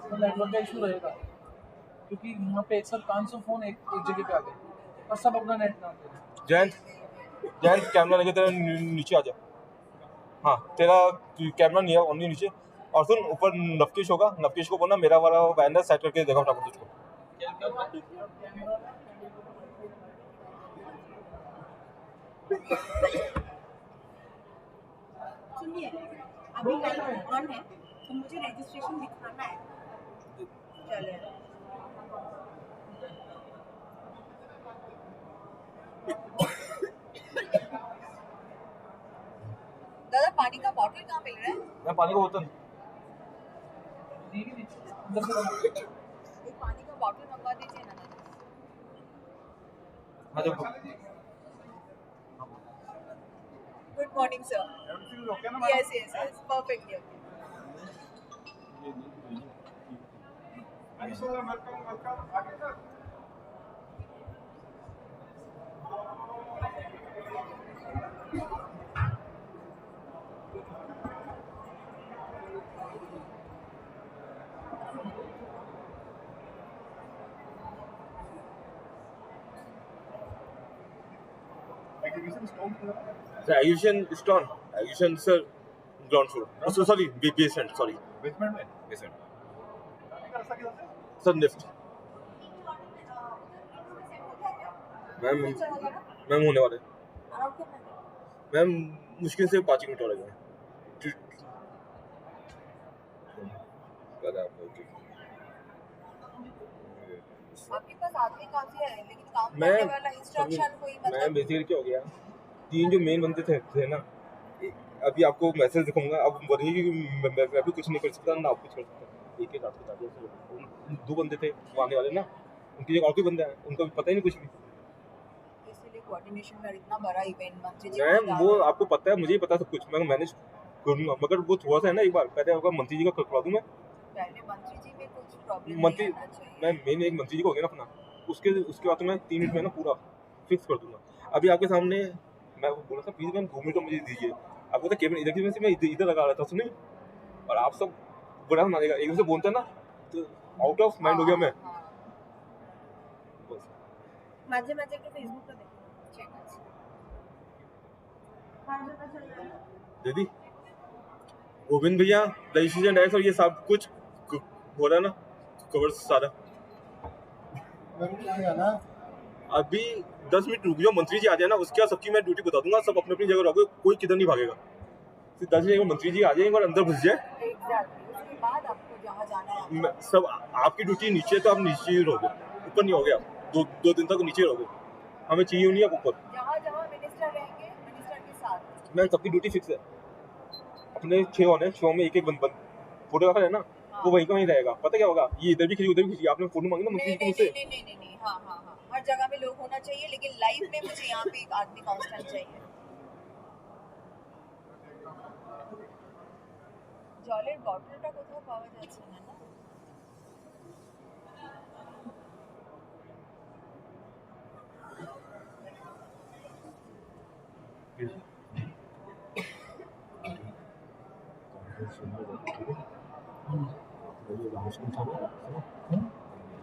तो नेटवर्क का इशू रहेगा, क्योंकि यहाँ पे एक साथ 500 फोन एक जगह पे आ गए और सब अपना नेट काम कर रहे हैं। जयंत कैमरा लेके तेरा नीचे आ जा। हाँ तेरा कैमरा नहीं है ओनली नीचे। और सुन ऊपर नवकेश होगा, नवकेश को बोलना मेरा वाला बैनर सेट करके देखा फटाफट तुझको। सुनिए अभी लाइव ऑन है तो मुझे रजिस्ट्रेशन दिखाना है। चले दादा पानी का बॉटल कहाँ मिल रहा है? मैं पानी का बोतल एक पानी का बॉटल मंगवा दीजिए ना। हाँ देखो। Good morning sir. Yes yes yes perfectly okay. Aviation stone, aviation sir, ground floor. Oh, so sorry, basement. Sorry. Basement में Basement. Sir Sir, lift. Ma'am होने वाले। मैम मुश्किल से 5 मिनट और लगेंगे। आपके पास आदमी काफी है लेकिन काम करने वाला इंस्ट्रक्शन कोई मैं मतलब बेसिकली क्या हो गया, 3 जो मेन बंदे थे ना, अभी आपको मैसेज दिखाऊंगा। अब बोलिए कि मैं भी कुछ नहीं कर सकता ना आप कुछ कर सकते। एक रात बता दिया 2 बंदे थे वो आने वाले ना, उनकी जगह और कोई बंदे हैं, उनको भी पता ही नहीं कुछ भी। इसलिए कोऑर्डिनेशन का इतना बड़ा इवेंट मंत्री जी मैम वो आपको पता है, मुझे ही पता सब कुछ, मैं मैनेज करूंगा, मगर वो थोड़ा सा है ना, एक बार पहले होगा मंत्री जी का करवा दूं मैं। पहले मंत्री जी में कुछ प्रॉब्लम मंत्री नहीं आना चाहिए। मैं मेन एक मंत्री जी को हो गया ना अपना, उसके बाद तो मैं 3 मिनट में ना पूरा फिक्स कर दूंगा। अभी आपके सामने मैं बोला था प्लीज मैम 2 मिनट मुझे दीजिए। आपको तो केवल इधर की वजह से मैं इधर लगा रहा था सुनिए, और आप सब बुरा मानेगा, एक से बोलते हैं ना तो आउट ऑफ माइंड हो गया मैं। माझे के फेसबुक पे देखो चेक दीदी गोविंद भैया रजिस्ट्रेशन डायरेक्ट और ये सब कुछ हो रहा है ना, कवर सारा। अभी 10 मिनट रुक जाओ, मंत्री जी आ जाए ना, उसके बाद सबकी मैं ड्यूटी बता दूंगा, सब अपनी अपनी जगह रहोगे, कोई किधर नहीं भागेगा। सिर्फ 10 मिनट में मंत्री जी आ जाए, एक बार अंदर घुस जाए। उसके बाद आपको जहाँ जाना है सब आपकी ड्यूटी नीचे है तो आप नीचे ही रहोगे, ऊपर नहीं होगे आप। 2 दिन तक नीचे रहोगे, हमें चाहिए नहीं आप ऊपर। जहाँ मिनिस्टर रहेंगे मिनिस्टर के साथ मैं सबकी ड्यूटी फिक्स है, अपने 6 होने 6 में एक बंद फोटोग्राफर है ना, वो वहीं का वहीं रहेगा। पता क्या होगा, ये इधर भी खींची उधर भी खींची, आपने फोटो मांगी ना मंत्री जी को मुझसे। नहीं हाँ हर जगह में लोग होना चाहिए, लेकिन लाइफ में मुझे यहाँ पे एक आदमी कांस्टेंट चाहिए। জলের বটলটা কোথাও পাওয়া যাচ্ছে না না?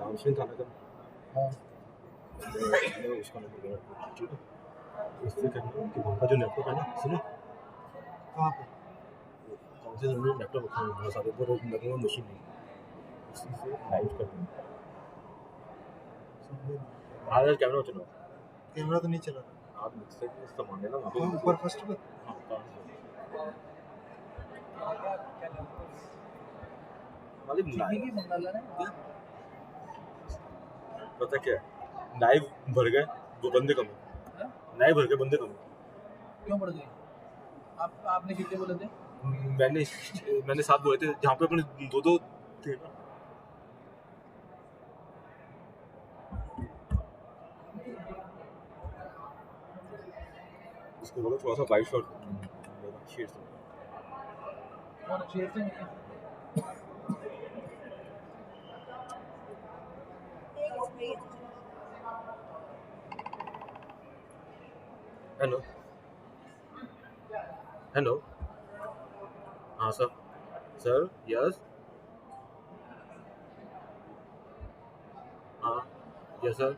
रामशन थाना का उसका नंबर ठीक है, उससे करना कि उनका जो नेटवर्क है ना, सुनो कहाँ पे कौन से नंबर लैपटॉप रखा है बहुत सारे, वो लगेगा मशीन में, उसी से लाइव कर देंगे। बाहर कैमरा चलो, कैमरा तो नहीं चला आप मुझसे सामान लेना वहाँ पे ऊपर फर्स्ट पे। पता क्या लाइव भर गए, वो बंदे कम है, लाइव भर गए बंदे कम है। क्यों बढ़ गई? आपने कितने बोले थे? मैंने 7 बोले थे, जहाँ पे अपने 2 थे ना। उसको बोलो थोड़ा सा वाइड शॉट शेयर से, और शेयर से हेलो हेलो हाँ सर यस यस सर।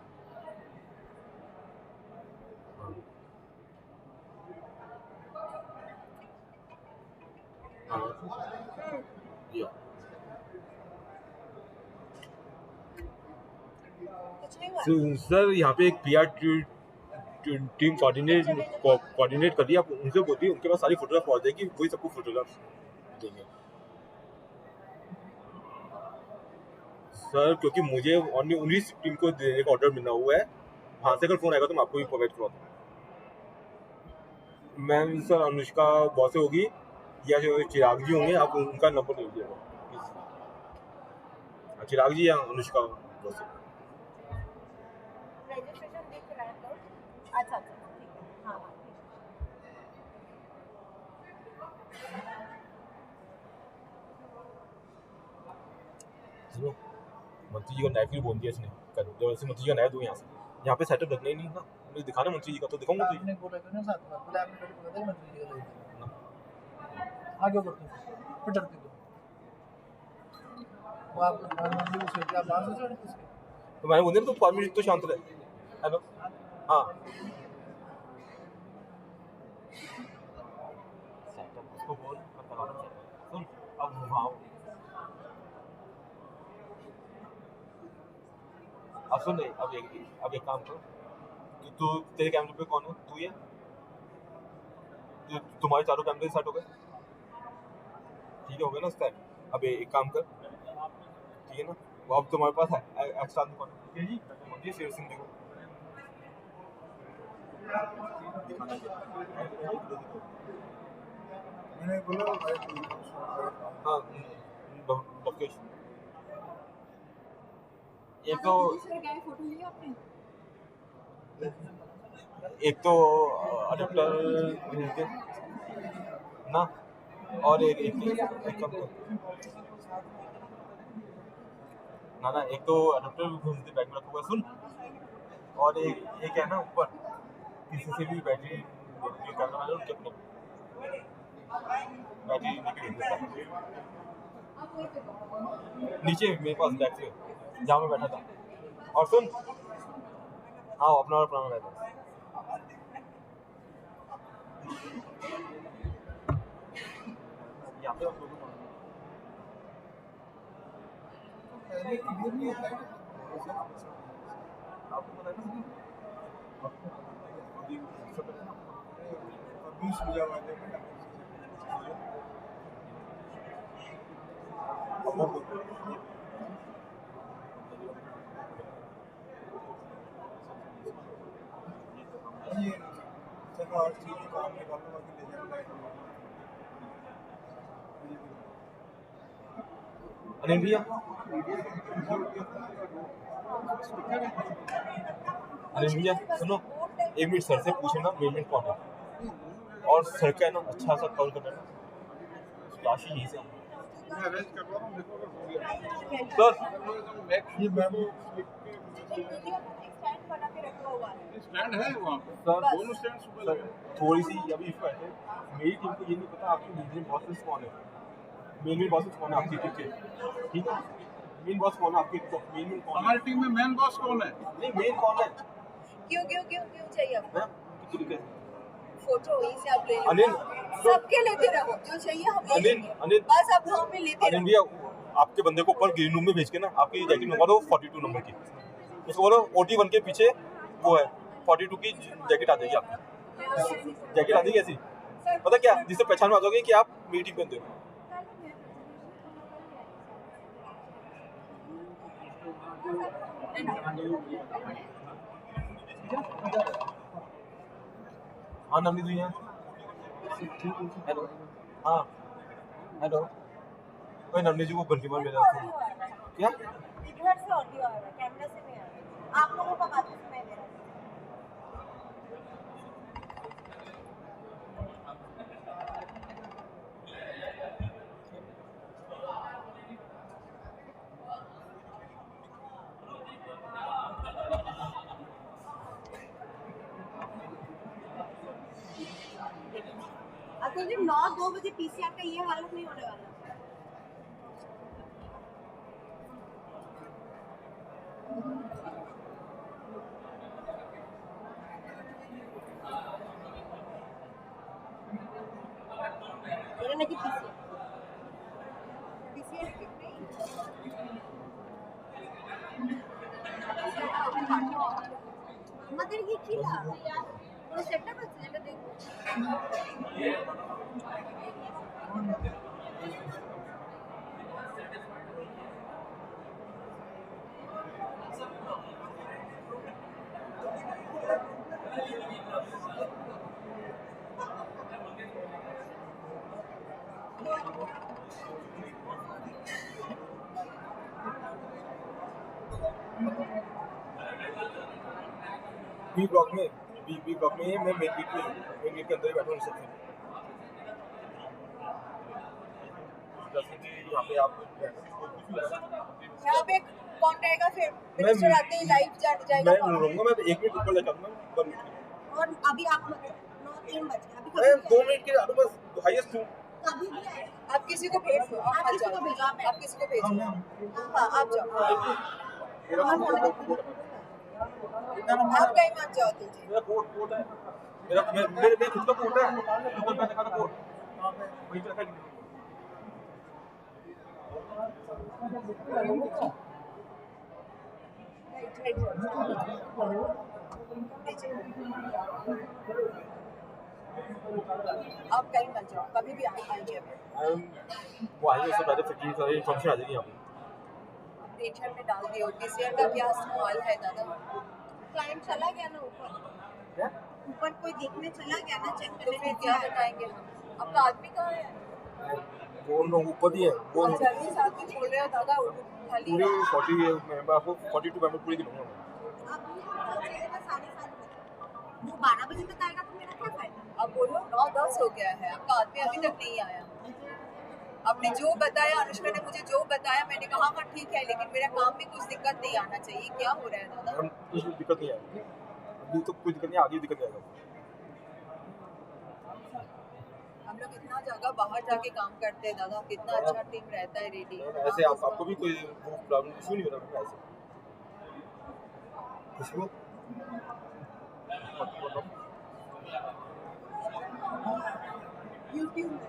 या कुछ नहीं हुआ सर यहाँ पे एक पीआर टीम कोऑर्डिनेट कर रही है, आप उनसे बोलिए, उनके पास सारी फोटोग्राफ पहुंच जाएगी, वही सबको फोटोग्राफ देंगे सर, क्योंकि मुझे उन्हीं टीम को देने का ऑर्डर मिलना हुआ है। वहां से अगर फोन आएगा तो मैं आपको भी प्रोवाइड करवा दूंगा। मैम सर अनुष्का बॉस होगी या जो चिराग जी होंगे, आप उनका नंबर ले लीजिएगा प्लीज। चिराग जी या अनुष्का बॉस। रजिस्ट्रेशन दिख रहा है तो अच्छा अच्छा ठीक है हाँ हाँ ठीक सुनो, मंत्री जी का नाइफ भी बोल दिया इसने, जब मंत्री जी का नाइफ दूं यहाँ पे सेटअप रखना ही नहीं ना, मुझे दिखाना मंत्री जी का, तो दिखाऊंगा आपने बोला था ना साथ में, बोला आपने पहले बोला था कि मंत्री जी का ले लेना। आगे बढ़ते हैं, फिर डरते हो वो आप प्रधानमंत्री को सोच आप बाहर से चढ़ किसके तो मैंने बोल दिया तो 5 मिनट तो शांत रहे। हेलो हाँ सेटअप उसको बोल, मैं करा रहा हूँ सेटअप। सुन अब हाँ अब सुन नहीं, अब एक काम करो, तू तेरे कैमरे पे कौन है, तू ही है, तुम्हारे चारों कैमरे सेट हो गए, ठीक है, हो गया ना सेट। अब एक काम कर, ठीक है ना, वो अब तुम्हारे पास है एक्स्ट्रा आदमी कौन है, ठीक है जी, मुझे शेर सिंह देखो मैंने बोला हाँ बकेश। एक तो फोटो लिया आपने अडप्टर ना, और एक कम ना एक तो अडप्टर भेज दे, बैग में रखूंगा सुन, और एक है ना ऊपर किसी से भी बैटरी करना है उनके अपने बैटरी निकल नीचे मेरे पास बैग से जहाँ मैं बैठा था। और सुन हाँ अपना और पुराना रहता है यहाँ पे पहले क्लियर नहीं होता है आपको पता है ना अभी सुझा वाले ये चलो आज ठीक है, काम निकालूंगा कि ले जाऊंगा अनिल भैया, अनिल भैया सुनो, एक मिनट सर से पूछे ना मेन कौन है, और सर का है ना अच्छा सा कॉल कर देना, राशि यहीं से मैं अरेंज करवा रहा हूँ, देखो अगर हो गया सर ये मैम स्टैंड बना के रखा हुआ है स्टैंड है वहाँ पे, सर दोनों स्टैंड सुबह सर थोड़ी सी अभी इशू है, मेरी टीम को ये नहीं पता आपकी मेन बॉसेस कौन है, मेन बॉसेस कौन है आपकी टीम के, ठीक है, मेन बॉस कौन है आपकी, मेन कौन है हमारी टीम में मेन बॉस कौन है? नहीं मेन कौन है क्यों क्यों क्यों क्यों चाहिए आपको है? फोटो वहीं से आप ले लो अनिल सबके लेते रहो जो चाहिए हम ले लेंगे अनिल बस आप हमें लेते अनिल रहो भैया आपके बंदे को ऊपर ग्रीन रूम में भेज के ना आपकी जैकेट मंगवा दो 42 नंबर की, उसको बोलो OT1 के पीछे वो है 42 की जैकेट आ जाएगी आपकी, जैकेट आ जाएगी ऐसी, पता क्या, जिससे पहचान में आ जाओगे कि आप मीटिंग पे हो। हाँ नवनीत भैया, हेलो हाँ हेलो, भाई नवनीत जी को घंटी मार मेरा क्या इधर से ऑडियो आ रहा है कैमरा से नहीं आ रहा आप लोगों का बात सुनाई दे रहा है अतुल जी 9-2 बजे PCR का ये हालत नहीं होने वाला यानी कि पीसीए मगर ये क्या वो सेटअप है बी ब्लॉक में मैं मेन गेट के अंदर ही बैठा हूँ रिसेप्शन। यहाँ पे आप यहाँ पे कौन रहेगा फिर मिनिस्टर आते ही लाइव जाएगा मैं रहूँगा। मैं 1 मिनट ऊपर लेकर आऊँगा 1 मिनट और अभी आप 9:03 बज गए अभी मैं 2 मिनट के आलू बस हाईएस्ट हूँ। कभी भी आए आप किसी को भेज दो, आप किसी को भेजो आप किसी को भेज दो। हाँ आप जाओ आप कहीं मत जाओ दीजिए। मेरा कोट है, मेरे खुद का कोट है, ऊपर मैंने कहा था कोट वही पे रखा है। आप कहीं मत जाओ, कभी भी आएंगे। वो आएंगे उससे पहले फिर सारी इन्फॉर्मेशन आ जाएगी यहाँ पे। नेचर में डाल दियो। पीसीआर का क्या सवाल है दादा? क्लाइंट चला गया ना ऊपर कोई देखने चला गया ना चेक तो करने फिर क्या बताएंगे हम? आपका आदमी कहाँ है? वो लोग ऊपर ही है वो आप सर्विस आदमी बोल रहे हो दादा, खाली पूरी 40 मैं आपको 42 पेमेंट पूरी दिलाऊंगा। वो 12 बजे तक आएगा तो मेरा क्या फायदा? आप बोलो 9-10 हो गया है, आपका आदमी अभी तक नहीं आया। आपने जो बताया, अनुष्का ने मुझे जो बताया, मैंने कहा हाँ ठीक है, लेकिन मेरा काम में कुछ दिक्कत नहीं आना चाहिए। क्या हो रहा है दादा? कुछ दिक्कत नहीं आएगी, अभी तो कोई दिक्कत नहीं, आगे दिक्कत आएगा। हम लोग इतना जगह बाहर जाके काम करते हैं दादा, कितना अच्छा टीम रहता है रेडी। ऐसे आपको भी कोई प्रॉब्लम इशू नहीं हो रहा ऐसे खुशबू? यूट्यूब में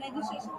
रजिस्ट्रेशन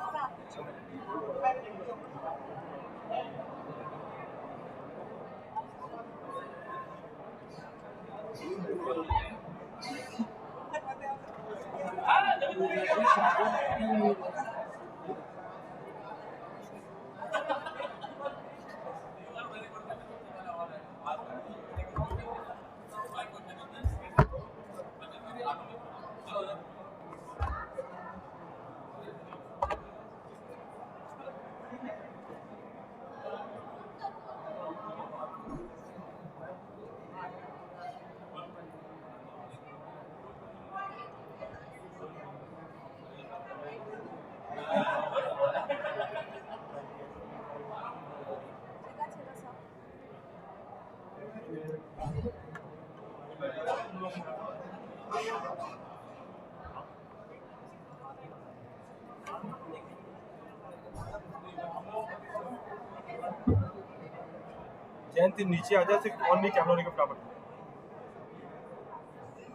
जयंत नीचे आ जा, सिर्फ और नहीं कैमरा लेकर फटाफट,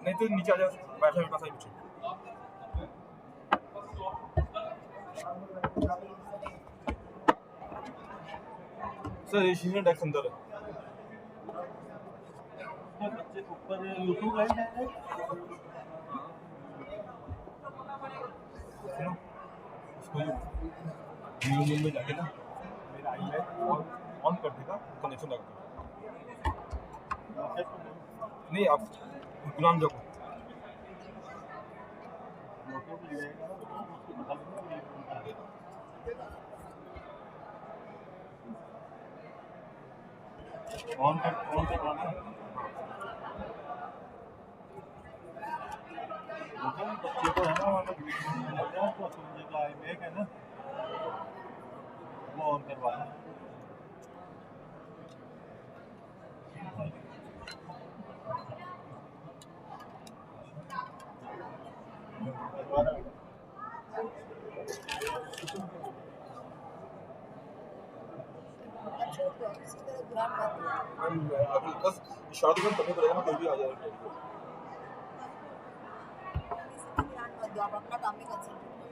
नहीं तो नीचे आ जा, बैठा मेरे पास ही पीछे। सर रजिस्ट्रेशन टैक्स अंदर है। बच्चे ऊपर यूट्यूब लाइव है उसको में जाके ना मेरा आई है ऑन कर देगा, कनेक्शन लगा नहीं आप गुलाम जाओ ऑन करवाना बच्चे को है ना वहाँ पर तो समझे का आई मेक है ना वो ऑन करवाना। किसी तरह ध्यान मत दो। मैम अभी बस इशारा तो करने पड़ेगा ना, कोई भी आ जाए। किसी पे ध्यान मत दो, आप अपना काम में कंसंट्रेट करो।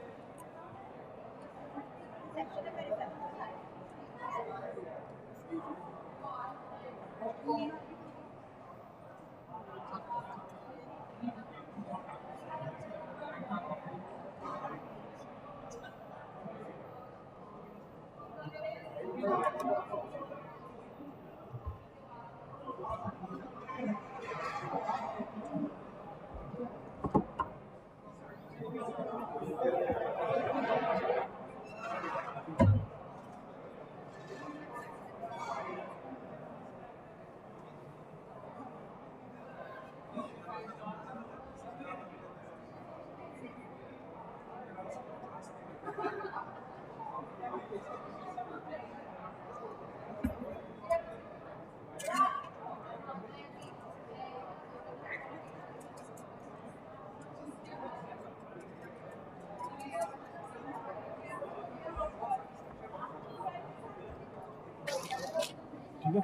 ठीक है,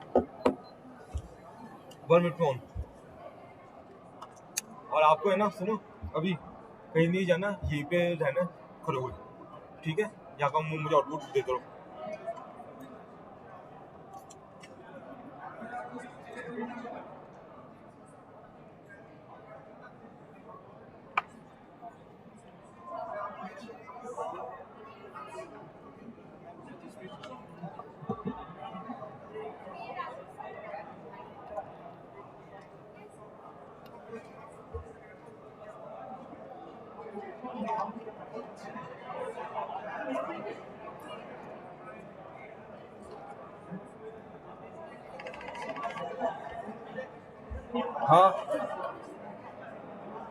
1 मिनट में ऑन। और आपको है ना, सुनो, अभी कहीं नहीं जाना, यहीं पे रहना खड़े हुए, ठीक है? यहाँ का मुझे आउटपुट दे दो। हाँ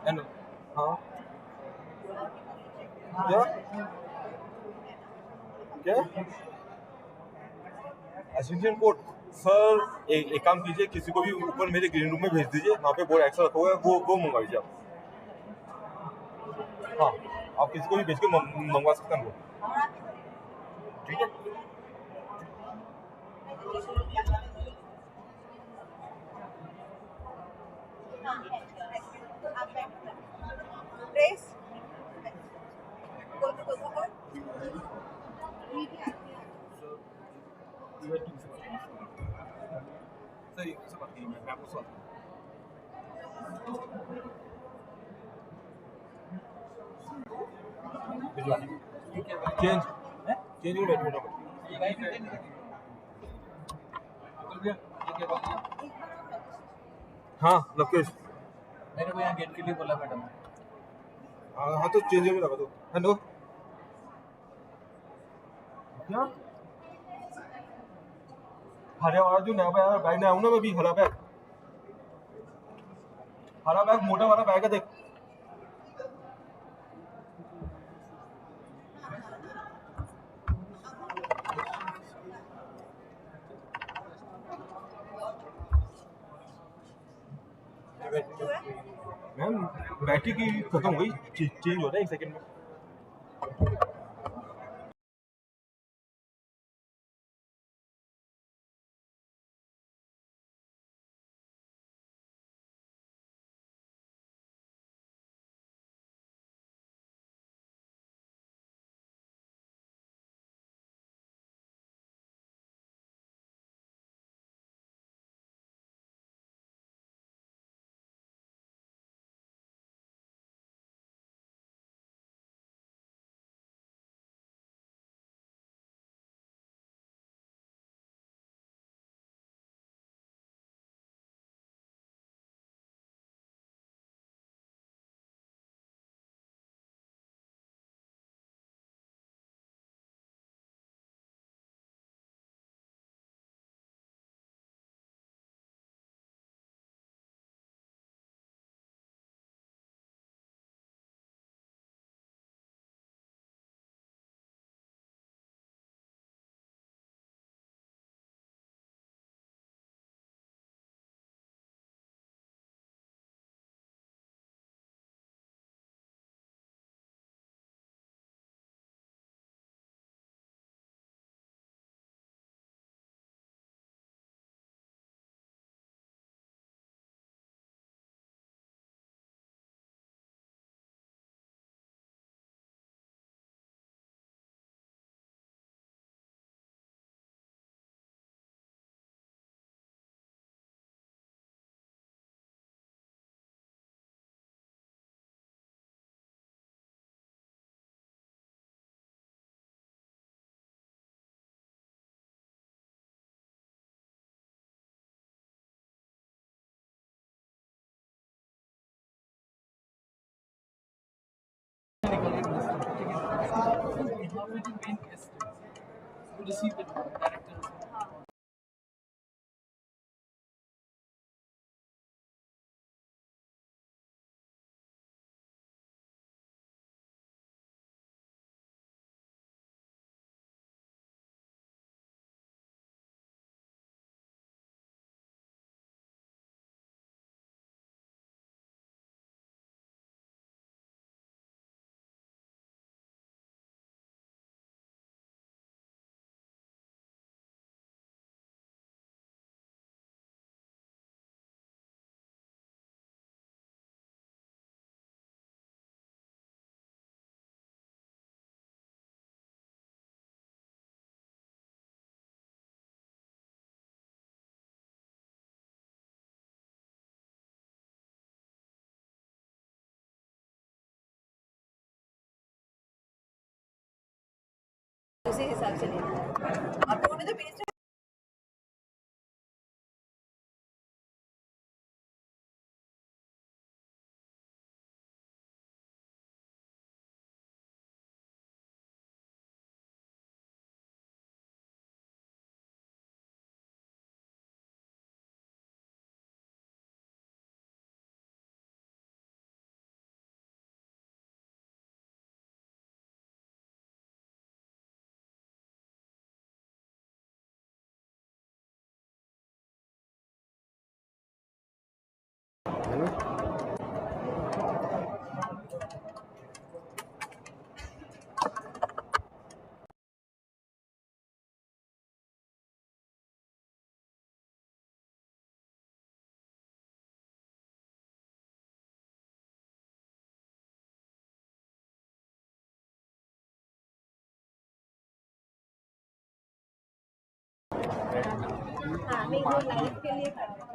एंड हाँ क्या क्या एसोसिएशन कोड सर, एक काम कीजिए, किसी को भी ऊपर मेरे ग्रीन रूम में भेज दीजिए, वहाँ पे बोर्ड एक्स्ट्रा रखा हुआ है, वो मंगवा लीजिए आप। हाँ, आप किसी को भी भेज के मंगवा सकते हैं वो, ठीक है? प्रेस बोल बोल बोल। सर ये से बात कीजिए, मैं आपको सवाल चेंज चेंज हो बैठो। हाँ लकेश, मेरे को यहाँ गेट के लिए बोला मैडम। हाँ तो चेंज में लगा दो। हेलो क्या हरे वाला जो नया बैग नया हूँ ना मैं भी, हरा बैग मोटा वाला बैग है, देख। मैम बैटरी की खत्म हो गई, चेंज हो रहा है 1 सेकंड में। यहाँ पे जो मेन गेस्ट है वो रिसीव डायरेक्टर उसी हिसाब से लेना है। आप लोगों ने तो मिनिस्टर है ना। हाँ नहीं वो लाइव के लिए करना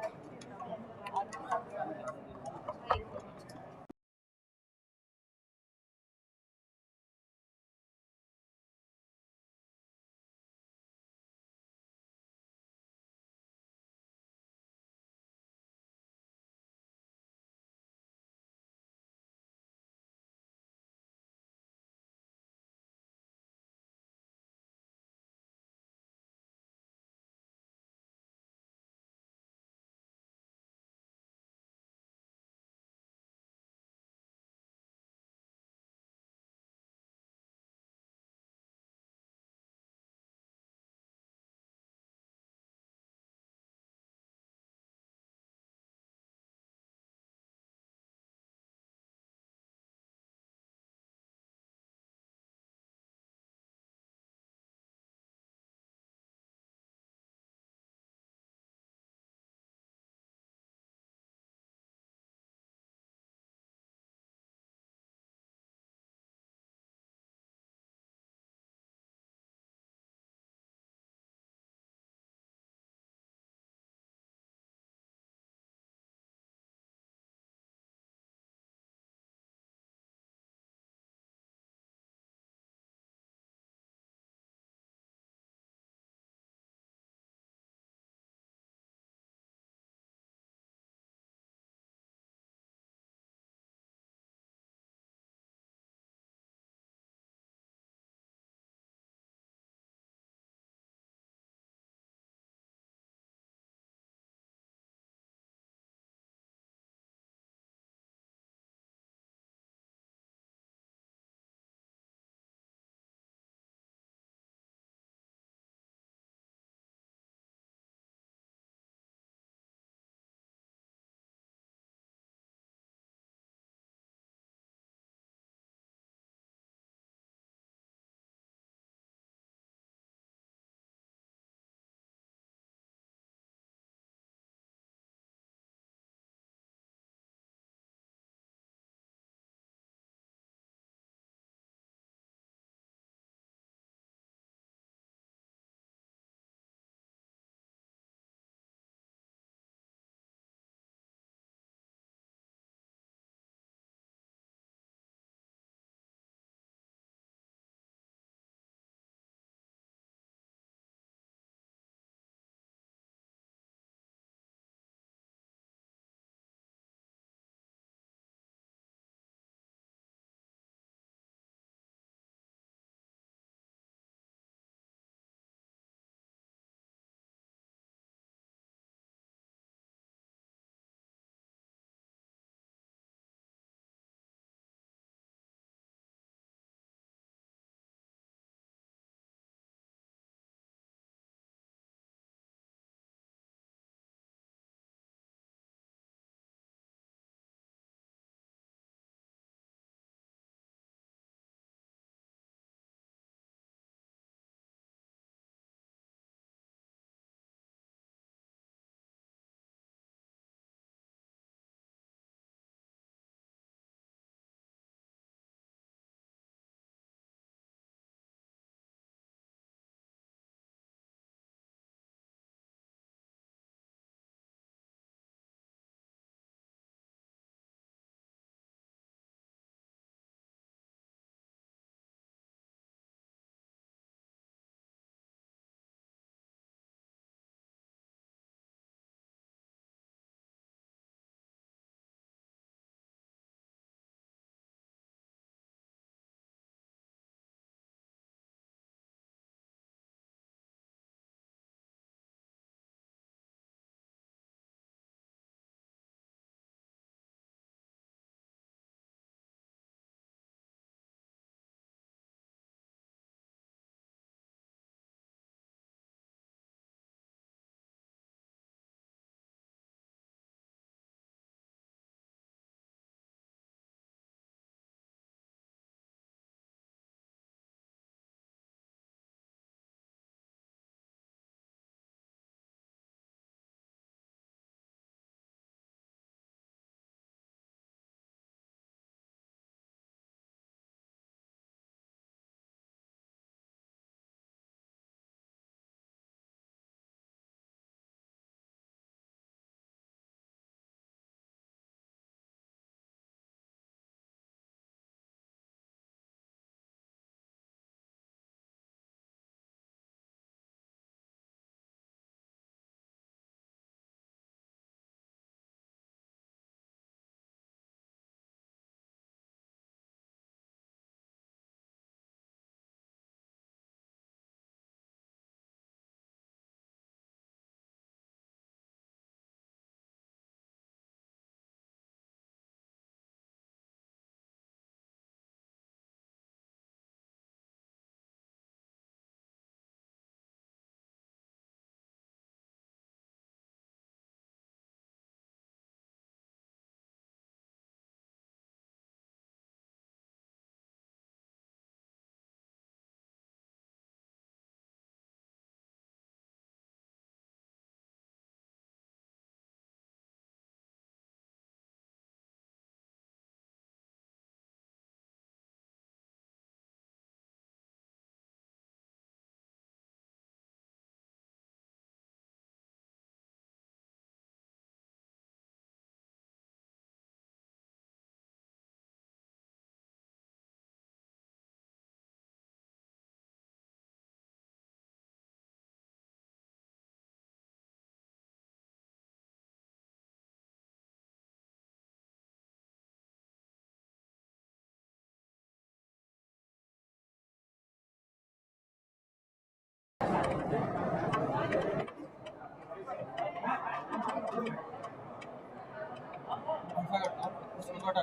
हटा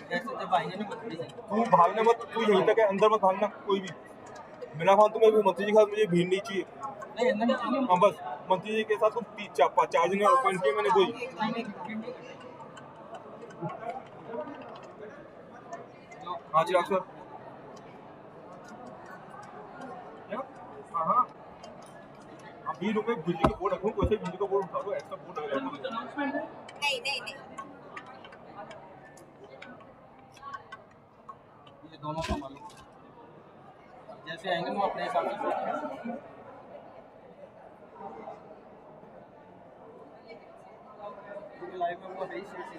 जैसे जब आएंगे ना मंत्री जी तू भागना मत, तू यहीं तक है, अंदर मत भागना कोई भी। बिना फालतू में भी मंत्री जी के साथ मुझे भीड़ नहीं चाहिए। नहीं अंदर नहीं चाहिए हाँ बस मंत्री जी के साथ कुछ 4 दिन अपॉइंट किए मैंने कोई। हाँ चिराग सर। हाँ अब 20 रुपये बिजली का बोर्ड रखूँ, वैसे बिजली का बोर्ड उठा दो, एक्स्ट्रा बोर्ड लगा दो। नहीं नहीं नहीं, ये दोनों का मालूम जैसे आएंगे वो अपने हिसाब से लाइव में वो है ही set.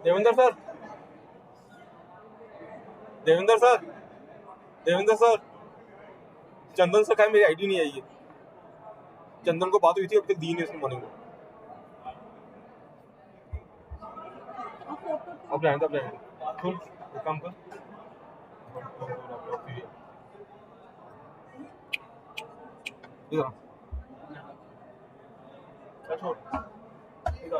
Devendra sir, Devendra sir, Devendra sir, Chandan से कहा मेरी आईडी नहीं आई है। चंदन को बात हुई थी, अभी तक दी नहीं उसने मॉर्निंग में। अब रहने दो, अब रहने दो। सुन एक काम कर, इधर आ। क्या छोड़ इधर आ।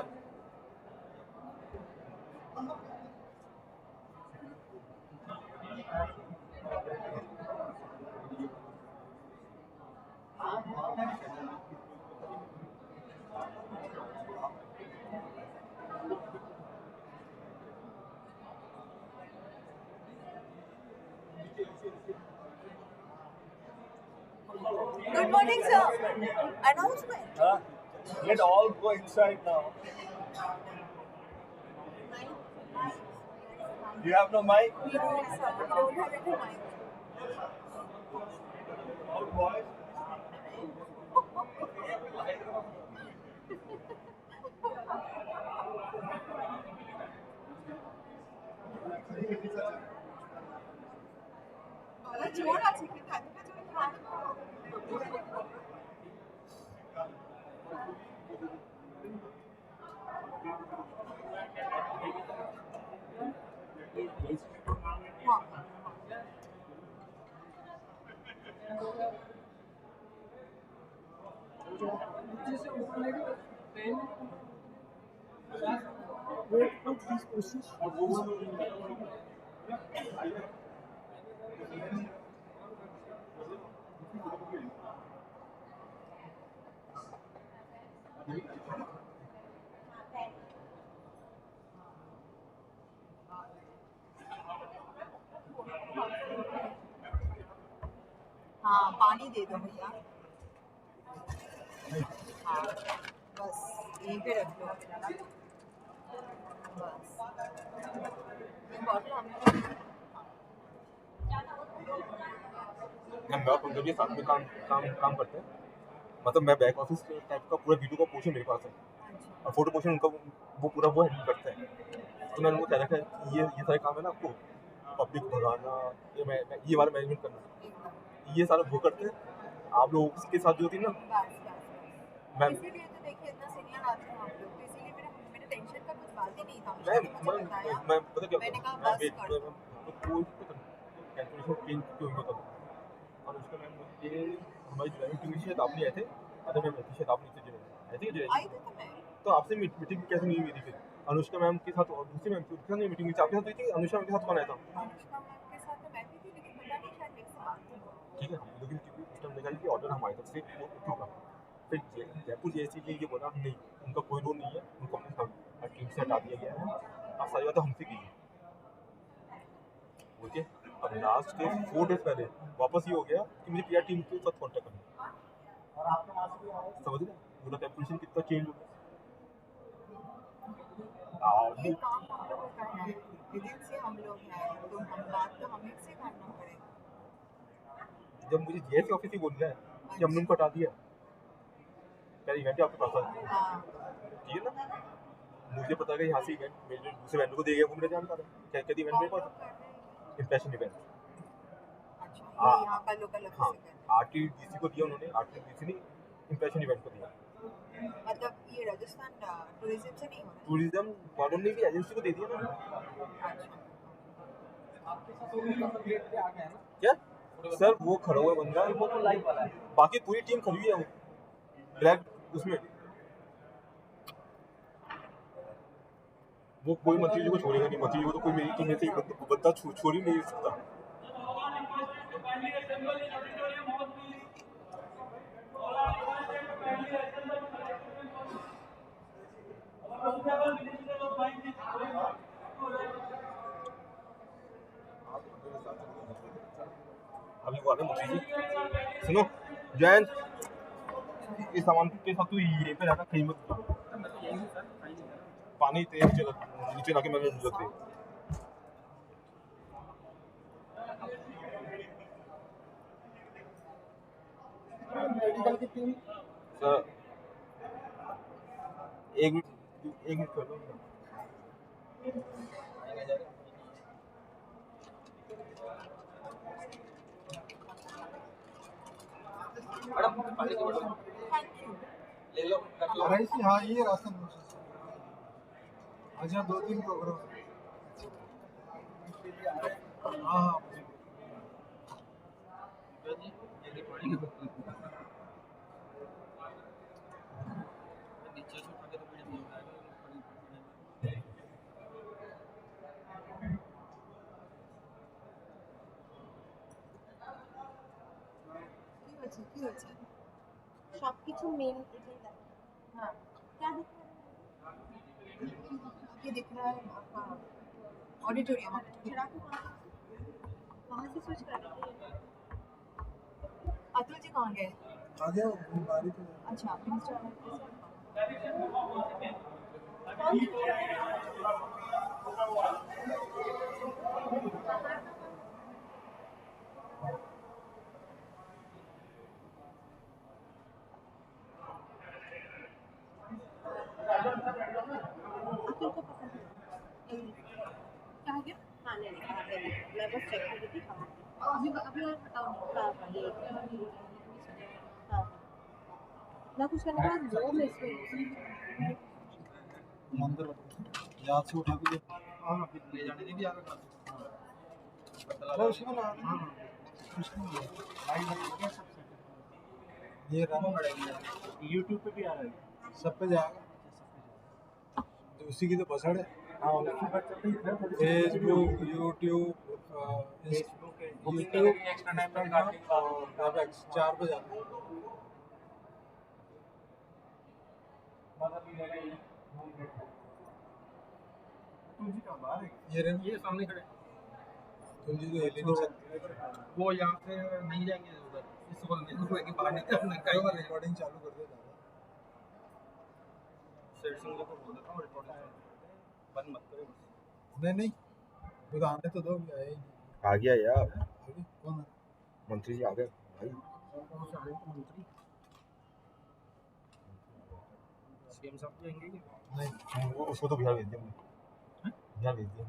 Good morning, sir. Announcement. Let all go inside now. You have no mic? We don't, sir. We don't have any mic. All boys? छोड़ अच्छी की था, हाँ पानी दे दो भैया। हाँ बस यहीं पे रख लो बस। मैं पंकज जी साथ में काम करते हैं। मतलब मैं बैक ऑफिस टाइप का पूरा वीडियो का पोर्शन मेरे पास है और फोटो पोर्शन उनका वो पूरा वो हैंडल करते हैं। तो मैंने उनको कह रखा है ये सारे काम है ना आपको, पब्लिक भगाना, ये वाला मैनेजमेंट करना, ये सारा वो करते हैं। आप लोग के साथ जो होती है ना मैम, इसीलिए तो देखिए इतना सीनियर आते हैं आप लोग, तो इसीलिए मेरे टेंशन का कुछ बात ही नहीं था। मैं पता क्या मैंने कहा बस कर दो। कोई कैलकुलेशन चेंज क्यों होता था और उसका मैम मुझे हमारी ज्वाइनिंग टीम से आप नहीं आए थे, अरे मैम ऐसी शायद आप नहीं थे आई थी तो मैं तो आपसे मीटिंग कैसे नहीं हुई थी फिर? अनुष्का मैम के साथ और दूसरी मैम के साथ नहीं मीटिंग हुई थी, आपके साथ हुई थी? अनुष्का मैम के साथ कौन आया था? अनुष्का मैम के साथ तो मैं भी थी, लेकिन पता नहीं शायद मेरे से बात थी। ठीक है, लेकिन क्योंकि उस टाइम देखा कि ऑर्डर हमारी तरफ से क्यों का फिर जयपुर जीएसटी ने ये बोला नहीं, उनका कोई रोल नहीं है, उनको अपने टीम से हटा दिया गया है, आप सारी बातें हमसे कीजिए। ओके, अब लास्ट के 4 डेज पहले वापस ये हो गया कि मुझे पीआर टीम के साथ कॉन्टैक्ट करना, समझ गए? पूरा कैलकुलेशन कितना चेंज हो गया। ये काम हम लोगों का है, विदिन से हम लोग हैं, तो हम बात तो हमें से करना पड़ेगा। जब मुझे जीएसटी ऑफिस ही बोल रहा है कि हमने उनको हटा दिया, क्या इवेंट आपके पास आ ठीक है ना? मुझे पता है यहाँ से इवेंट मेरे दूसरे वेंडर को दे गया, वो मेरे जानता है क्या क्या इवेंट मेरे पास इंप्रेशन इवेंट। अच्छा, ये यहाँ का लोकल हाँ, ऑफिस है। आरटीडीसी को दिया उन्होंने, आरटीडीसी ने इंप्रेशन इवेंट को दिया। मतलब ये राजस्थान टूरिज्म से नहीं हो रहा टूरिज्म वालों ने भी एजेंसी को दे दिया ना। है। क्या सर वो खड़ा हुआ बंदा वो तो लाइव वाला है, बाकी पूरी टीम खड़ी हुई है वो ब्लैक उसमें। वो कोई मंत्री जी को छोड़ेगा नहीं, मंत्री जी को तो कोई मेरी टीम में से बंदा छोड़ ही नहीं सकता। अभी वो आने मंत्री जी, सुनो जयंत, इस सामान के साथ तू यहीं पे रहना, कहीं मत पानी तेज नीचे लाके मैंने रख दे। मेडिकल की टीम सर एक मिनट कर लो। ले लो राइस, हाँ ये राशन अच्छा 2-3 प्रोग्राम। हाँ हाँ नीचे से उठा के तो वीडियो नहीं आएगा। কি হয়েছে সবকিছু মেন এটাই দেখো। हाँ क्या दिख रहा ये दिख रहा है हाँ ऑडिटोरियम है? चिराग को कहाँ से स्विच कर रहे हैं? अतुल जी कहाँ गए? आ गया बारी तो अच्छा मिनिस्टर अतुल को पसंद है क्या गया? हाँ नहीं मैं बस चेक कर रही थी कहाँ अभी अभी और बताओ हाँ हाँ ना कुछ करने के बाद दो में इसको मंदिर याद से उठा के हाँ ले जाने दे यार। अरे उसमें ना ये रन YouTube पे भी आ रहा है। सब पे जाएगा तो उसी की तो पसंद है। फेसबुक यूट्यूब इंस्टाग्राम और वेबएक्स 4 पे जाता है। तुलसी का बाहर है, ये रन ये सामने खड़े। तुम जी तो हिल ही नहीं सकते। वो यहाँ से नहीं जाएंगे उधर, इस होल में कि बाहर निकलना कहीं मैं रिकॉर्डिंग चालू कर देता हूँ। सेटिंग को बोल देता हूँ रिकॉर्डिंग बंद मत करो बस। नहीं वो तो आने तो दो, भी आया ही नहीं। आ गया यार, अभी कौन है? मंत्री जी आ गए भाई। कौन से आए थे मंत्री? सीएम साहब जाएंगे क्या? नहीं उसको तो बिहार भेज दिया, बिहार भेज दिया।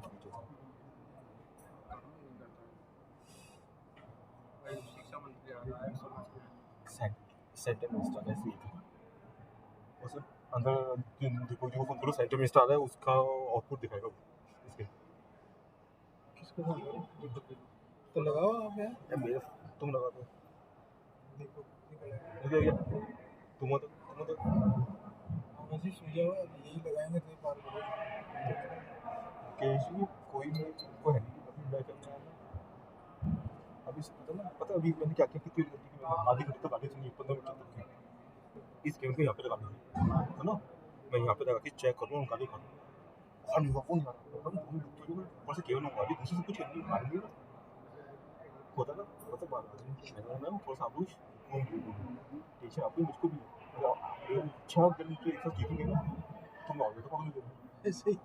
शिक्षा मंत्री आ रहा है, समाज में सेंटर मिनिस्टर ऐसे ही उस अंदर देखो जो फोन करो सेंटर मिनिस्टर आ रहा है, उसका आउटपुट दिखाएगा इसके। किसको फोन करो तो लगाओ आप यार। या मेरा तुम लगा दो, देखो निकल गया। तुम तो ऐसे सुझा हुआ यही लगाएंगे तो पार करेंगे। केजू कोई है नहीं अभी मैं करने आया अभी पता अभी मैंने क्या क्या कितनी गलती की। मैंने आधी घंटे तक आगे सुनी, 15 मिनट तक की। इस गेम को यहाँ पे लगा दी है ना, मैं यहाँ पे लगा के चेक करूँ और गाली करूँ और नहीं फोन नहीं आ रहा। ऊपर से केवल अभी दूसरे से कुछ करनी मारेंगे ना होता ना, मतलब बात मैं थोड़ा सा आबूश टीचर आपको मुझको भी 6 घंटे एक साथ सीखेंगे ना तुम आओगे तो पकड़ लोगे। ऐसे ही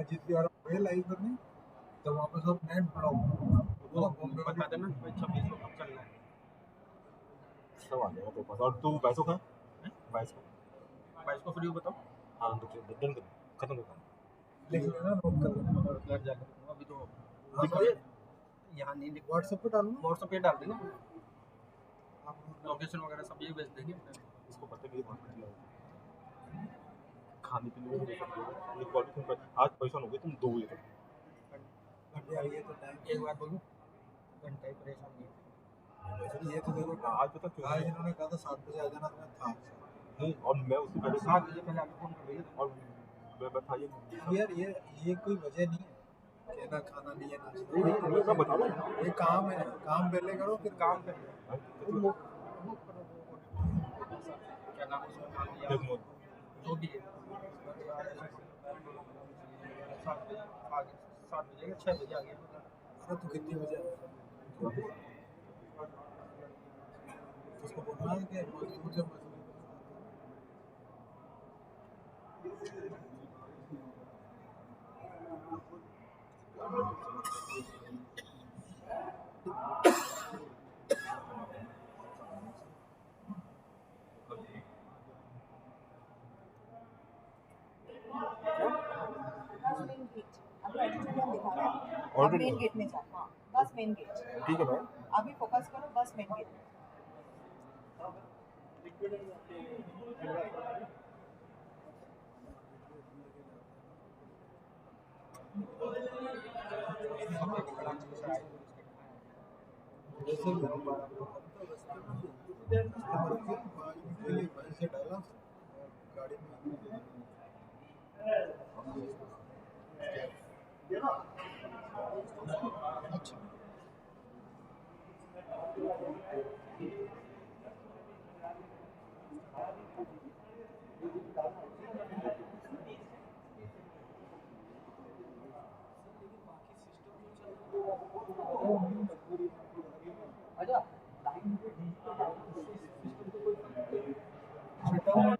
जितनी बार मैं लाइव करनी तो वापस और नेट बढ़ाओ वो बता देना भाई 26 को कब चलना है। सब आ जाएगा तो पास। और तू 22 को है 22 को फ्री बताओ। हाँ तो डन कर खत्म कर लिख लेना, नोट कर लेना। और घर जाकर अभी तो यहाँ नहीं लिख, व्हाट्सएप पे डालना, व्हाट्सएप पे डाल देना, लोकेशन वगैरह सब ये भेज देंगे। इसको पता मेरी बात कर खाने पीने में एक बार तुम आज पैसा हो गए तुम 2 बजे तक ये तो टाइम एक बार बोलो घंटा ही परेशान नहीं ये तो देखो आज पता क्यों आज इन्होंने कहा था 7 बजे आ जाना, तो मैं था नहीं। और मैं उससे पहले 7 बजे पहले आपको फोन कर देंगे। और मैं बताइए यार ये कोई वजह नहीं है कहना खाना नहीं है नाश्ता नहीं मैं बता रहा हूँ ये काम है काम पहले करो फिर काम कर क्या नाम है उसका? जो भी है 7 बजे 6 बजे आ गया अरे तो कितने बजे आया? उसको बोलना है कि मजदूर जब मेन गेट अभी ऑडिटोरियम दिखा रहा है अब मेन गेट में जा हाँ बस मेन गेट ठीक है मैम अभी फोकस करो बस मेन गेट जैसे वहीं से डाला गाड़ी में अच्छा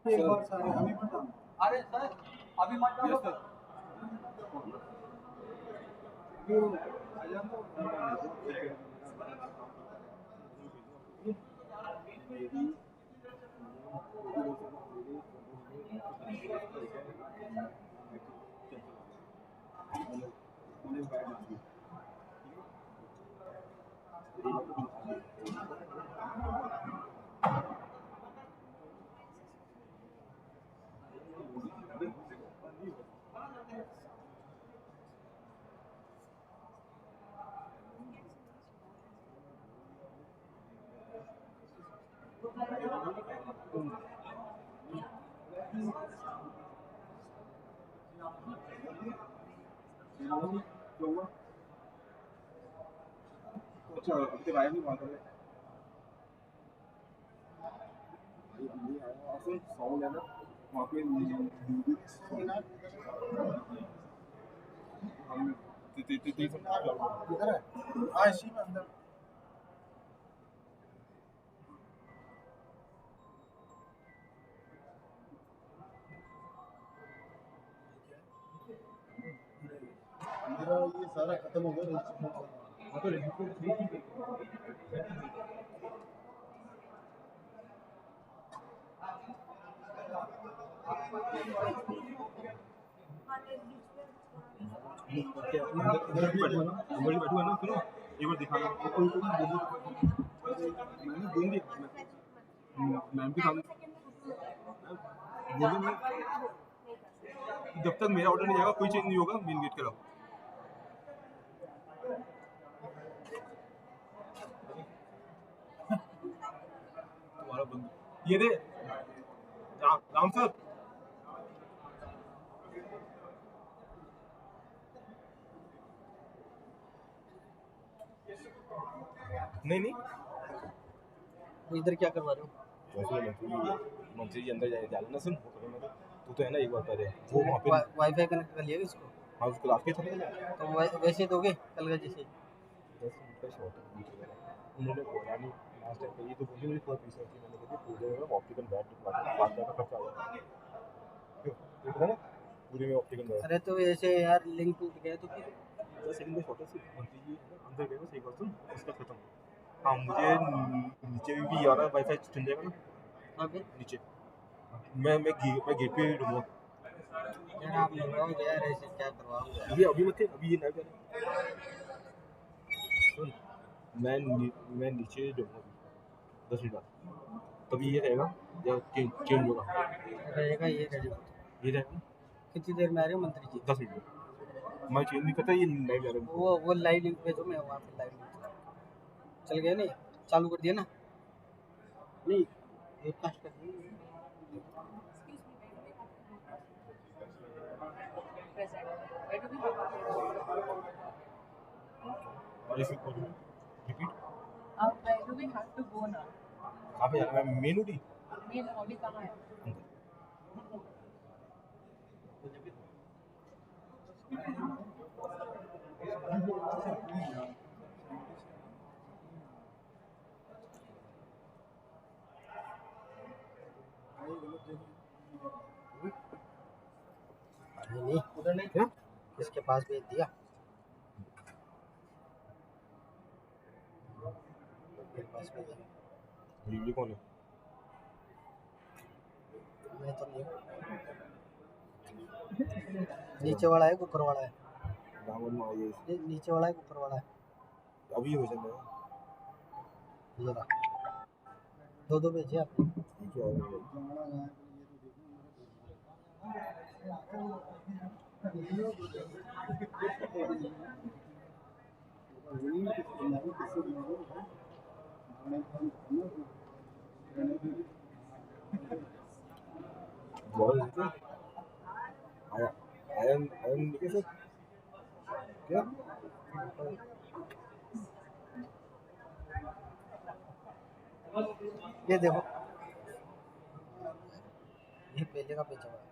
एक बार सारे अभी बता अरे सर अभी मत जाओ सर अच्छा अभी तक आया नहीं वहाँ पर साउंड है ना वहाँ पे किधर है हाँ इसी में अंदर मेरा ये सारा खत्म हो गया बैठूंगा ना सुनो एक बार दिखाना मैंने दूंगी मैम के सामने बोलूँ जब तक मेरा ऑर्डर नहीं जाएगा कोई चेंज नहीं होगा मेन गेट के अलावा तुम्हारा बंद ये दे राम सर नहीं इधर क्या करवा रहे हो मंत्री जी अंदर जा ना सुन तू तो है ना एक बार पहले वो वहाँ पे वाईफाई कनेक्ट कर लिया इसको हाँ उसको आपके था तो वैसे दोगे कल का जैसे 10 मिनट का शॉर्ट उन्होंने बोला नहीं लास्ट टाइम पे ये तो बोली मुझे थोड़ा पीछे थी मैंने कहा पूरे में ऑप्टिकल बैट बात का खर्चा आ जाएगा क्यों देखा ना पूरे में ऑप्टिकल बैट अरे तो ऐसे यार लिंक टूट गया तो फिर 10 सेकंड में छोटा सी मंत्री जी अंदर गए ना सही बात सुन उसका खत्म हाँ मुझे नीचे भी आ रहा है वाईफाई चल जाएगा ना अभी नीचे मैं गेट पे रहूँगा यार आप लगाओगे यार ऐसे क्या करवाओगे अभी मत अभी ये ना करें सुन मैं नीचे रहूँगा 10 मिनट बाद तभी ये रहेगा या चेंज होगा रहेगा ये रहेगा कितनी देर में आ रहे हो मंत्री जी 10 मिनट में मैं चेंज नहीं करता ये लाइव जा रहा है वो लाइव लिंक भेजो मैं वहाँ पे लाइव लिंक चल गया नहीं चालू कर दिया ना नहीं वेबकास्ट कर दिया present? Where do we have to go? और इसी को repeat Where do we have to go now? कहाँ पे जाना है मेन उड़ी मेन हॉली कहाँ है? नहीं उधर नहीं क्या इसके पास भेज दिया मेरे पास भेजा ये कौन है मैं तो नहीं नीचे वाला है ऊपर वाला है दामन में आइए नीचे वाला है ऊपर वाला है अभी हो जाएगा जरा दो दो भेजिए आपने ठीक है आया आया कैसे क्या ये देखो ये पहले का भेजा हुआ है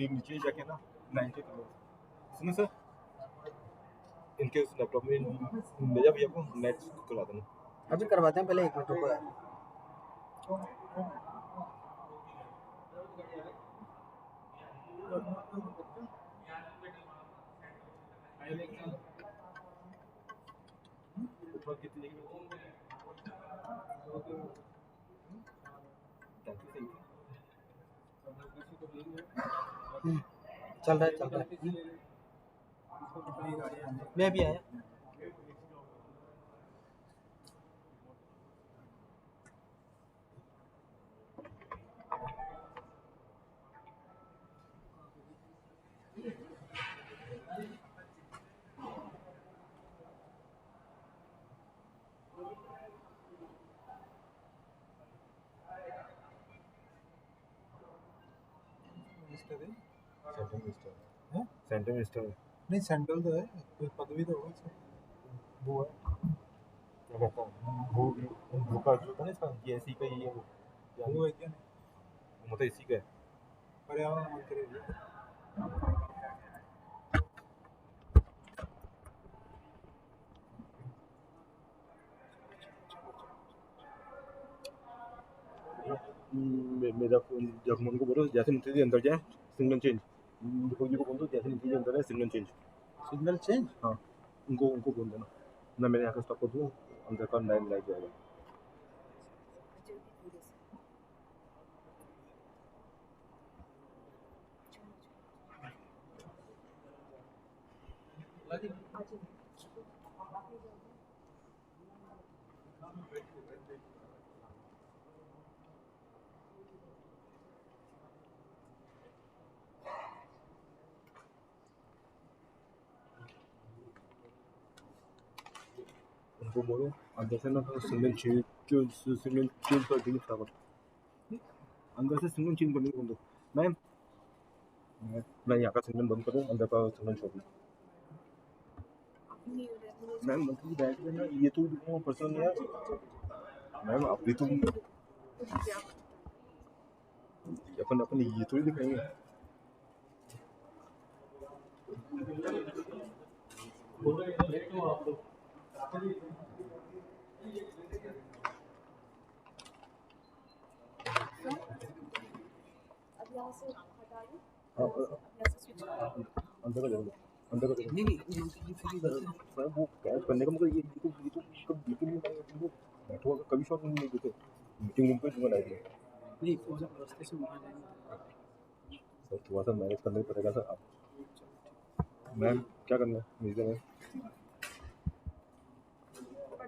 नीचे जाके ना 90 किलो इसमें सर इनके उस लैपटॉप में मेरा भी आपको नेट करवा देना अभी करवाते हैं पहले 1 मिनट रुको यार ऊपर कितनी चल रहा है मैं भी आया सेंटर मिनिस्टर नहीं सेंट्रल तो है कोई पदवी तो होगा वो है क्या कहता हूँ वो का जो था ना इसका GSI का ये वो है क्या नहीं मतलब इसी का है पर्यावरण मंत्री मेरा जब मैं उनको बोलो जैसे मंत्री अंदर जाए सिग्नल चेंज जी को बोल दो जैसे मंत्री अंदर है सिग्नल चेंज हाँ उनको बोल देना मैं मेरे यहाँ का स्टॉप कर दूँ अंदर का लाइन लाइट जाएगा उनको बोलो अंदर से ना तो सिग्नल चेंज कर देंगे फटाफट अंदर से सिग्नल चेंज करने को बोल दो मैम मैं यहाँ का सिग्नल बंद करूँ अंदर का सिग्नल छोड़ दूँ मैम मतलब बैठ गए ना ये तो पर्सन है मैम अभी तो अपन ये थोड़ी दिखाएंगे अंदर का जरूर अंदर का नहीं वो कैच करने का मतलब ये तो बिल्कुल नहीं बैठो कभी शॉट नहीं देते मीटिंग रूम पे जुआ लाइए नहीं रास्ते से वहाँ जाएंगे सर थोड़ा सा मैनेज करना ही पड़ेगा सर आप मैम क्या करना है म्यूजिक में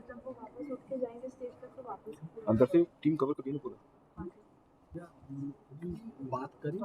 जब वो वापस उठ के जाएंगे स्टेज तक तो वापस अंदर से टीम कवर करिए ना पूरा बात करें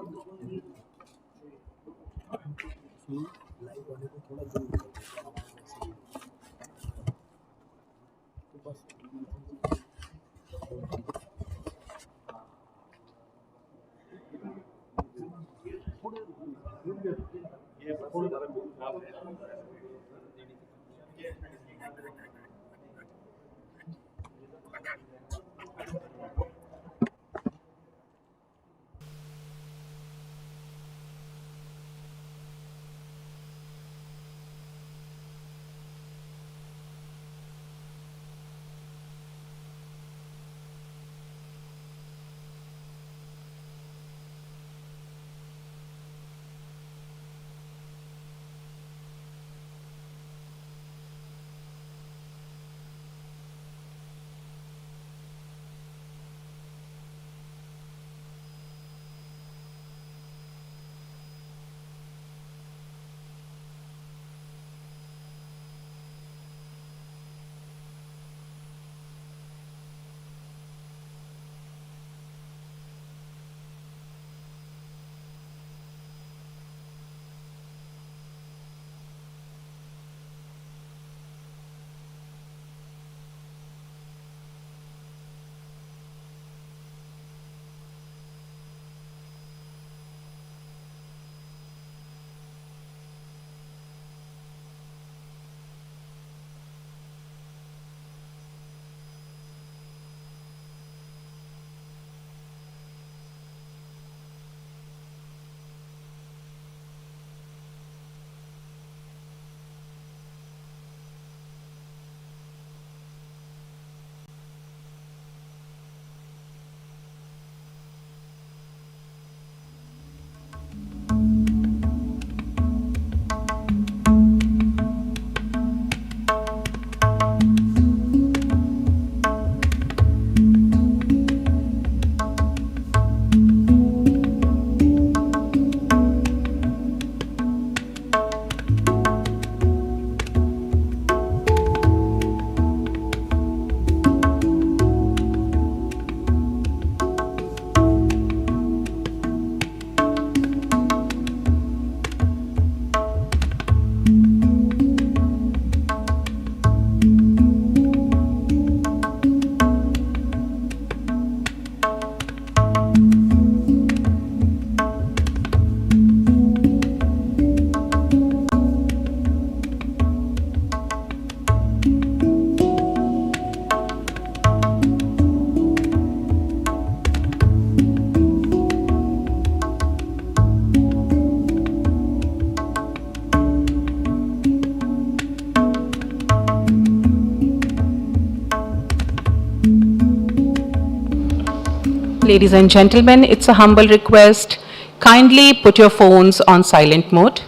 Ladies and gentlemen, it's a humble request. Kindly put your phones on silent mode.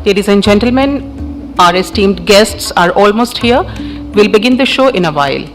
Ladies and gentlemen, our esteemed guests are almost here. We'll begin the show in a while.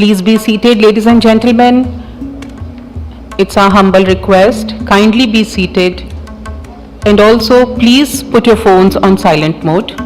Please be seated, ladies and gentlemen. It's our humble request. Kindly be seated. And also, please put your phones on silent mode.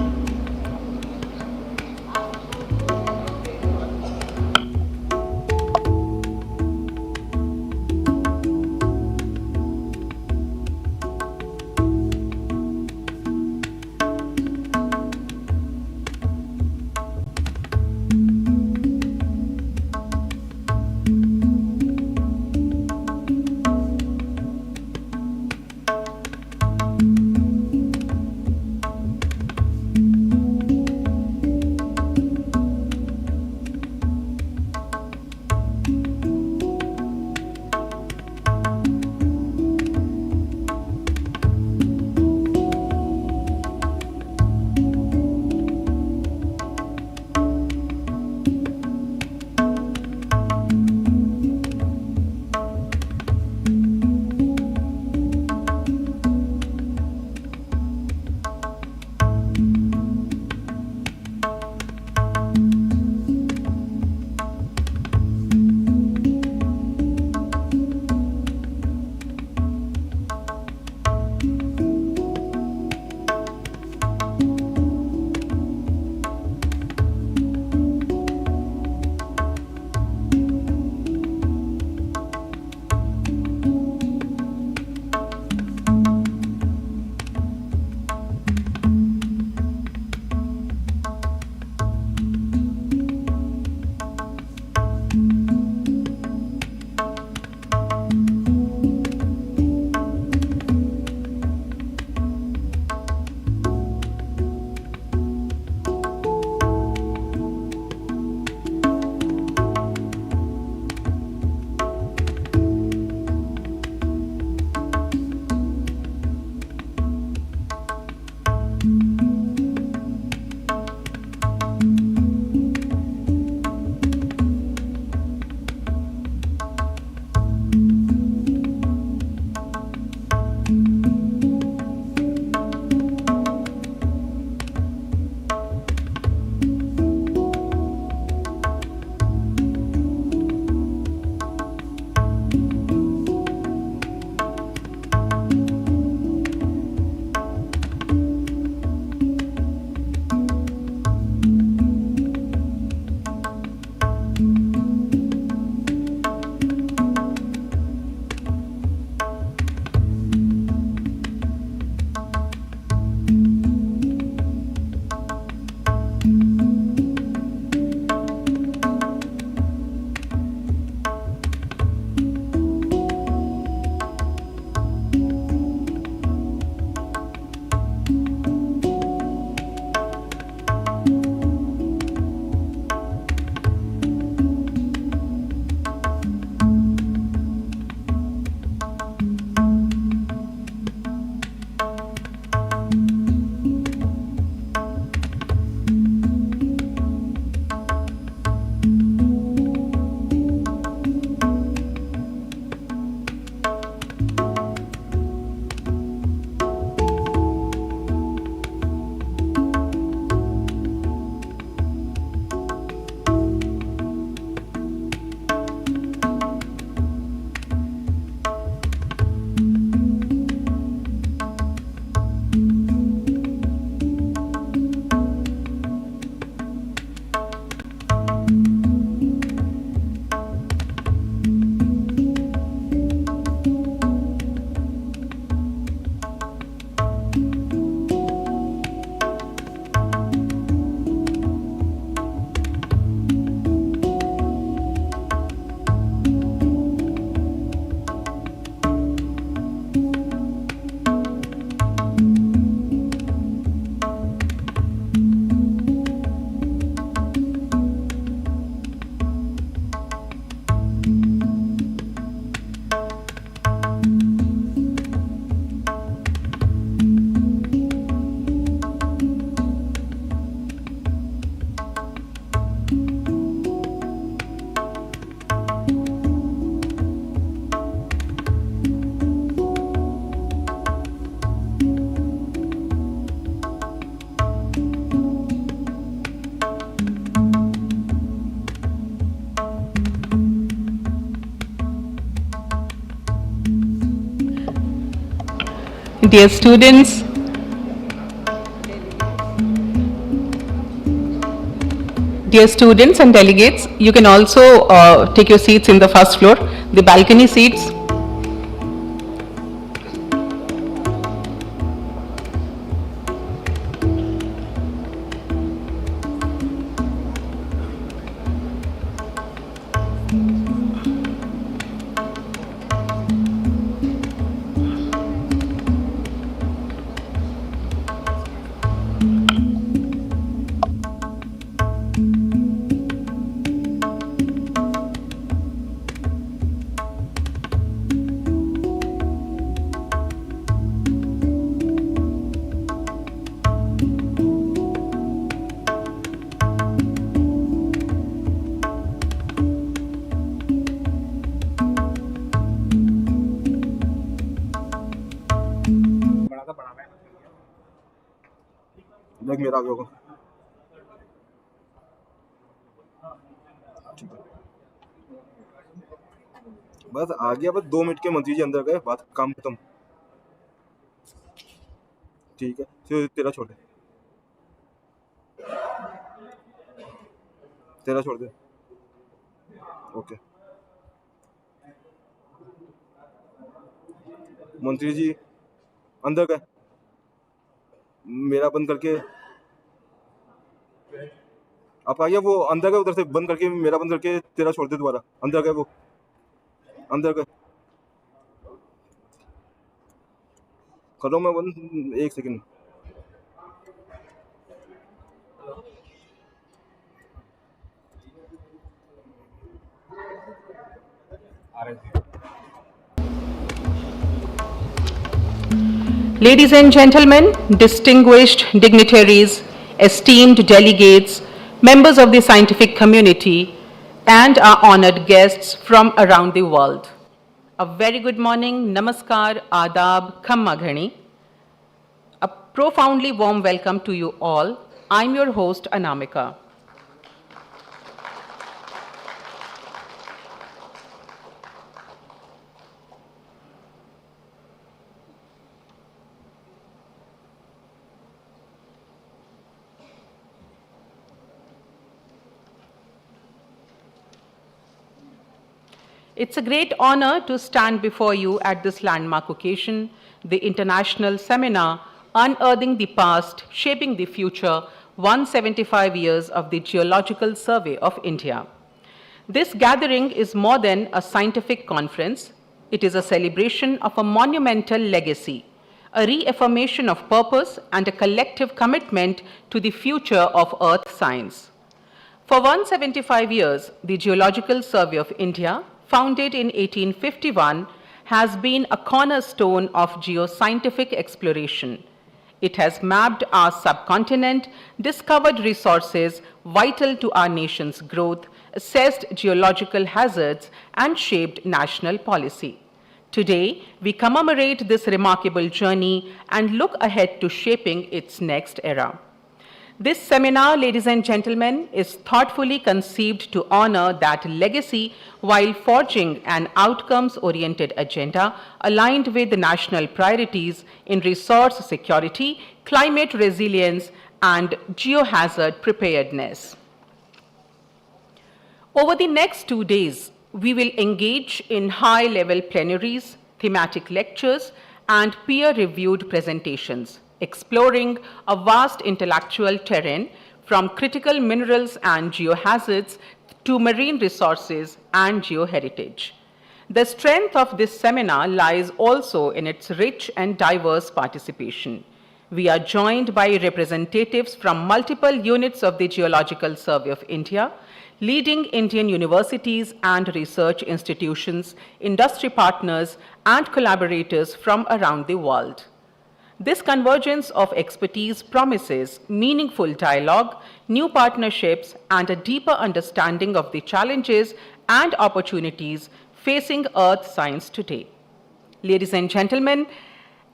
Dear students, and delegates, you can also take your seats in the first floor, the balcony seats. Bag मेरा आ गया होगा। ठीक है, बस आ गया, बस 2 minute के मंत्री जी अंदर गए, बात काम खत्म। ठीक है, फिर तेरा छोड़ दे, तेरा छोड़ दे। ओके, मंत्री जी अंदर गए, मेरा बंद करके आप आइए। वो अंदर गए, उधर से बंद करके, मेरा बंद करके तेरा छोड़ दे दोबारा। अंदर गए, वो अंदर गए। करो मैं बंद, 1 second. Ladies and gentlemen, distinguished dignitaries, esteemed delegates, members of the scientific community, and our honored guests from around the world. A very good morning, namaskar, adab, khamma ghani. A profoundly warm welcome to you all. I'm your host, Anamika. It's a great honor to stand before you at this landmark occasion, the international seminar, Unearthing the Past, Shaping the Future, 175 years of the Geological Survey of India. This gathering is more than a scientific conference. It is a celebration of a monumental legacy, a reaffirmation of purpose, and a collective commitment to the future of Earth science. For 175 years, the Geological Survey of India, founded in 1851, has been a cornerstone of geoscientific exploration. It has mapped our subcontinent, discovered resources vital to our nation's growth, assessed geological hazards, and shaped national policy. Today, we commemorate this remarkable journey and look ahead to shaping its next era. This seminar, ladies and gentlemen, is thoughtfully conceived to honor that legacy while forging an outcomes-oriented agenda aligned with the national priorities in resource security, climate resilience, and geohazard preparedness. Over the next 2 days, we will engage in high-level plenaries, thematic lectures, and peer-reviewed presentations, exploring a vast intellectual terrain from critical minerals and geohazards to marine resources and geoheritage. The strength of this seminar lies also in its rich and diverse participation. We are joined by representatives from multiple units of the Geological Survey of India, leading Indian universities and research institutions, industry partners, and collaborators from around the world. This convergence of expertise promises meaningful dialogue, new partnerships, and a deeper understanding of the challenges and opportunities facing Earth science today. Ladies and gentlemen,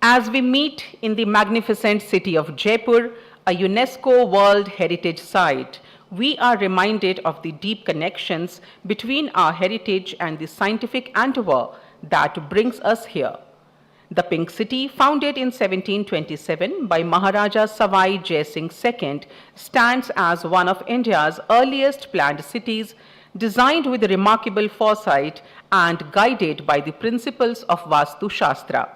as we meet in the magnificent city of Jaipur, a UNESCO World Heritage Site, we are reminded of the deep connections between our heritage and the scientific endeavor that brings us here. The Pink City, founded in 1727 by Maharaja Savai Jai Singh II, stands as one of India's earliest planned cities, designed with remarkable foresight and guided by the principles of Vastu Shastra.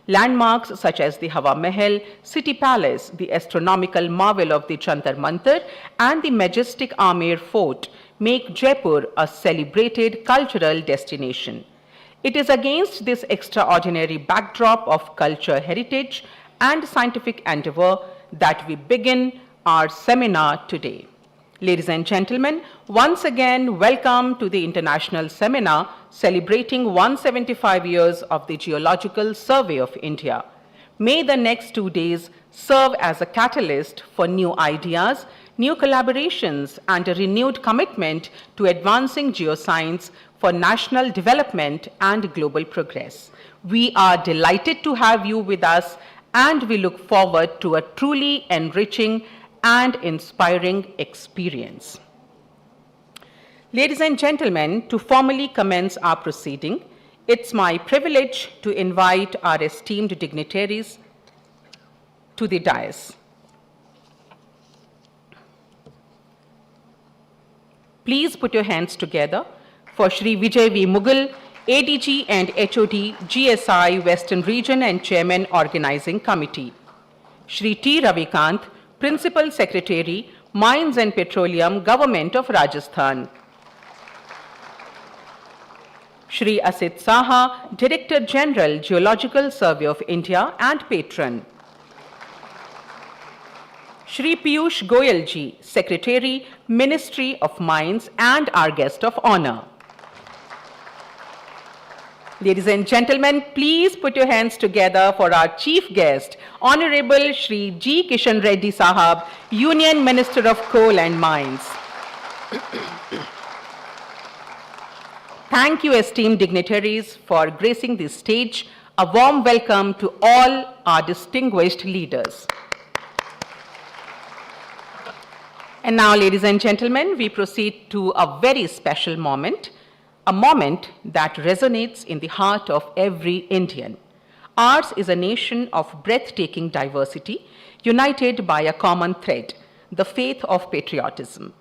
Landmarks such as the Hawa Mahal, City Palace, the astronomical marvel of the Jantar Mantar, and the majestic Amer Fort make Jaipur a celebrated cultural destination. It is against this extraordinary backdrop of culture heritage and scientific endeavor that we begin our seminar today. Ladies and gentlemen, once again, welcome to the international seminar celebrating 175 years of the Geological Survey of India. May the next 2 days serve as a catalyst for new ideas, new collaborations, and a renewed commitment to advancing geoscience for national development and global progress. We are delighted to have you with us, and we look forward to a truly enriching and inspiring experience. Ladies and gentlemen, to formally commence our proceeding, it's my privilege to invite our esteemed dignitaries to the dais. Please put your hands together for Shri Vijay V. Mughal, ADG and HOD, GSI Western Region and Chairman Organizing Committee. Shri T. Ravikant, Principal Secretary, Mines and Petroleum, Government of Rajasthan. Shri Asit Saha, Director General, Geological Survey of India and Patron. Shri Piyush Goyal ji, Secretary, Ministry of Mines and our guest of honor. Ladies and gentlemen, please put your hands together for our chief guest, Honorable Shri G. Kishan Reddy Sahab, Union Minister of Coal and Mines. Thank you, esteemed dignitaries, for gracing this stage. A warm welcome to all our distinguished leaders. And now, ladies and gentlemen, we proceed to a very special moment, a moment that resonates in the heart of every Indian. Ours is a nation of breathtaking diversity, united by a common thread, the faith of patriotism.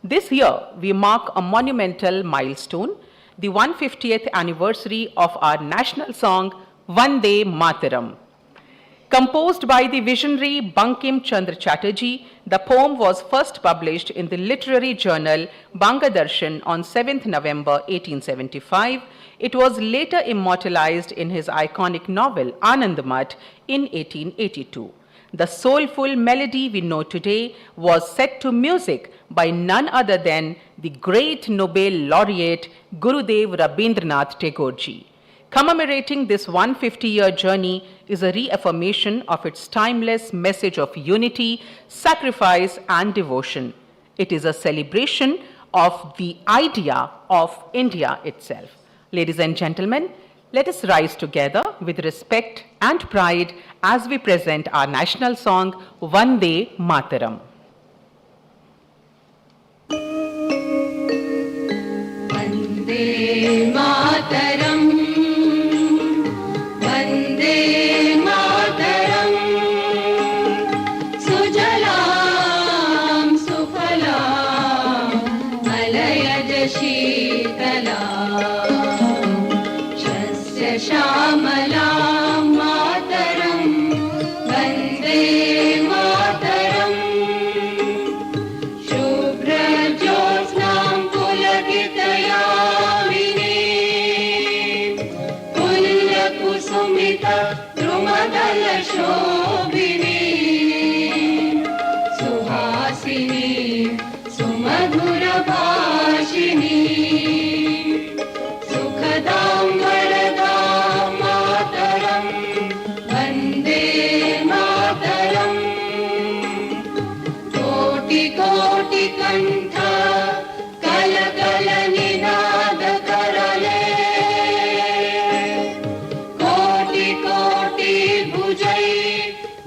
This year, we mark a monumental milestone, the 150th anniversary of our national song, Vande Mataram. Composed by the visionary Bankim Chandra Chatterjee, the poem was first published in the literary journal Bangadarshan on 7th November 1875. It was later immortalized in his iconic novel Anandamath in 1882. The soulful melody we know today was set to music by none other than the great Nobel laureate Gurudev Rabindranath Tagore ji. Commemorating this 150-year journey is a reaffirmation of its timeless message of unity, sacrifice, and devotion. It is a celebration of the idea of India itself. Ladies and gentlemen, let us rise together with respect and pride as we present our national song, Vande Mataram. Vande Mataram.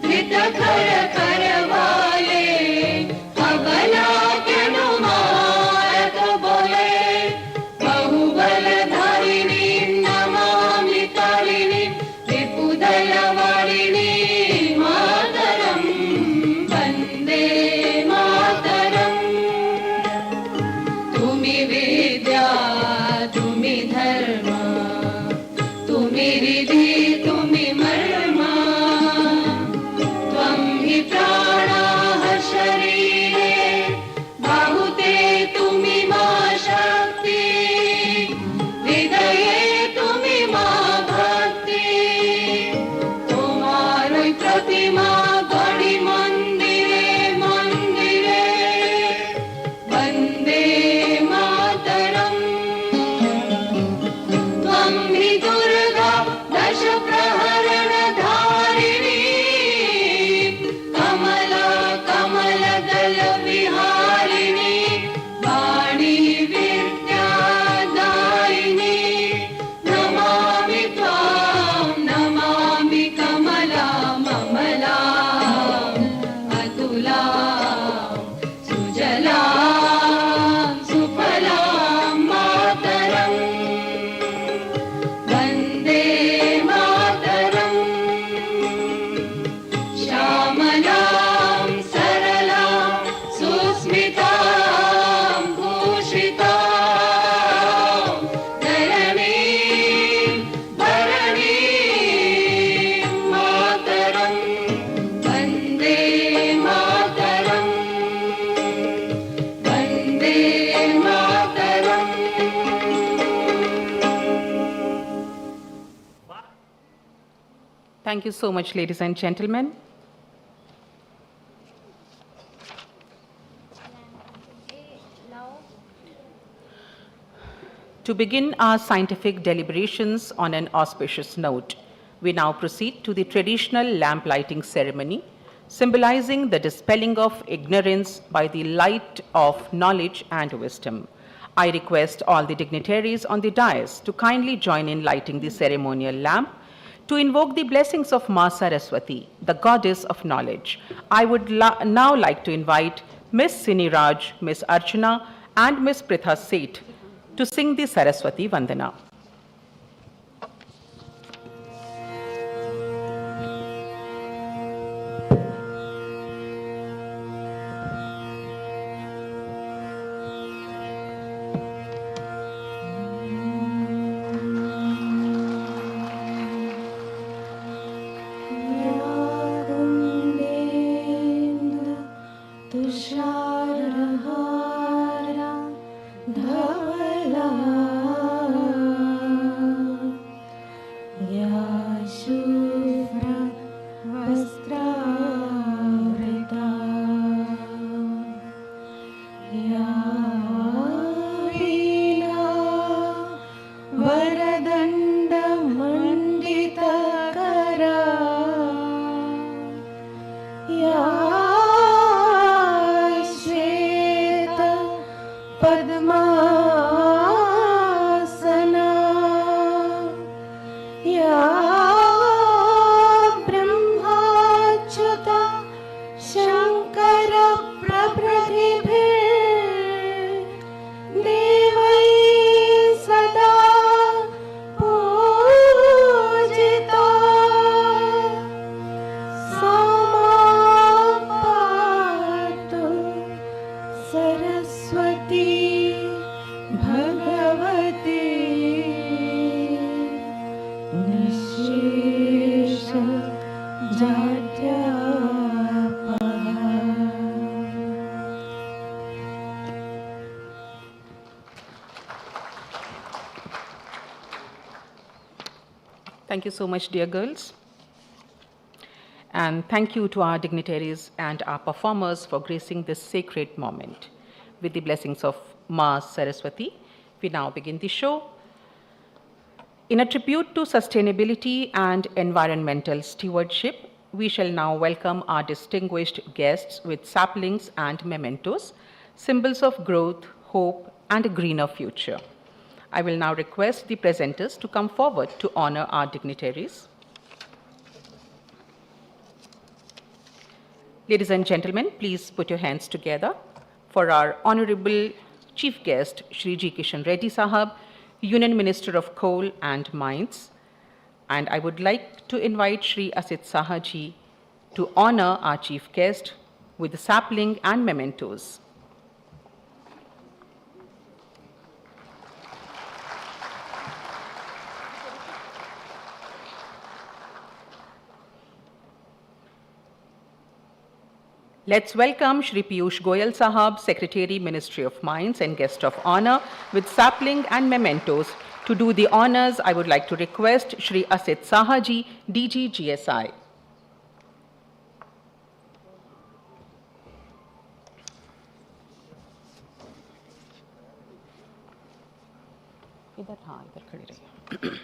Dhrit दलवारिणी मातरम वंदे मातरम तुम्ही विद्या तुम्ही धर्म तुम्ही रिधी तुम्ही मर्म त्वं हि प्राणाः शरीरे बाहुते तुम्ही मा शक्ति हृदये तुम्ही मा भक्ति तुम्हारी प्रतिमा गढ़ी मंदिरे मंदिरे वंदे मातरम त्वं हि दुर्गा दश प्रहरण धारिणी कमला कमल दल विहारिणी वाणी विद्यादायिनी नमामि त्वां नमामि कमला ममला अतुला सुजला सुफला मातरम वंदे मातरम श्यामलां सरलां सुस्मितां भूषितां धरणीं भरणीं मातरं वन्दे मातरं Vande Mataram Thank you so much, ladies and gentlemen. To begin our scientific deliberations on an auspicious note, we now proceed to the traditional lamp lighting ceremony, symbolizing the dispelling of ignorance by the light of knowledge and wisdom. I request all the dignitaries on the dais to kindly join in lighting the ceremonial lamp to invoke the blessings of Ma Saraswati, the goddess of knowledge. I would now like to invite Miss Siniraj, Miss Archana, and Miss Pritha Seth to sing the Saraswati Vandana. Thank you so much, dear girls. And thank you to our dignitaries and our performers for gracing this sacred moment. With the blessings of Ma Saraswati, we now begin the show. In a tribute to sustainability and environmental stewardship, we shall now welcome our distinguished guests with saplings and mementos, symbols of growth, hope, and a greener future. I will now request the presenters to come forward to honor our dignitaries. Ladies and gentlemen, please put your hands together for our Honorable Chief Guest, Shri G. Kishan Reddy Sahab, Union Minister of Coal and Mines, And I would like to invite Shri Asit Sahaji to honor our chief guest with the sapling and mementos. Let's welcome Shri Piyush Goyal Sahab, Secretary, Ministry of Mines and Guest of Honor, with sapling and mementos. To do the honors, I would like to request Shri Asit Sahaji, DG GSI. इधर हाँ इधर खड़े रहिए.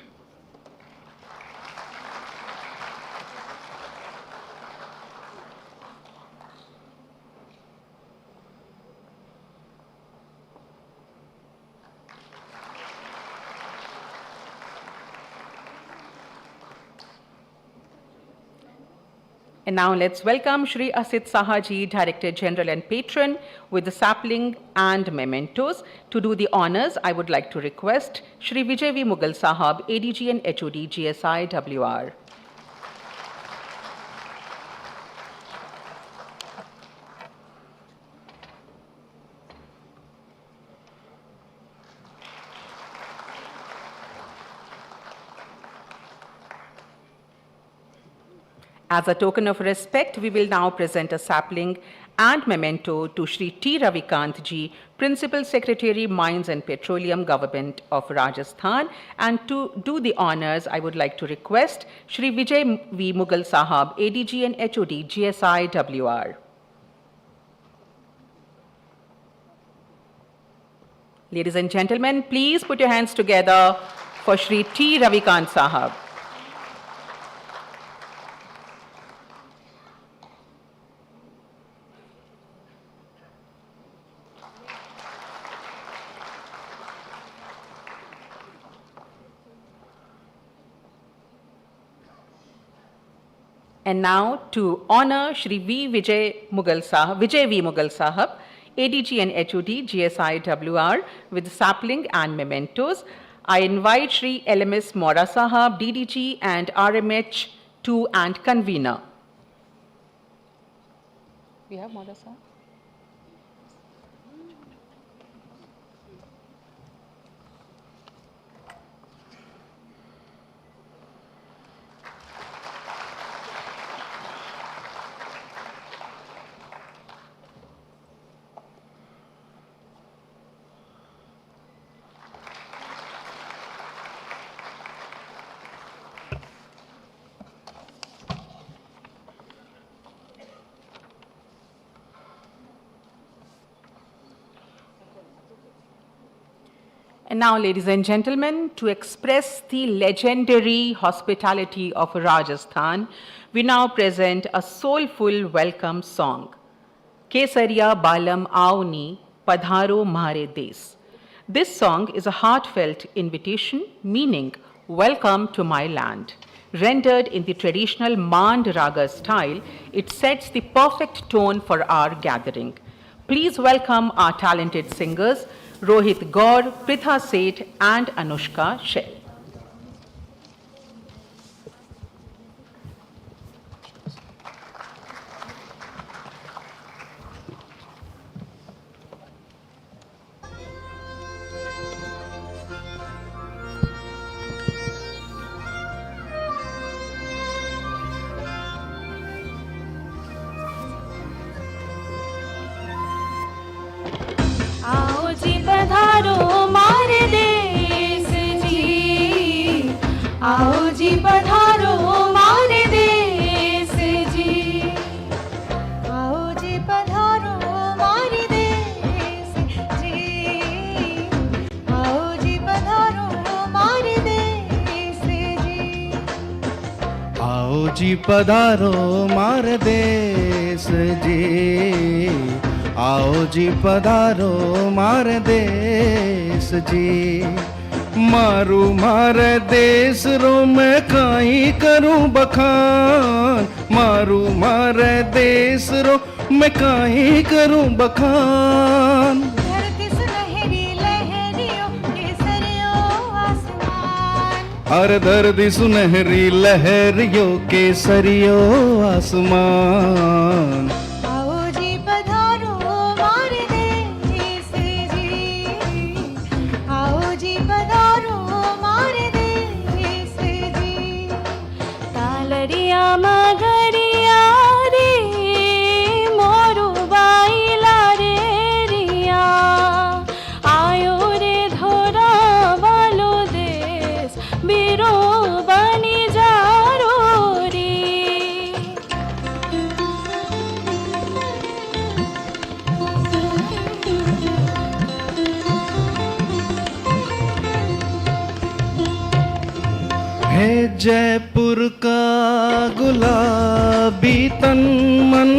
And now let's welcome Shri Asit Sahaji, Director General and Patron, with the sapling and mementos. To do the honors, I would like to request Shri Vijay V. Mughal Sahab, ADG and HOD, GSI WR. As a token of respect, we will now present a sapling and memento to Shri T. Ravikant Ji, Principal Secretary, Mines and Petroleum, Government of Rajasthan. And to do the honors, I would like to request Shri Vijay V. Mughal Sahab, ADG and HOD, GSI WR. Ladies and gentlemen, please put your hands together for Shri T. Ravikant Sahab. And now to honor Shri Vijay V. Mughal Sahab, ADG and HOD, GSI WR, with sapling and mementos, I invite Shri LMS Mora Sahab, DDG and RMH 2 and convener. We have Mora Sahab. And now, ladies and gentlemen, to express the legendary hospitality of Rajasthan, we now present a soulful welcome song, Kesariya Balam Auni Padharo Mare Des. This song is a heartfelt invitation, meaning welcome to my land. Rendered in the traditional Mand Raga style, it sets the perfect tone for our gathering. Please welcome our talented singers, Rohit Gaur, Pritha Seth and Anushka Shell. आओ जी पधारो मारे देश जी, आओ जी पधारो मारे देश जी, आओ जी पधारो मारे देश जी, आओ जी पधारो मारे देश जी, आओ जी पधारो मारे देश जी, आओ जी पधारो मारे देश जी। मारू मारे देश रो मैं काई करूं बखान, मारू मारे देश रो मैं काई करूं बखान। धरती सुनहरी लहरियों केसरियों आसमान, हर धरती सुनहरी लहरियों के सरियो आसमान। आओ जी पधारो मारे देश जी, आओ जी पधारो मारे देश जी। तालरिया मगरिया रे मोरू बाइला रे रिया, आयो रे धोरा वालो देश बीरो बनी जारो रे। है जयपुर का गुलाबी तन मन,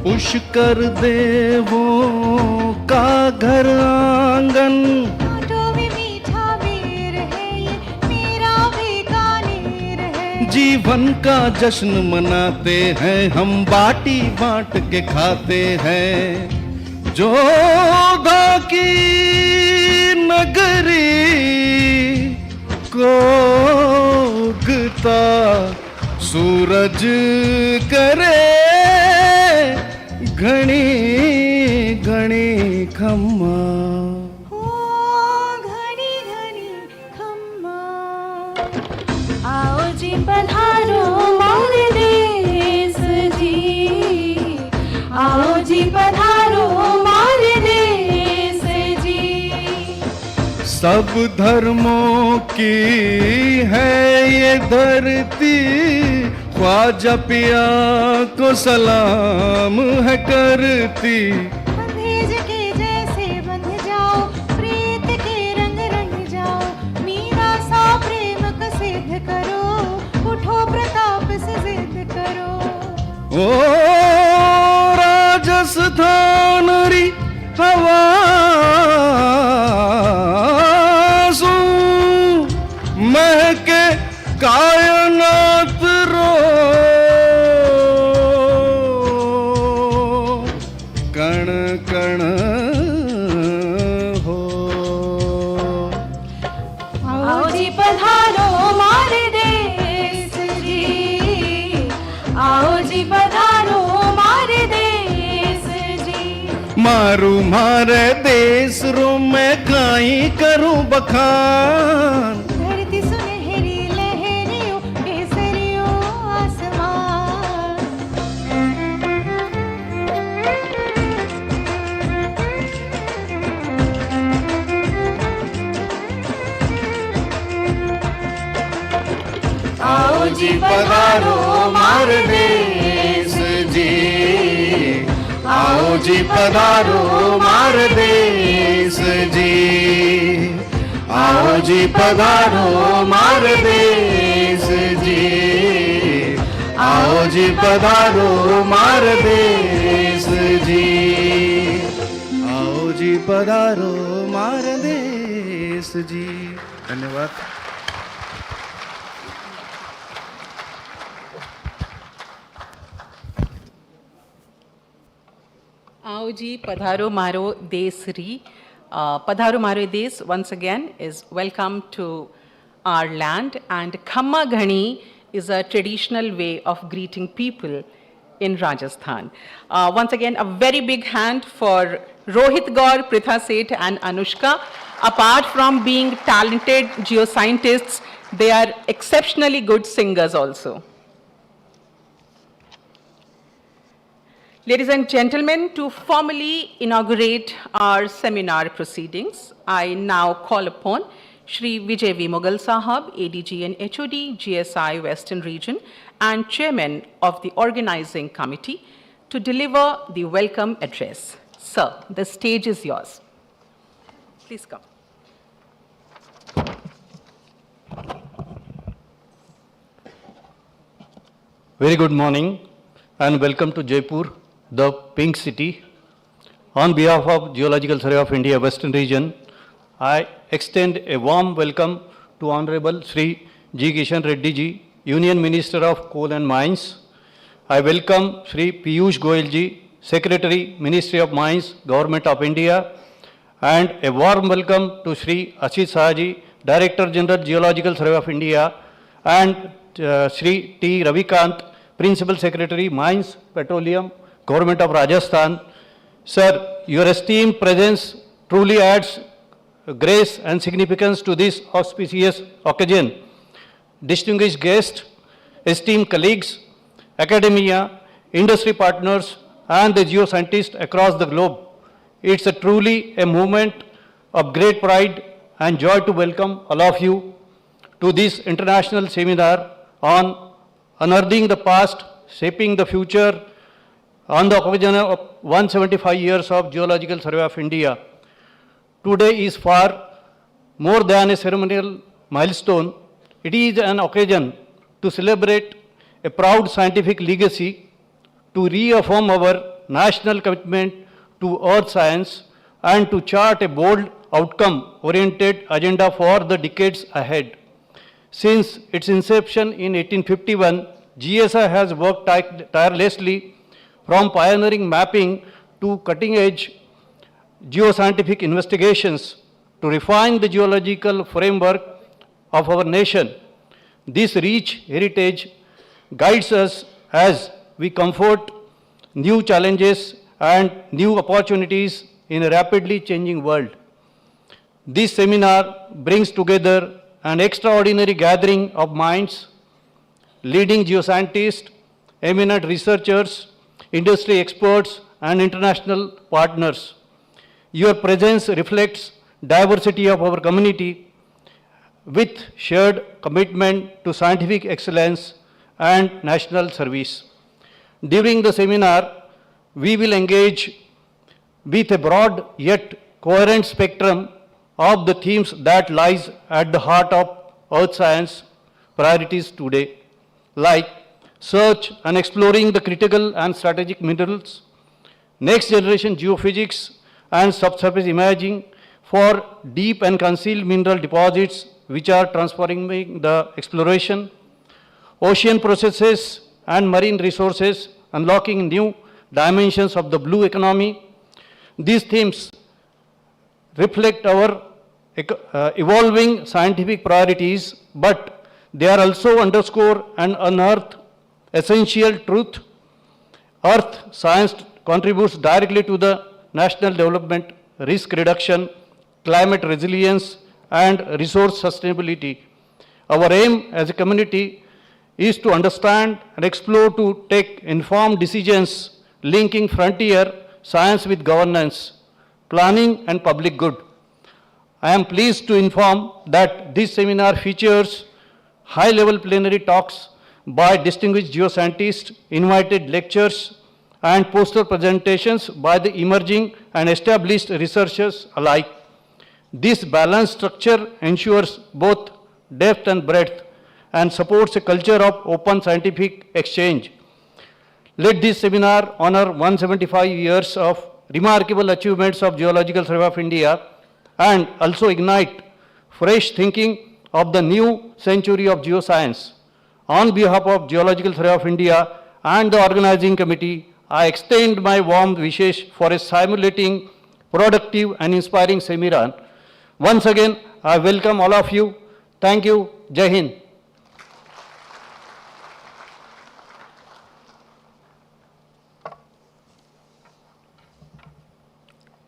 पुष्कर देवों का घर आंगन। होठों में मीठा मीर है ये मेरा बीकानेर है। जीवन का जश्न मनाते हैं हम, बाटी बांट के खाते हैं। जोधा की नगरी को उगता सूरज करे घनी घनी खम्मा। ओ घड़ी घड़ी खम्मा, आओ जी पधारो मारे देश जी, आओ जी पधारो मारे देश जी। सब धर्मों की है ये धरती, ख्वाजा पिया को सलाम है करती। बंधेज के जैसे बंध जाओ, प्रीत के रंग रंग जाओ। मीरा सा प्रेम को सिद्ध करो, उठो प्रताप से जिद करो। ओ राजस्थान री हवा सू महके कायनात रो, कण कण हो। आओ जी पधारो मारे देश जी, आओ जी पधारो मारे देश जी। मारू मारे देश रो मैं काई करूं बखान। धरती सुनहरी लहरियों केसरियों आसमान। आओ जी पधारो मारे देश जी, आओ जी पधारो मारे देश जी। आओ जी पधारो मारे देश जी, आओ जी पधारो मारे देश जी। आओ जी पधारो मारे देश जी। धन्यवाद। आओ जी पधारो मारो Desari. Padharo Mare Des once again is welcome to our land, and Khamma Ghani is a traditional way of greeting people in Rajasthan. Once again, a very big hand for Rohit Gaur, Pritha Seth and Anushka. Apart from being talented geoscientists, they are exceptionally good singers also. Ladies and gentlemen, to formally inaugurate our seminar proceedings, I now call upon Shri Vijay V. Mughal Sahab, ADG and HOD, GSI Western Region, and Chairman of the Organizing Committee, to deliver the welcome address. Sir, the stage is yours. Please come. Very good morning and welcome to Jaipur, the Pink City. On behalf of Geological Survey of India Western Region, I extend a warm welcome to Honorable Sri G. Kishan Reddy ji, Union Minister of Coal and Mines. I welcome Sri Piyush Goyal ji, Secretary, Ministry of Mines, Government of India, and a warm welcome to Sri Ashit Saha ji, Director General Geological Survey of India, and Shri T. Ravikant, Principal Secretary, Mines, Petroleum, Government of Rajasthan. Sir, your esteemed presence truly adds grace and significance to this auspicious occasion. Distinguished guests, esteemed colleagues, academia, industry partners, and the geoscientists across the globe, it's truly a moment of great pride and joy to welcome all of you to this international seminar on unearthing the past, shaping the future on the occasion of 175 years of Geological Survey of India. Today is far more than a ceremonial milestone. It is an occasion to celebrate a proud scientific legacy, to reaffirm our national commitment to earth science, and to chart a bold outcome-oriented agenda for the decades ahead. Since its inception in 1851, GSI has worked tirelessly from pioneering mapping to cutting-edge geoscientific investigations to refine the geological framework of our nation. This rich heritage guides us as we confront new challenges and new opportunities in a rapidly changing world. This seminar brings together an extraordinary gathering of minds, leading geoscientists, eminent researchers, industry experts, and international partners. Your presence reflects diversity of our community with shared commitment to scientific excellence and national service. During the seminar, we will engage with a broad yet coherent spectrum of the themes that lies at the heart of earth science priorities today, like search and exploring the critical and strategic minerals, next generation geophysics and subsurface imaging for deep and concealed mineral deposits which are transforming the exploration, ocean processes and marine resources, unlocking new dimensions of the blue economy. These themes reflect our evolving scientific priorities, but they are also underscore and unearth essential truth. Earth science contributes directly to the national development, risk reduction, climate resilience, and resource sustainability. Our aim as a community is to understand and explore to take informed decisions linking frontier science with governance, planning, and public good. I am pleased to inform that this seminar features high-level plenary talks by distinguished geoscientists, invited lectures, and poster presentations by the emerging and established researchers alike. This balanced structure ensures both depth and breadth and supports a culture of open scientific exchange. Let this seminar honor 175 years of remarkable achievements of Geological Survey of India and also ignite fresh thinking of the new century of geoscience. On behalf of Geological Survey of India and the organizing committee, I extend my warm wishes for a stimulating, productive, and inspiring seminar. Once again, I welcome all of you. Thank you. Jai Hind.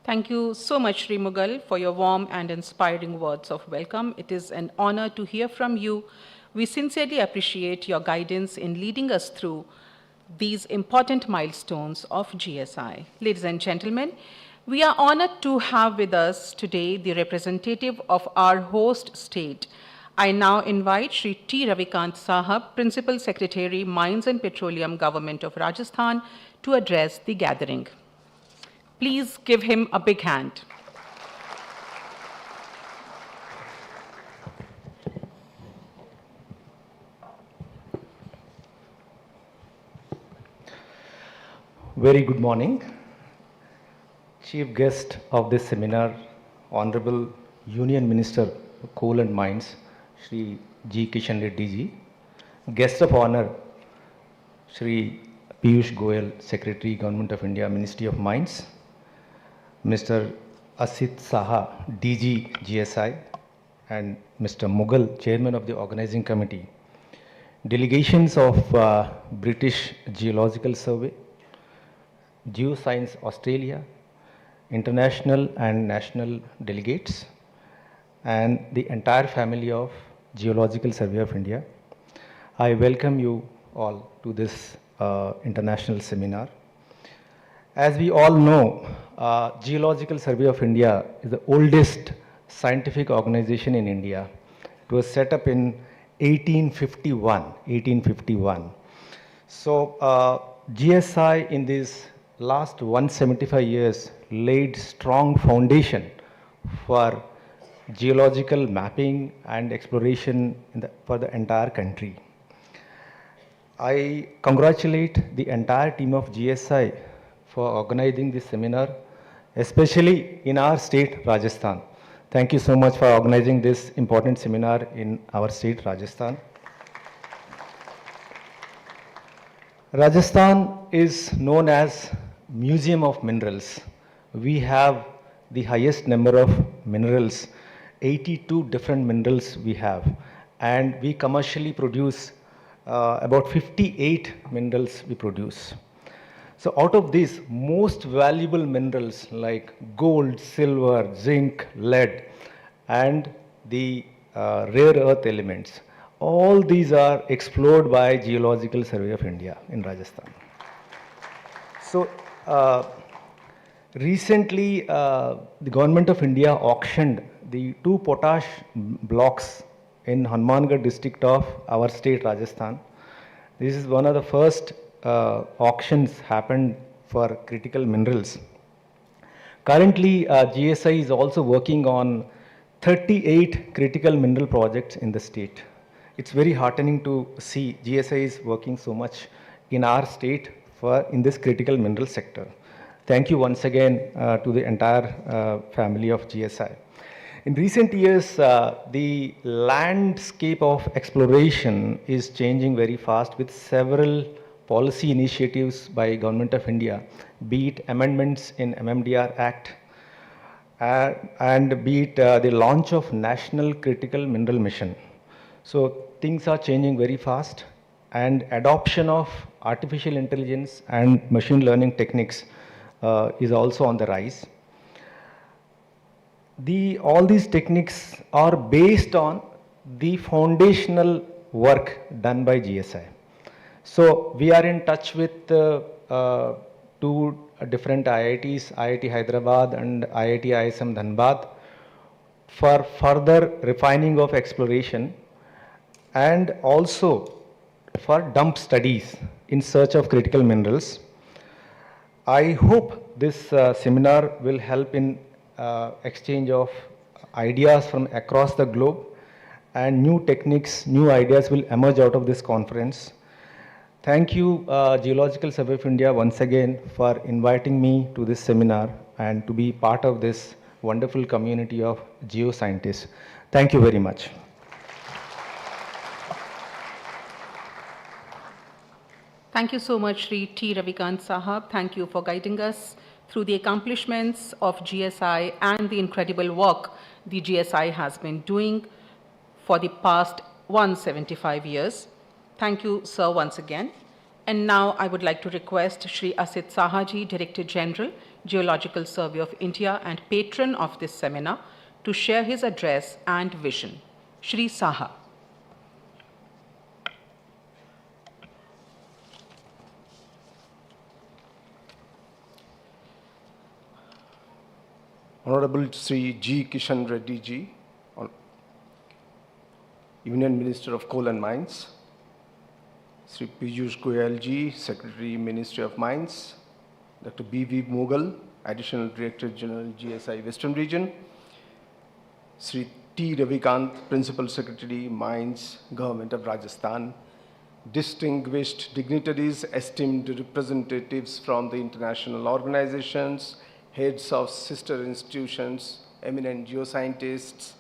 Thank you so much, Sri Mughal, for your warm and inspiring words of welcome. It is an honor to hear from you. We sincerely appreciate your guidance in leading us through these important milestones of GSI. Ladies and gentlemen, we are honored to have with us today the representative of our host state. I now invite Shri T. Ravikant Sahab, Principal Secretary, Mines and Petroleum, Government of Rajasthan, to address the gathering. Please give him a big hand. Very good morning. Chief guest of this seminar, Honorable Union Minister of Coal and Mines, Shri G. Kishan Reddy ji. Guest of honor, Shri Piyush Goyal, Secretary, Government of India, Ministry of Mines. Mr. Asit Saha, DG GSI. and Mr. Mughal, Chairman of the Organizing Committee, delegations of British Geological Survey, Geoscience Australia, international and national delegates, and the entire family of Geological Survey of India. I welcome you all to this international seminar. As we all know, Geological Survey of India is the oldest scientific organization in India. It was set up in 1851. So GSI in these last 175 years laid strong foundation for geological mapping and exploration for the entire country. I congratulate the entire team of GSI for organizing this seminar, especially in our state, Rajasthan. Thank you so much for organizing this important seminar in our state, Rajasthan. Rajasthan is known as Museum of Minerals. We have the highest number of minerals, 82 different minerals we have, and we commercially produce about 58 minerals we produce. So out of these, most valuable minerals like gold, silver, zinc, lead, and the rare earth elements, all these are explored by Geological Survey of India in Rajasthan. So recently, the Government of India auctioned the 2 potash blocks in Hanumangarh district of our state, Rajasthan. This is one of the first auctions happened for critical minerals. Currently, GSI is also working on 38 critical mineral projects in the state. It's very heartening to see GSI is working so much in our state in this critical mineral sector. Thank you once again to the entire family of GSI. In recent years, the landscape of exploration is changing very fast with several policy initiatives by Government of India, be it amendments in MMDR Act, and be it the launch of National Critical Mineral Mission. So things are changing very fast, and adoption of artificial intelligence and machine learning techniques is also on the rise. All these techniques are based on the foundational work done by GSI. So we are in touch with 2 different IITs, IIT Hyderabad and IIT ISM Dhanbad, for further refining of exploration and also for dump studies in search of critical minerals. I hope this seminar will help in exchange of ideas from across the globe, and new techniques, new ideas will emerge out of this conference. Thank you, Geological Survey of India, once again for inviting me to this seminar and to be part of this wonderful community of geoscientists. Thank you very much. Thank you so much, Shri T. Ravikant Sahab. Thank you for guiding us through the accomplishments of GSI and the incredible work the GSI has been doing for the past 175 years. Thank you, sir, once again. And now I would like to request Shri Asit Sahaji, Director General, Geological Survey of India and patron of this seminar, to share his address and vision. Shri Saha. Honorable Sri G. Kishan Reddy Ji, Union Minister of Coal and Mines, Sri Piyush Goyal Ji, Secretary, Ministry of Mines, Dr. B.V. Mughal, Additional Director General, GSI Western Region, Sri T. Ravikant, Principal Secretary, Mines, Government of Rajasthan, distinguished dignitaries, esteemed representatives from the international organizations, heads of sister institutions, eminent geoscientists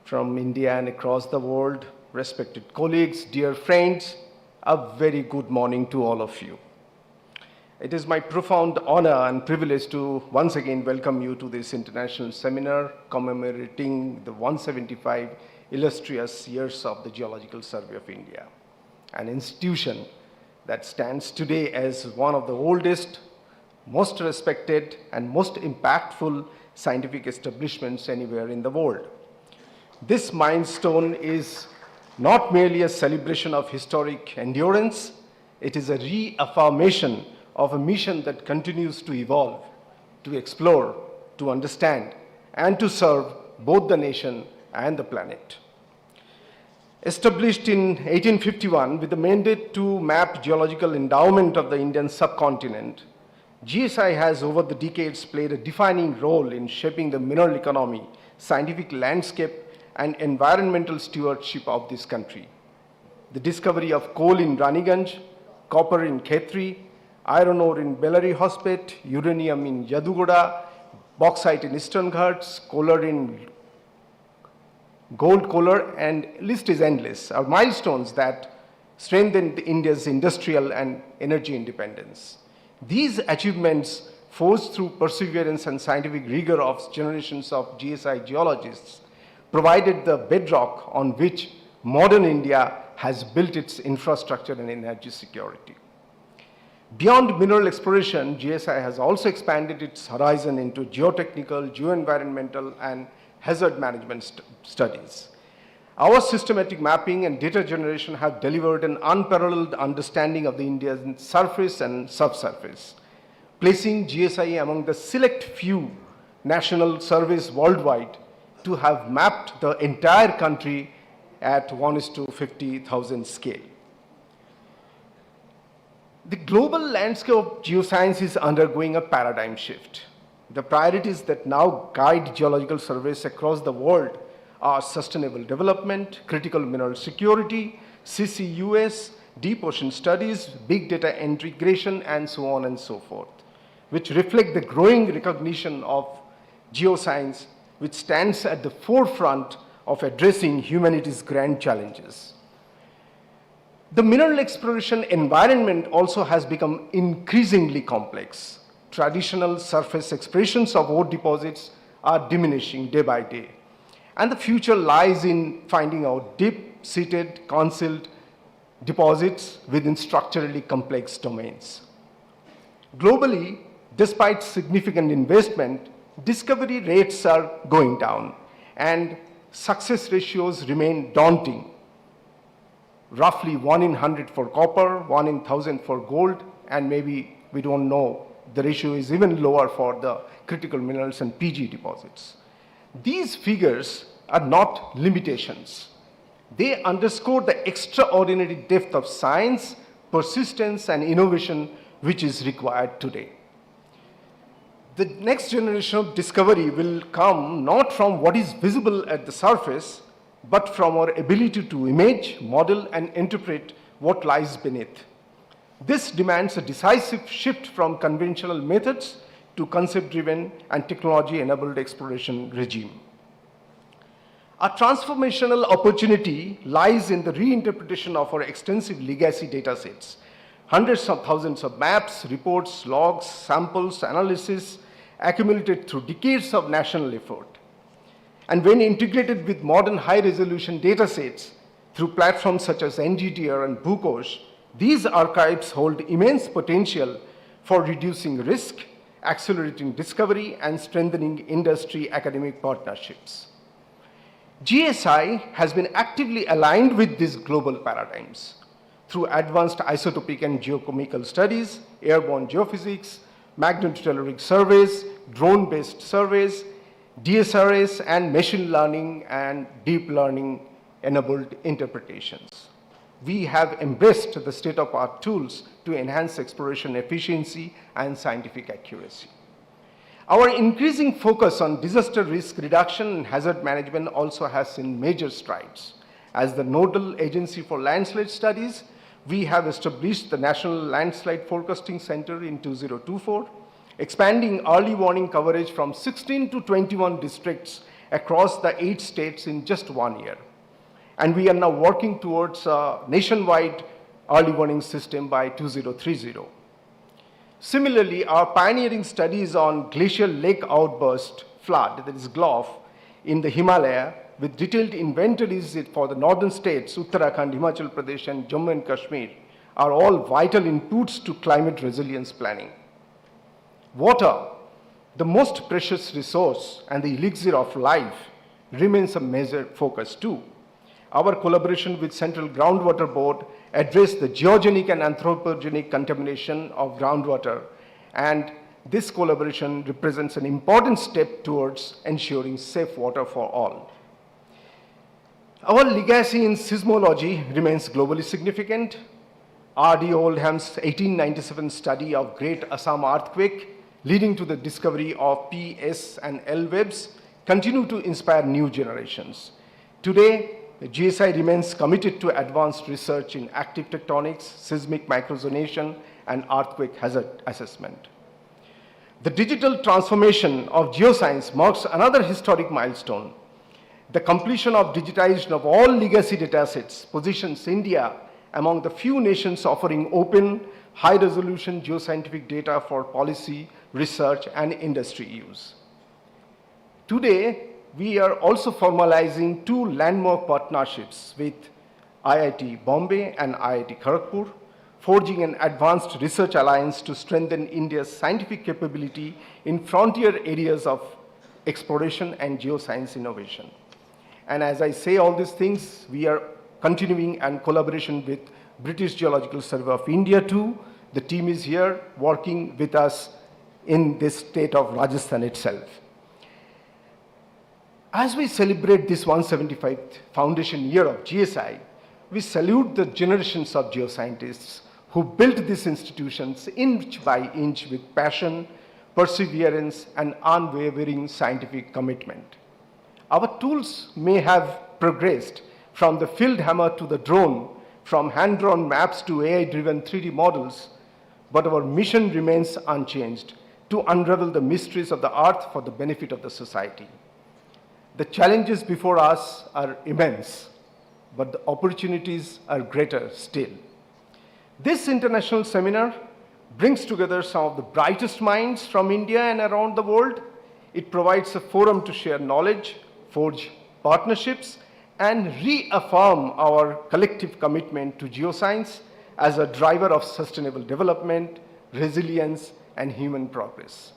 from India and across the world, respected colleagues, dear friends, a very good morning to all of you. It is my profound honor and privilege to once again welcome you to this international seminar commemorating the 175 illustrious years of the Geological Survey of India, an institution that stands today as one of the oldest, most respected, and most impactful scientific establishments anywhere in the world. This milestone is not merely a celebration of historic endurance, it is a reaffirmation of a mission that continues to evolve, to explore, to understand, and to serve both the nation and the planet. Established in 1851 with the mandate to map geological endowment of the Indian subcontinent, GSI has over the decades played a defining role in shaping the mineral economy, scientific landscape, and environmental stewardship of this country. The discovery of coal in Raniganj, copper in Khetri, iron ore in Bellary Hospet, uranium in Yadugoda, bauxite in Eastern Ghats, Kolar in Gold Kolar, and list is endless, are milestones that strengthened India's industrial and energy independence. These achievements, forged through perseverance and scientific rigor of generations of GSI geologists, provided the bedrock on which modern India has built its infrastructure and energy security. Beyond mineral exploration, GSI has also expanded its horizon into geotechnical, geoenvironmental, and hazard management studies. Our systematic mapping and data generation have delivered an unparalleled understanding of the Indian surface and subsurface, placing GSI among the select few national surveys worldwide to have mapped the entire country at 1:50,000 scale. The global landscape of geoscience is undergoing a paradigm shift. The priorities that now guide geological surveys across the world are sustainable development, critical mineral security, CCUS, deep ocean studies, big data integration, and so on and so forth, which reflect the growing recognition of geoscience, which stands at the forefront of addressing humanity's grand challenges. The mineral exploration environment also has become increasingly complex. Traditional surface expressions of ore deposits are diminishing day by day, and the future lies in finding out deep-seated, concealed deposits within structurally complex domains. Globally, despite significant investment, discovery rates are going down, and success ratios remain daunting. Roughly 1 in 100 for copper, 1 in 1,000 for gold, and maybe we don't know, the ratio is even lower for the critical minerals and PG deposits. These figures are not limitations. They underscore the extraordinary depth of science, persistence, and innovation which is required today. The next generation of discovery will come not from what is visible at the surface, but from our ability to image, model, and interpret what lies beneath. This demands a decisive shift from conventional methods to concept-driven and technology-enabled exploration regime. A transformational opportunity lies in the reinterpretation of our extensive legacy datasets. Hundreds of thousands of maps, reports, logs, samples, analysis accumulated through decades of national effort. And when integrated with modern high-resolution datasets through platforms such as NGTR and Bhukosh, these archives hold immense potential for reducing risk, accelerating discovery, and strengthening industry-academic partnerships. GSI has been actively aligned with these global paradigms through advanced isotopic and geochemical studies, airborne geophysics, magnetotelluric surveys, drone-based surveys, DSRS, and machine learning and deep learning enabled interpretations. We have embraced the state-of-the-art tools to enhance exploration efficiency and scientific accuracy. Our increasing focus on disaster risk reduction and hazard management also has seen major strides. As the nodal agency for landslide studies, we have established the National Landslide Forecasting Center in 2024, expanding early warning coverage from 16 to 21 districts across the 8 states in just 1 year. And we are now working towards a nationwide early warning system by 2030. Similarly, our pioneering studies on glacial lake outburst flood, that is GLOF, in the Himalaya, with detailed inventories for the northern states, Uttarakhand, Himachal Pradesh, and Jammu and Kashmir, are all vital inputs to climate resilience planning. Water, the most precious resource and the elixir of life, remains a major focus too. Our collaboration with Central Groundwater Board addressed the geogenic and anthropogenic contamination of groundwater, and this collaboration represents an important step towards ensuring safe water for all. Our legacy in seismology remains globally significant. R.D. Oldham's 1897 study of Great Assam earthquake, leading to the discovery of P, S, and L webs, continue to inspire new generations. Today, the GSI remains committed to advanced research in active tectonics, seismic microzonation, and earthquake hazard assessment. The digital transformation of geoscience marks another historic milestone. The completion of digitization of all legacy datasets positions India among the few nations offering open, high-resolution geoscientific data for policy, research, and industry use. Today, we are also formalizing two landmark partnerships with IIT Bombay and IIT Kharagpur, forging an advanced research alliance to strengthen India's scientific capability in frontier areas of exploration and geoscience innovation. And as I say all these things, we are continuing in collaboration with British Geological Survey of India too. The team is here working with us in this state of Rajasthan itself. As we celebrate this 175th foundation year of GSI, we salute the generations of geoscientists who built these institutions inch by inch with passion, perseverance, and unwavering scientific commitment. Our tools may have progressed from the field hammer to the drone, from hand-drawn maps to AI-driven 3D models, but our mission remains unchanged: to unravel the mysteries of the earth for the benefit of the society. The challenges before us are immense, but the opportunities are greater still. This international seminar brings together some of the brightest minds from India and around the world. It provides a forum to share knowledge, forge partnerships, and reaffirm our collective commitment to geoscience as a driver of sustainable development, resilience, and human progress.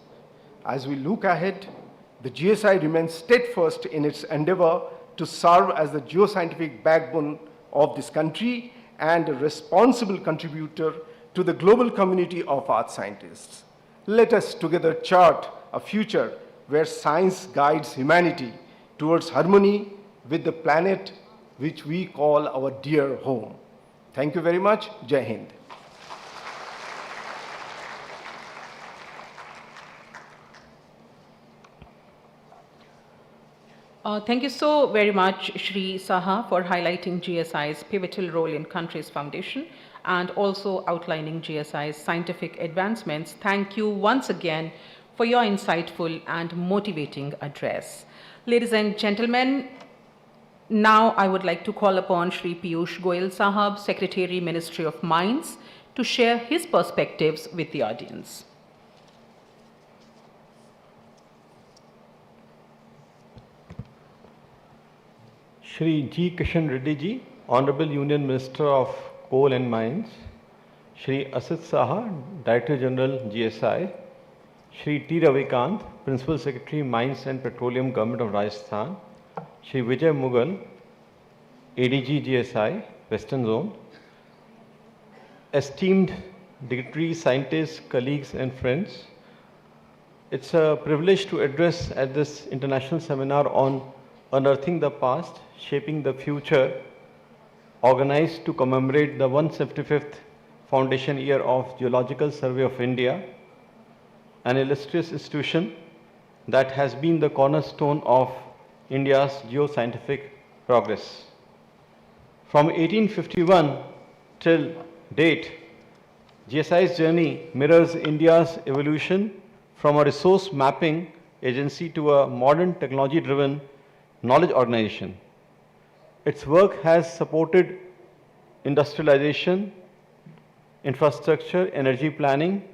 As we look ahead, the GSI remains steadfast in its endeavor to serve as the geoscientific backbone of this country and a responsible contributor to the global community of earth scientists. Let us together chart a future where science guides humanity towards harmony with the planet which we call our dear home. Thank you very much. Jai Hind. Thank you so very much, Shri Saha, for highlighting GSI's pivotal role in country's foundation and also outlining GSI's scientific advancements. Thank you once again for your insightful and motivating address. Ladies and gentlemen, now I would like to call upon Shri Piyush Goyal Sahab, Secretary, Ministry of Mines, to share his perspectives with the audience. Shri G. Kishan Reddy ji, Honorable Union Minister of Coal and Mines, Shri Asit Saha, Director General GSI, Shri T. Ravikant, Principal Secretary Mines and Petroleum, Government of Rajasthan, Shri Vijay Mughal, ADG GSI, Western Zone, esteemed dignitaries, scientists, colleagues and friends, it's a privilege to address at this international seminar on Unearthing the Past, Shaping the Future, organized to commemorate the 175th foundation year of Geological Survey of India, an illustrious institution that has been the cornerstone of India's geoscientific progress. From 1851 till date, GSI's journey mirrors India's evolution from a resource mapping agency to a modern technology-driven knowledge organization. Its work has supported industrialization, infrastructure, energy planning,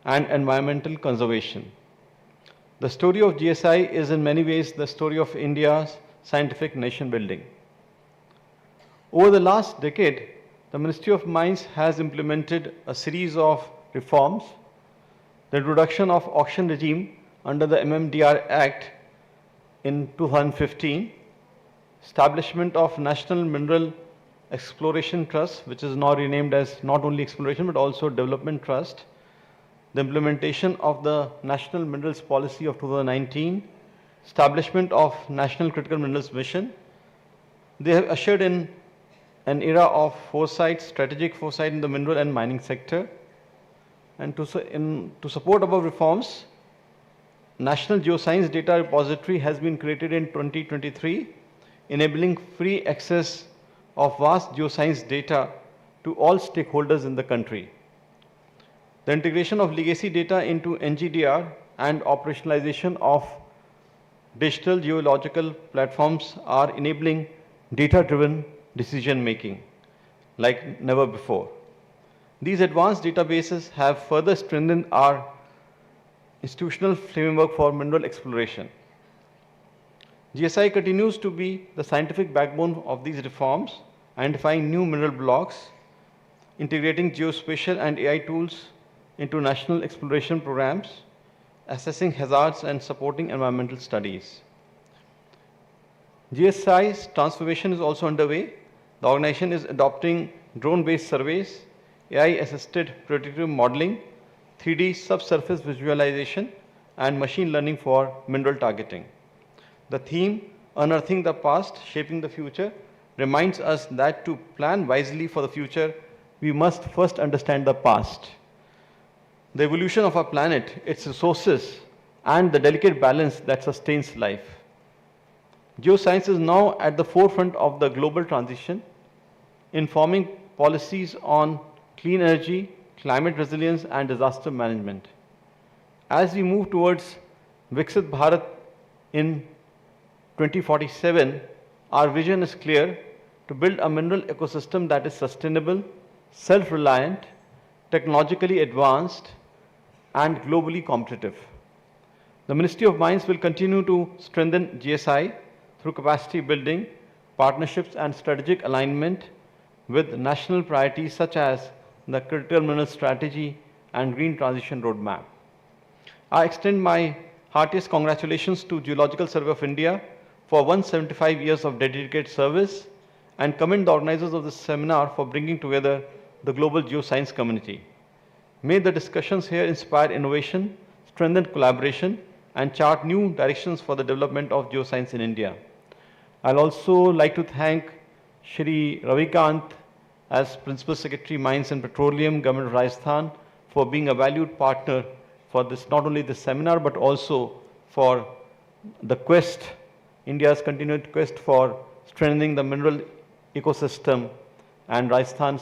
and environmental conservation. The story of GSI is in many ways the story of India's scientific nation building. Over the last decade, the Ministry of Mines has implemented a series of reforms: the introduction of auction regime under the MMDR Act in 2015, establishment of National Mineral Exploration Trust, which is now renamed as not only Exploration but also Development Trust, the implementation of the National Minerals Policy of 2019, establishment of National Critical Minerals Mission. They have ushered in an era of foresight, strategic foresight in the mineral and mining sector. And to support above reforms, National Geoscience Data Repository has been created in 2023, enabling free access of vast geoscience data to all stakeholders in the country. The integration of legacy data into NGDR and operationalization of digital geological platforms are enabling data-driven decision making like never before. These advanced databases have further strengthened our institutional framework for mineral exploration. GSI continues to be the scientific backbone of these reforms, identifying new mineral blocks, integrating geospatial and AI tools into national exploration programs, assessing hazards and supporting environmental studies. GSI's transformation is also underway. The organization is adopting drone-based surveys, AI-assisted predictive modeling, 3D subsurface visualization, and machine learning for mineral targeting. The theme, Unearthing the Past, Shaping the Future, reminds us that to plan wisely for the future, we must first understand the past. The evolution of our planet, its resources, and the delicate balance that sustains life. Geoscience is now at the forefront of the global transition, informing policies on clean energy, climate resilience, and disaster management. As we move towards Viksit Bharat in 2047, our vision is clear: to build a mineral ecosystem that is sustainable, self-reliant, technologically advanced, and globally competitive. The Ministry of Mines will continue to strengthen GSI through capacity building, partnerships, and strategic alignment with national priorities such as the Critical Minerals Strategy and Green Transition Roadmap. I extend my heartiest congratulations to Geological Survey of India for 175 years of dedicated service and commend the organizers of this seminar for bringing together the global geoscience community. May the discussions here inspire innovation, strengthen collaboration, and chart new directions for the development of geoscience in India. I'll also like to thank Shri Ravikant as Principal Secretary Mines and Petroleum, Government of Rajasthan, for being a valued partner for this, not only this seminar, but also for the quest, India's continued quest for strengthening the mineral ecosystem, and Rajasthan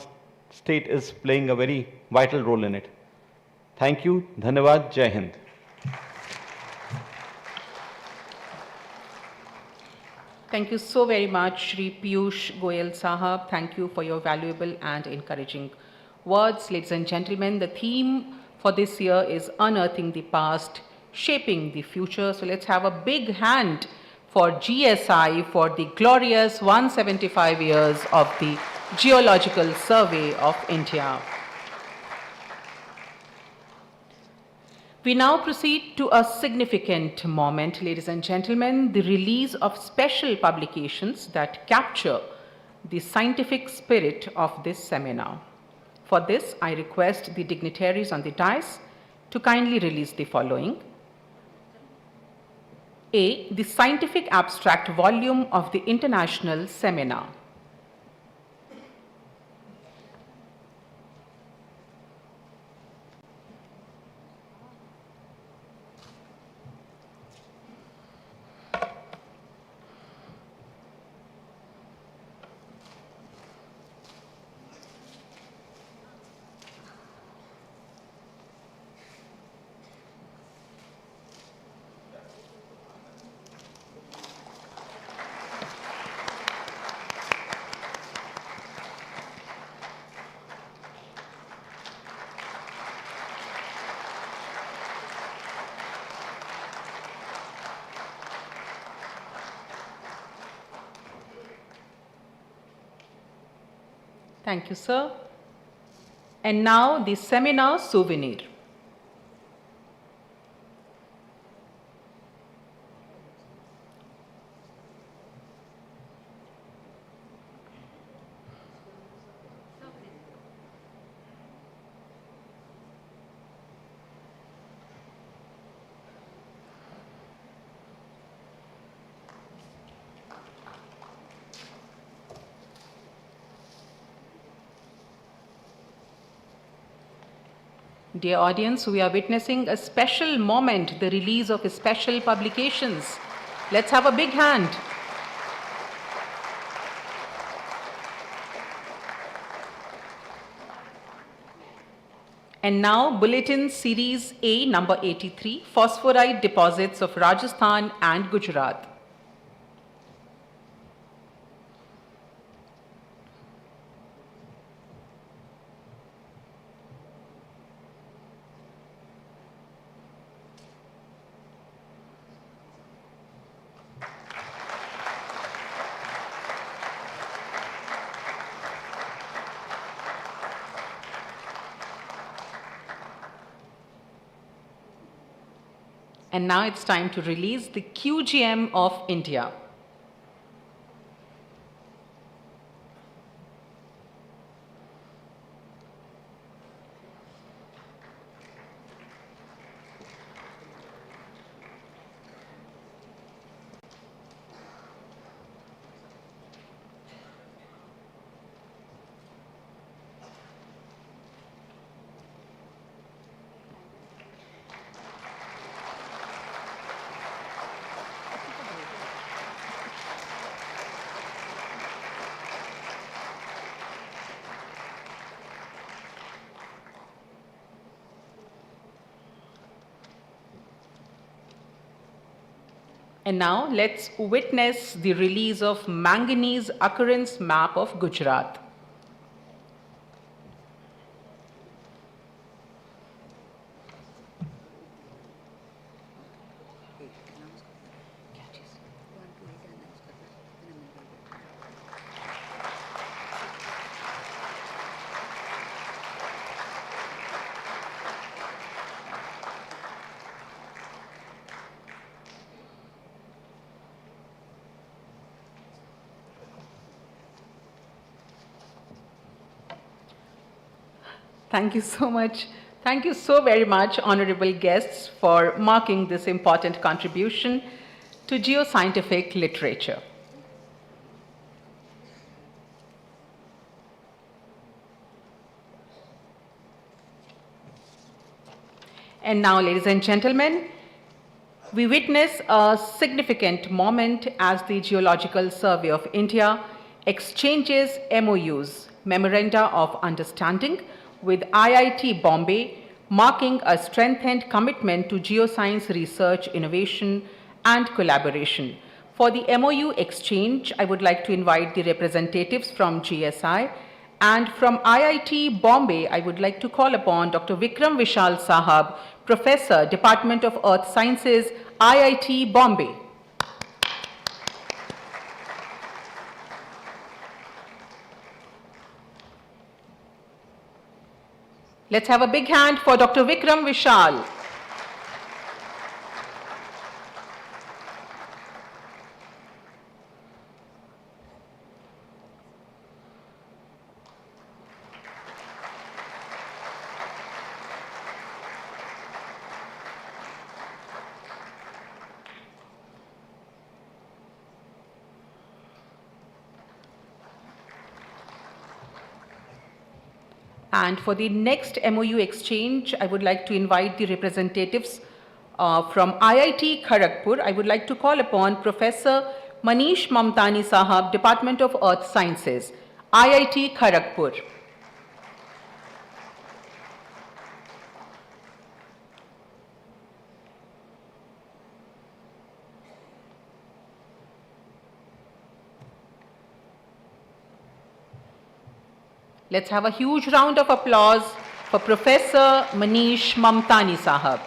state is playing a very vital role in it. Thank you. Dhanyavad. Jai Hind. Thank you so very much, Shri Piyush Goyal Sahab. Thank you for your valuable and encouraging words. Ladies and gentlemen, the theme for this year is Unearthing the Past, Shaping the Future. So let's have a big hand for GSI for the glorious 175 years of the Geological Survey of India. We now proceed to a significant moment, ladies and gentlemen, the release of special publications that capture the scientific spirit of this seminar. For this, I request the dignitaries on the dais to kindly release the following. A. The scientific abstract volume of the International Seminar. Thank you, sir. And now the seminar souvenir. Dear audience, we are witnessing a special moment, the release of special publications. Let's have a big hand. And now, Bulletin Series A, number 83, Phosphorite Deposits of Rajasthan and Gujarat. And now it's time to release the QGM of India. And now let's witness the release of manganese occurrence map of Gujarat. Thank you so much. Thank you so very much, honorable guests, for marking this important contribution to geoscientific literature. And now, ladies and gentlemen, we witness a significant moment as the Geological Survey of India exchanges MOUs, Memoranda of Understanding, with IIT Bombay, marking a strengthened commitment to geoscience research, innovation, and collaboration. For the MOU exchange, I would like to invite the representatives from GSI, and from IIT Bombay, I would like to call upon Dr. Vikram Vishal Sahab, Professor, Department of Earth Sciences, IIT Bombay. Let's have a big hand for Dr. Vikram Vishal. And for the next MOU exchange, I would like to invite the representatives from IIT Kharagpur. I would like to call upon Professor Manish Mamtani Sahab, Department of Earth Sciences, IIT Kharagpur. Let's have a huge round of applause for Professor Manish Mamtani Sahab.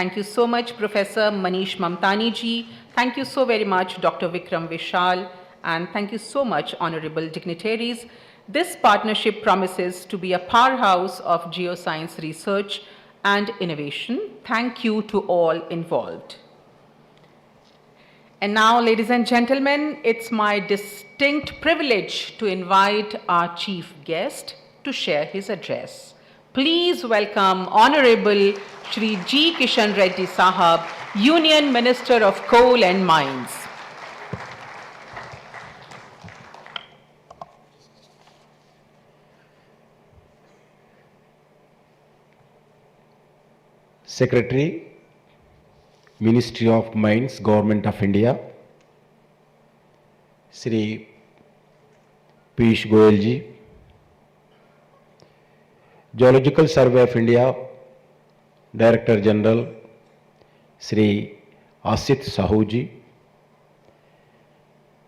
Thank you so much, Professor Manish Mamtani ji. Thank you so very much, Dr. Vikram Vishal. And thank you so much, honorable dignitaries. This partnership promises to be a powerhouse of geoscience research and innovation. Thank you to all involved. And now, ladies and gentlemen, it's my distinct privilege to invite our chief guest to share his address. Please welcome Honorable Shri G. Kishan Reddy Sahab, Union Minister of Coal and Mines. Secretary, Ministry of Mines, Government of India, Shri Piyush Goyal ji, Geological Survey of India, Director General, Shri Asit Sahu ji,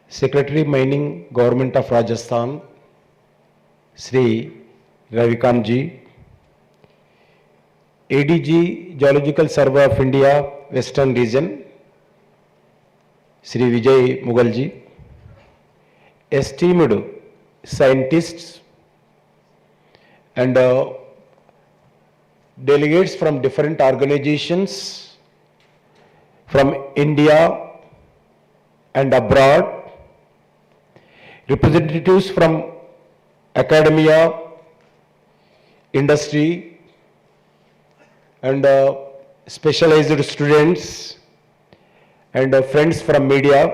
Secretary Mining, Government of Rajasthan, Shri Ravikant ji, ADG, Geological Survey of India, Western Region, Shri Vijay Mughal ji, esteemed scientists and delegates from different organizations from India and abroad, representatives from academia, industry, and specialized students and friends from media.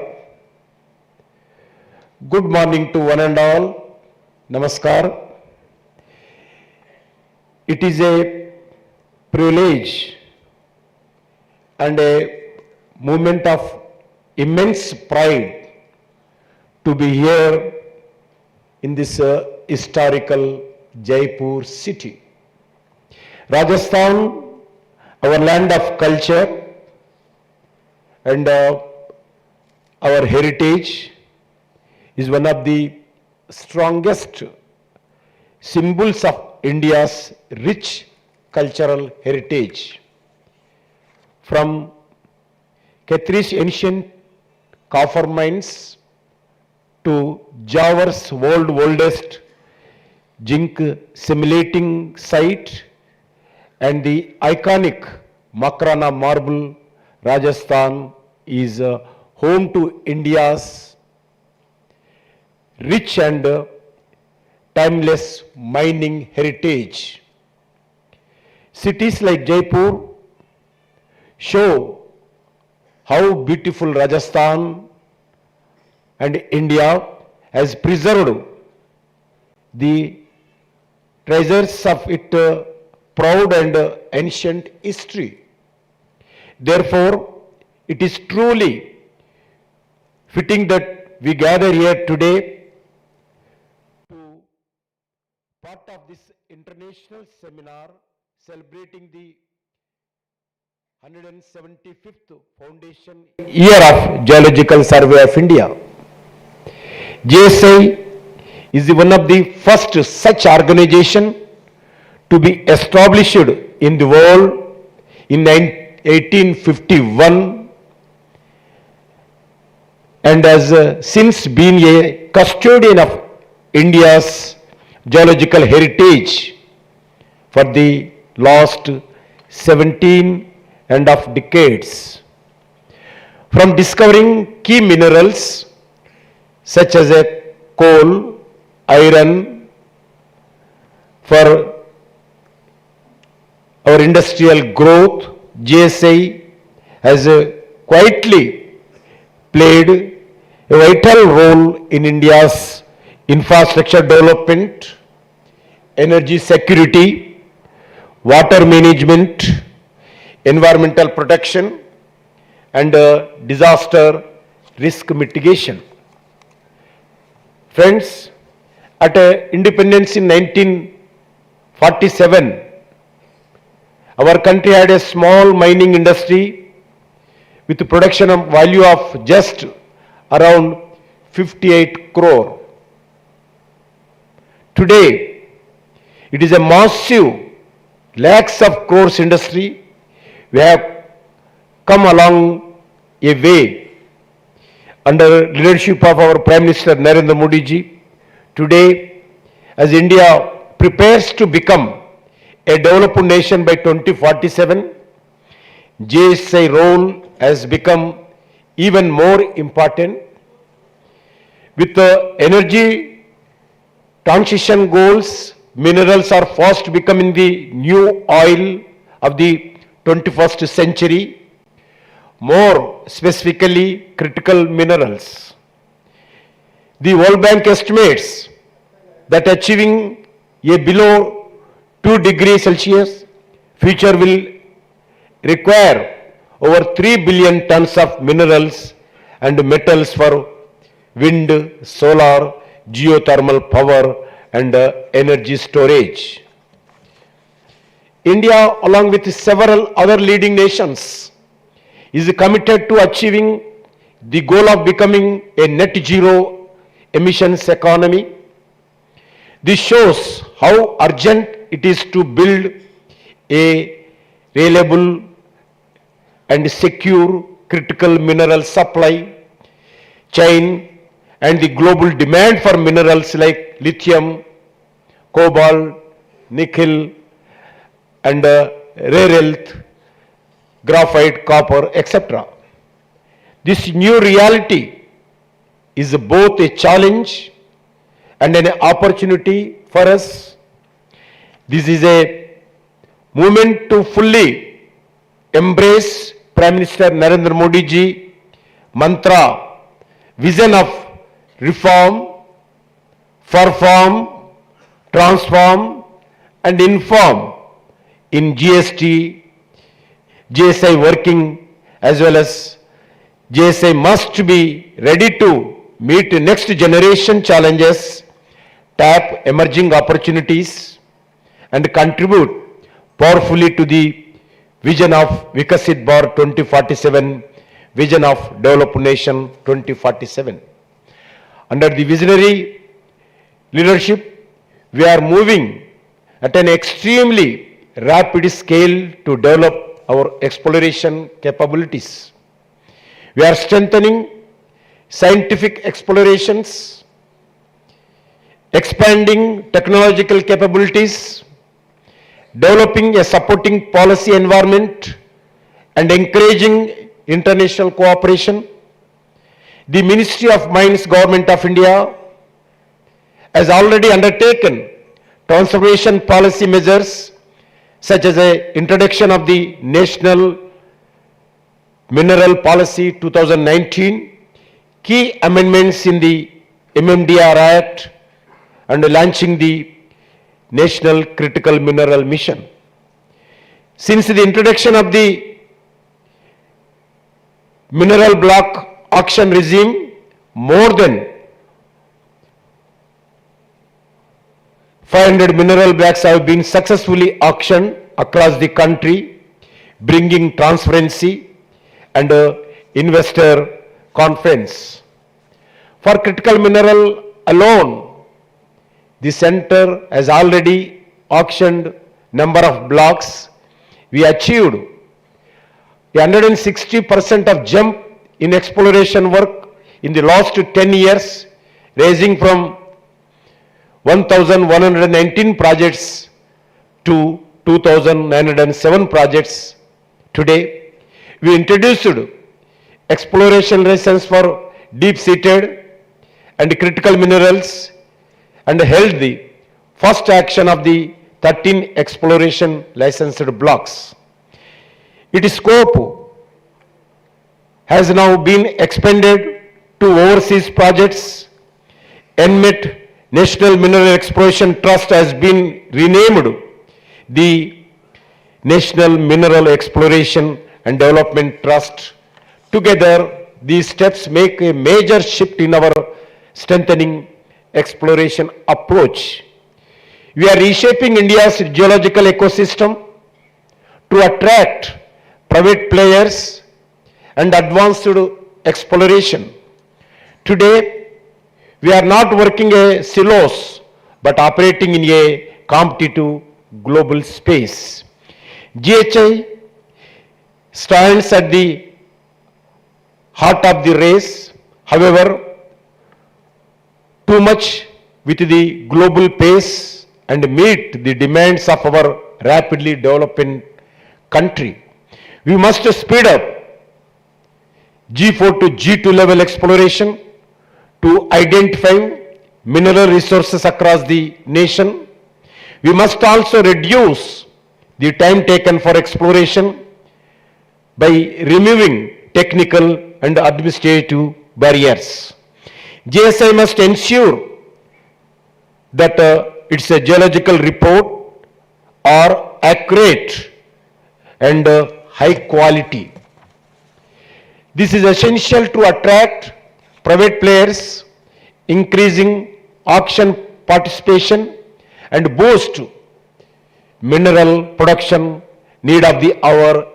Good morning to one and all. Namaskar. It is a privilege and a moment of immense pride to be here in this historical Jaipur city. Rajasthan, our land of culture and our heritage, is one of the strongest symbols of India's rich cultural heritage. From Khetri's ancient copper mines to Jawar's world's oldest zinc simulating site and the iconic Makrana marble, Rajasthan is home to India's rich and timeless mining heritage. Cities like Jaipur show how beautiful Rajasthan and India has preserved the treasures of its proud and ancient history. Therefore, it is truly fitting that we gather here today to part of this international seminar celebrating the 175th foundation year of Geological Survey of India. GSI is one of the first such organization to be established in the world in 1851 and has since been a custodian of India's geological heritage for the last 17 and a half decades. From discovering key minerals such as coal, iron for our industrial growth, GSI has quietly played a vital role in India's infrastructure development, energy security, water management, environmental protection, and disaster risk mitigation. Friends, at independence in 1947, our country had a small mining industry with a production of value of just around 58 crore. Today, it is a massive lakhs of crores industry. We have come along a way under leadership of our Prime Minister Narendra Modi ji. Today, as India prepares to become a developed nation by 2047, GSI role has become even more important. With the energy transition goals, minerals are fast becoming the new oil of the 21st century, more specifically critical minerals. The World Bank estimates that achieving a below 2 degrees Celsius future will require over 3 billion tons of minerals and metals for wind, solar, geothermal power and energy storage. India, along with several other leading nations, is committed to achieving the goal of becoming a net zero emissions economy. This shows how urgent it is to build a reliable and secure critical mineral supply chain, and the global demand for minerals like lithium, cobalt, nickel, and rare earth, graphite, copper, etc. This new reality is both a challenge and an opportunity for us. This is a movement to fully embrace Prime Minister Narendra Modi ji mantra, vision of reform, perform, transform and inform in GST, GSI working as well as GSI must be ready to meet next generation challenges, tap emerging opportunities and contribute powerfully to the vision of Vikasit Bharat 2047, vision of Developed Nation 2047. Under the visionary leadership, we are moving at an extremely rapid scale to develop our exploration capabilities. We are strengthening scientific explorations, expanding technological capabilities, developing a supporting policy environment, and encouraging international cooperation. The Ministry of Mines, Government of India, has already undertaken transformation policy measures such as the introduction of the National Mineral Policy 2019, key amendments in the MMDR Act, and launching the National Critical Mineral Mission. Since the introduction of the mineral block auction regime, more than 500 mineral blocks have been successfully auctioned across the country, bringing transparency and investor confidence. For critical mineral alone, the center has already auctioned number of blocks. We achieved 160% of jump in exploration work in the last 10 years, raising from 1,119 projects to 2,907 projects. Today, we introduced exploration license for deep-seated and critical minerals and held the first action of the 13 exploration licensed blocks. Its scope has now been expanded to overseas projects. NMET, National Mineral Exploration Trust, has been renamed the National Mineral Exploration and Development Trust. Together, these steps make a major shift in our strengthening exploration approach. We are reshaping India's geological ecosystem to attract private players and advanced exploration. Today, we are not working in silos, but operating in a competitive global space. GHI stands at the heart of the race. However, too much with the global pace and meet the demands of our rapidly developing country. We must speed up G4 to G2 level exploration to identify mineral resources across the nation. We must also reduce the time taken for exploration by removing technical and administrative barriers. GSI must ensure that its geological report are accurate and high quality. This is essential to attract private players, increasing auction participation and boost mineral production need of the hour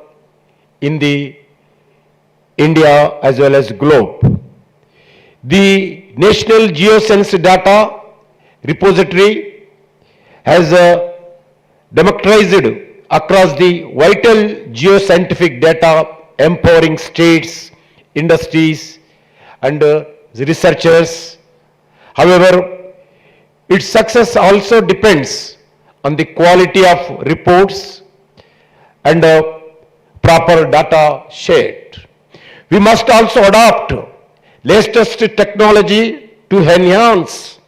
in the India as well as globe. The National Geoscience Data Repository has democratized across the vital geoscientific data, empowering states, industries, and researchers. However, its success also depends on the quality of reports and proper data shared. We must also adopt latest technology to enhance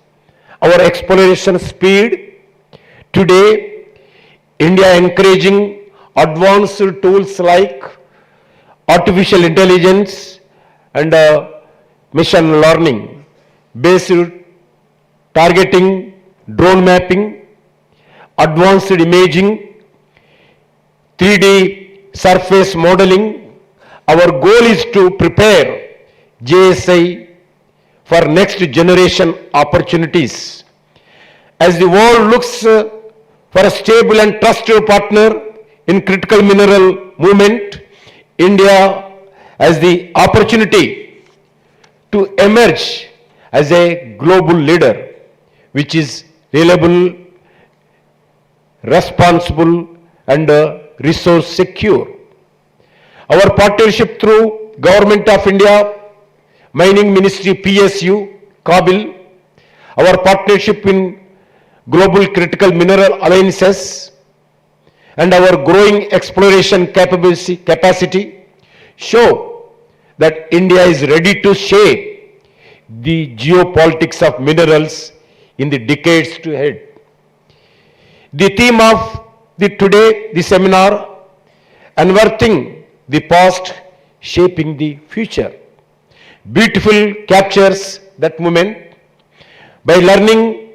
our exploration speed. Today, India encouraging advanced tools like artificial intelligence and machine learning based targeting, drone mapping, advanced imaging, 3D surface modeling. Our goal is to prepare GSI for next generation opportunities. As the world looks for a stable and trusted partner in critical mineral movement, India has the opportunity to emerge as a global leader, which is reliable, responsible, and resource secure. Our partnership through Government of India, Mining Ministry PSU, Kabul, our partnership in Global Critical Mineral Alliances, and our growing exploration capacity show that India is ready to shape the geopolitics of minerals in the decades to ahead. The theme of the seminar, Unearthing the Past, Shaping the Future, beautiful captures that moment. By learning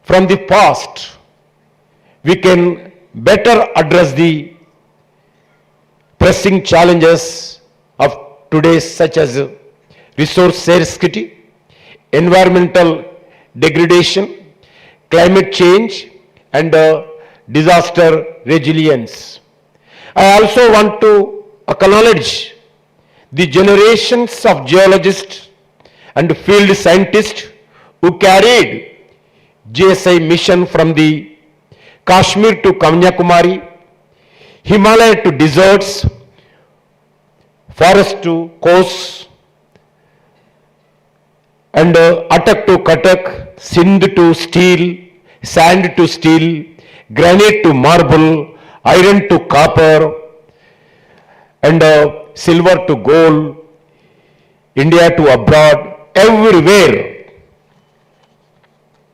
from the past, we can better address the pressing challenges of today, such as resource scarcity, environmental degradation, climate change, and disaster resilience. I also want to acknowledge the generations of geologists and field scientists who carried GSI mission from the Kashmir to Kanyakumari, Himalaya to deserts, forest to coasts, and Attak to Katak, Sindh to steel, sand to steel, granite to marble, iron to copper, and silver to gold, India to abroad, everywhere.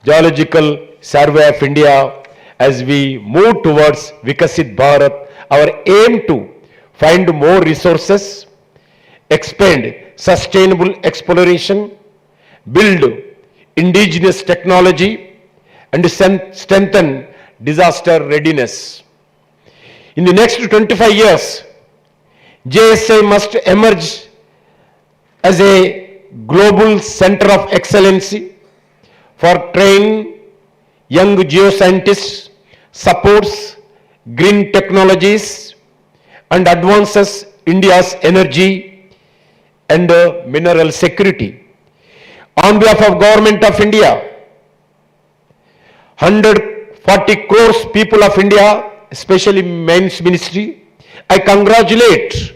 Geological Survey of India, as we move towards Vikasit Bharat, our aim to find more resources, expand sustainable exploration, build indigenous technology, and strengthen disaster readiness. In the next 25 years, GSI must emerge as a global center of excellency for trained young geoscientists, supports green technologies, and advances India's energy and mineral security. On behalf of Government of India, 140 crores people of India, especially Mines Ministry, I congratulate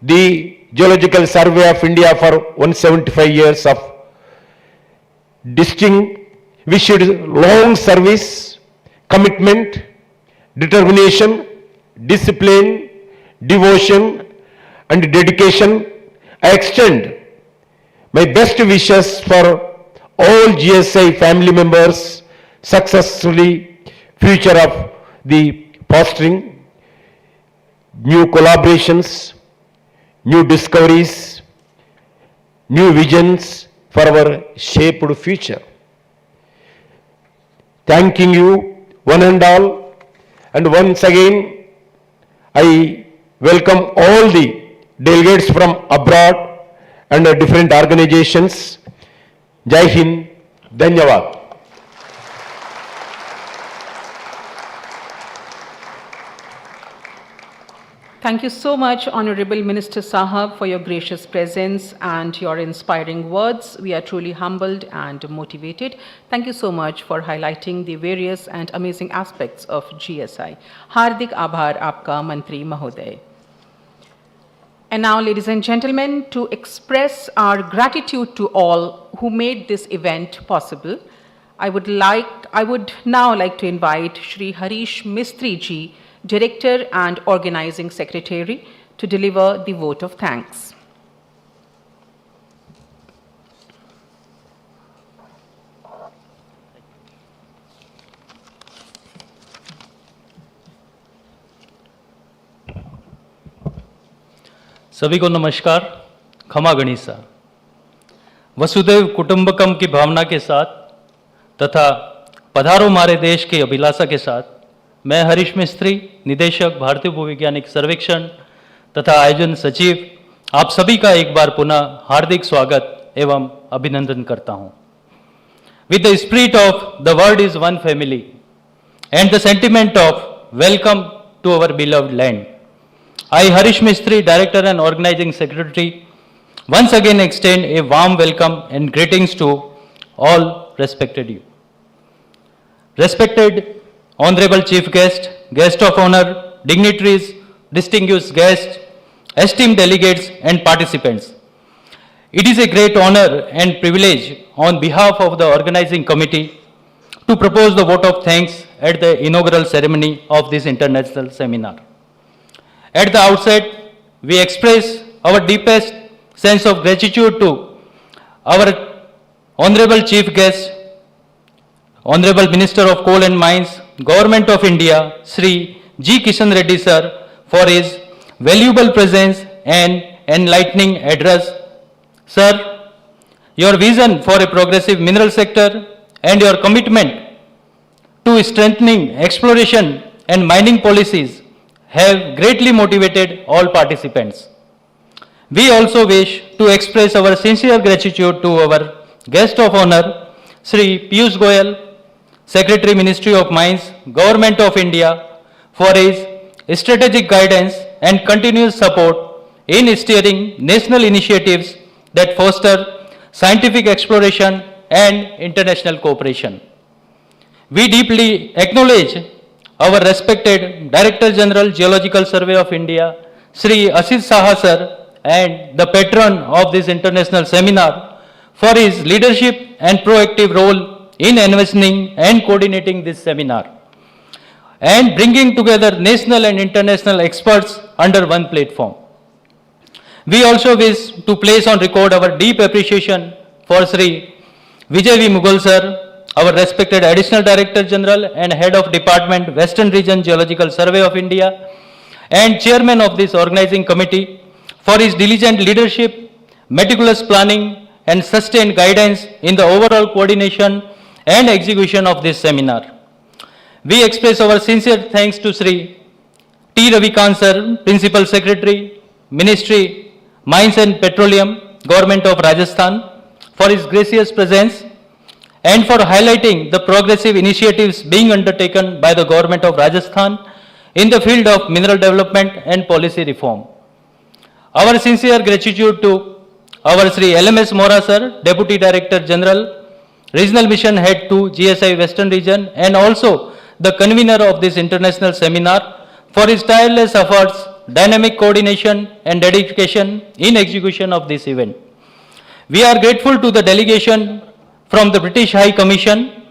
the Geological Survey of India for 175 years of distinguished long service, commitment, determination, discipline, devotion, and dedication. I extend my best wishes for all GSI family members successfully future of the fostering new collaborations, new discoveries, new visions for our shaped future. Thanking you one and all, and once again I welcome all the delegates from abroad and different organizations. Jai Hind, Dhanyavad. Thank you so much, Honorable Minister Sahab, for your gracious presence and your inspiring words. We are truly humbled and motivated. Thank you so much for highlighting the various and amazing aspects of GSI. Hardik Abhar Aapka, Mantri Mahoday. And now, ladies and gentlemen, to express our gratitude to all who made this event possible, I would now like to invite Shri Harish Mistry ji, Director and Organizing Secretary, to deliver the vote of thanks. सभी को नमस्कार, खमा गणिसा। वसुदैव कुटुंबकम की भावना के साथ तथा पधारो मारे देश की अभिलाषा के साथ मैं हरीश मिस्त्री, निदेशक भारतीय भूवैज्ञानिक सर्वेक्षण तथा आयोजन सचिव, आप सभी का एक बार पुनः हार्दिक स्वागत एवं अभिनंदन करता हूं। With the spirit of the world is one family and the sentiment of welcome to our beloved land, I, Harish Mistry, Director and Organizing Secretary, once again extend a warm welcome and greetings to all respected you. Respected Honorable Chief Guest, Guest of Honor, dignitaries, distinguished guests, esteemed delegates and participants. It is a great honor and privilege on behalf of the organizing committee to propose the vote of thanks at the inaugural ceremony of this international seminar. At the outset, we express our deepest sense of gratitude to our Honorable Chief Guest, Honorable Minister of Coal and Mines, Government of India, Shri G. Kishan Reddy Sir, for his valuable presence and enlightening address. Sir, your vision for a progressive mineral sector and your commitment to strengthening exploration and mining policies have greatly motivated all participants. We also wish to express our sincere gratitude to our guest of honor, Shri Piyush Goyal, Secretary Ministry of Mines, Government of India, for his strategic guidance and continuous support in steering national initiatives that foster scientific exploration and international cooperation. We deeply acknowledge our respected Director General Geological Survey of India, Shri Ashish Saha Sir, and the patron of this international seminar for his leadership and proactive role in envisioning and coordinating this seminar and bringing together national and international experts under one platform. We also wish to place on record our deep appreciation for Shri Vijay V. Mughal Sir, our respected Additional Director General and Head of Department, Western Region Geological Survey of India, and Chairman of this organizing committee, for his diligent leadership, meticulous planning, and sustained guidance in the overall coordination and execution of this seminar. We express our sincere thanks to Shri T. Ravikant Sir, Principal Secretary, Ministry, Mines and Petroleum, Government of Rajasthan, for his gracious presence and for highlighting the progressive initiatives being undertaken by the Government of Rajasthan in the field of mineral development and policy reform. Our sincere gratitude to our Shri LMS Mora Sir, Deputy Director General, Regional Mission Head to GSI Western Region, and also the convener of this international seminar, for his tireless efforts dynamic coordination and dedication in execution of this event. We are grateful to the delegation from the British High Commission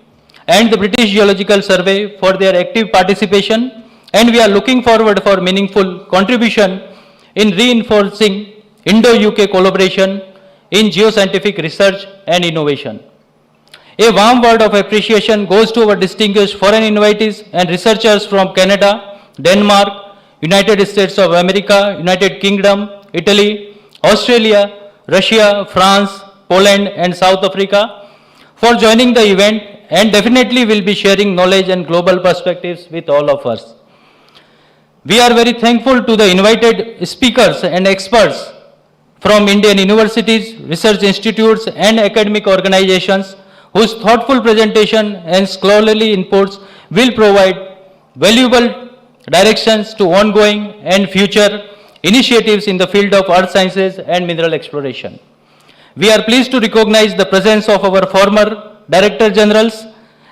and the British Geological Survey for their active participation, and we are looking forward for meaningful contribution in reinforcing Indo-UK collaboration in geoscientific research and innovation. A warm word of appreciation goes to our distinguished foreign invitees and researchers from Canada, Denmark, United States of America, United Kingdom, Italy, Australia, Russia, France, Poland, and South Africa for joining the event, and definitely will be sharing knowledge and global perspectives with all of us. We are very thankful to the invited speakers and experts from Indian universities, research institutes, and academic organizations whose thoughtful presentation and scholarly inputs will provide valuable directions to ongoing and future initiatives in the field of earth sciences and mineral exploration. We are pleased to recognize the presence of our former Director Generals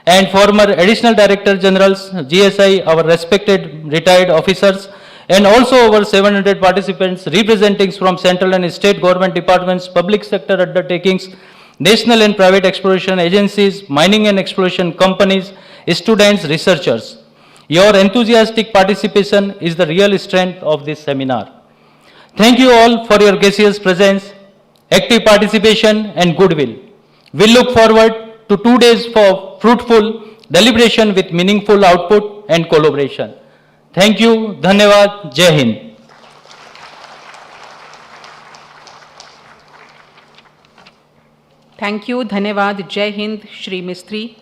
and former Additional Director Generals, GSI, our respected retired officers, and also over 700 participants representing from central and state government departments, public sector undertakings, national and private exploration agencies, mining and exploration companies, students, researchers. Your enthusiastic participation is the real strength of this seminar. Thank you all for your gracious presence, active participation, and goodwill. We look forward to 2 days for fruitful deliberation with meaningful output and collaboration. Thank you. Dhanyavad. Jai Hind. Thank you. Dhanyavad. Jai Hind, Shri Mistry.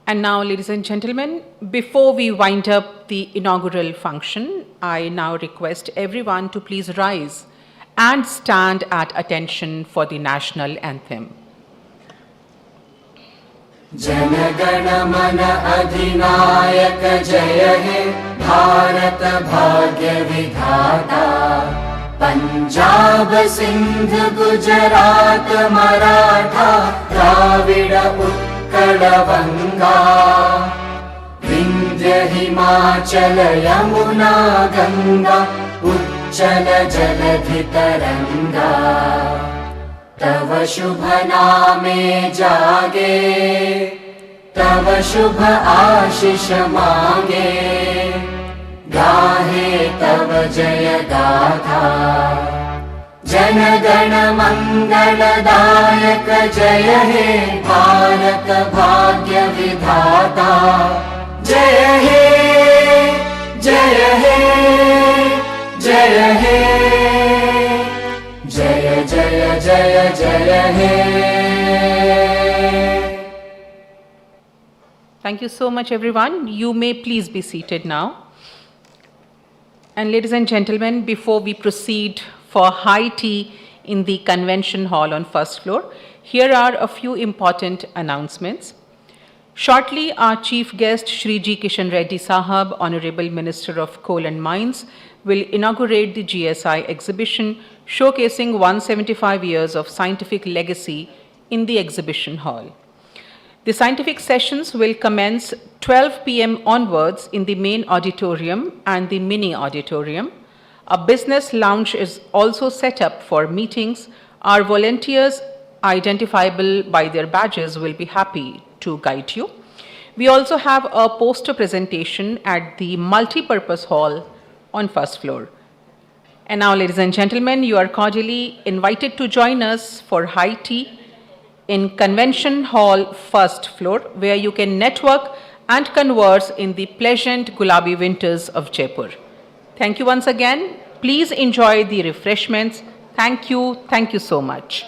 And now, ladies and gentlemen, before we wind up the inaugural function, I now request everyone to please rise and stand at attention for the national anthem. जनगण मन अधिनायक जय हे भारत भाग्य विधाता पंजाब सिंध गुजरात मराठा द्राविड़ उत्कल बंगा विंध्य हिमाचल यमुना गंगा उच्चल जलधि तरंगा तव शुभ नामे जागे तव शुभ आशीष मांगे गाहे तव जय गाथा जन गण मंगलदायक जय हे भारत भाग्य विधाता जय हे जय हे जय हे जय जय जय जय हे. Thank you so much, everyone. You may please be seated now. And ladies and gentlemen, before we proceed for high tea in the convention hall on first floor, here are a few important announcements. Shortly, our chief guest, Shri G. Kishan Reddy Sahab, Honorable Minister of Coal and Mines, will inaugurate the GSI exhibition showcasing 175 years of scientific legacy in the exhibition hall. The scientific sessions will commence 12 p.m. onwards in the main auditorium and the mini auditorium. A business lounge is also set up for meetings. Our volunteers, identifiable by their badges, will be happy to guide you. We also have a poster presentation at the multi-purpose hall on first floor. And now, ladies and gentlemen, you are cordially invited to join us for high tea in Convention Hall first floor, where you can network and converse in the pleasant Gulabi winters of Jaipur. Thank you once again. Please enjoy the refreshments. Thank you. Thank you so much.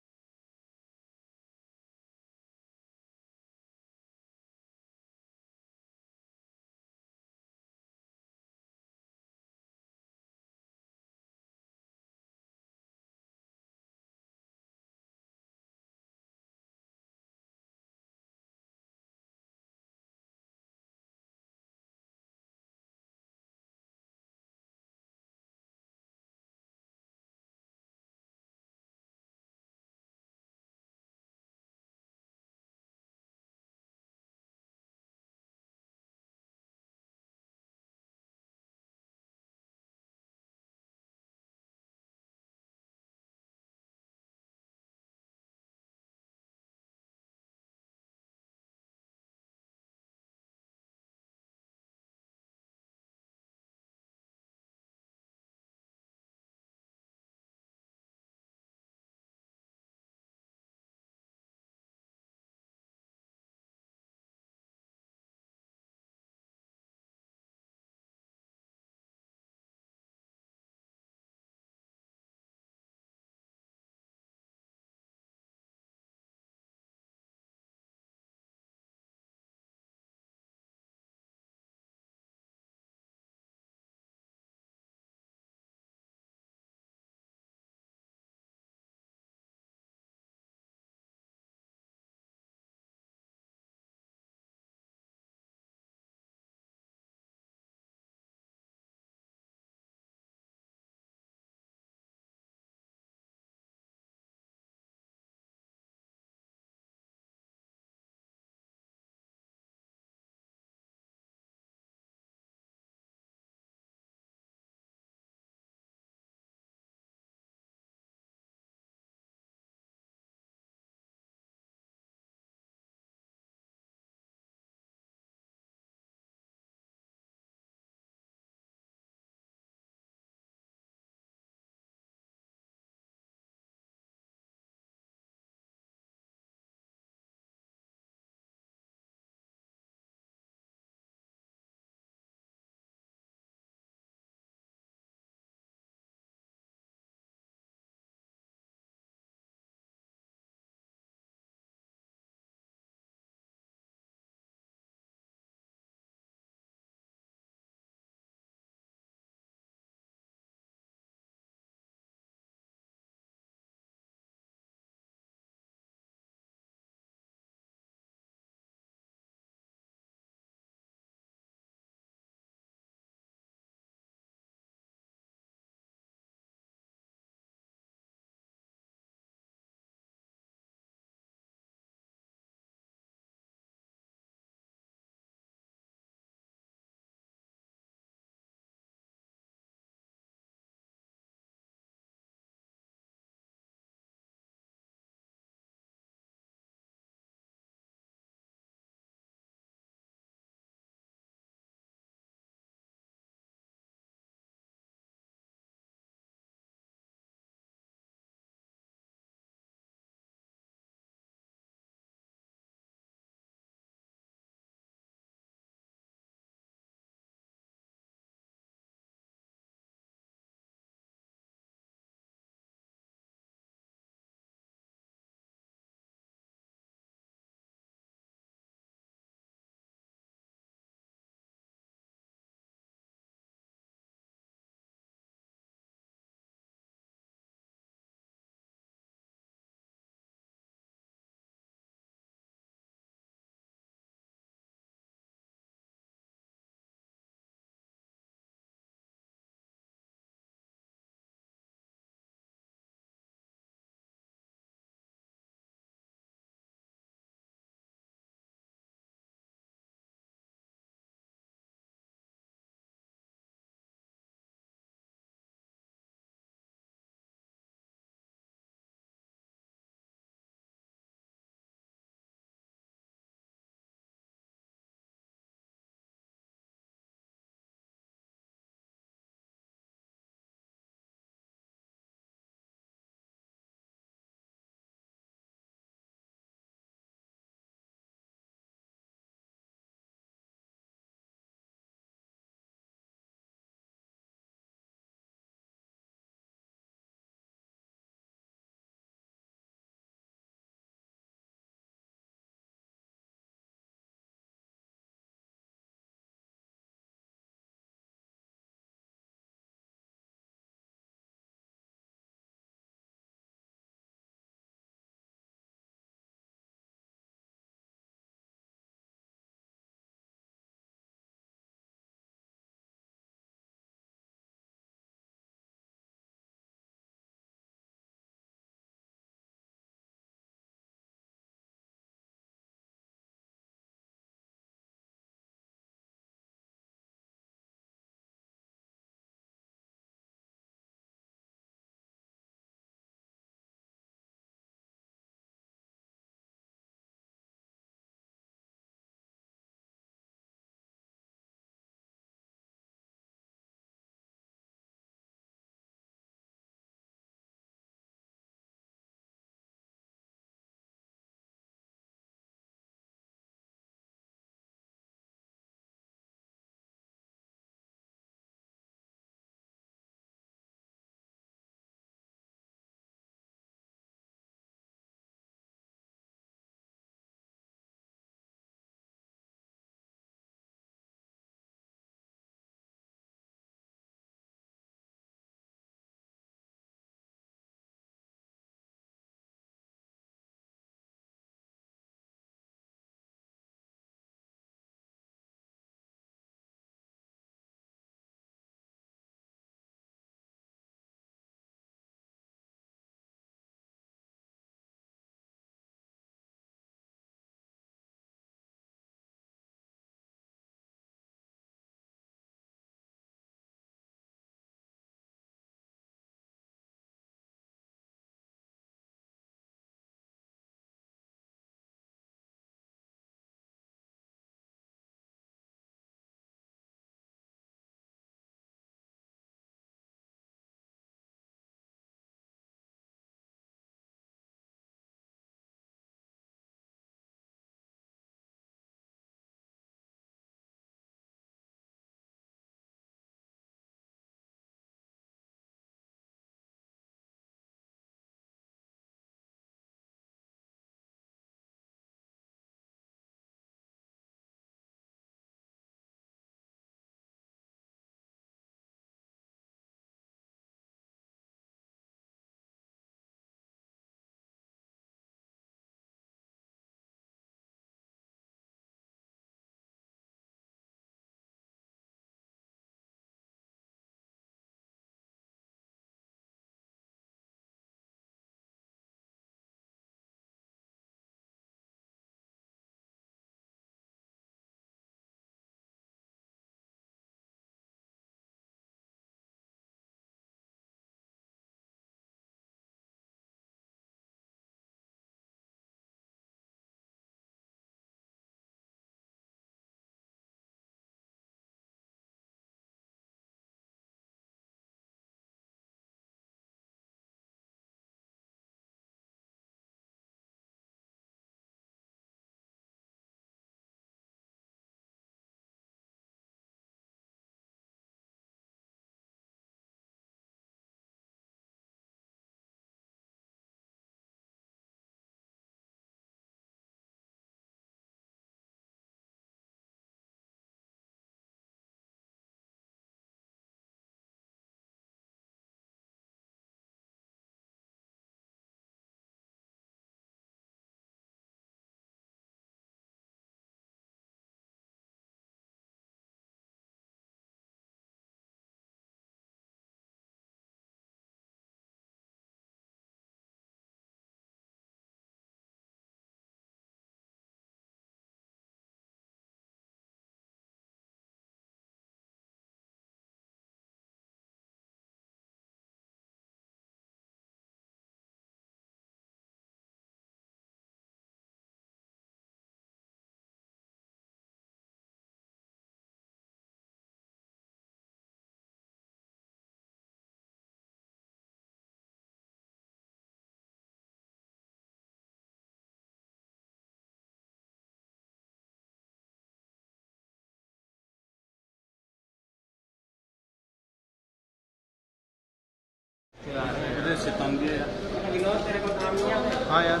हाँ यार,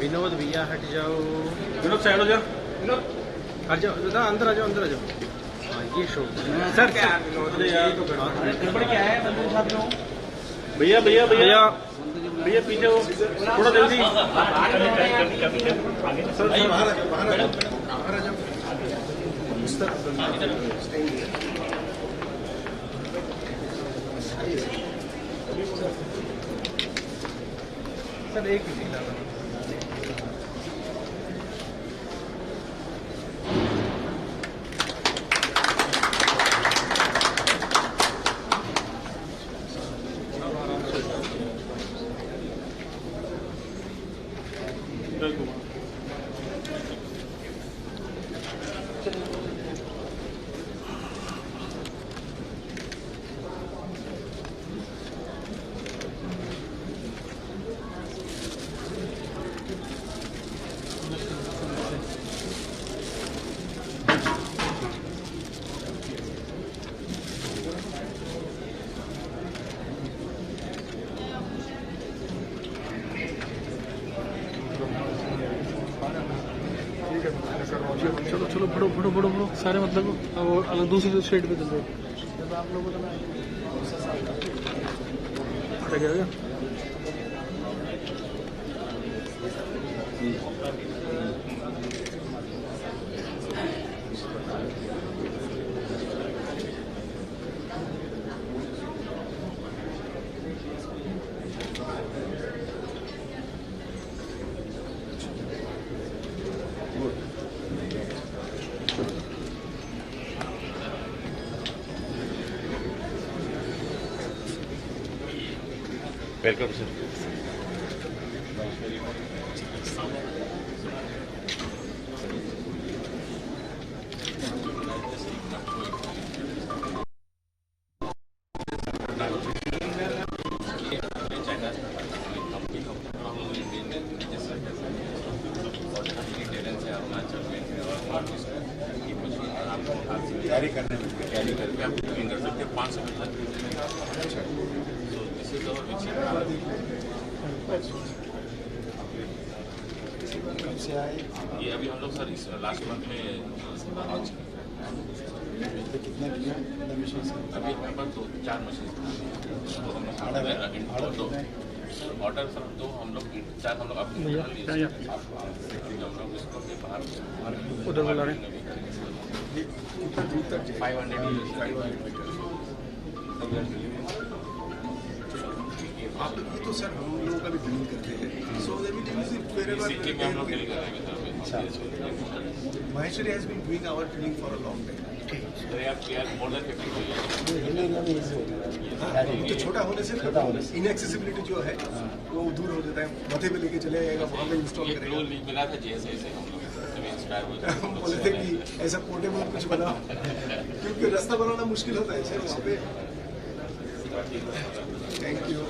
विनोद भैया हट जाओ। Vinod side हो जा। विनोद हट जाओ दादा, अंदर आ जाओ, अंदर आ जाओ। हाँ ये शो सर क्या गड़बड़ क्या है बंधु साथियों? भैया भैया भैया भैया पीछे हो थोड़ा जल्दी। सर बाहर आ जाओ। सर एक मिनट चलो चलो बढ़ो बढ़ो बढ़ो बढ़ो सारे मतलब वो अलग दूसरी स्टेट पे चल रहे हो। आप लोगों को क्या गया वेलकम सर। कैरी करने करके आप बुकिंग कर सकते हैं 500 मीटर। ये अभी हम लोग सर इस लास्ट मंथ में कितने अभी हमारे पास 2-4 मशीन ऑर्डर सर तो हम लोग 4 हम लोग अपने इसको बाहर उधर बुला रहे हैं 500 आप तो सर हम लोगों का भी डील करते हैं so they will use it wherever हम लोग डील कर रहे हैं। Maheshwari has been doing our drilling for a long time. So we are more than 50 years. वो तो छोटा होने से इनएक्सेसिबिलिटी जो है वो दूर हो जाता है, माथे पे लेके चले जाएगा वहाँ पे इंस्टॉल करेगा। मिला था GSI से हम लोग इंस्पायर हुए हम बोले थे कि ऐसा पोर्टेबल कुछ बनाओ क्योंकि रास्ता बनाना मुश्किल होता है सर वहाँ पे। Thank you.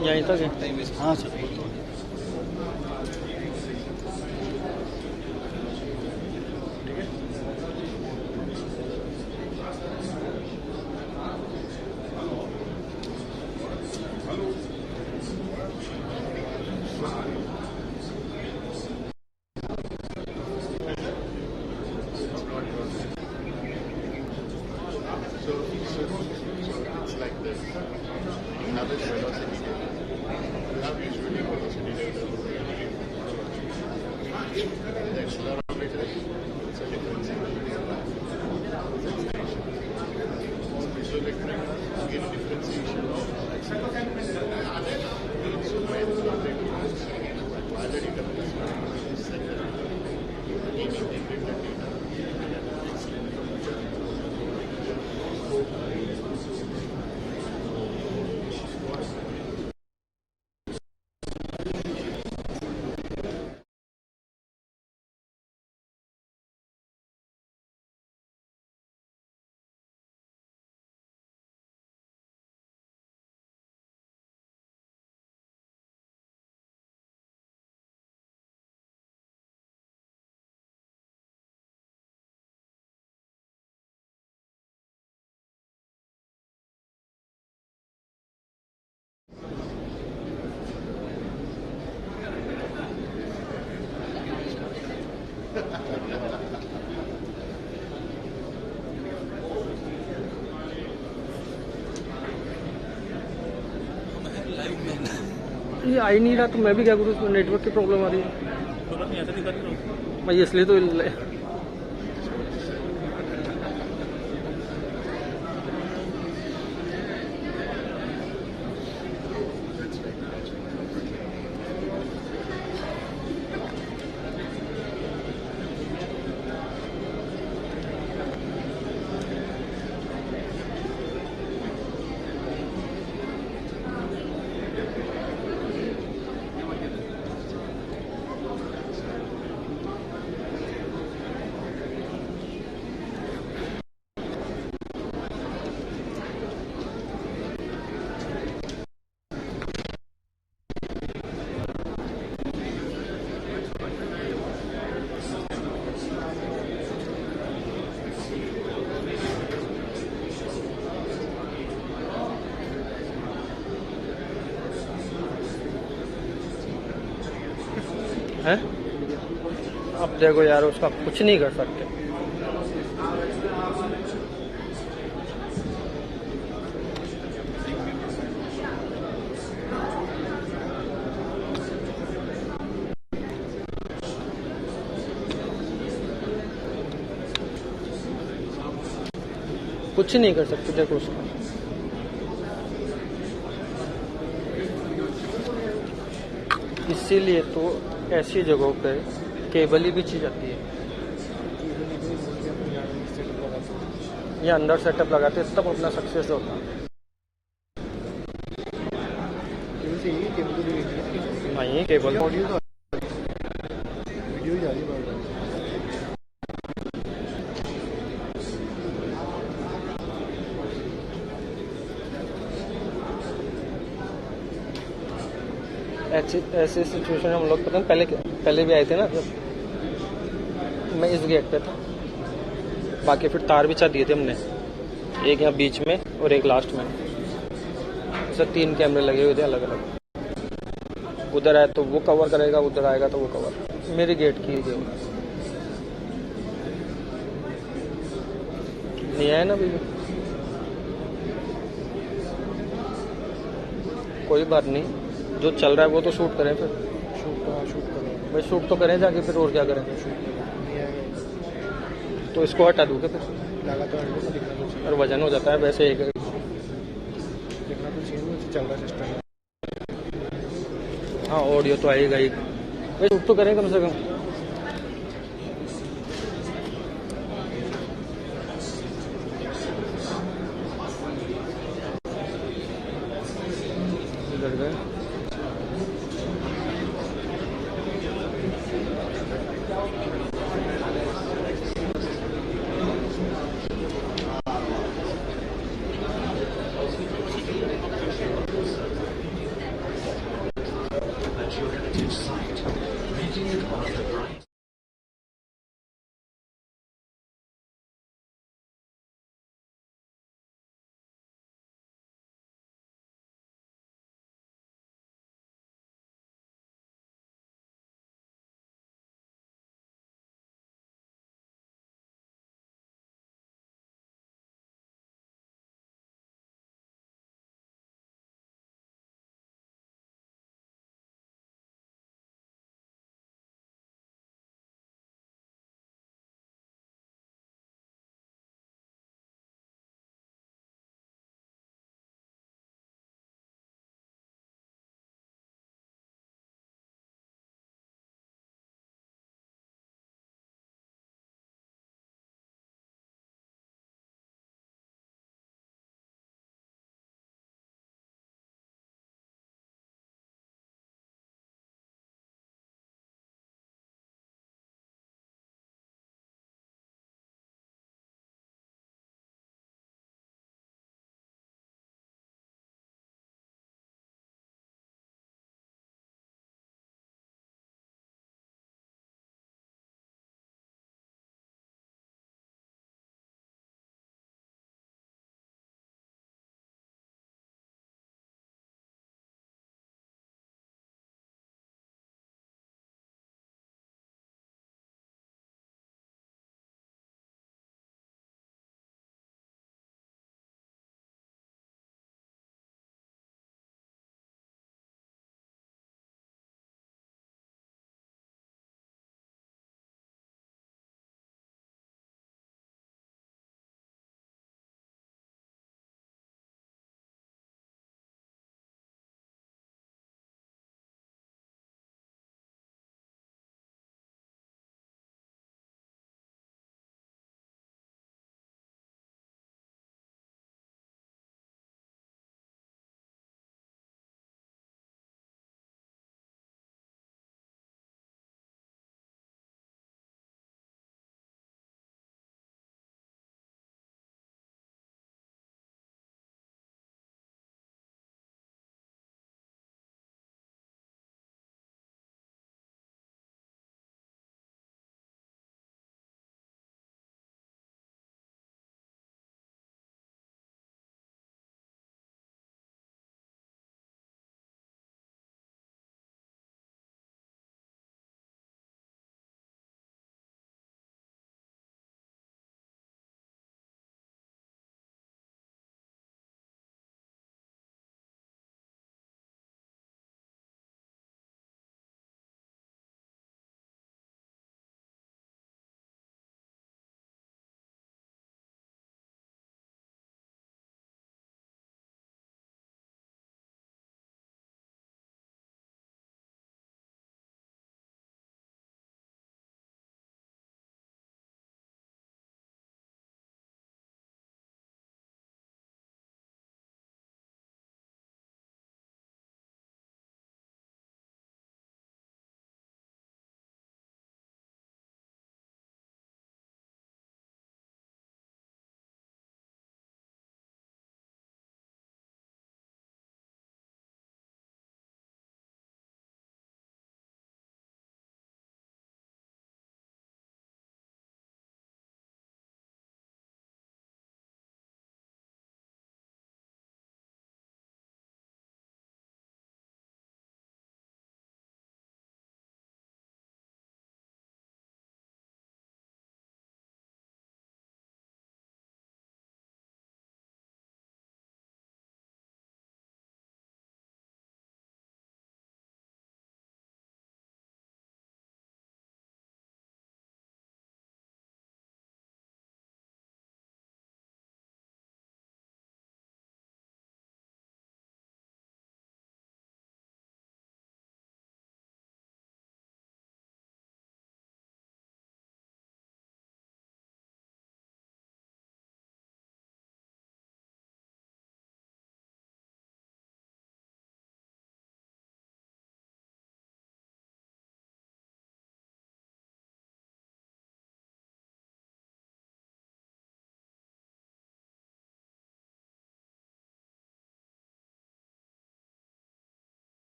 यहीं तक है। हाँ सर। ये आ ही नहीं रहा तो मैं भी क्या करूँ, उसमें नेटवर्क की प्रॉब्लम आ रही है। मैं इसलिए तो है। अब देखो यार, उसका कुछ नहीं कर सकते। कुछ नहीं कर सकते, देखो उसका। इसीलिए तो ऐसी जगहों पे केबल ही बिछी जाती है। ये अंदर सेटअप लगाते हैं तब अपना सक्सेस होता है। नहीं केबल ऐसे सिचुएशन हम लोग पता पहले भी आए थे ना, जब मैं इस गेट पे था। बाकी फिर तार बिछा दिए थे हमने, एक यहाँ बीच में और एक लास्ट में। ऐसे 3 कैमरे लगे हुए थे अलग अलग। उधर आए तो वो कवर करेगा, उधर आएगा तो वो कवर। मेरे गेट की नहीं आया ना अभी। कोई बात नहीं, जो चल रहा है वो तो शूट करें फिर। शूट करो भाई शूट तो करें जाके, फिर और क्या करें। नहीं आएगा तो इसको हटा दूँ क्या फिर? लगा तो अंडे को दिखना तो चाहिए, और वजन हो जाता है वैसे एक। दिखना तो चाहिए, मुझे चल रहा सिस्टम। हाँ ऑडियो तो आएगा ही भाई, शूट तो करें कम से कम। इधर गए।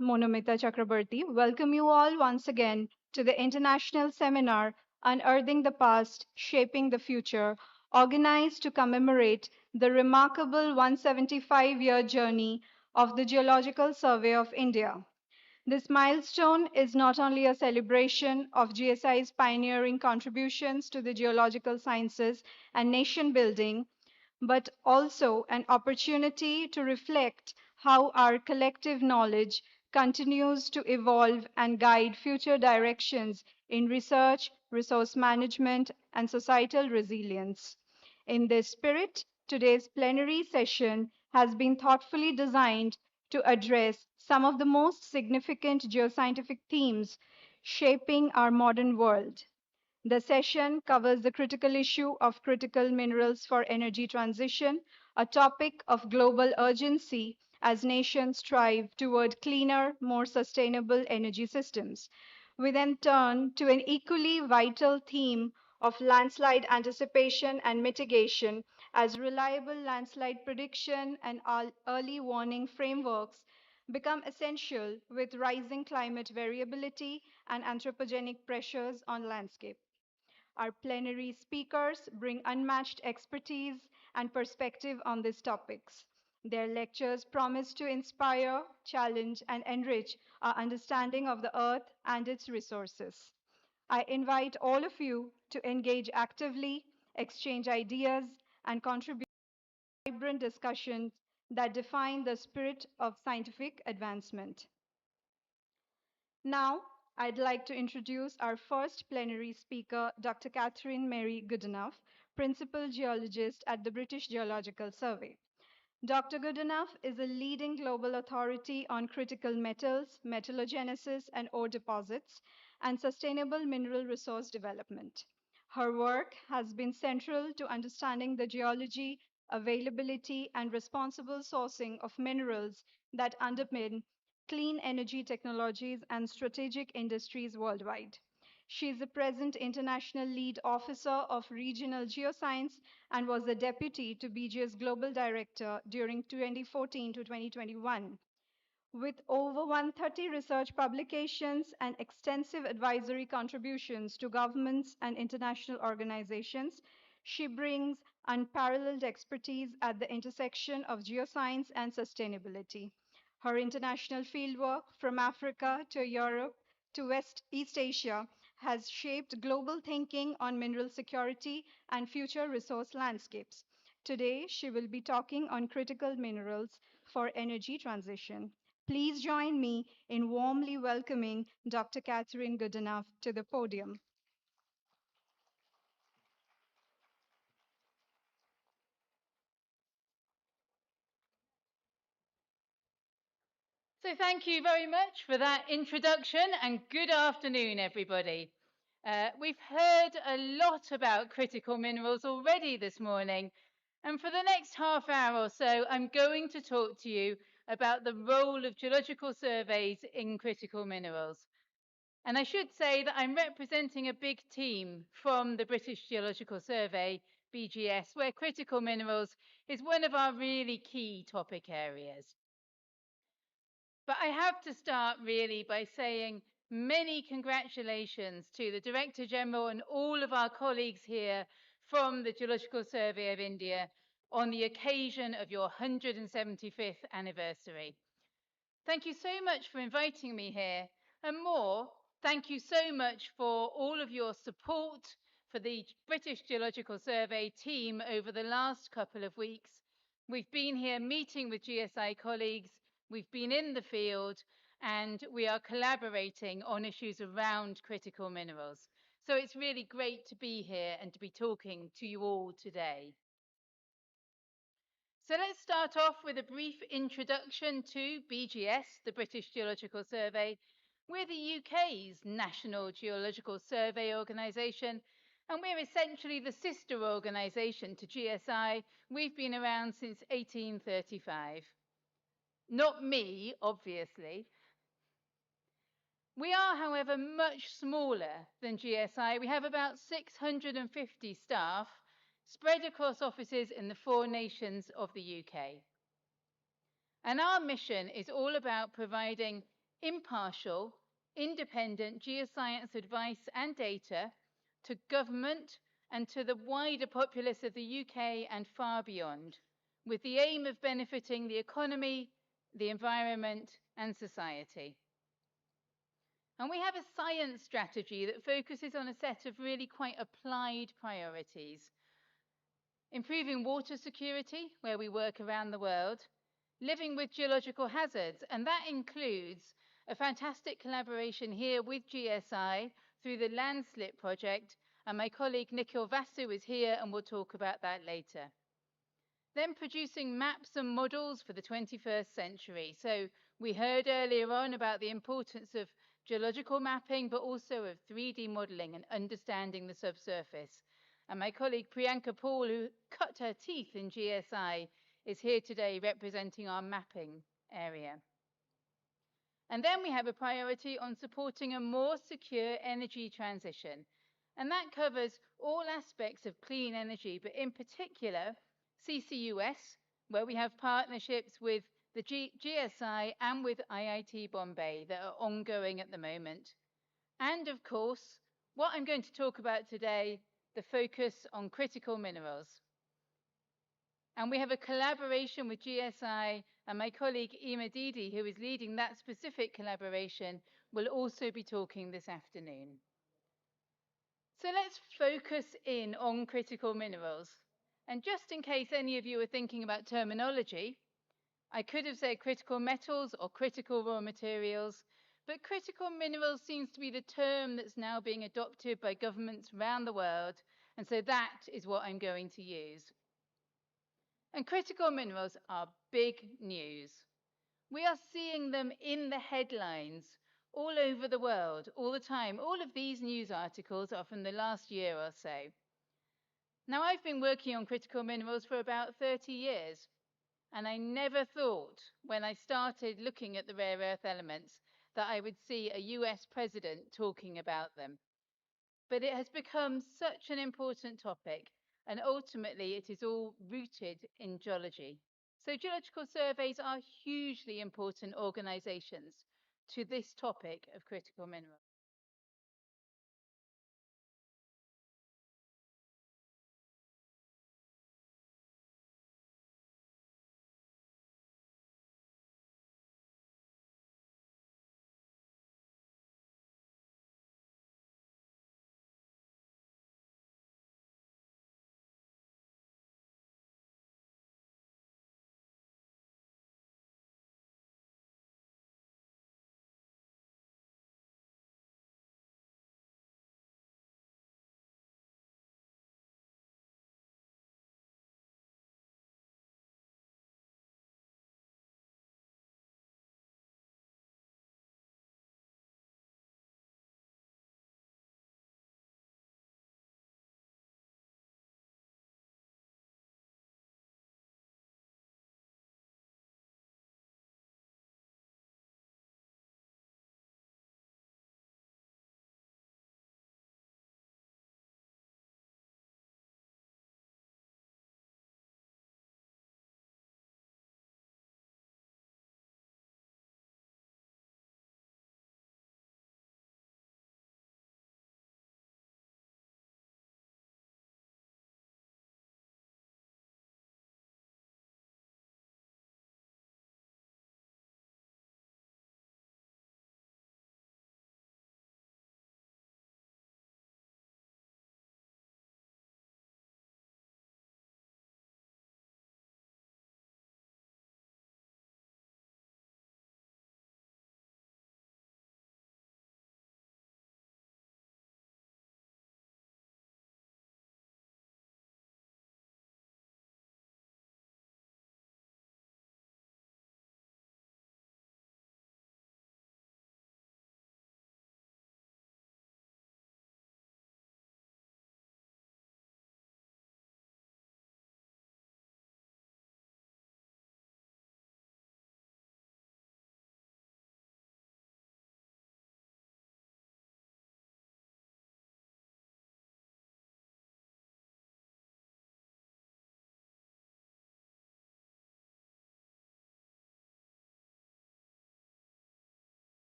Monomita Chakrabarti, welcome you all once again to the international seminar Unearthing the Past, Shaping the Future, organized to commemorate the remarkable 175-year journey of the Geological Survey of India. This milestone is not only a celebration of GSI's pioneering contributions to the geological sciences and nation building, but also an opportunity to reflect how our collective knowledge continues to evolve and guide future directions in research, resource management, and societal resilience. In this spirit, today's plenary session has been thoughtfully designed to address some of the most significant geoscientific themes shaping our modern world. The session covers the critical issue of critical minerals for energy transition, a topic of global urgency as nations strive toward cleaner, more sustainable energy systems. We then turn to an equally vital theme of landslide anticipation and mitigation, as reliable landslide prediction and early warning frameworks become essential with rising climate variability and anthropogenic pressures on landscape. Our plenary speakers bring unmatched expertise and perspective on these topics. Their lectures promise to inspire, challenge, and enrich our understanding of the Earth and its resources. I invite all of you to engage actively, exchange ideas, and contribute to vibrant discussions that define the spirit of scientific advancement. Now, I'd like to introduce our first plenary speaker, Dr. Catherine Mary Goodenough, Principal Geologist at the British Geological Survey. Dr. Goodenough is a leading global authority on critical metals, metallogenesis and ore deposits, and sustainable mineral resource development. Her work has been central to understanding the geology, availability, and responsible sourcing of minerals that underpin clean energy technologies and strategic industries worldwide. She is the present international lead officer of regional geoscience and was the deputy to BGS Global Director during 2014 to 2021. With over 130 research publications and extensive advisory contributions to governments and international organizations, she brings unparalleled expertise at the intersection of geoscience and sustainability. Her international fieldwork from Africa to Europe to East Asia has shaped global thinking on mineral security and future resource landscapes. Today, she will be talking on critical minerals for energy transition. Please join me in warmly welcoming Dr. Catherine Goodenough to the podium. So thank you very much for that introduction and good afternoon, everybody. We've heard a lot about critical minerals already this morning, and for the next half hour or so, I'm going to talk to you about the role of geological surveys in critical minerals. And I should say that I'm representing a big team from the British Geological Survey, BGS, where critical minerals is one of our really key topic areas. But I have to start really by saying many congratulations to the Director General and all of our colleagues here from the Geological Survey of India on the occasion of your 175th anniversary. Thank you so much for inviting me here, and more, thank you so much for all of your support for the British Geological Survey team over the last couple of weeks. We've been here meeting with GSI colleagues, we've been in the field, and we are collaborating on issues around critical minerals. So it's really great to be here and to be talking to you all today. So let's start off with a brief introduction to BGS, the British Geological Survey. We're the UK's national geological survey organisation, and we're essentially the sister organisation to GSI. We've been around since 1835. Not me, obviously. We are, however, much smaller than GSI. We have about 650 staff, spread across offices in the 4 nations of the UK. And our mission is all about providing impartial, independent geoscience advice and data to government and to the wider populace of the UK and far beyond, with the aim of benefiting the economy, the environment and society. And we have a science strategy that focuses on a set of really quite applied priorities. Improving water security, where we work around the world, living with geological hazards, and that includes a fantastic collaboration here with GSI through the Landslide project, and my colleague Nikhil Vasu is here and we'll talk about that later. Then producing maps and models for the 21st century. So we heard earlier on about the importance of geological mapping, but also of 3D modeling and understanding the subsurface. And my colleague Priyanka Paul, who cut her teeth in GSI, is here today representing our mapping area. And then we have a priority on supporting a more secure energy transition. And that covers all aspects of clean energy, but in particular, CCUS, where we have partnerships with the GSI and with IIT Bombay that are ongoing at the moment. And of course, what I'm going to talk about today, the focus on critical minerals. And we have a collaboration with GSI, and my colleague Ima Didi, who is leading that specific collaboration, will also be talking this afternoon. So let's focus in on critical minerals. And just in case any of you are thinking about terminology, I could have said critical metals or critical raw materials, but critical minerals seems to be the term that's now being adopted by governments around the world, and so that is what I'm going to use. And critical minerals are big news. We are seeing them in the headlines all over the world, all the time. All of these news articles are from the last year or so. Now, I've been working on critical minerals for about 30 years, and I never thought when I started looking at the rare earth elements that I would see a US president talking about them. But it has become such an important topic, and ultimately it is all rooted in geology. So geological surveys are hugely important organisations to this topic of critical minerals.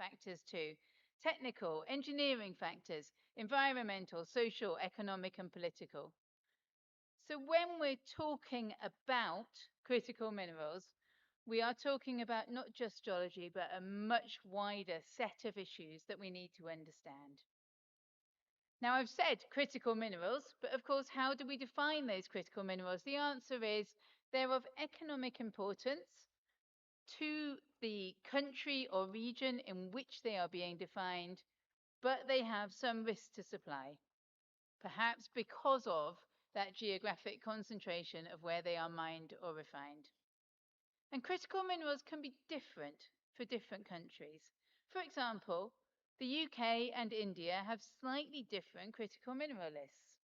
factors too. Technical, engineering factors, environmental, social, economic and political. So when we're talking about critical minerals, we are talking about not just geology, but a much wider set of issues that we need to understand. Now, I've said critical minerals, but of course, how do we define those critical minerals? The answer is they're of economic importance to the country or region in which they are being defined, but they have some risk to supply, perhaps because of that geographic concentration of where they are mined or refined. And critical minerals can be different for different countries. For example, the UK and India have slightly different critical mineral lists.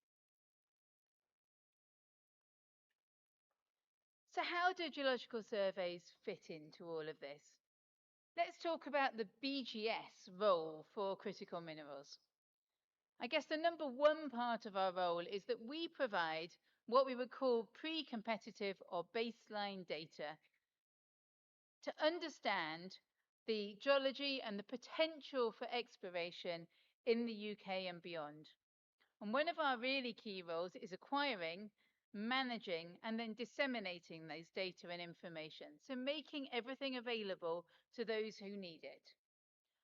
So how do geological surveys fit into all of this? Let's talk about the BGS role for critical minerals. I guess the number one part of our role is that we provide what we would call pre-competitive or baseline data to understand the geology and the potential for exploration in the UK and beyond. And one of our really key roles is acquiring, managing, and then disseminating those data and information. So making everything available to those who need it.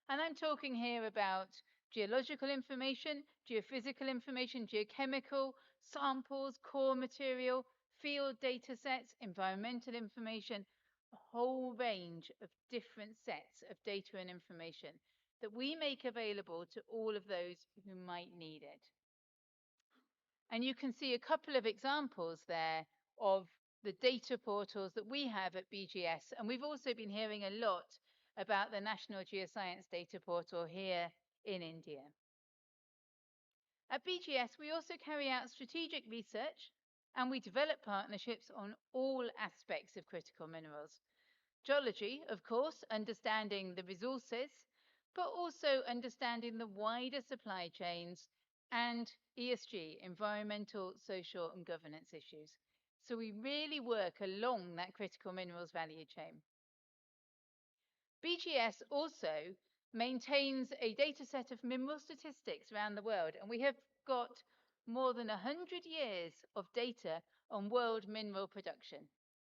And I'm talking here about geological information, geophysical information, geochemical, samples, core material, field data sets, environmental information, a whole range of different sets of data and information that we make available to all of those who might need it. And you can see a couple of examples there of the data portals that we have at BGS. And we've also been hearing a lot about the National Geoscience Data Portal here in India. At BGS, we also carry out strategic research and we develop partnerships on all aspects of critical minerals. Geology, of course, understanding the resources, but also understanding the wider supply chains and ESG, environmental, social and governance issues. So we really work along that critical minerals value chain. BGS also maintains a data set of mineral statistics around the world, and we have got more than 100 years of data on world mineral production.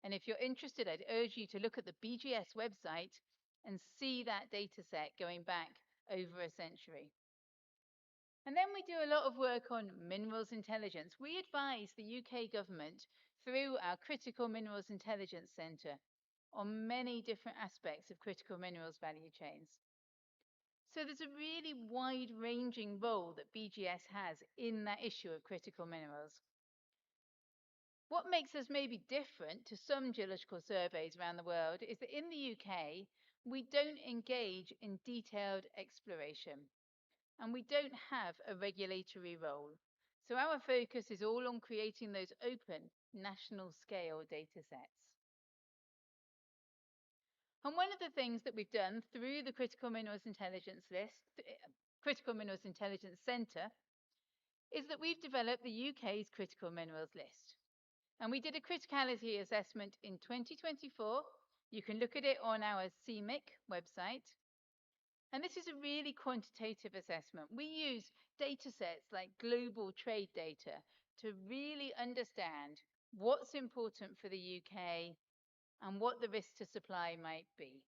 And if you're interested, I'd urge you to look at the BGS website and see that data set going back over a century. And then we do a lot of work on minerals intelligence. We advise the UK government through our Critical Minerals Intelligence Centre on many different aspects of critical minerals value chains. So there's a really wide-ranging role that BGS has in that issue of critical minerals. What makes us maybe different to some geological surveys around the world is that in the UK, we don't engage in detailed exploration and we don't have a regulatory role. So our focus is all on creating those open national scale data sets. And one of the things that we've done through the Critical Minerals Intelligence Critical Minerals Intelligence Centre is that we've developed the UK's Critical Minerals List. And we did a criticality assessment in 2024. You can look at it on our CMIC website. And this is a really quantitative assessment. We use data sets like global trade data to really understand what's important for the UK and what the risk to supply might be.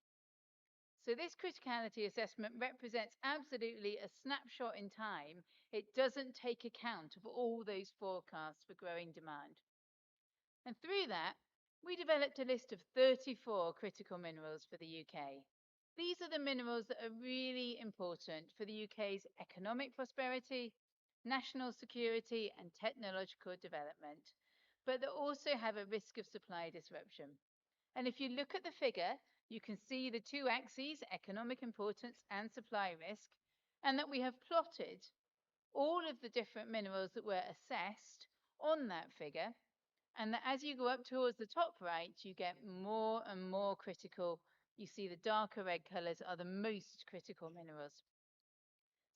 So this criticality assessment represents absolutely a snapshot in time. It doesn't take account of all those forecasts for growing demand. And through that, we developed a list of 34 critical minerals for the UK. These are the minerals that are really important for the UK's economic prosperity, national security and technological development, but that also have a risk of supply disruption. And if you look at the figure, you can see the two axes, economic importance and supply risk, and that we have plotted all of the different minerals that were assessed on that figure, and that as you go up towards the top right, you get more and more critical. You see the darker red colours are the most critical minerals.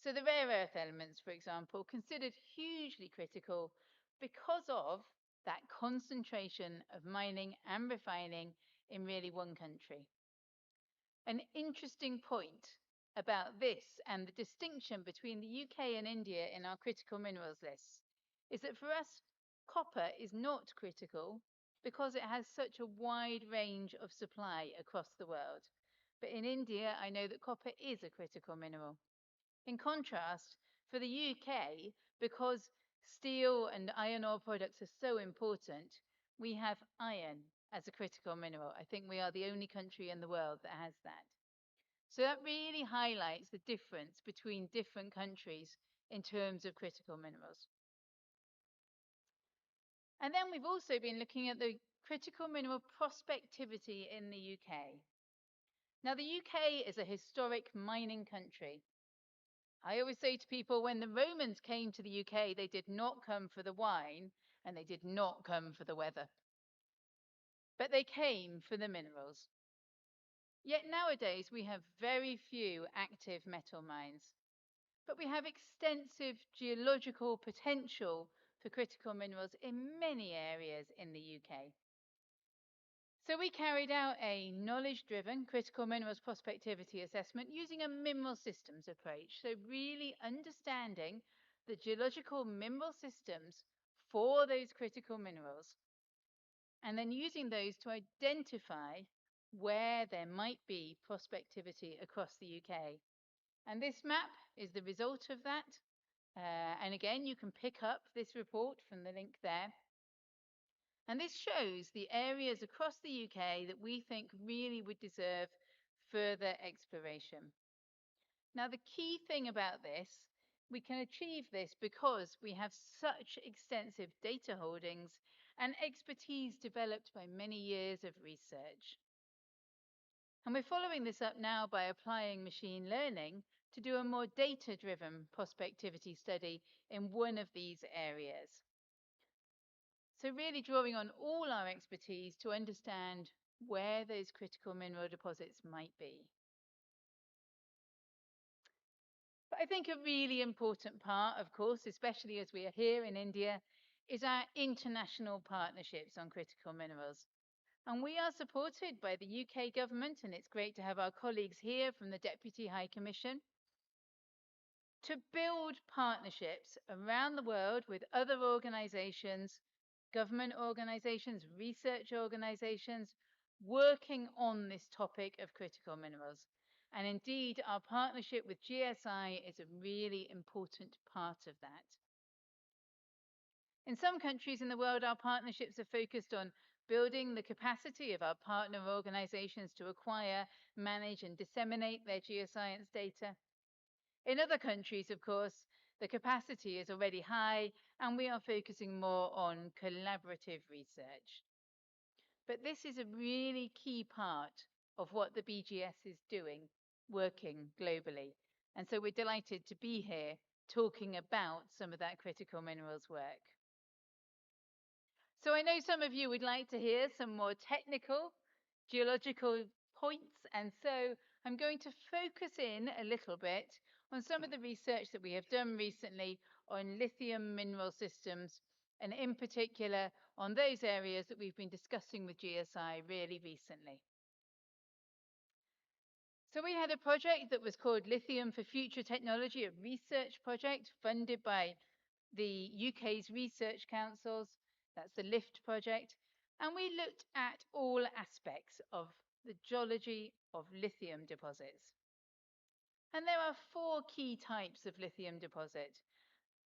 So the rare earth elements, for example, considered hugely critical because of that concentration of mining and refining in really one country. An interesting point about this and the distinction between the UK and India in our critical minerals list is that for us, copper is not critical because it has such a wide range of supply across the world. But in India, I know that copper is a critical mineral. In contrast, for the UK, because steel and iron ore products are so important, we have iron as a critical mineral. I think we are the only country in the world that has that. So that really highlights the difference between different countries in terms of critical minerals. And then we've also been looking at the critical mineral prospectivity in the UK. Now, the UK is a historic mining country. I always say to people, when the Romans came to the UK, they did not come for the wine and they did not come for the weather, but they came for the minerals. Yet nowadays we have very few active metal mines, but we have extensive geological potential for critical minerals in many areas in the UK. So we carried out a knowledge-driven critical minerals prospectivity assessment using a mineral systems approach. So really understanding the geological mineral systems for those critical minerals, and then using those to identify where there might be prospectivity across the UK. And this map is the result of that. And again, you can pick up this report from the link there. And this shows the areas across the UK that we think really would deserve further exploration. Now, the key thing about this, we can achieve this because we have such extensive data holdings and expertise developed by many years of research. And we're following this up now by applying machine learning to do a more data-driven prospectivity study in one of these areas. So really drawing on all our expertise to understand where those critical mineral deposits might be. But I think a really important part, of course, especially as we are here in India, is our international partnerships on critical minerals. And we are supported by the UK government, and it's great to have our colleagues here from the Deputy High Commission, to build partnerships around the world with other organisations, government organisations, research organisations, working on this topic of critical minerals. And indeed, our partnership with GSI is a really important part of that. In some countries in the world, our partnerships are focused on building the capacity of our partner organisations to acquire, manage and disseminate their geoscience data. In other countries, of course, the capacity is already high and we are focusing more on collaborative research. But this is a really key part of what the BGS is doing, working globally. And so we're delighted to be here talking about some of that critical minerals work. So I know some of you would like to hear some more technical geological points, and so I'm going to focus in a little bit on some of the research that we have done recently on lithium mineral systems, and in particular on those areas that we've been discussing with GSI really recently. So we had a project that was called Lithium for Future Technology, a research project funded by the UK's research councils. That's the LIFT project. And we looked at all aspects of the geology of lithium deposits. And there are 4 key types of lithium deposit.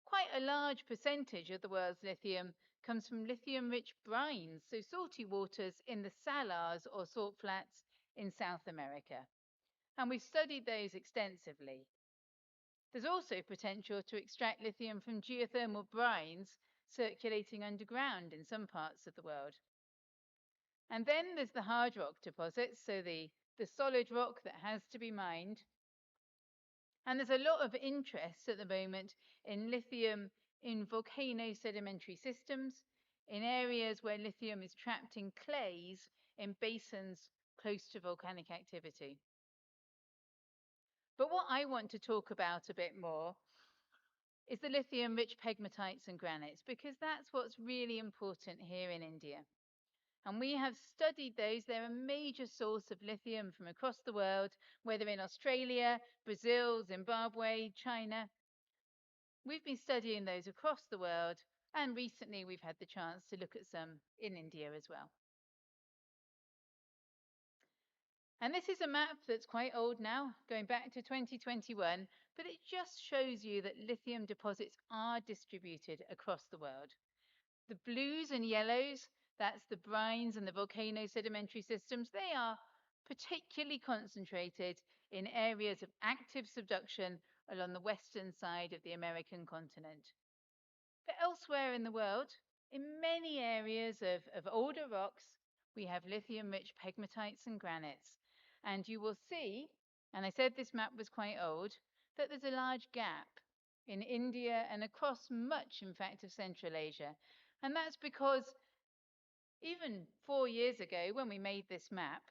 Quite a large percentage of the world's lithium comes from lithium-rich brines, so salty waters in the salars or salt flats in South America. And we've studied those extensively. There's also potential to extract lithium from geothermal brines circulating underground in some parts of the world. And then there's the hard rock deposits, so the solid rock that has to be mined. And there's a lot of interest at the moment in lithium in volcano sedimentary systems, in areas where lithium is trapped in clays in basins close to volcanic activity. But what I want to talk about a bit more is the lithium-rich pegmatites and granites, because that's what's really important here in India. And we have studied those. They're a major source of lithium from across the world, whether in Australia, Brazil, Zimbabwe, China. We've been studying those across the world, and recently we've had the chance to look at some in India as well. And this is a map that's quite old now, going back to 2021, but it just shows you that lithium deposits are distributed across the world. The blues and yellows, that's the brines and the volcano sedimentary systems, they are particularly concentrated in areas of active subduction along the western side of the American continent. But elsewhere in the world, in many areas of older rocks, we have lithium-rich pegmatites and granites. And you will see, and I said this map was quite old, that there's a large gap in India and across much, in fact, of Central Asia. And that's because even 4 years ago, when we made this map,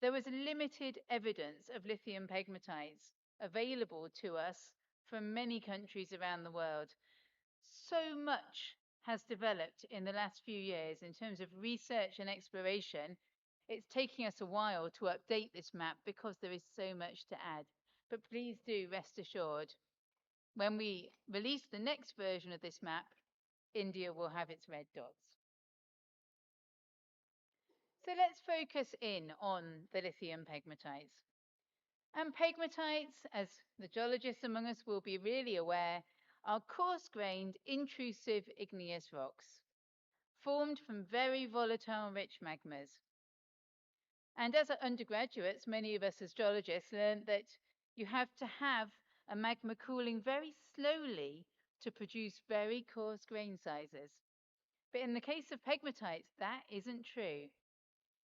there was limited evidence of lithium pegmatites available to us from many countries around the world. So much has developed in the last few years in terms of research and exploration. It's taking us a while to update this map because there is so much to add. But please do rest assured, when we release the next version of this map, India will have its red dots. So let's focus in on the lithium pegmatites. And pegmatites, as the geologists among us will be really aware, are coarse-grained, intrusive igneous rocks formed from very volatile rich magmas. And as undergraduates, many of us as geologists learned that you have to have a magma cooling very slowly to produce very coarse grain sizes. But in the case of pegmatites, that isn't true.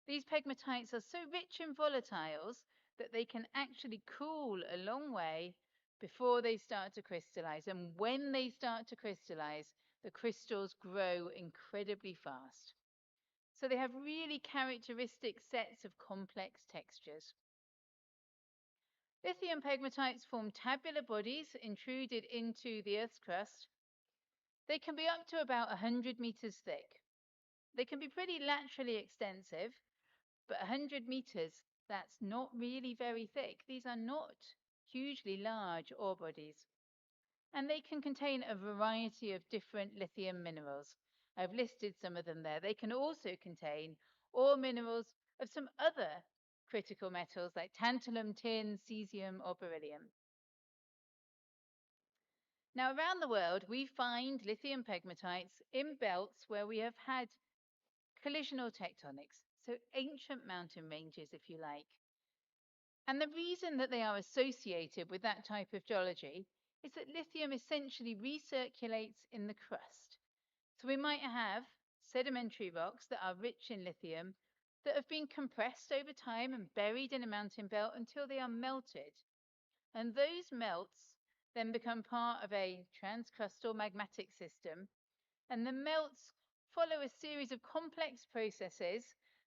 These pegmatites are so rich in volatiles that they can actually cool a long way before they start to crystallize. And when they start to crystallize, the crystals grow incredibly fast. So they have really characteristic sets of complex textures. Lithium pegmatites form tabular bodies intruded into the Earth's crust. They can be up to about 100 meters thick. They can be pretty laterally extensive, but 100 meters, that's not really very thick. These are not hugely large ore bodies. And they can contain a variety of different lithium minerals. I've listed some of them there. They can also contain ore minerals of some other critical metals like tantalum, tin, cesium, or beryllium. Now, around the world, we find lithium pegmatites in belts where we have had collisional tectonics, so ancient mountain ranges, if you like. And the reason that they are associated with that type of geology is that lithium essentially recirculates in the crust. So we might have sedimentary rocks that are rich in lithium that have been compressed over time and buried in a mountain belt until they are melted. And those melts then become part of a transcrustal magmatic system. And the melts follow a series of complex processes,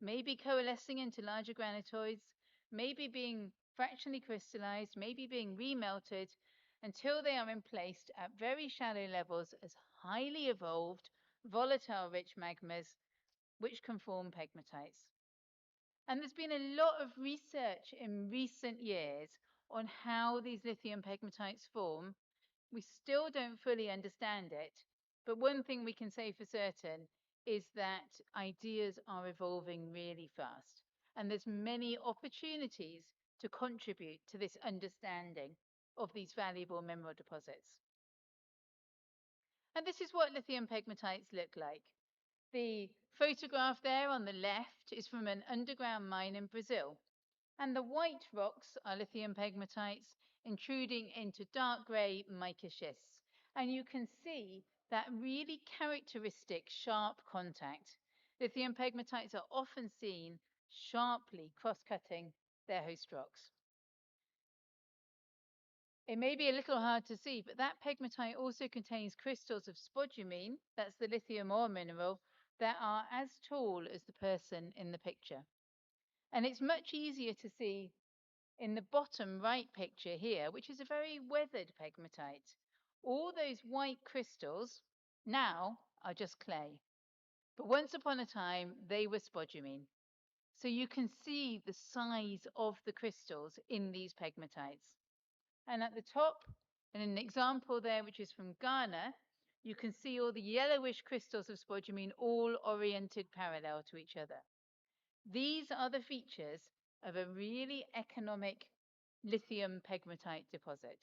maybe coalescing into larger granitoids, maybe being fractionally crystallized, maybe being remelted, until they are emplaced at very shallow levels as highly evolved, volatile rich magmas, which can form pegmatites. And there's been a lot of research in recent years on how these lithium pegmatites form. We still don't fully understand it, but one thing we can say for certain is that ideas are evolving really fast, and there's many opportunities to contribute to this understanding of these valuable mineral deposits. And this is what lithium pegmatites look like. The photograph there on the left is from an underground mine in Brazil. And the white rocks are lithium pegmatites intruding into dark grey mica schists. And you can see that really characteristic sharp contact. Lithium pegmatites are often seen sharply cross-cutting their host rocks. It may be a little hard to see, but that pegmatite also contains crystals of spodumene, that's the lithium ore mineral, that are as tall as the person in the picture. And it's much easier to see in the bottom right picture here, which is a very weathered pegmatite. All those white crystals now are just clay. But once upon a time, they were spodumene. So you can see the size of the crystals in these pegmatites. And at the top, and an example there, which is from Ghana, you can see all the yellowish crystals of spodumene all oriented parallel to each other. These are the features of a really economic lithium pegmatite deposit.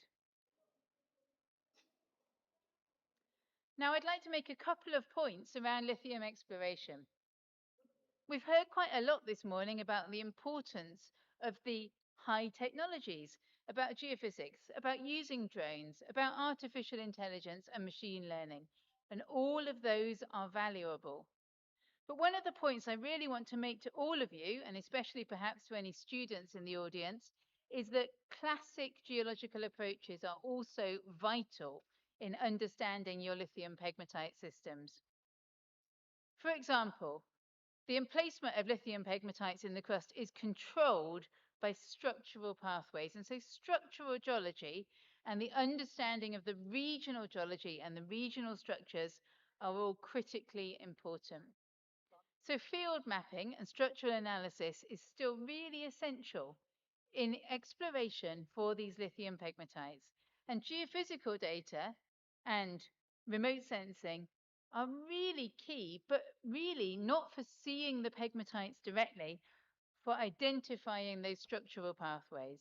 Now, I'd like to make a couple of points around lithium exploration. We've heard quite a lot this morning about the importance of the high technologies, about geophysics, about using drones, about artificial intelligence and machine learning, and all of those are valuable. But one of the points I really want to make to all of you, and especially perhaps to any students in the audience, is that classic geological approaches are also vital in understanding your lithium pegmatite systems. For example, the emplacement of lithium pegmatites in the crust is controlled by structural pathways. And so structural geology and the understanding of the regional geology and the regional structures are all critically important. So field mapping and structural analysis is still really essential in exploration for these lithium pegmatites. And geophysical data and remote sensing are really key, but really not for seeing the pegmatites directly, for identifying those structural pathways.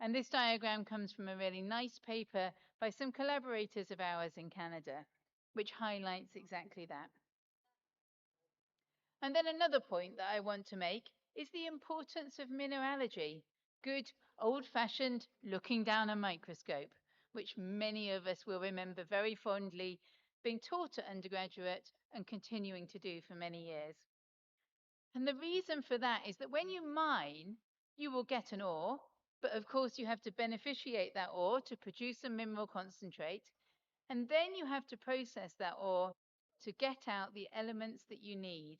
And this diagram comes from a really nice paper by some collaborators of ours in Canada, which highlights exactly that. And then another point that I want to make is the importance of mineralogy, good old-fashioned looking down a microscope, which many of us will remember very fondly being taught at undergraduate and continuing to do for many years. And the reason for that is that when you mine, you will get an ore, but of course you have to beneficiate that ore to produce a mineral concentrate, and then you have to process that ore to get out the elements that you need.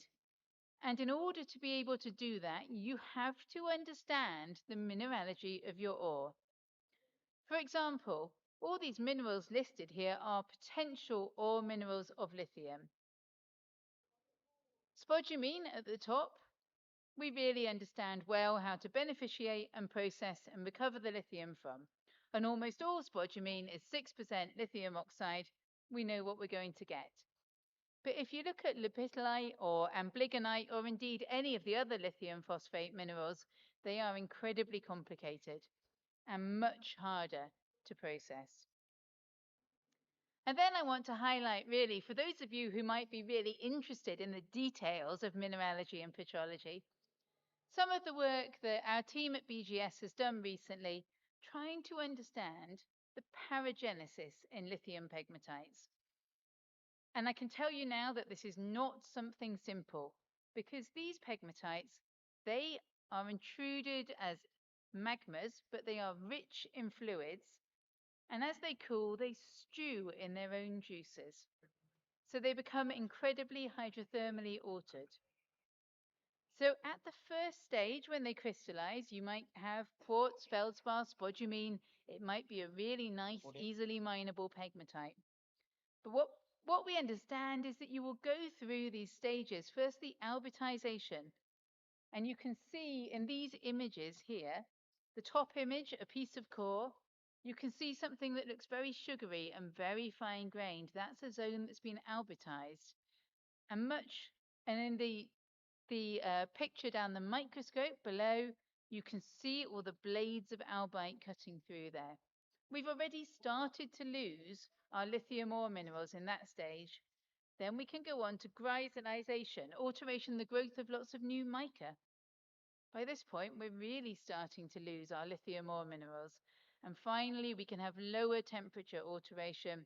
And in order to be able to do that, you have to understand the mineralogy of your ore. For example, all these minerals listed here are potential ore minerals of lithium. Spodumene at the top, we really understand well how to beneficiate and process and recover the lithium from. And almost all spodumene is 6% lithium oxide. We know what we're going to get. But if you look at lepidolite or amblygonite, or indeed any of the other lithium phosphate minerals, they are incredibly complicated and much harder to process. And then I want to highlight, really, for those of you who might be really interested in the details of mineralogy and petrology, some of the work that our team at BGS has done recently trying to understand the paragenesis in lithium pegmatites. And I can tell you now that this is not something simple, because these pegmatites, they are intruded as magmas, but they are rich in fluids. And as they cool, they stew in their own juices. So they become incredibly hydrothermally altered. So at the first stage, when they crystallize, you might have quartz, feldspar, spodumene. It might be a really nice, easily mineable pegmatite. But what we understand is that you will go through these stages. First, the albertization. And you can see in these images here, the top image, a piece of core. You can see something that looks very sugary and very fine grained. That's a zone that's been albertized. And in the picture down the microscope below, you can see all the blades of albite cutting through there. We've already started to lose our lithium ore minerals in that stage. Then we can go on to gryzonization, alteration, the growth of lots of new mica. By this point, we're really starting to lose our lithium ore minerals. And finally, we can have lower temperature alteration,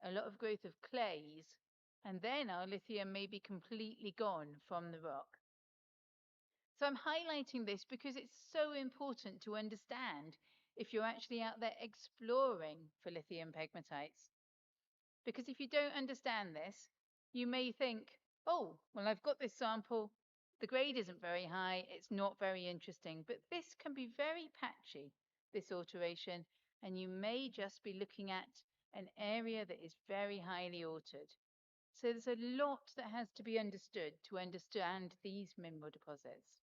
a lot of growth of clays, and then our lithium may be completely gone from the rock. So I'm highlighting this because it's so important to understand if you're actually out there exploring for lithium pegmatites. Because if you don't understand this, you may think, oh, well, I've got this sample, the grade isn't very high, it's not very interesting, but this can be very patchy, this alteration, and you may just be looking at an area that is very highly altered. So there's a lot that has to be understood to understand these mineral deposits.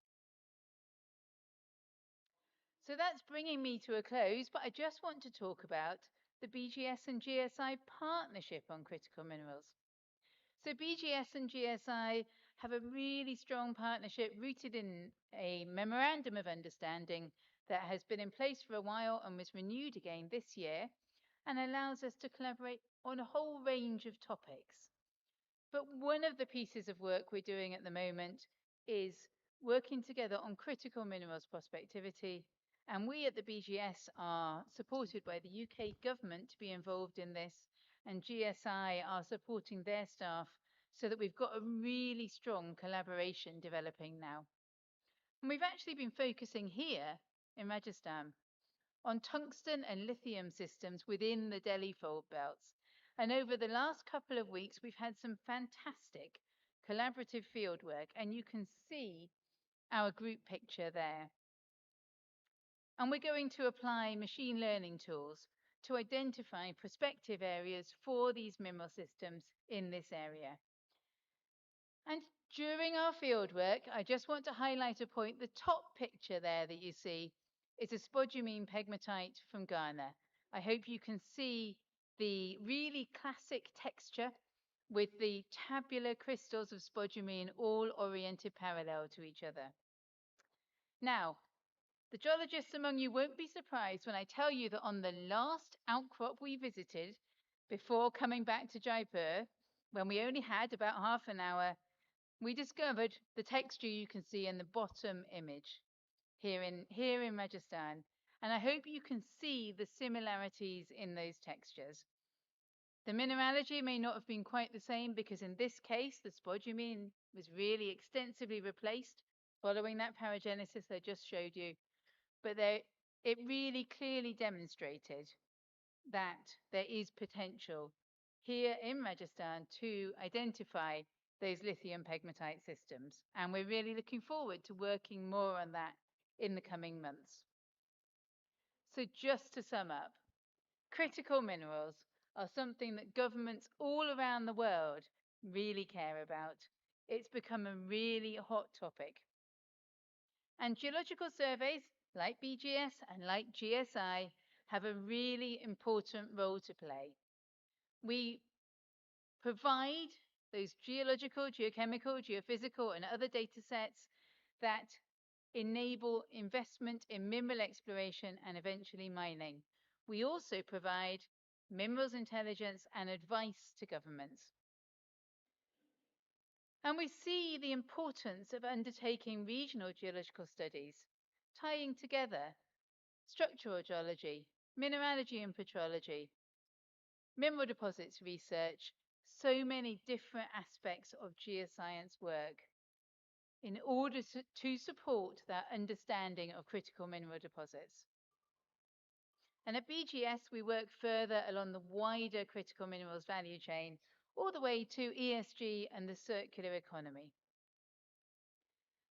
So that's bringing me to a close, but I just want to talk about the BGS and GSI partnership on critical minerals. So BGS and GSI have a really strong partnership rooted in a memorandum of understanding that has been in place for a while and was renewed again this year and allows us to collaborate on a whole range of topics. But one of the pieces of work we're doing at the moment is working together on critical minerals prospectivity. And we at the BGS are supported by the UK government to be involved in this, and GSI are supporting their staff so that we've got a really strong collaboration developing now. And we've actually been focusing here in Rajasthan on tungsten and lithium systems within the Delhi fault belts. And over the last couple of weeks, we've had some fantastic collaborative fieldwork, and you can see our group picture there. And we're going to apply machine learning tools to identify prospective areas for these mineral systems in this area. And during our fieldwork, I just want to highlight a point. The top picture there that you see is a spodumene pegmatite from Ghana. I hope you can see the really classic texture with the tabular crystals of spodumene all oriented parallel to each other. Now, the geologists among you won't be surprised when I tell you that on the last outcrop we visited before coming back to Jaipur, when we only had about half an hour, we discovered the texture you can see in the bottom image here in Rajasthan. And I hope you can see the similarities in those textures. The mineralogy may not have been quite the same because in this case, the spodumene was really extensively replaced following that paragenesis I just showed you. But it really clearly demonstrated that there is potential here in Rajasthan to identify those lithium pegmatite systems. And we're really looking forward to working more on that in the coming months. So just to sum up, critical minerals are something that governments all around the world really care about. It's become a really hot topic. And geological surveys like BGS and like GSI have a really important role to play. We provide those geological, geochemical, geophysical, and other data sets that enable investment in mineral exploration and eventually mining. We also provide minerals intelligence and advice to governments. And we see the importance of undertaking regional geological studies, tying together structural geology, mineralogy and petrology, mineral deposits research, so many different aspects of geoscience work in order to support that understanding of critical mineral deposits. And at BGS, we work further along the wider critical minerals value chain, all the way to ESG and the circular economy.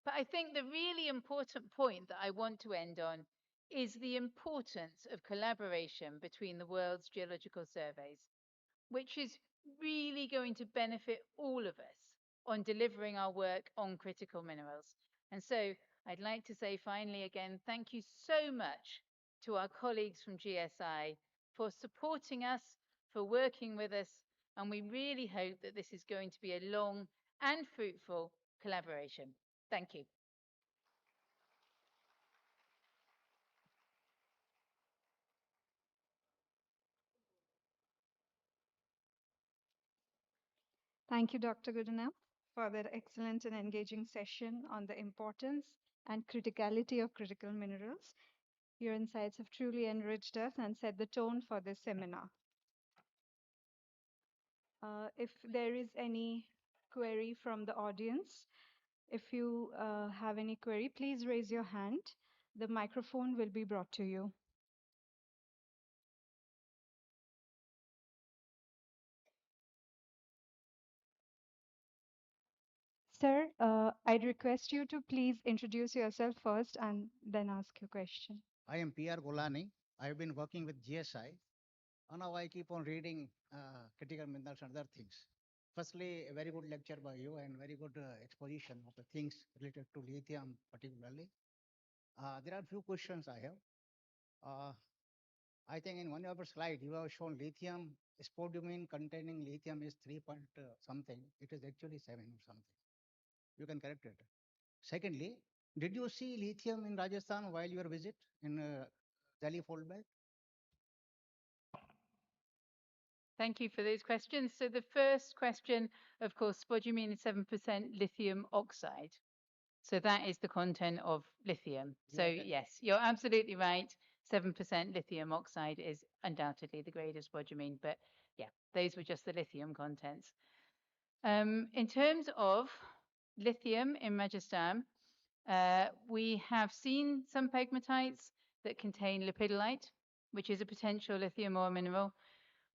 But I think the really important point that I want to end on is the importance of collaboration between the world's geological surveys, which is really going to benefit all of us on delivering our work on critical minerals. And so I'd like to say finally again, thank you so much to our colleagues from GSI for supporting us, for working with us, and we really hope that this is going to be a long and fruitful collaboration. Thank you. Thank you, Dr. Goodenough, for that excellent and engaging session on the importance and criticality of critical minerals. Your insights have truly enriched us and set the tone for this seminar. If there is any query from the audience, if you have any query, please raise your hand. The microphone will be brought to you. Sir, I'd request you to please introduce yourself first and then ask your question. I am P.R. Golani. I've been working with GSI. And now I keep on reading critical minerals and other things. Firstly, a very good lecture by you and very good exposition of the things related to lithium particularly. There are few questions I have. I think in one of your slide you have shown lithium spodumene containing lithium is 3 point something. It is actually 7 or something. You can correct it. Secondly, did you see lithium in Rajasthan while your visit in Delhi Fold Belt? Thank you for those questions. So the first question, of course, spodumene is 7% lithium oxide. So that is the content of lithium. So yes, you're absolutely right. 7% lithium oxide is undoubtedly the grade of spodumene, but yeah, those were just the lithium contents. In terms of lithium in Rajasthan, we have seen some pegmatites that contain lepidolite, which is a potential lithium ore mineral.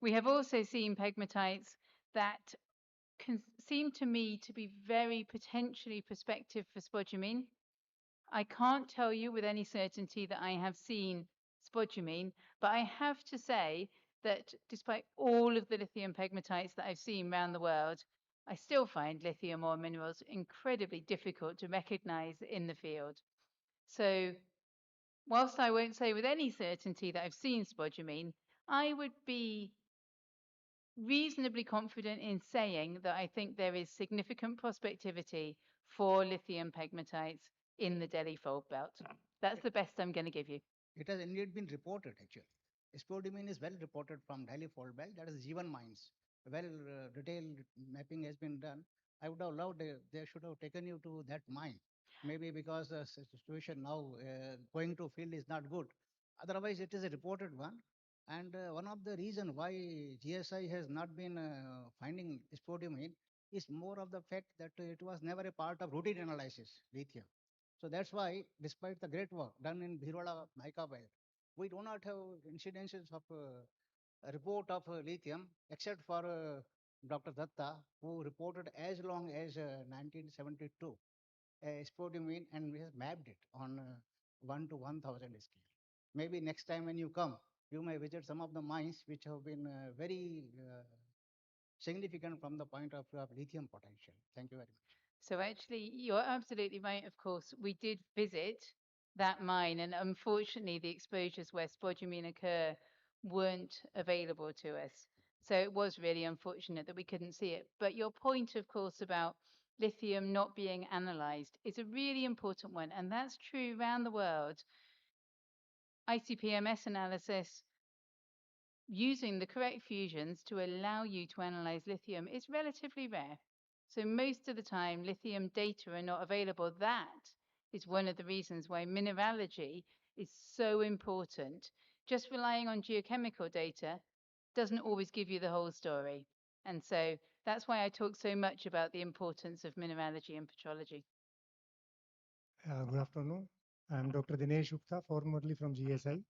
We have also seen pegmatites that seem to me to be very potentially prospective for spodumene. I can't tell you with any certainty that I have seen spodumene, but I have to say that despite all of the lithium pegmatites that I've seen around the world, I still find lithium ore minerals incredibly difficult to recognize in the field. So whilst I won't say with any certainty that I've seen spodumene, I would be reasonably confident in saying that I think there is significant prospectivity for lithium pegmatites in the Delhi Fold Belt. That's the best I'm going to give you. It has indeed been reported actually. Spodumene is well reported from Delhi Fold Belt, that is G1 mines. Well, detailed mapping has been done. I would have loved, they should have taken you to that mine. Maybe because the situation now going to field is not good. Otherwise, it is a reported one. And one of the reason why GSI has not been finding spodumene is more of the fact that it was never a part of routine analysis, lithium. So that's why, despite the great work done in Bhirwala mica belt, we do not have incidences of a report of lithium, except for Dr. Datta, who reported as long as 1972 spodumene, and we have mapped it on 1 to 1000 scale. Maybe next time when you come, you may visit some of the mines which have been very significant from the point of view of lithium potential. Thank you very much. So actually, you're absolutely right, of course. We did visit that mine, and unfortunately, the exposures where spodumene occur weren't available to us. So it was really unfortunate that we couldn't see it. But your point, of course, about lithium not being analyzed is a really important one, and that's true around the world. ICP-MS analysis using the correct fusions to allow you to analyze lithium is relatively rare. So most of the time, lithium data are not available. That is one of the reasons why mineralogy is so important. Just relying on geochemical data doesn't always give you the whole story. And so that's why I talk so much about the importance of mineralogy and petrology. Good afternoon. I'm Dr. Dinesh Gupta, formerly from GSI.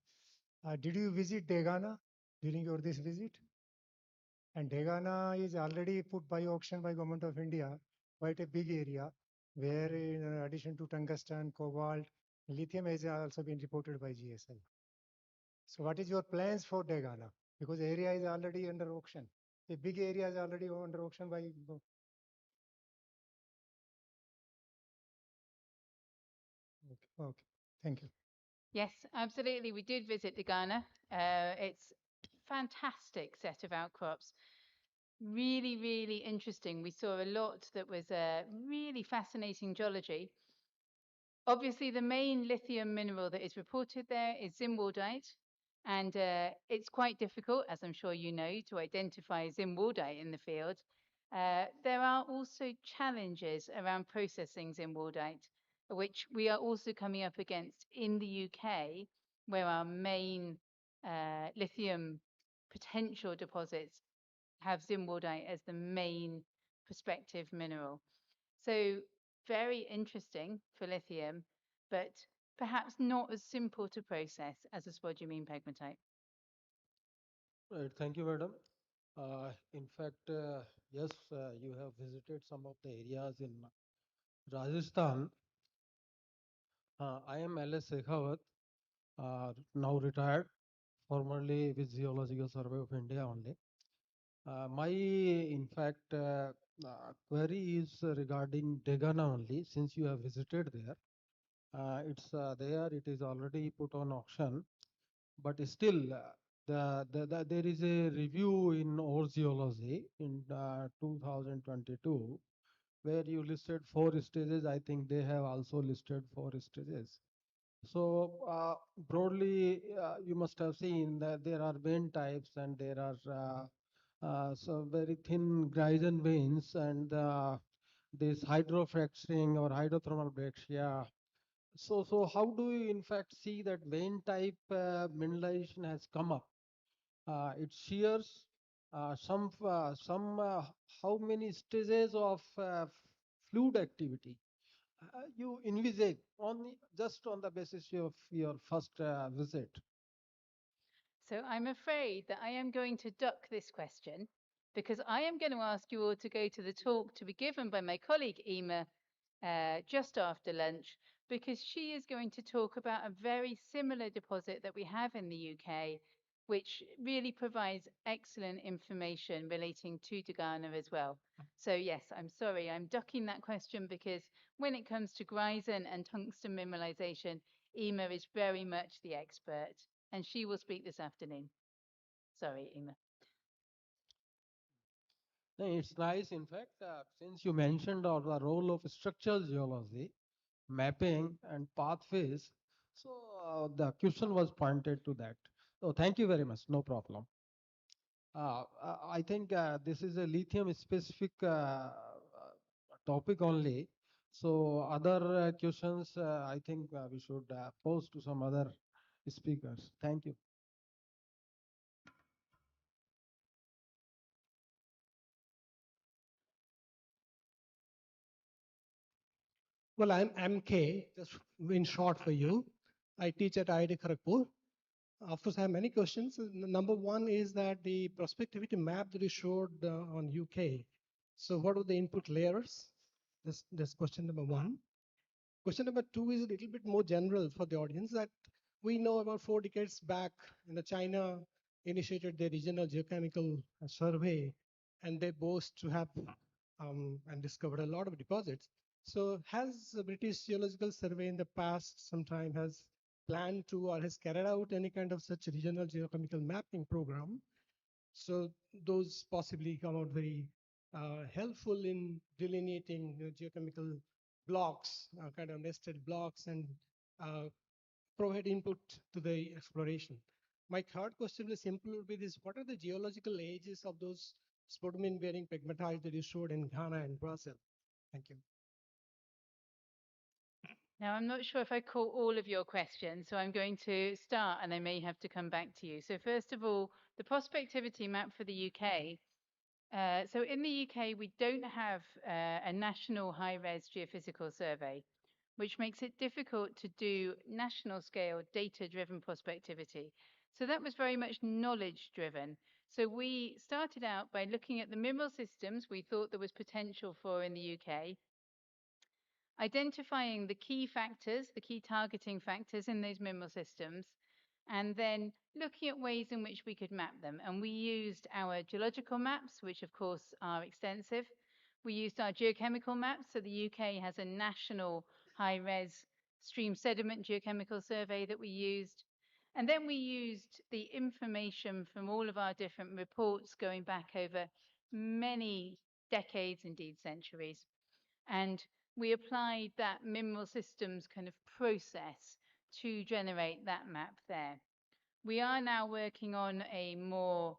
Did you visit Degana during this visit? And Degana is already put by auction by Government of India, quite a big area, where in addition to tungsten, cobalt, lithium has also been reported by GSI. So what is your plans for Degana? Because area is already under auction. A big area is already under auction by. Okay, thank you. Yes, absolutely. We did visit Degana. It's fantastic set of outcrops. Really, really interesting. We saw a lot that was really fascinating geology. Obviously, the main lithium mineral that is reported there is zimwaldite, and it's quite difficult, as I'm sure you know, to identify zimwaldite in the field. There are also challenges around processing zimwaldite, which we are also coming up against in the UK, where our main lithium potential deposits have zimwaldite as the main prospective mineral. So very interesting for lithium, but perhaps not as simple to process as a spodumene pegmatite. Right, thank you, madam. In fact, yes, you have visited some of the areas in Rajasthan. I am L.S. Shekhawat, now retired, formerly with Geological Survey of India only. My, in fact, query is regarding Degana only, since you have visited there. It's there, it is already put on auction, but still, there is a review in Ore Geology in 2022, where you listed 4 stages. I think they have also listed 4 stages. So broadly, you must have seen that there are vein types and there are so very thin Grison veins and this hydrofracturing or hydrothermal breccia. So how do you in fact see that vein type mineralization has come up? It shears how many stages of fluid activity you envisage just on the basis of your first visit? So I'm afraid that I am going to duck this question because I am going to ask you all to go to the talk to be given by my colleague Ema just after lunch, because she is going to talk about a very similar deposit that we have in the UK, which really provides excellent information relating to Degana as well. So yes, I'm sorry, I'm ducking that question because when it comes to Grison and tungsten mineralization, Ema is very much the expert, and she will speak this afternoon. Sorry, Ema. No, it's nice, in fact, since you mentioned the role of structural geology, mapping and pathways, so the question was pointed to that. So thank you very much, no problem. I think this is a lithium specific topic only. So other questions, I think we should pose to some other speakers. Thank you. Well, I'm MK, just in short for you. I teach at IIT Kharagpur. Of course, I have many questions. Number one is that the prospectivity map that you showed on UK. So what are the input layers? That's question number one. Question number two is a little bit more general for the audience, that we know about 4 decades back, China initiated their regional geochemical survey, and they boast to have and discovered a lot of deposits. So has the British Geological Survey in the past sometime has planned to or has carried out any kind of such regional geochemical mapping program? So those possibly come out very helpful in delineating geochemical blocks, kind of nested blocks, and provide input to the exploration. My third question is simple would be this: what are the geological ages of those spodumene-bearing pegmatites that you showed in Ghana and Brazil? Thank you. Now, I'm not sure if I caught all of your questions, so I'm going to start and I may have to come back to you. So first of all, the prospectivity map for the UK. So in the UK, we don't have a national high-res geophysical survey, which makes it difficult to do national scale data-driven prospectivity. So that was very much knowledge-driven. So we started out by looking at the mineral systems we thought there was potential for in the UK, identifying the key factors, the key targeting factors in those mineral systems, and then looking at ways in which we could map them. And we used our geological maps, which of course are extensive. We used our geochemical maps. So the UK has a national high-res stream sediment geochemical survey that we used. And then we used the information from all of our different reports going back over many decades, indeed centuries. And we applied that mineral systems kind of process to generate that map there. We are now working on a more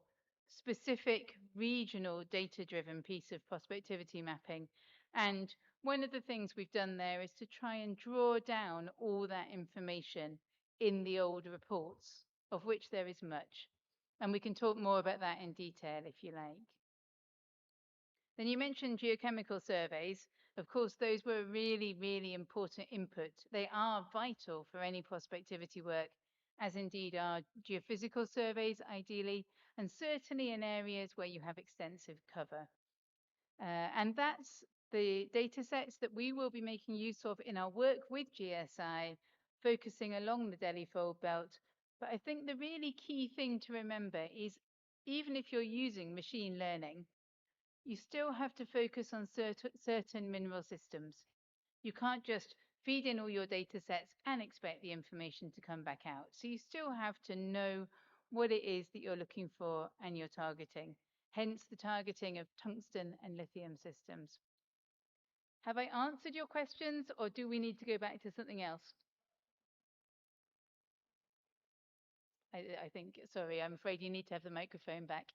specific regional data-driven piece of prospectivity mapping. And one of the things we've done there is to try and draw down all that information in the old reports, of which there is much. And we can talk more about that in detail if you like. Then you mentioned geochemical surveys. Of course, those were really, really important input. They are vital for any prospectivity work, as indeed are geophysical surveys, ideally, and certainly in areas where you have extensive cover. And that's the data sets that we will be making use of in our work with GSI, focusing along the Delhi Fold Belt. But I think the really key thing to remember is even if you're using machine learning, you still have to focus on certain mineral systems. You can't just feed in all your data sets and expect the information to come back out. So you still have to know what it is that you're looking for and you're targeting, hence the targeting of tungsten and lithium systems. Have I answered your questions, or do we need to go back to something else? I think, sorry, I'm afraid you need to have the microphone back.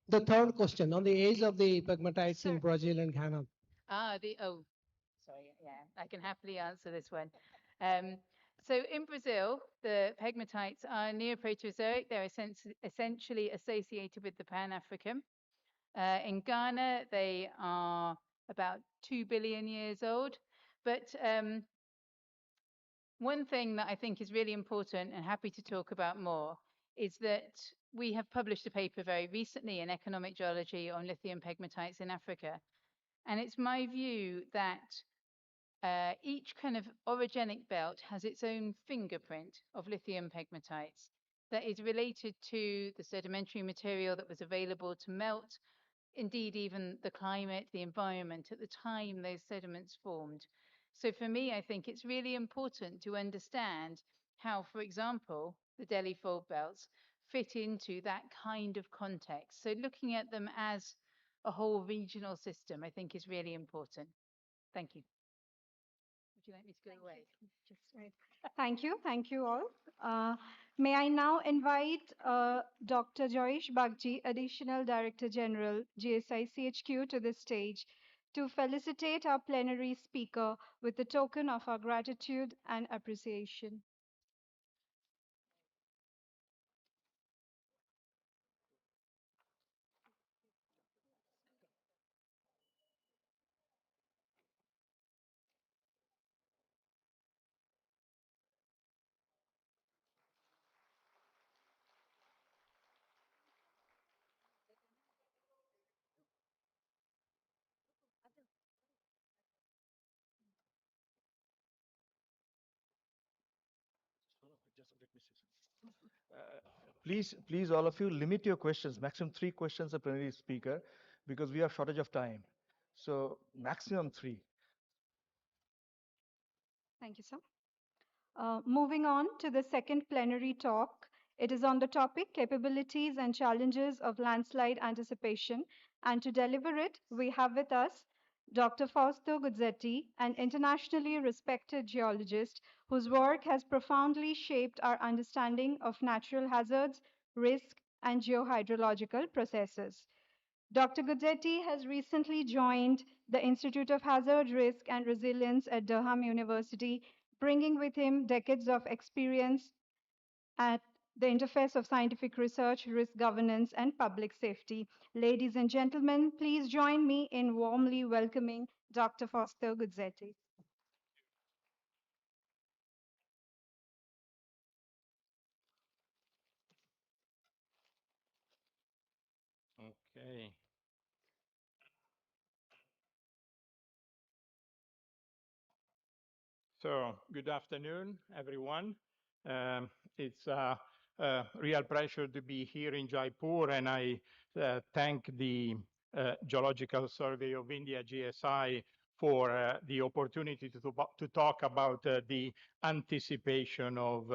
The third question on the age of the pegmatites in Brazil and Ghana. Sorry, yeah, I can happily answer this one. So in Brazil, the pegmatites are Neoproterozoic. They're essentially associated with the Pan-African. In Ghana, they are about 2 billion years old. But one thing that I think is really important and happy to talk about more is that we have published a paper very recently in Economic Geology on lithium pegmatites in Africa. And it's my view that each kind of orogenic belt has its own fingerprint of lithium pegmatites that is related to the sedimentary material that was available to melt, indeed even the climate, the environment at the time those sediments formed. So for me, I think it's really important to understand how, for example, the Delhi Fold Belts fit into that kind of context. So looking at them as a whole regional system, I think is really important. Thank you. Would you like me to go away? Just right. Thank you all. May I now invite Dr. Joyesh Bagchi, Additional Director General, GSI CHQ, to the stage to felicitate our plenary speaker with a token of our gratitude and appreciation. Please, all of you, limit your questions. Maximum 3 questions a plenary speaker, because we have shortage of time. So maximum 3. Thank you, sir. Moving on to the second plenary talk. It is on the topic Capabilities and Challenges of Landslide Anticipation. And to deliver it, we have with us Dr. Fausto Guzzetti, an internationally respected geologist whose work has profoundly shaped our understanding of natural hazards, risk, and geohydrological processes. Dr. Guzzetti has recently joined the Institute of Hazard, Risk, and Resilience at Durham University, bringing with him decades of experience at the interface of scientific research, risk governance, and public safety. Ladies and gentlemen, please join me in warmly welcoming Dr. Fausto Guzzetti. Okay. So, good afternoon, everyone. It's a real pleasure to be here in Jaipur, and I thank the Geological Survey of India, GSI, for the opportunity to talk about the anticipation of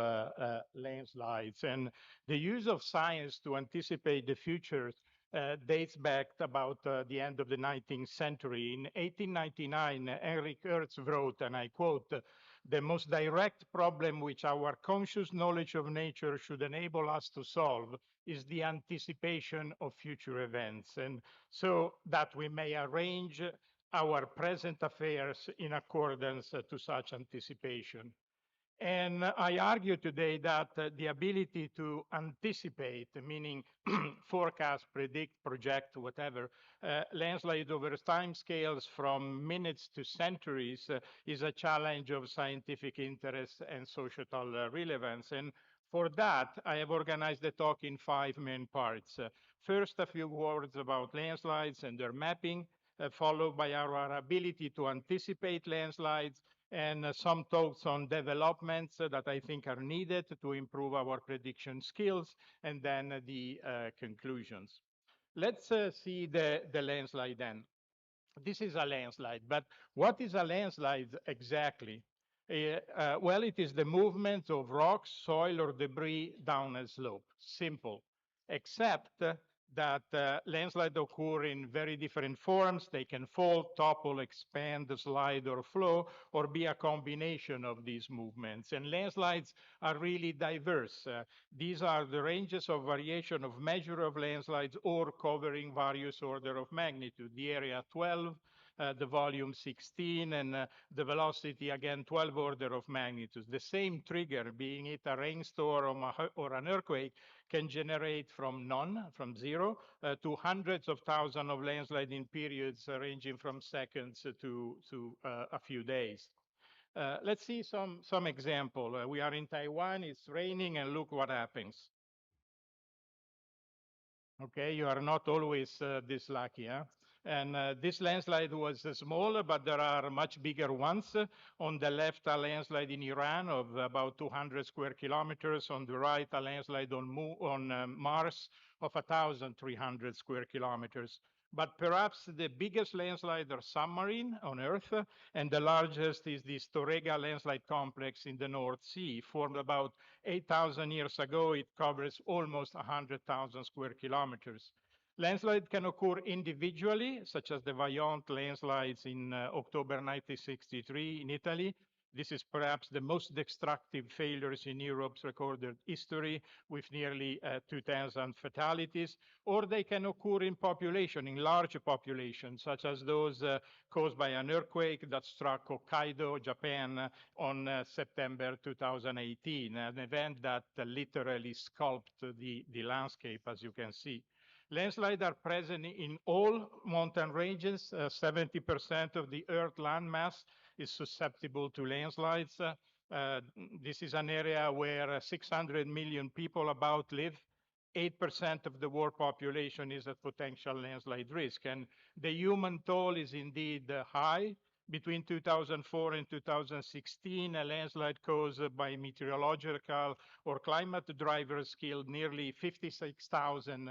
landslides. And the use of science to anticipate the future dates back about the end of the 19th century. In 1899, Henry Hertz wrote, and I quote, "The most direct problem which our conscious knowledge of nature should enable us to solve is the anticipation of future events, and so that we may arrange our present affairs in accordance to such anticipation." And I argue today that the ability to anticipate, meaning forecast, predict, project, whatever, landslide over time scales from minutes to centuries is a challenge of scientific interest and societal relevance. And for that, I have organized the talk in 5 main parts. First, a few words about landslides and their mapping, followed by our ability to anticipate landslides, and some thoughts on developments that I think are needed to improve our prediction skills, and then the conclusions. Let's see the landslide then. This is a landslide, but what is a landslide exactly? Well, it is the movement of rocks, soil, or debris down a slope. Simple, except that landslides occur in very different forms. They can fall, topple, expand, slide, or flow, or be a combination of these movements. And landslides are really diverse. These are the ranges of variation of measure of landslides or covering various order of magnitude. The area 12, the volume 16, and the velocity, again, 12 order of magnitude. The same trigger, being it a rainstorm or an earthquake, can generate from none, from zero, to hundreds of thousands of landsliding periods ranging from seconds to a few days. Let's see some example. We are in Taiwan, it's raining, and look what happens. Okay, you are not always this lucky, huh? And this landslide was smaller, but there are much bigger ones. On the left, a landslide in Iran of about 200 square kilometers. On the right, a landslide on Mars of 1,300 square kilometers. But perhaps the biggest landslide are submarine on Earth, and the largest is the Storegga landslide complex in the North Sea. Formed about 8,000 years ago, it covers almost 100,000 square kilometers. Landslides can occur individually, such as the Vajont landslides in October 1963 in Italy. This is perhaps the most destructive failures in Europe's recorded history, with nearly 2,000 fatalities. Or they can occur in population, in large populations, such as those caused by an earthquake that struck Hokkaido, Japan, on September 2018, an event that literally sculpted the landscape, as you can see. Landslides are present in all mountain ranges. 70% of the Earth landmass is susceptible to landslides. This is an area where 600 million people about live. 8% of the world population is at potential landslide risk. And the human toll is indeed high. Between 2004 and 2016, a landslide caused by meteorological or climate drivers killed nearly 56,000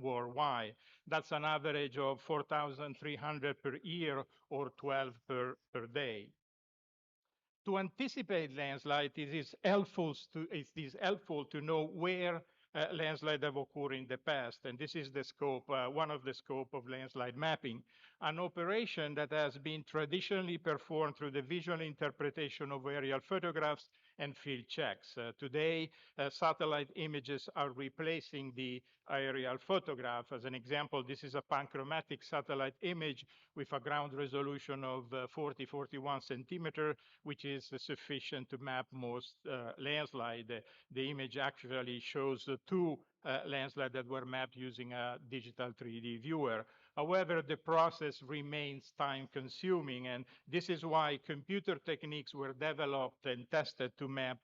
worldwide. That's an average of 4,300 per year or 12 per day. To anticipate landslide, it is helpful to know where landslides have occurred in the past, and this is the scope, one of the scope of landslide mapping, an operation that has been traditionally performed through the visual interpretation of aerial photographs and field checks. Today, satellite images are replacing the aerial photograph. As an example, this is a panchromatic satellite image with a ground resolution of 41 centimeter, which is sufficient to map most landslide. The image actually shows two landslides that were mapped using a digital 3D viewer. However, the process remains time-consuming, and this is why computer techniques were developed and tested to map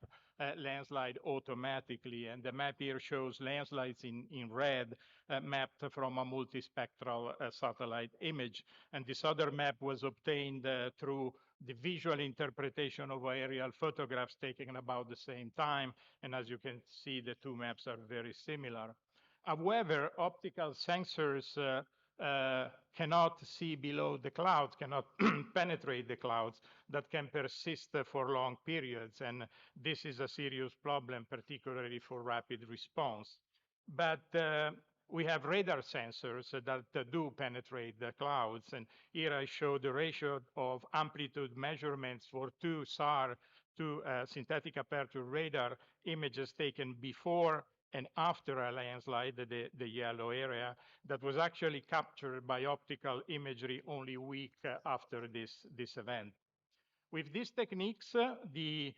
landslide automatically. And the map here shows landslides in red mapped from a multispectral satellite image. And this other map was obtained through the visual interpretation of aerial photographs taken about the same time. And as you can see, the two maps are very similar. However, optical sensors cannot see below the clouds, cannot penetrate the clouds that can persist for long periods. And this is a serious problem, particularly for rapid response. But we have radar sensors that do penetrate the clouds. And here I show the ratio of amplitude measurements for two SAR, two synthetic aperture radar images taken before and after a landslide, the yellow area, that was actually captured by optical imagery only a week after this event. With these techniques, the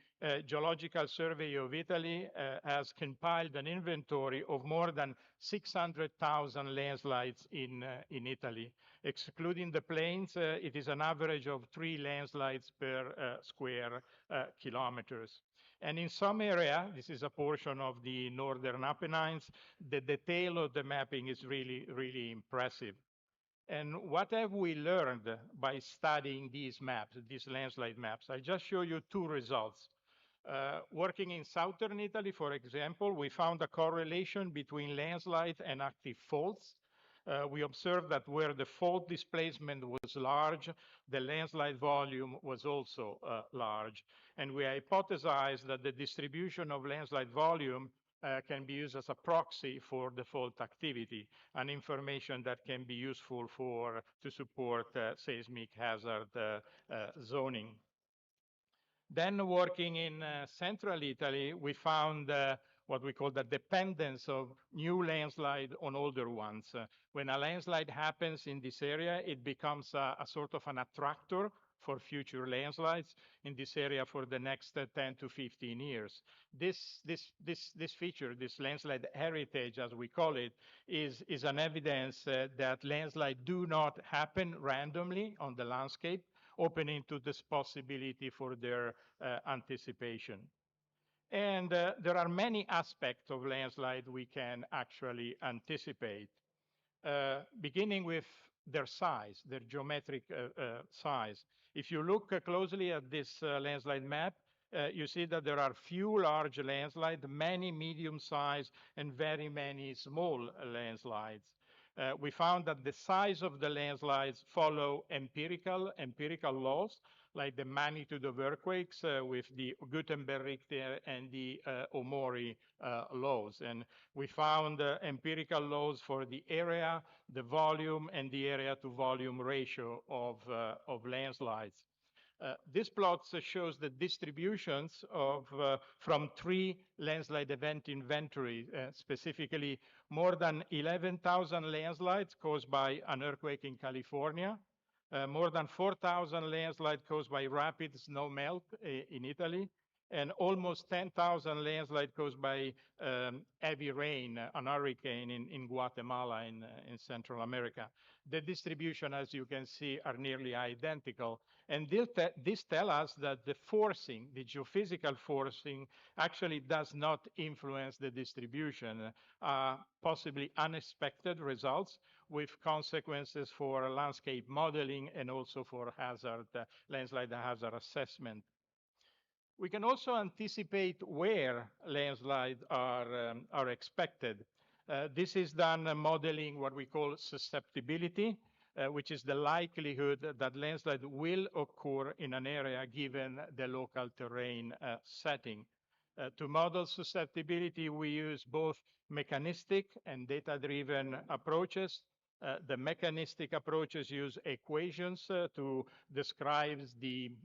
Geological Survey of Italy has compiled an inventory of more than 600,000 landslides in Italy. Excluding the plains, it is an average of 3 landslides per square kilometers. And in some area, this is a portion of the northern Apennines, the detail of the mapping is really, really impressive. And what have we learned by studying these maps, these landslide maps? I just show you two results. Working in southern Italy, for example, we found a correlation between landslide and active faults. We observed that where the fault displacement was large, the landslide volume was also large. And we hypothesized that the distribution of landslide volume can be used as a proxy for the fault activity, an information that can be useful to support seismic hazard zoning. Then working in central Italy, we found what we call the dependence of new landslide on older ones. When a landslide happens in this area, it becomes a sort of an attractor for future landslides in this area for the next 10 to 15 years. This feature, this landslide heritage, as we call it, is an evidence that landslides do not happen randomly on the landscape, opening to this possibility for their anticipation. And there are many aspects of landslide we can actually anticipate, beginning with their size, their geometric size. If you look closely at this landslide map, you see that there are few large landslides, many medium-sized, and very many small landslides. We found that the size of the landslides follow empirical laws, like the magnitude of earthquakes with the Gutenberg-Richter and the Omori laws. And we found empirical laws for the area, the volume, and the area to volume ratio of landslides. This plot shows the distributions of from 3 landslide event inventory, specifically more than 11,000 landslides caused by an earthquake in California, more than 4,000 landslides caused by rapid snow melt in Italy, and almost 10,000 landslides caused by heavy rain, an hurricane in Guatemala in Central America. The distribution, as you can see, are nearly identical. And this tells us that the forcing, the geophysical forcing, actually does not influence the distribution, possibly unexpected results with consequences for landscape modeling and also for landslide hazard assessment. We can also anticipate where landslides are expected. This is done modeling what we call susceptibility, which is the likelihood that landslide will occur in an area given the local terrain setting. To model susceptibility, we use both mechanistic and data-driven approaches. The mechanistic approaches use equations to describe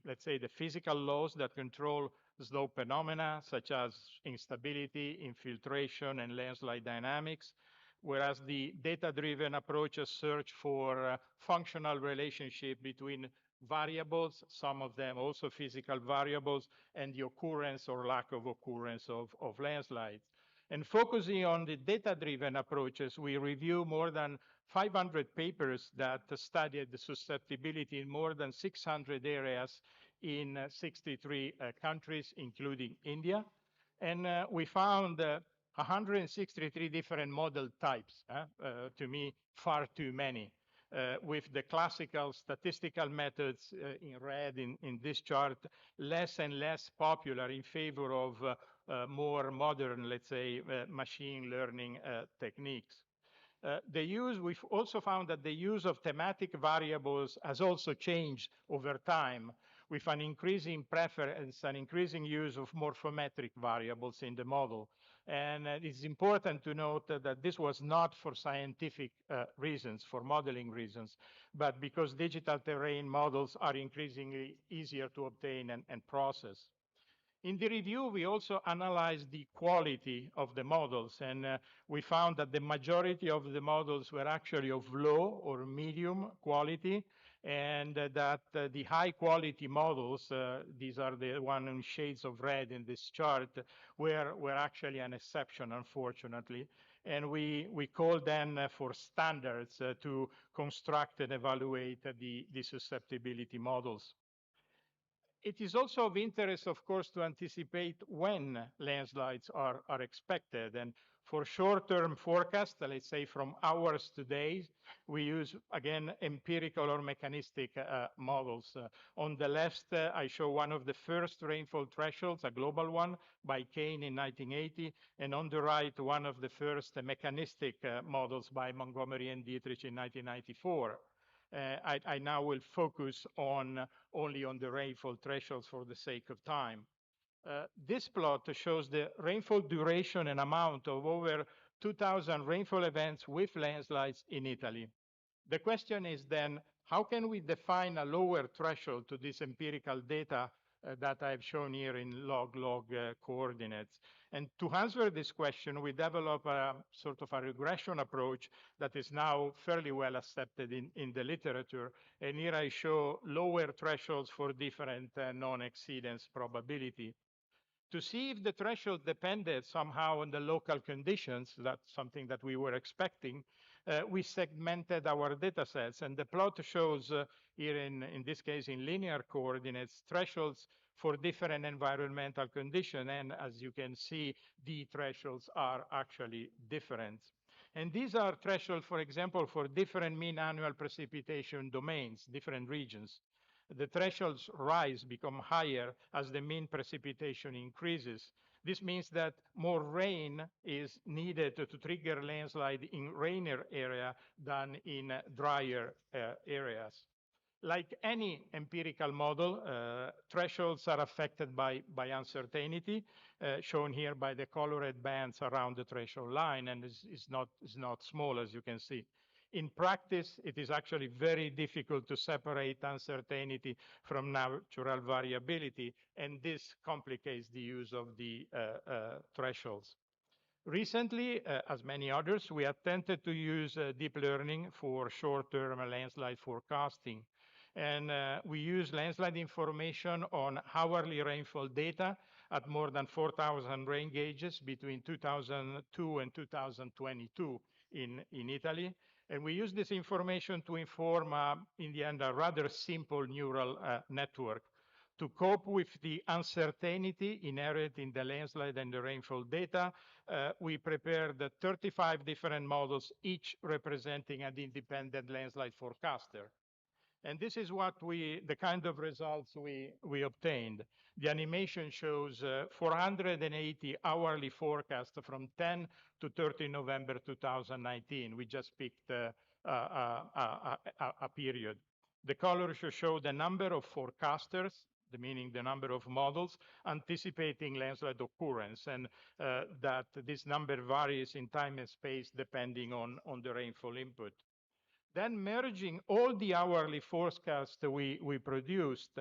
let's say, the physical laws that control slope phenomena, such as instability, infiltration, and landslide dynamics, whereas the data-driven approaches search for functional relationship between variables, some of them also physical variables, and the occurrence or lack of occurrence of landslides. And focusing on the data-driven approaches, we review more than 500 papers that studied the susceptibility in more than 600 areas in 63 countries, including India. And we found 163 different model types, to me, far too many. With the classical statistical methods in red in this chart, less and less popular in favor of more modern, let's say, machine learning techniques. We've also found that the use of thematic variables has also changed over time with an increasing preference and increasing use of morphometric variables in the model. And it's important to note that this was not for scientific reasons, for modeling reasons, but because digital terrain models are increasingly easier to obtain and process. In the review, we also analyzed the quality of the models, and we found that the majority of the models were actually of low or medium quality, and that the high quality models, these are the one in shades of red in this chart, were actually an exception, unfortunately. And we called then for standards to construct and evaluate the susceptibility models. It is also of interest, of course, to anticipate when landslides are expected. And for short-term forecasts, let's say from hours to days, we use, again, empirical or mechanistic models. On the left, I show one of the first rainfall thresholds, a global one, by Kane in 1980. And on the right, one of the first mechanistic models by Montgomery and Dietrich in 1994. I now will focus only on the rainfall thresholds for the sake of time. This plot shows the rainfall duration and amount of over 2,000 rainfall events with landslides in Italy. The question is then, how can we define a lower threshold to this empirical data that I've shown here in log-log coordinates? And to answer this question, we develop a sort of a regression approach that is now fairly well accepted in the literature. And here I show lower thresholds for different non-exceedance probability. To see if the threshold depended somehow on the local conditions, that's something that we were expecting, we segmented our data sets. And the plot shows here, in this case, in linear coordinates, thresholds for different environmental conditions. And as you can see, the thresholds are actually different. And these are thresholds, for example, for different mean annual precipitation domains, different regions. The thresholds rise, become higher as the mean precipitation increases. This means that more rain is needed to trigger landslide in rainier area than in drier areas. Like any empirical model, thresholds are affected by uncertainty, shown here by the colored bands around the threshold line, and is not small, as you can see. In practice, it is actually very difficult to separate uncertainty from natural variability, and this complicates the use of the thresholds. Recently, as many others, we attempted to use deep learning for short-term landslide forecasting. And we use landslide information on hourly rainfall data at more than 4,000 rain gauges between 2002 and 2022 in Italy. And we use this information to inform, in the end, a rather simple neural network. To cope with the uncertainty inherent in the landslide and the rainfall data, we prepared 35 different models, each representing an independent landslide forecaster. And this is what the kind of results we obtained. The animation shows 480 hourly forecasts from 10 to 13 November 2019. We just picked a period. The colors show the number of forecasters, meaning the number of models anticipating landslide occurrence, and that this number varies in time and space depending on the rainfall input. Then merging all the hourly forecasts we produced,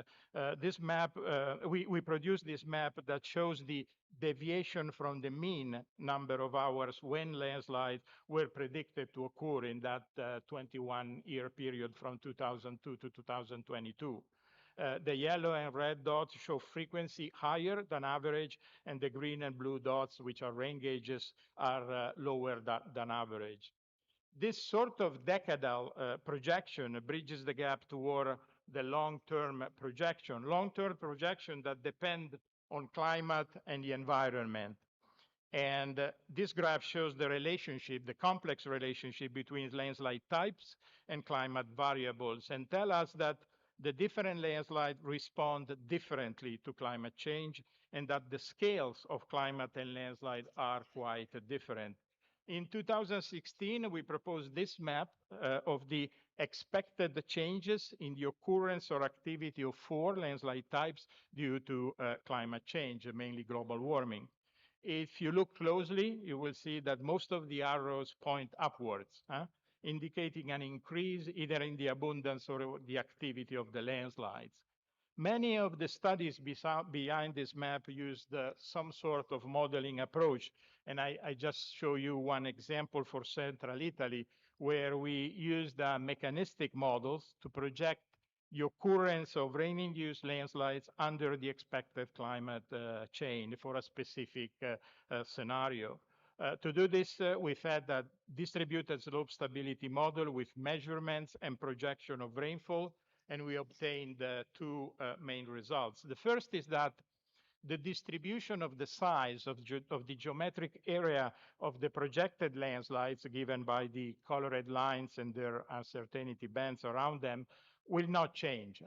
we produced this map that shows the deviation from the mean number of hours when landslides were predicted to occur in that 21-year period from 2002 to 2022. The yellow and red dots show frequency higher than average, and the green and blue dots, which are rain gauges, are lower than average. This sort of decadal projection bridges the gap toward the long-term projection that depend on climate and the environment. And this graph shows the relationship, the complex relationship between landslide types and climate variables, and tell us that the different landslides respond differently to climate change, and that the scales of climate and landslide are quite different. In 2016, we proposed this map of the expected changes in the occurrence or activity of 4 landslide types due to climate change, mainly global warming. If you look closely, you will see that most of the arrows point upwards, indicating an increase either in the abundance or the activity of the landslides. Many of the studies behind this map used some sort of modeling approach. And I just show you one example for central Italy, where we used mechanistic models to project the occurrence of rain-induced landslides under the expected climate change for a specific scenario. To do this, we fed a distributed slope stability model with measurements and projection of rainfall, and we obtained two main results. The first is that the distribution of the size of the geometric area of the projected landslides given by the colored lines and their uncertainty bands around them will not change,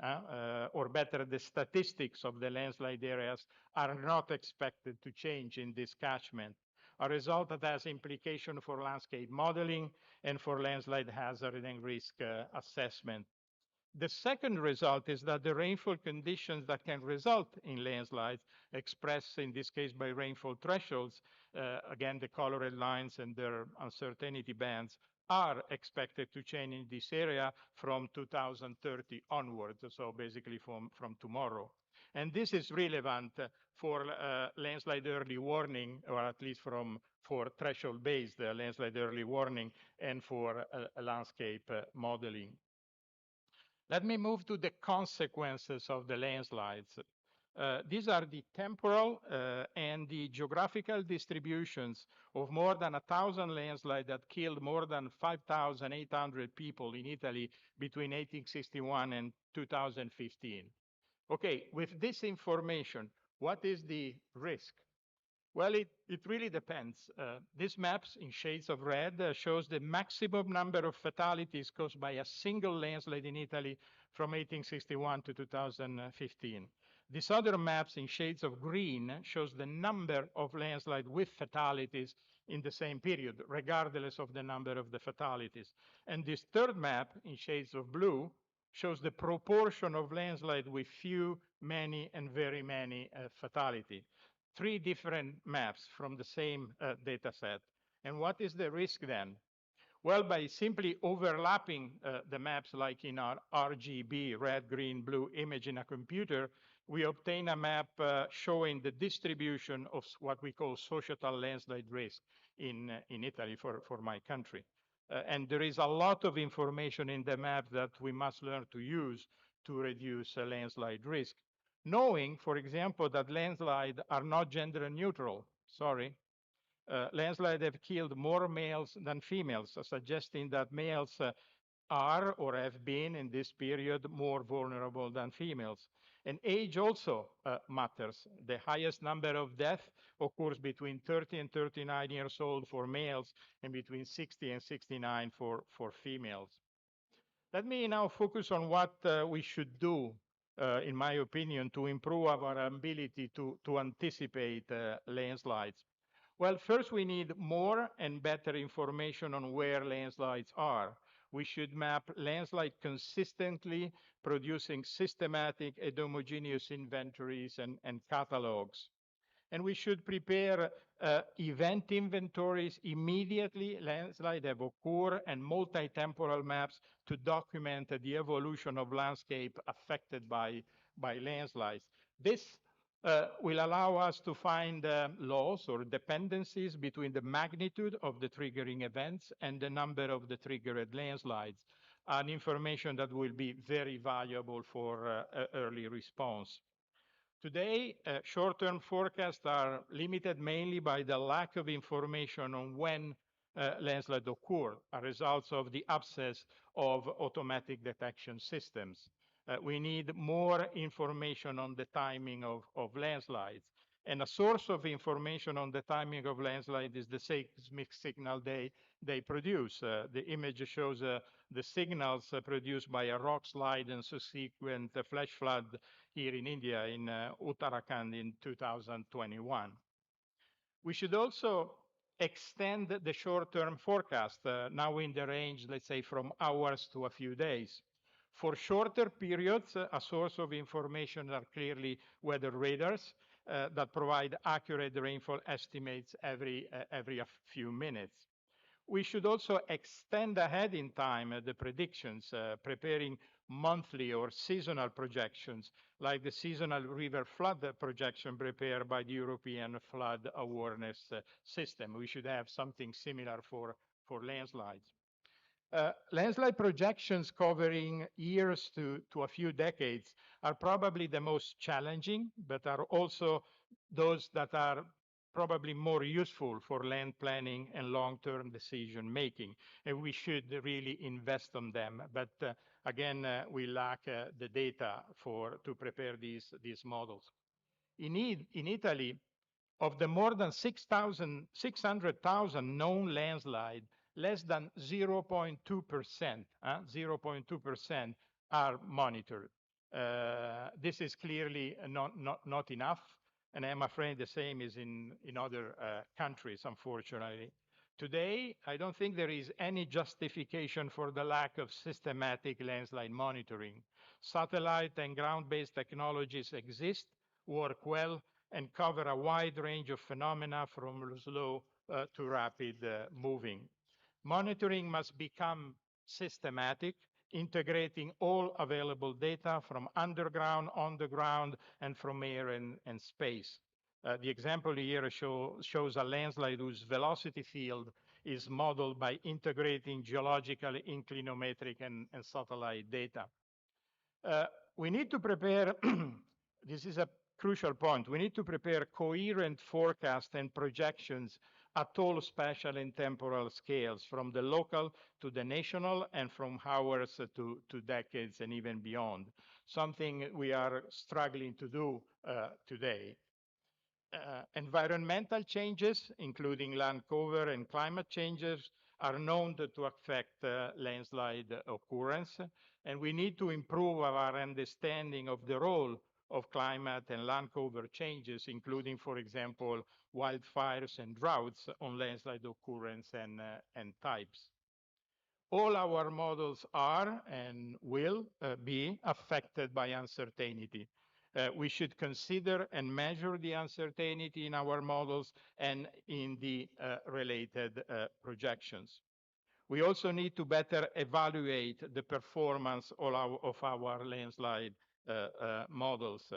or better, the statistics of the landslide areas are not expected to change in this catchment, a result that has implication for landscape modeling and for landslide hazard and risk assessment. The second result is that the rainfall conditions that can result in landslides, expressed in this case by rainfall thresholds, again, the colored lines and their uncertainty bands, are expected to change in this area from 2030 onwards, so basically from tomorrow. And this is relevant for landslide early warning, or at least for threshold-based landslide early warning and for landscape modeling. Let me move to the consequences of the landslides. These are the temporal and the geographical distributions of more than 1,000 landslides that killed more than 5,800 people in Italy between 1861 and 2015. Okay, with this information, what is the risk? Well, it really depends. These maps in shades of red shows the maximum number of fatalities caused by a single landslide in Italy from 1861 to 2015. These other maps in shades of green shows the number of landslides with fatalities in the same period, regardless of the number of the fatalities. And this third map in shades of blue shows the proportion of landslide with few, many, and very many fatalities. Three different maps from the same data set. And what is the risk then? Well, by simply overlapping the maps like in our RGB, red, green, blue image in a computer, we obtain a map showing the distribution of what we call societal landslide risk in Italy for my country. And there is a lot of information in the map that we must learn to use to reduce landslide risk. Knowing, for example, that landslides are not gender neutral, sorry, landslides have killed more males than females, suggesting that males are or have been in this period more vulnerable than females. And age also matters. The highest number of deaths occurs between 30 and 39 years old for males and between 60 and 69 for females. Let me now focus on what we should do, in my opinion, to improve our ability to anticipate landslides. Well, first we need more and better information on where landslides are. We should map landslide consistently, producing systematic and homogeneous inventories and catalogs. And we should prepare event inventories immediately landslide have occurred and multi-temporal maps to document the evolution of landscape affected by landslides. This will allow us to find laws or dependencies between the magnitude of the triggering events and the number of the triggered landslides, an information that will be very valuable for early response. Today, short-term forecasts are limited mainly by the lack of information on when landslides occur, a result of the absence of automatic detection systems. We need more information on the timing of landslides. And a source of information on the timing of landslide is the seismic signal they produce. The image shows the signals produced by a rock slide and subsequent flash flood here in India, in Uttarakhand in 2021. We should also extend the short-term forecast, now in the range, let's say, from hours to a few days. For shorter periods, a source of information are clearly weather radars that provide accurate rainfall estimates every few minutes. We should also extend ahead in time the predictions, preparing monthly or seasonal projections, like the seasonal river flood projection prepared by the European Flood Awareness System. We should have something similar for landslides. Landslide projections covering years to a few decades are probably the most challenging, but are also those that are probably more useful for land planning and long-term decision making, and we should really invest on them. But again, we lack the data to prepare these models. In Italy, of the more than 600,000 known landslide, less than 0.2% are monitored. This is clearly not enough, and I'm afraid the same is in other countries, unfortunately. Today, I don't think there is any justification for the lack of systematic landslide monitoring. Satellite and ground-based technologies exist, work well, and cover a wide range of phenomena from slow to rapid moving. Monitoring must become systematic, integrating all available data from underground, on the ground, and from air and space. The example here shows a landslide whose velocity field is modeled by integrating geological, inclinometric, and satellite data. We need to prepare, this is a crucial point, we need to prepare coherent forecasts and projections at all spatial and temporal scales, from the local to the national and from hours to decades and even beyond, something we are struggling to do today. Environmental changes, including land cover and climate changes, are known to affect landslide occurrence, and we need to improve our understanding of the role of climate and land cover changes, including, for example, wildfires and droughts on landslide occurrence and types. All our models are and will be affected by uncertainty. We should consider and measure the uncertainty in our models and in the related projections. We also need to better evaluate the performance of our landslide models.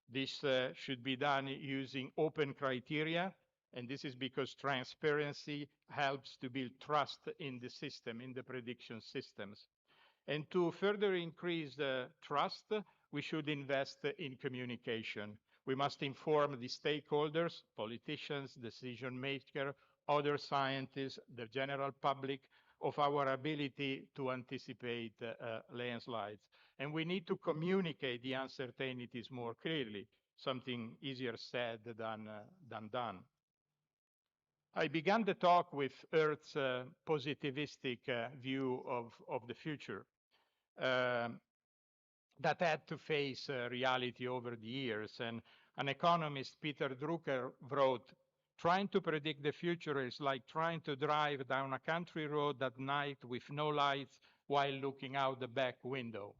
This should be done using open criteria, and this is because transparency helps to build trust in the system, in the prediction systems. And to further increase the trust, we should invest in communication. We must inform the stakeholders, politicians, decision makers, other scientists, the general public, of our ability to anticipate landslides. And we need to communicate the uncertainties more clearly, something easier said than done. I began the talk with Earth's positivistic view of the future that had to face reality over the years. And an economist, Peter Drucker, wrote, "Trying to predict the future is like trying to drive down a country road at night with no lights while looking out the back window."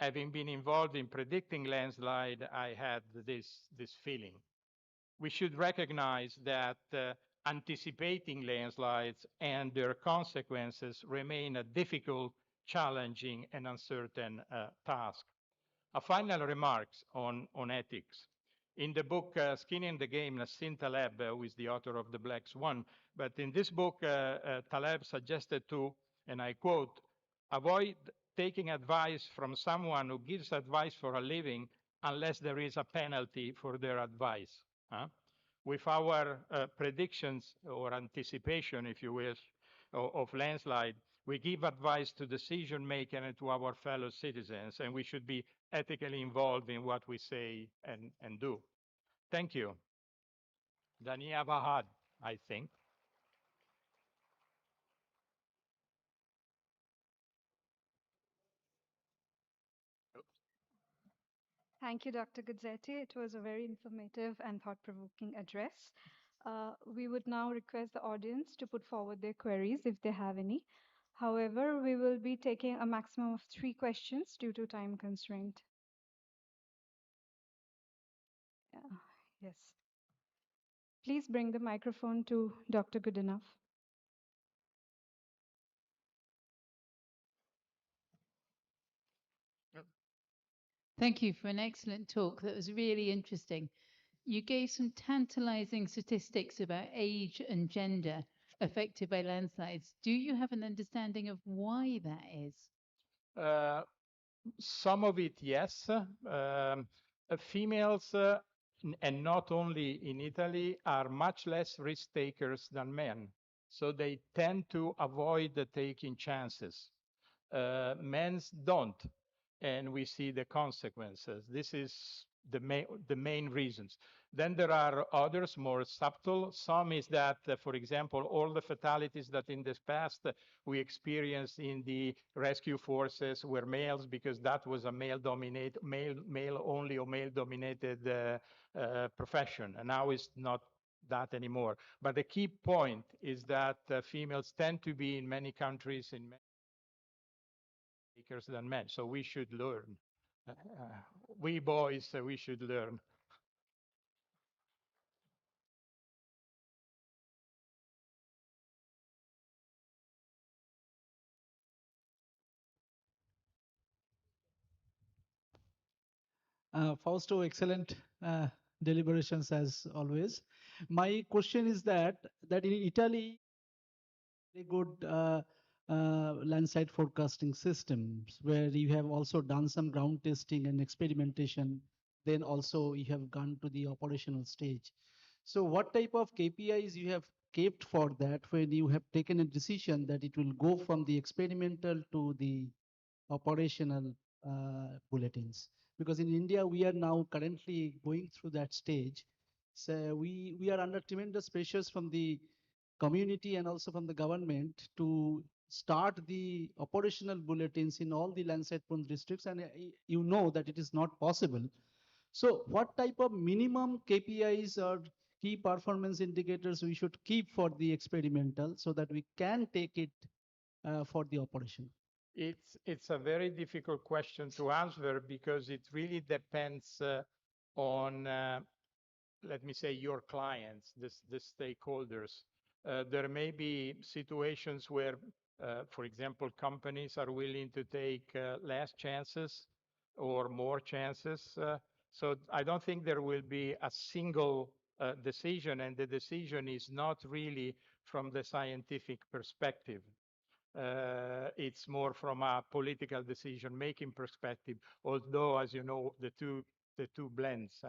Having been involved in predicting landslide, I had this feeling. We should recognize that anticipating landslides and their consequences remain a difficult, challenging, and uncertain task. A final remarks on ethics. In the book Skin in the Game, Nassim Taleb, who is the author of The Black Swan, but in this book, Taleb suggested to, and I quote, "avoid taking advice from someone who gives advice for a living unless there is a penalty for their advice." With our predictions or anticipation, if you will, of landslide, we give advice to decision makers and to our fellow citizens, and we should be ethically involved in what we say and do. Thank you. Dania Bahad, I think. Thank you, Dr. Guzzetti. It was a very informative and thought-provoking address. We would now request the audience to put forward their queries if they have any. However, we will be taking a maximum of 3 questions due to time constraint. Yes. Please bring the microphone to Dr. Goodenough. Thank you for an excellent talk. That was really interesting. You gave some tantalizing statistics about age and gender affected by landslides. Do you have an understanding of why that is? Some of it, yes. Females and not only in Italy, are much less risk takers than men. So they tend to avoid taking chances. Men's don't, and we see the consequences. This is the main reasons. Then there are others more subtle. Some is that, for example, all the fatalities that in the past we experienced in the rescue forces were males because that was a male only or male dominated profession, and now it's not that anymore. But the key point is that females tend to be in many countries in many takers than men. So we should learn. We boys, we should learn. Fausto, excellent deliberations as always. My question is that in Italy, very good landslide forecasting systems where you have also done some ground testing and experimentation. Then also you have gone to the operational stage. So what type of KPIs you have kept for that when you have taken a decision that it will go from the experimental to the operational bulletins? Because in India, we are now currently going through that stage. So we are under tremendous pressures from the community and also from the government to start the operational bulletins in all the landslide prone districts, and you know that it is not possible. So what type of minimum KPIs or key performance indicators we should keep for the experimental so that we can take it for the operation? It's a very difficult question to answer because it really depends on, let me say, your clients, the stakeholders. There may be situations where, for example, companies are willing to take less chances or more chances. So I don't think there will be a single decision, and the decision is not really from the scientific perspective. It's more from a political decision-making perspective, although, as you know, the two blends.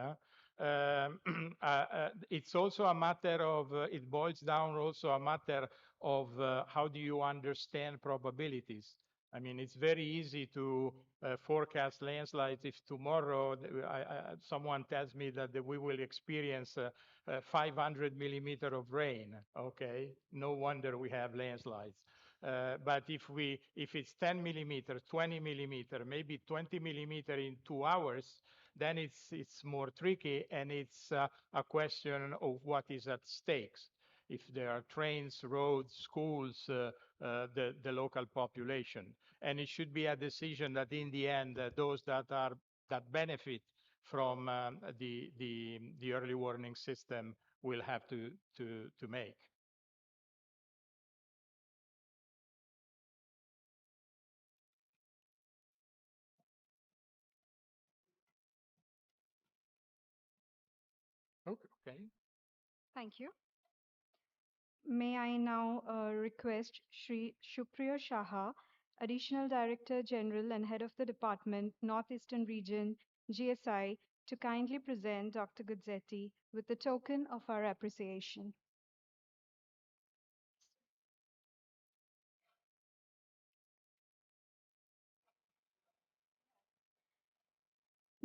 It's also a matter of, it boils down also a matter of how do you understand probabilities. I mean, it's very easy to forecast landslides if tomorrow someone tells me that we will experience 500 millimeter of rain. Okay, no wonder we have landslides. But if it's 10 millimeter, 20 millimeter, maybe 20 millimeter in 2 hours, then it's more tricky, and it's a question of what is at stakes. If there are trains, roads, schools, the local population, and it should be a decision that in the end, those that benefit from the early warning system will have to make. Okay. Thank you. May I now request Shri Shupriya Shaha, Additional Director General and Head of the Department, Northeastern Region, GSI, to kindly present Dr. Guzzetti with the token of our appreciation.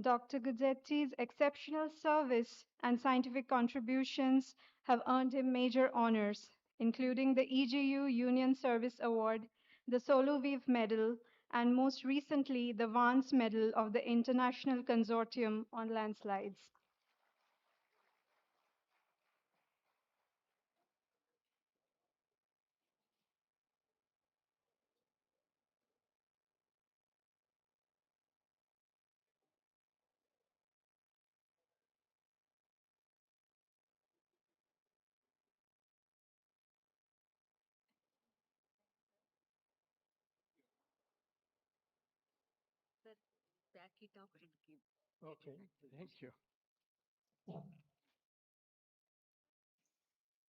Dr. Guzzetti's exceptional service and scientific contributions have earned him major honors, including the EGU Union Service Award, the Solovev Medal, and most recently, the Vance Medal of the International Consortium on Landslides. Back it up and give. Okay, thank you.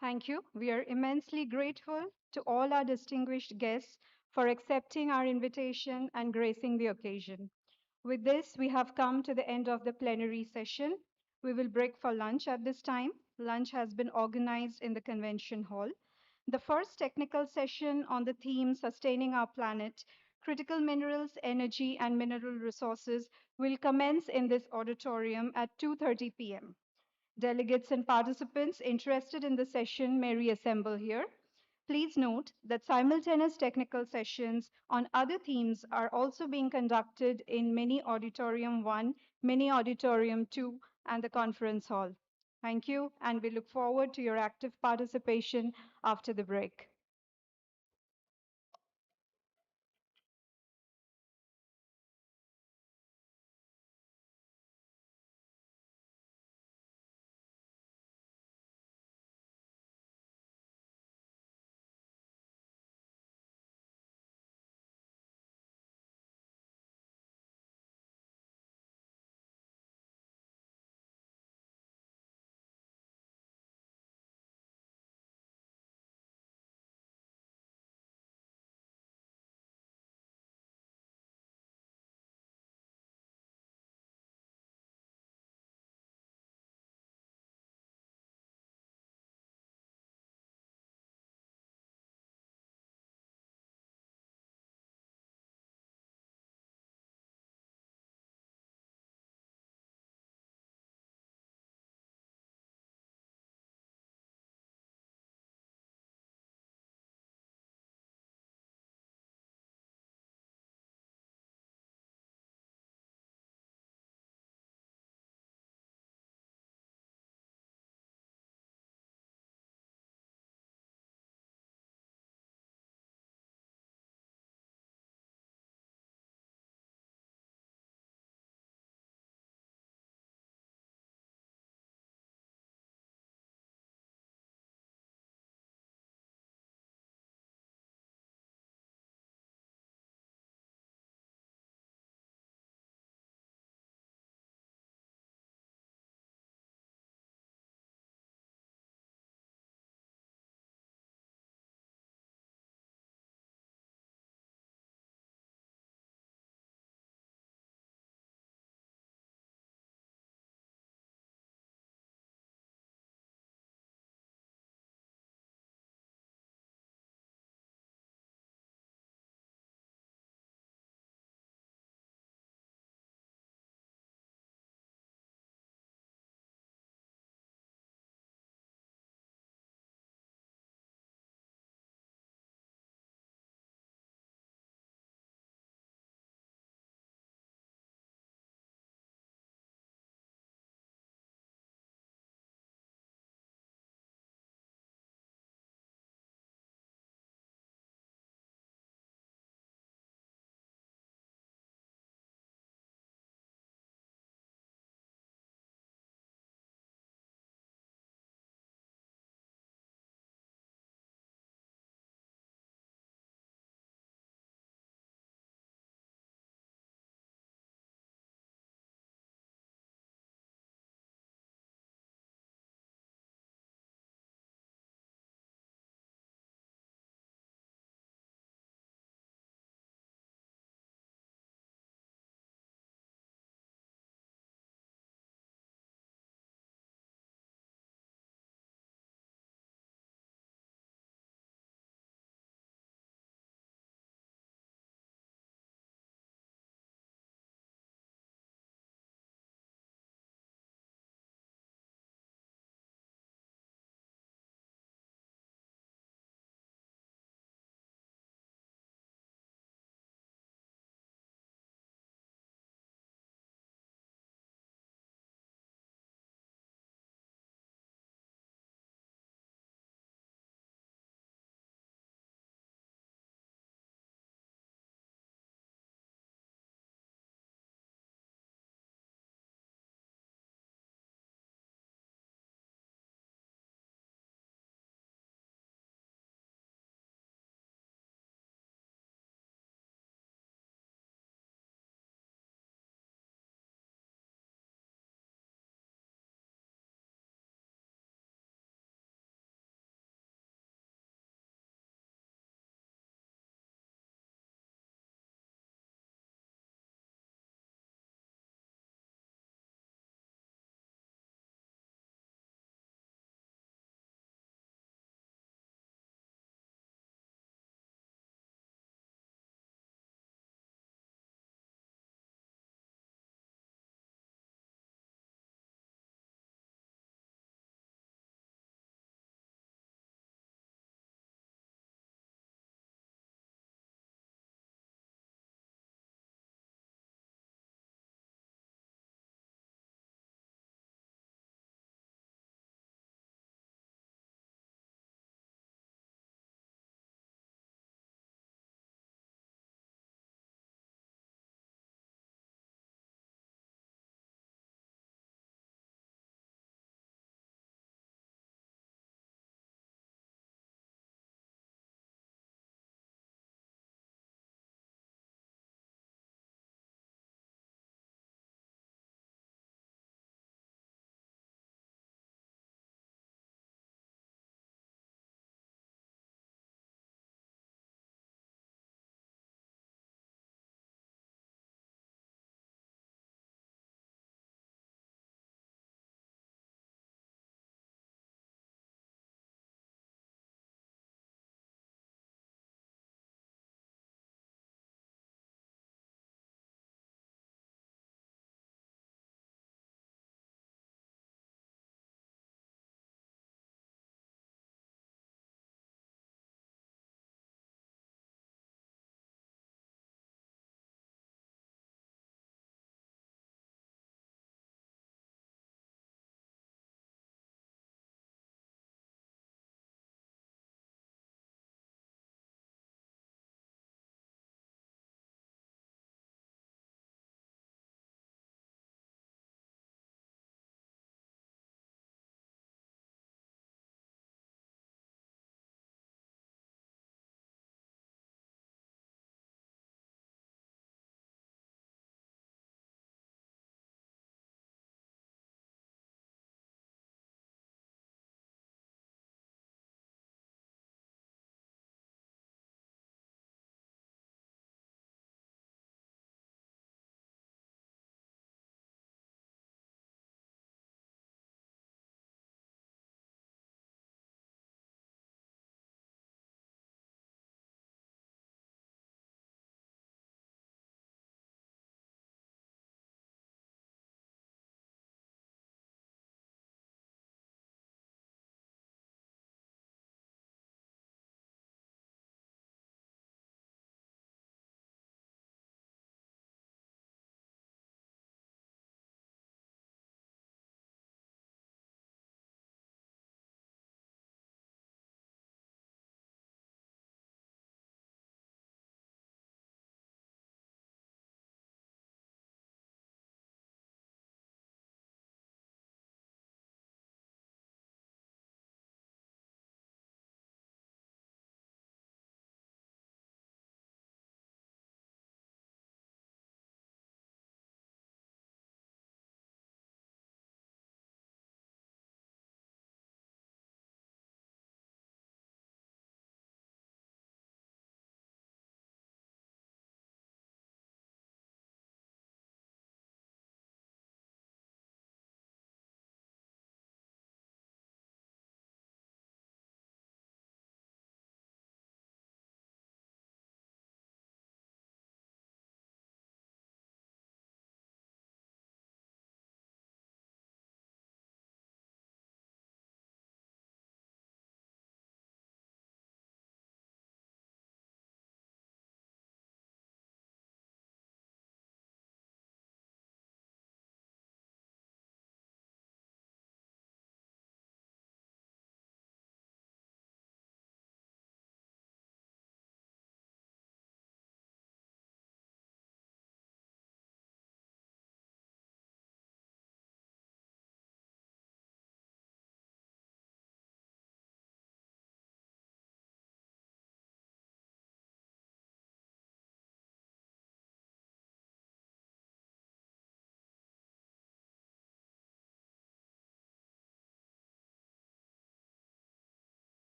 Thank you. We are immensely grateful to all our distinguished guests for accepting our invitation and gracing the occasion. With this, we have come to the end of the plenary session. We will break for lunch at this time. Lunch has been organized in the convention hall. The first technical session on the theme Sustaining Our Planet, Critical Minerals, Energy and Mineral Resources will commence in this auditorium at 2:30 p.m. Delegates and participants interested in the session may reassemble here. Please note that simultaneous technical sessions on other themes are also being conducted in Mini Auditorium 1, Mini Auditorium 2, and the conference hall. Thank you, and we look forward to your active participation after the break.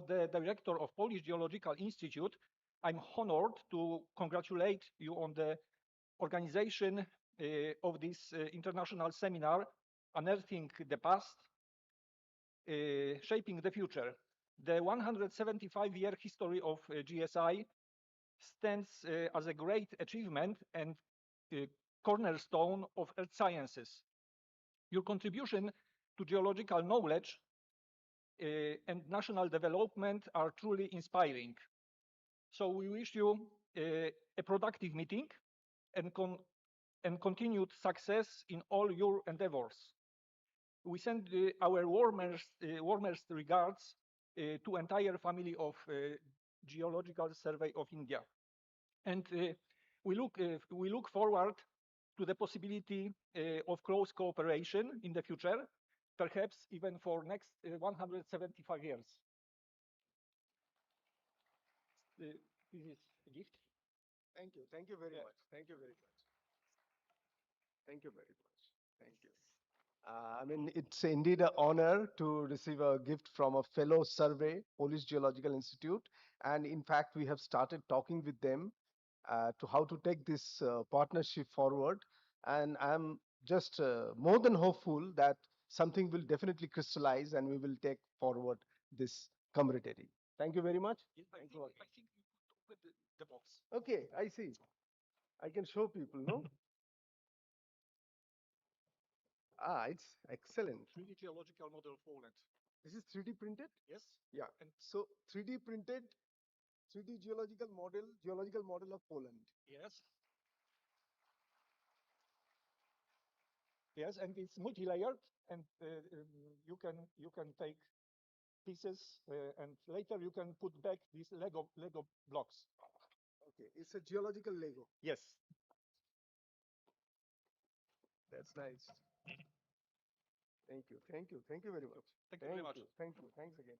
the director of Polish Geological Institute, I'm honored to congratulate you on the organization of this international seminar, Unearthing the Past, Shaping the Future. The 175-year history of GSI stands as a great achievement and cornerstone of earth sciences. Your contribution to geological knowledge and national development are truly inspiring. So we wish you a productive meeting and continued success in all your endeavors. We send our warmest regards to entire family of Geological Survey of India. And we look forward to the possibility of close cooperation in the future, perhaps even for next 175 years. This is a gift. Thank you. Thank you very much. Thank you very much. Thank you very much. Thank you. I mean, it's indeed an honor to receive a gift from a fellow survey, Polish Geological Institute. And in fact, we have started talking with them to how to take this partnership forward. And I'm just more than hopeful that something will definitely crystallize and we will take forward this camaraderie. Thank you very much. I think you could open the box. Okay, I see. I can show people, no? Ah, it's excellent. 3D geological model of Poland. This is 3D printed? Yes. Yeah. And so 3D printed, 3D geological model of Poland. Yes. Yes, and it's multi-layered, and you can take pieces, and later you can put back these Lego blocks. Okay, it's a geological Lego. Yes. That's nice. Thank you. Thank you. Thank you very much. Thank you very much. Thank you. Thanks again.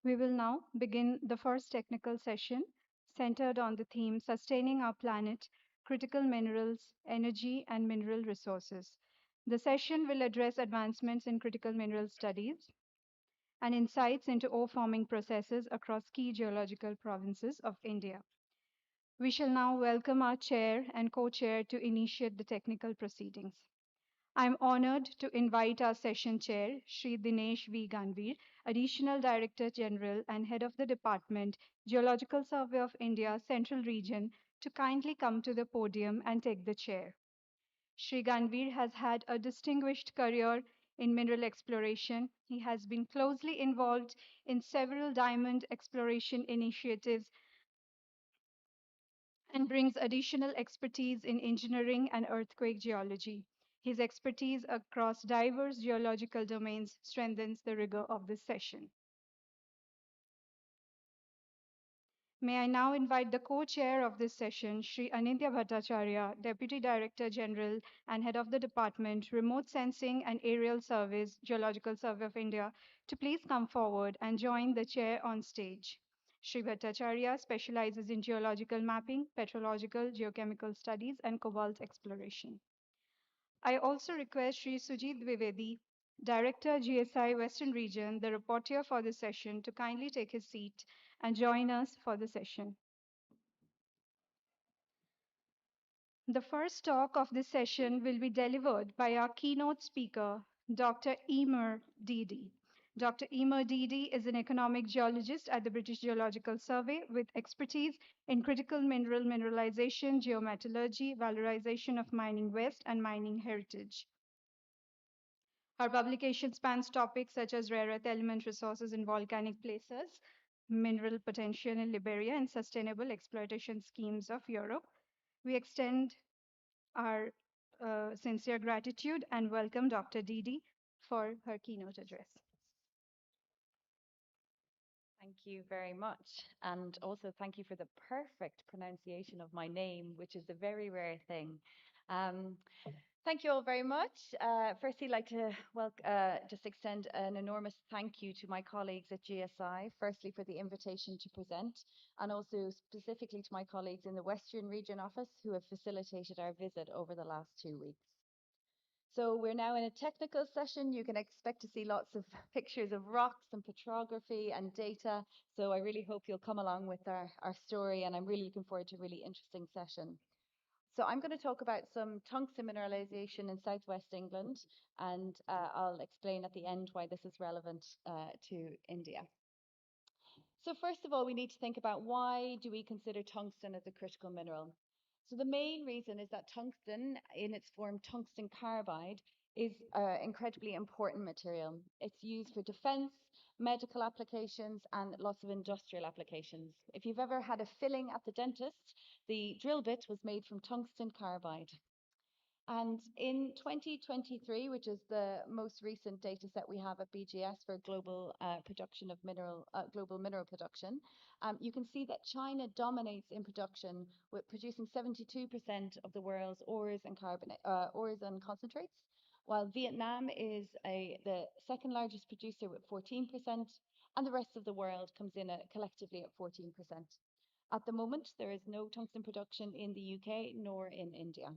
We will now begin the first technical session centered on the theme Sustaining Our Planet, Critical Minerals, Energy and Mineral Resources. The session will address advancements in critical mineral studies and insights into ore forming processes across key geological provinces of India. We shall now welcome our chair and co-chair to initiate the technical proceedings. I'm honored to invite our session chair, Shri Dinesh V. Ganvir, Additional Director General and Head of the Department, Geological Survey of India, Central Region, to kindly come to the podium and take the chair. Shri Ganvir has had a distinguished career in mineral exploration. He has been closely involved in several diamond exploration initiatives and brings additional expertise in engineering and earthquake geology. His expertise across diverse geological domains strengthens the rigor of this session. May I now invite the co-chair of this session, Shri Anindya Bhattacharya, Deputy Director General and Head of the Department, Remote Sensing and Aerial Surveys, Geological Survey of India, to please come forward and join the chair on stage. Shri Bhattacharya specializes in geological mapping, petrological, geochemical studies, and cobalt exploration. I also request Shri Sujit Dwivedi, Director, GSI Western Region, the rapporteur for this session, to kindly take his seat and join us for the session. The first talk of this session will be delivered by our keynote speaker, Dr. Emer Didi. Dr. Emer Didi is an economic geologist at the British Geological Survey with expertise in critical mineral mineralization, geometallurgy, valorization of mining waste, and mining heritage. Her publication spans topics such as rare earth element resources in volcanic places, mineral potential in Liberia, and sustainable exploitation schemes of Europe. We extend our sincere gratitude and welcome Dr. Didi for her keynote address. Thank you very much. And also thank you for the perfect pronunciation of my name, which is a very rare thing. Thank you all very much. Firstly, I'd like to just extend an enormous thank you to my colleagues at GSI, firstly for the invitation to present, and also specifically to my colleagues in the Western Region Office who have facilitated our visit over the last 2 weeks. So we're now in a technical session. You can expect to see lots of pictures of rocks and petrography and data. So I really hope you'll come along with our story, and I'm really looking forward to a really interesting session. So I'm going to talk about some tungsten mineralization in southwest England, and I'll explain at the end why this is relevant to India. So first of all, we need to think about why do we consider tungsten as a critical mineral? So the main reason is that tungsten, in its form tungsten carbide, is an incredibly important material. It's used for defense, medical applications, and lots of industrial applications. If you've ever had a filling at the dentist, the drill bit was made from tungsten carbide. And in 2023, which is the most recent data set we have at BGS for global production of global mineral production, you can see that China dominates in production, with producing 72% of the world's ores and ores and concentrates, while Vietnam is the second largest producer with 14%, and the rest of the world comes in collectively at 14%. At the moment, there is no tungsten production in the UK nor in India.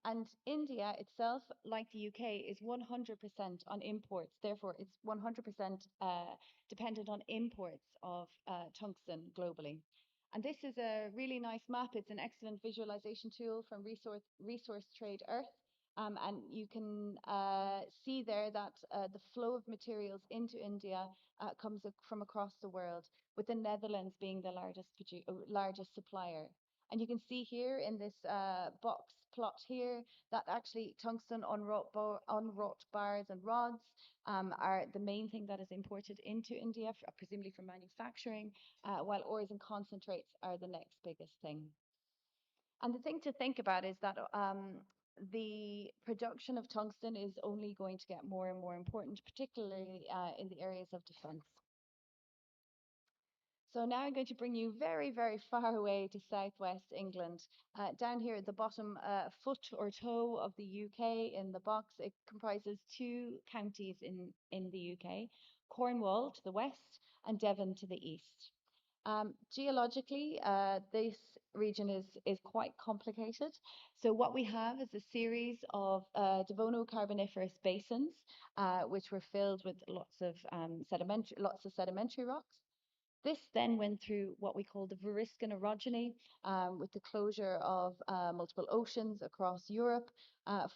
And India itself, like the UK, is 100% on imports. Therefore, it's 100% dependent on imports of tungsten globally. And this is a really nice map. It's an excellent visualization tool from Resource Trade Earth. And you can see there that the flow of materials into India comes from across the world, with the Netherlands being the largest supplier. And you can see here in this box plot here that actually tungsten unwrought bars and rods are the main thing that is imported into India, presumably for manufacturing, while ores and concentrates are the next biggest thing. And the thing to think about is that the production of tungsten is only going to get more and more important, particularly in the areas of defense. So now I'm going to bring you very, very far away to southwest England. Down here at the bottom foot or toe of the UK in the box, it comprises two counties in the UK, Cornwall to the west and Devon to the east. Geologically, this region is quite complicated. So what we have is a series of Devono-Carboniferous basins, which were filled with lots of sedimentary rocks. This then went through what we call the Variscan orogeny, with the closure of multiple oceans across Europe,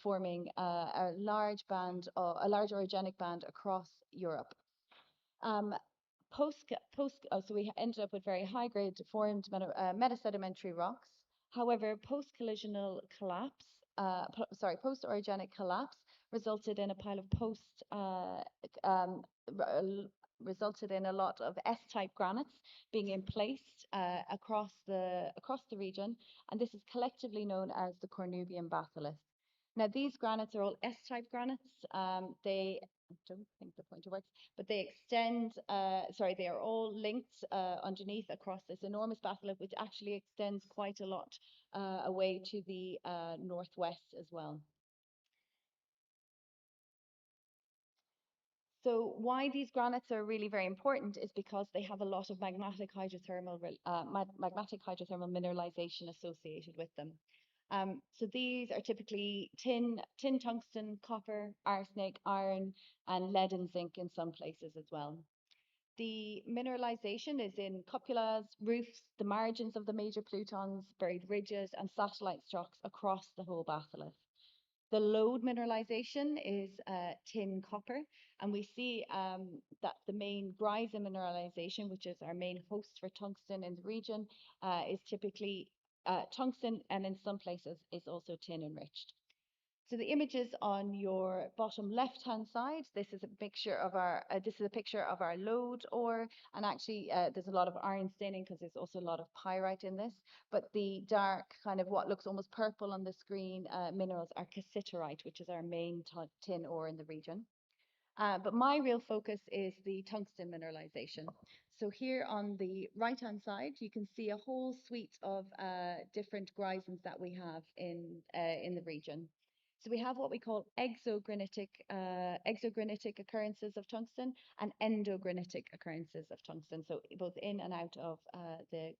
forming a large orogenic band across Europe. So we ended up with very high-grade deformed metasedimentary rocks. However, post-collisional collapse, post-orogenic collapse resulted in a pile of resulted in a lot of S-type granites being emplaced across the region, and this is collectively known as the Cornubian batholith. Now, these granites are all S-type granites. I don't think the pointer works, but they extend, they are all linked underneath across this enormous batholith, which actually extends quite a lot away to the northwest as well. So why these granites are really very important is because they have a lot of magmatic hydrothermal mineralization associated with them. So these are typically tin, tungsten, copper, arsenic, iron, and lead and zinc in some places as well. The mineralization is in cupulas, roofs, the margins of the major plutons, buried ridges, and satellite strocks across the whole batholith. The lode mineralization is tin copper, and we see that the main geyser mineralization, which is our main host for tungsten in the region, is typically tungsten, and in some places is also tin enriched. So the images on your bottom left-hand side, this is a picture of our lode ore, and actually there's a lot of iron staining because there's also a lot of pyrite in this. But the dark, kind of what looks almost purple on the screen, minerals are cassiterite, which is our main tin ore in the region. But my real focus is the tungsten mineralization. So here on the right-hand side, you can see a whole suite of different geysers that we have in the region. So we have what we call exogranitic occurrences of tungsten and endogranitic occurrences of tungsten, so both in and out of the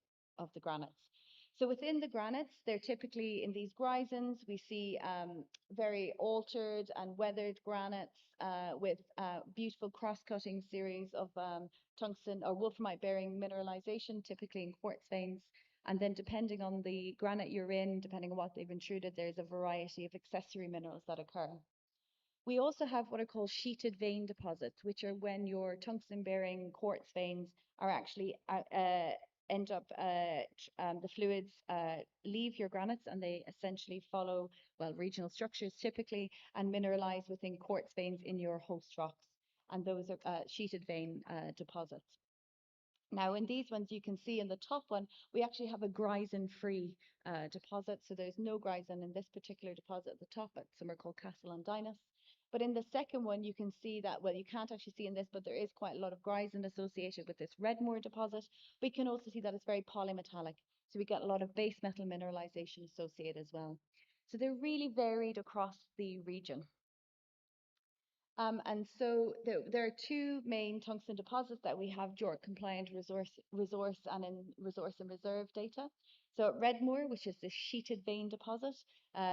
granites. So within the granites, they're typically in these grisons. We see very altered and weathered granites with beautiful cross-cutting series of tungsten or wolframite-bearing mineralization, typically in quartz veins. And then depending on the granite you're in, depending on what they've intruded, there's a variety of accessory minerals that occur. We also have what are called sheeted vein deposits, which are when your tungsten-bearing quartz veins are actually end up, the fluids leave your granites and they essentially follow, well, regional structures typically, and mineralize within quartz veins in your host rocks. And those are sheeted vein deposits. Now, in these ones, you can see in the top one, we actually have a grison-free deposit. So there's no grison in this particular deposit at the top, but some are called Castle and Dinas. But in the second one, you can see that, well, you can't actually see in this, but there is quite a lot of grison associated with this Redmoor deposit. We can also see that it's very polymetallic. So we get a lot of base metal mineralization associated as well. So they're really varied across the region. And so there are two main tungsten deposits that we have JORC compliant resource and reserve data. So at Redmoor, which is this sheeted vein deposit,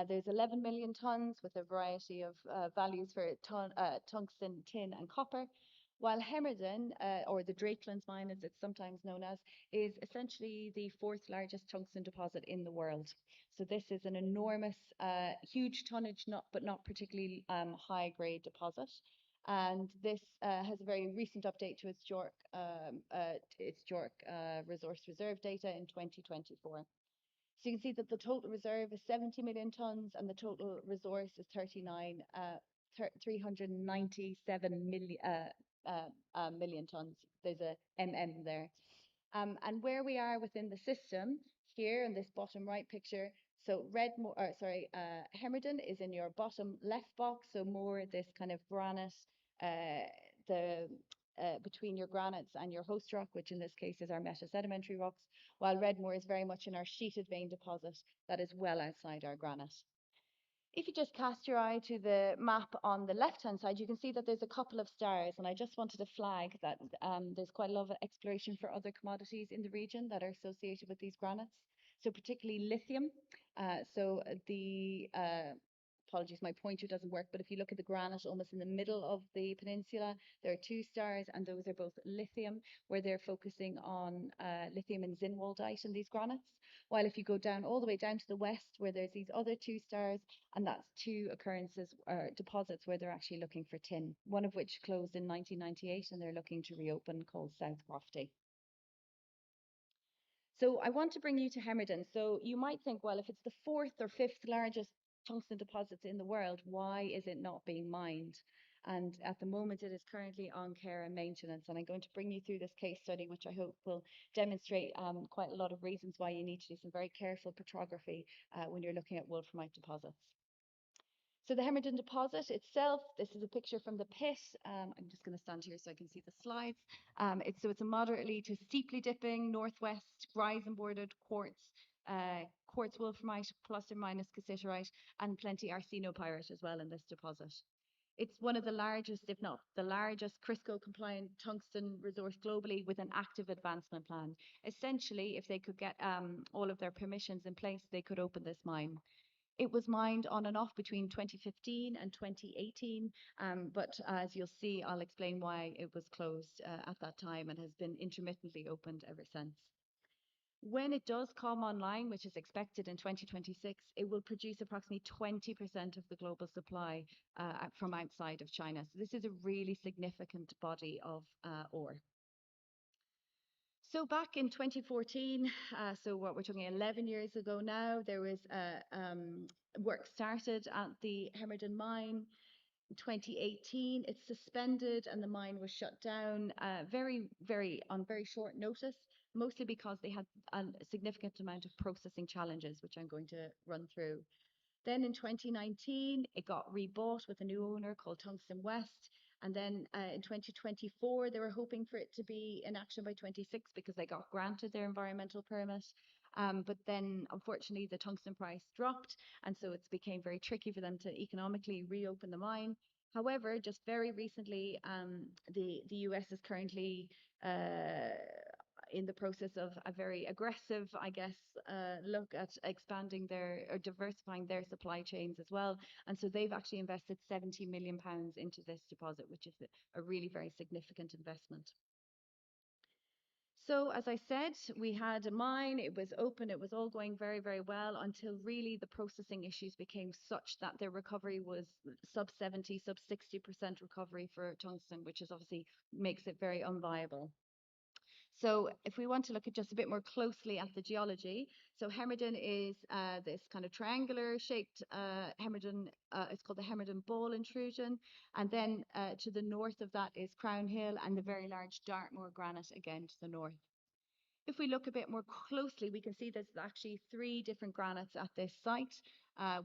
there's 11 million tons with a variety of values for tungsten, tin, and copper. While Hemerden, or the Drakelands mine as it's sometimes known as, is essentially the fourth largest tungsten deposit in the world. So this is an enormous, huge tonnage, but not particularly high grade deposit. And this has a very recent update to its JORC resource reserve data in 2024. So you can see that the total reserve is 70 million tons and the total resource is 397 million tons. There's a MM there. And where we are within the system here in this bottom right picture, so Hemerden is in your bottom left box, so more this kind of granite, between your granites and your host rock, which in this case is our metasedimentary rocks, while Redmoor is very much in our sheeted vein deposit that is well outside our granite. If you just cast your eye to the map on the left-hand side, you can see that there's a couple of stars, and I just wanted to flag that there's quite a lot of exploration for other commodities in the region that are associated with these granites. So particularly lithium. Apologies, my pointer doesn't work, but if you look at the granite almost in the middle of the peninsula, there are two stars, and those are both lithium, where they're focusing on lithium and zinnwaldite in these granites. While if you go down all the way down to the west, where there's these other two stars, and that's two occurrences or deposits where they're actually looking for tin, one of which closed in 1998, and they're looking to reopen, called South Crofty. So I want to bring you to Hemerden. So you might think, well, if it's the fourth or fifth largest tungsten deposits in the world, why is it not being mined? And at the moment, it is currently on care and maintenance. And I'm going to bring you through this case study, which I hope will demonstrate quite a lot of reasons why you need to do some very careful petrography when you're looking at wolframite deposits. So the Hemerden deposit itself, this is a picture from the pit. I'm just going to stand here so I can see the slides. It's a moderately to steeply dipping northwest grison-bordered quartz wolframite plus or minus cassiterite and plenty arsenopyrite as well in this deposit. It's one of the largest, if not the largest, CRISCO-compliant tungsten resource globally with an active advancement plan. Essentially, if they could get all of their permissions in place, they could open this mine. It was mined on and off between 2015 and 2018, but as you'll see, I'll explain why it was closed at that time and has been intermittently opened ever since. When it does come online, which is expected in 2026, it will produce approximately 20% of the global supply from outside of China. So this is a really significant body of ore. So back in 2014, so what we're talking 11 years ago now, there was work started at the Hemerden mine. In 2018, it's suspended and the mine was shut down on very short notice, mostly because they had a significant amount of processing challenges, which I'm going to run through. Then in 2019, it got rebought with a new owner called Tungsten West. And then in 2024, they were hoping for it to be in action by 26 because they got granted their environmental permit. But then, unfortunately, the tungsten price dropped. And so it became very tricky for them to economically reopen the mine. However, just very recently, the US is currently in the process of a very aggressive, I guess, look at expanding their or diversifying their supply chains as well. And so they've actually invested £70 million into this deposit, which is a really very significant investment. So as I said, we had a mine, it was open, it was all going very, very well until really the processing issues became such that their recovery was sub 70, sub 60% recovery for tungsten, which is obviously makes it very unviable. So if we want to look at just a bit more closely at the geology, so Hemerden is this kind of triangular shaped Hemerden, it's called the Hemerden Ball intrusion. And then to the north of that is Crown Hill and the very large Dartmoor granite again to the north. If we look a bit more closely, we can see there's actually 3 different granites at this site.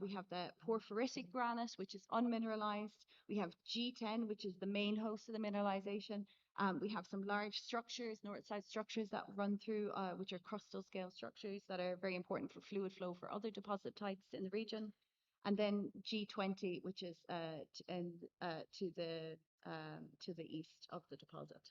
We have the porphyritic granite, which is unmineralized. We have G10, which is the main host of the mineralization. We have some large structures, north-south structures that run through, which are crustal scale structures that are very important for fluid flow for other deposit types in the region. And then G20, which is to the east of the deposit.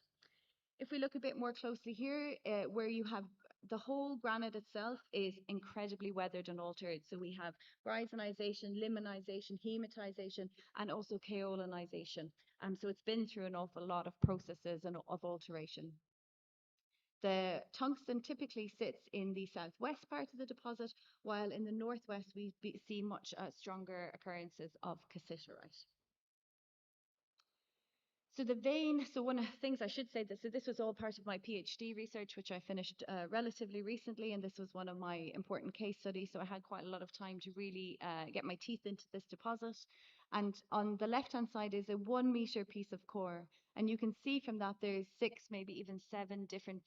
If we look a bit more closely here, where you have the whole granite itself is incredibly weathered and altered. So we have rhyzonization, limonization, hematization, and also kaolinization. So it's been through an awful lot of processes and of alteration. The tungsten typically sits in the southwest part of the deposit, while in the northwest we see much stronger occurrences of cassiterite. So the vein, so one of the things I should say that, so this was all part of my PhD research, which I finished relatively recently, and this was one of my important case studies. So I had quite a lot of time to really get my teeth into this deposit. And on the left-hand side is a 1 meter piece of core. And you can see from that there's 6, maybe even 7 different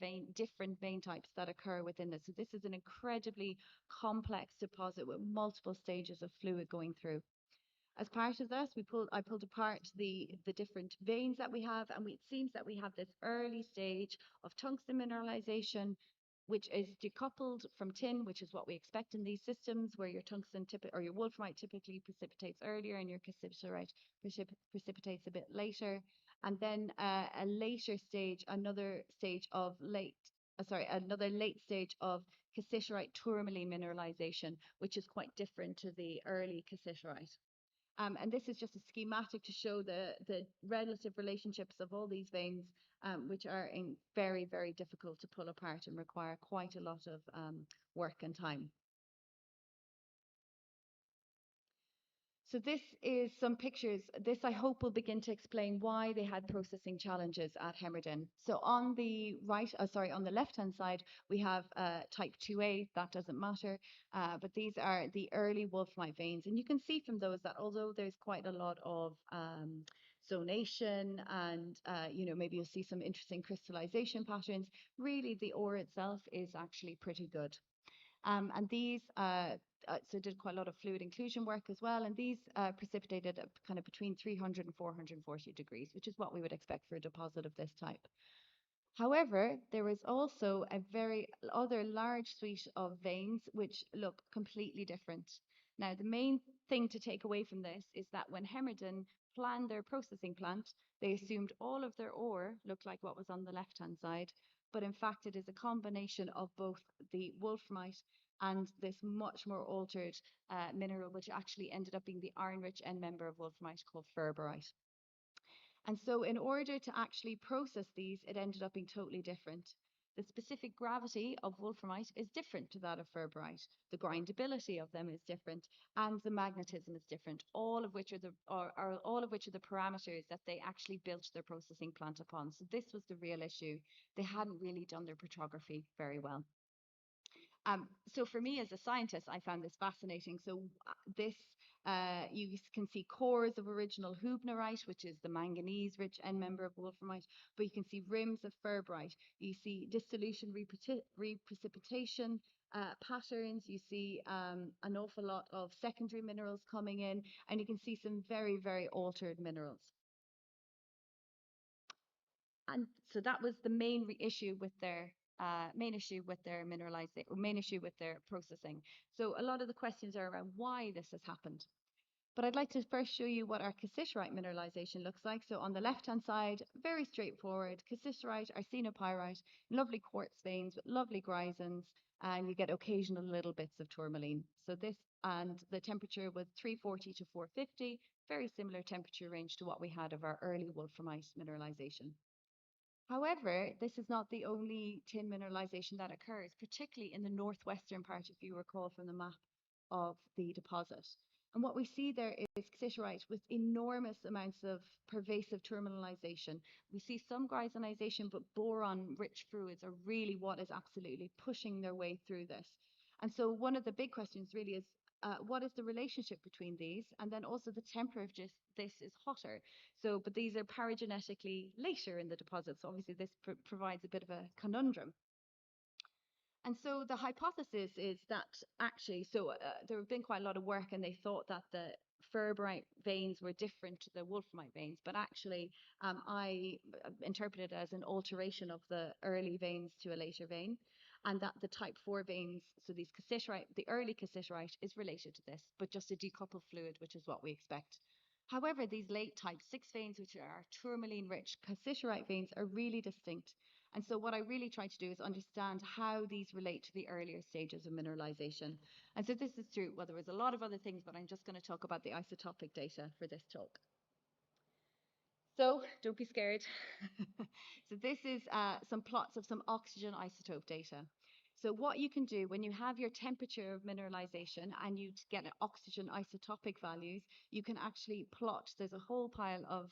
vein types that occur within this. So this is an incredibly complex deposit with multiple stages of fluid going through. As part of this, I pulled apart the different veins that we have, and it seems that we have this early stage of tungsten mineralization, which is decoupled from tin, which is what we expect in these systems, where your tungsten or your wolframite typically precipitates earlier, and your cassiterite precipitates a bit later. And then a later stage, another late stage of cassiterite tourmaline mineralization, which is quite different to the early cassiterite. And this is just a schematic to show the relative relationships of all these veins, which are very, very difficult to pull apart and require quite a lot of work and time. So this is some pictures. This, I hope, will begin to explain why they had processing challenges at Hemerden. So on the on the left-hand side, we have type 2A. That doesn't matter, but these are the early wolframite veins, and you can see from those that although there's quite a lot of zonation and maybe you'll see some interesting crystallization patterns, really the ore itself is actually pretty good. And these, so did quite a lot of fluid inclusion work as well, and these precipitated kind of between 300 and 440 degrees, which is what we would expect for a deposit of this type. However, there is also a very other large suite of veins which look completely different. Now, the main thing to take away from this is that when Hemerden planned their processing plant, they assumed all of their ore looked like what was on the left-hand side, but in fact it is a combination of both the wolframite and this much more altered mineral, which actually ended up being the iron-rich end member of wolframite called ferberite. And so in order to actually process these, it ended up being totally different. The specific gravity of wolframite is different to that of ferberite. The grindability of them is different, and the magnetism is different. All of which are the parameters that they actually built their processing plant upon. So this was the real issue. They hadn't really done their petrography very well. So for me as a scientist, I found this fascinating. So this, you can see cores of original hubnerite, which is the manganese-rich end member of wolframite, but you can see rims of ferberite. You see dissolution reprecipitation patterns. You see an awful lot of secondary minerals coming in, and you can see some very, very altered minerals. And so that was the main issue with their mineralization, main issue with their processing. So a lot of the questions are around why this has happened. But I'd like to first show you what our cassiterite mineralization looks like. So on the left-hand side, very straightforward, cassiterite, arsenopyrite, lovely quartz veins with lovely grisons, and you get occasional little bits of tourmaline. So this, and the temperature was 340 to 450, very similar temperature range to what we had of our early wolframite mineralization. However, this is not the only tin mineralization that occurs, particularly in the northwestern part, if you recall from the map of the deposit. And what we see there is cassiterite with enormous amounts of pervasive terminalization. We see some grisonization, but boron-rich fluids are really what is absolutely pushing their way through this. And so one of the big questions really is, what is the relationship between these? And then also the temperature of this is hotter. So, but these are paragenetically later in the deposit. So obviously this provides a bit of a conundrum. And so the hypothesis is that actually, there have been quite a lot of work, and they thought that the ferberite veins were different to the wolframite veins, but actually I interpreted it as an alteration of the early veins to a later vein, and that the type 4 veins, so these cassiterite, the early cassiterite is related to this, but just a decoupled fluid, which is what we expect. However, these late type 6 veins, which are tourmaline-rich cassiterite veins, are really distinct. And so what I really try to do is understand how these relate to the earlier stages of mineralization. And so this is true. Well, there was a lot of other things, but I'm just going to talk about the isotopic data for this talk. So don't be scared. So this is some plots of some oxygen isotope data. So what you can do when you have your temperature of mineralization and you get oxygen isotopic values, you can actually plot. There's a whole pile of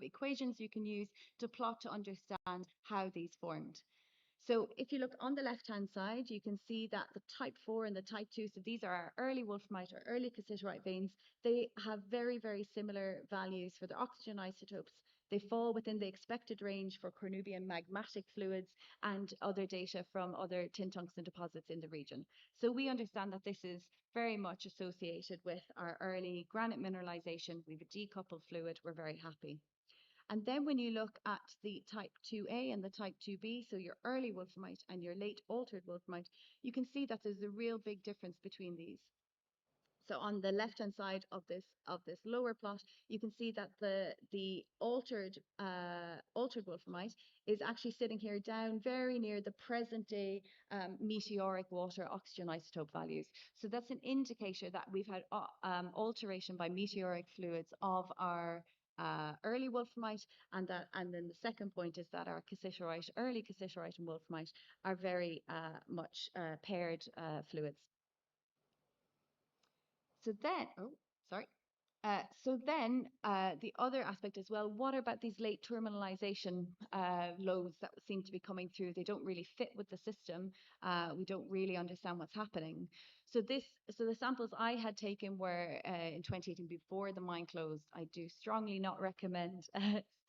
equations you can use to plot to understand how these formed. So if you look on the left-hand side, you can see that the type 4 and the type 2, so these are our early wolframite or early cassiterite veins, they have very, very similar values for the oxygen isotopes. They fall within the expected range for Cornubian magmatic fluids and other data from other tin tungsten deposits in the region. So we understand that this is very much associated with our early granite mineralization. We have a decoupled fluid. We're very happy. And then when you look at the type 2A and the type 2B, so your early wolframite and your late altered wolframite, you can see that there's a real big difference between these. So on the left-hand side of this lower plot, you can see that the altered wolframite is actually sitting here down very near the present-day meteoric water oxygen isotope values. So that's an indicator that we've had alteration by meteoric fluids of our early wolframite, and then the second point is that our cassiterite, early cassiterite and wolframite are very much paired fluids. So then, the other aspect as well, what about these late terminalization loads that seem to be coming through? They don't really fit with the system. We don't really understand what's happening. So the samples I had taken were in 2018 before the mine closed. I do strongly not recommend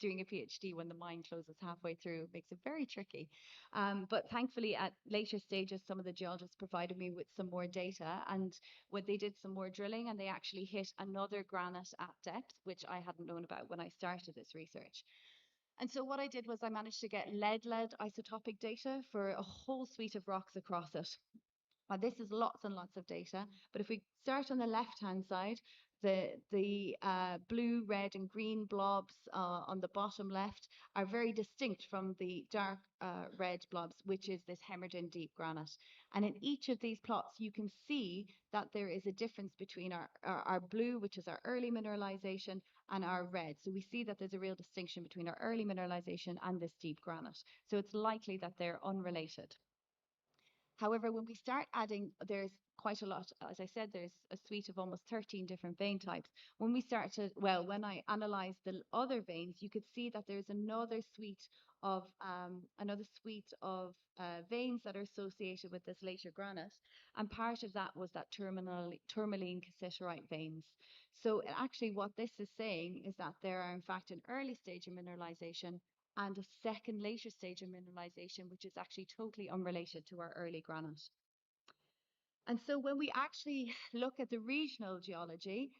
doing a PhD when the mine closes halfway through. It makes it very tricky. But thankfully at later stages, some of the geologists provided me with some more data, and when they did some more drilling and they actually hit another granite at depth, which I hadn't known about when I started this research. And so what I did was I managed to get lead isotopic data for a whole suite of rocks across it. Now, this is lots and lots of data, but if we start on the left-hand side, the blue, red, and green blobs on the bottom left are very distinct from the dark red blobs, which is this Hemerdon deep granite. And in each of these plots, you can see that there is a difference between our blue, which is our early mineralization, and our red. So we see that there's a real distinction between our early mineralization and this deep granite. So it's likely that they're unrelated. However, when we start adding, there's quite a lot. As I said, there's a suite of almost 13 different vein types. When I analyzed the other veins, you could see that there's another suite of veins that are associated with this later granite, and part of that was that tourmaline cassiterite veins. So actually, what this is saying is that there are in fact an early stage of mineralization and a second later stage of mineralization, which is actually totally unrelated to our early granite. And so when we actually look at the regional geology,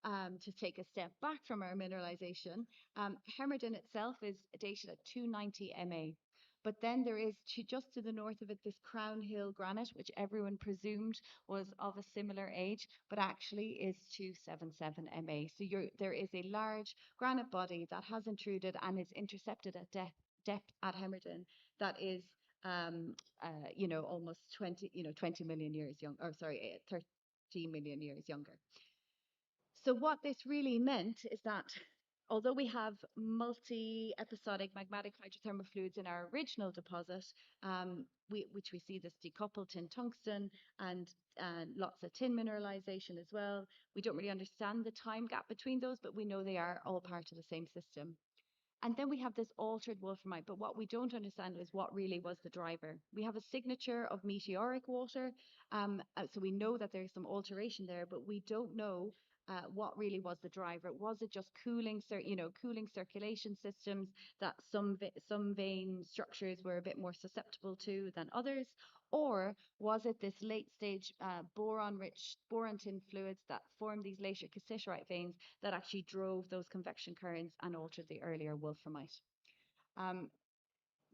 to take a step back from our mineralization, Hemerdon itself is dated at 290 MA. But then there is just to the north of it this Crown Hill granite, which everyone presumed was of a similar age, but actually is 277 MA. So there is a large granite body that has intruded and is intercepted at depth at Hemerton that is almost 20 million years young, or sorry, 13 million years younger. So what this really meant is that although we have multi-episodic magmatic hydrothermal fluids in our original deposit, which we see this decoupled tin tungsten and lots of tin mineralization as well, we don't really understand the time gap between those, but we know they are all part of the same system. And then we have this altered wolframite, but what we don't understand is what really was the driver. We have a signature of meteoric water, so we know that there's some alteration there, but we don't know what really was the driver. Was it just cooling circulation systems that some vein structures were a bit more susceptible to than others? Or was it this late stage boron-rich boron tin fluids that formed these later cassiterite veins that actually drove those convection currents and altered the earlier wolframite?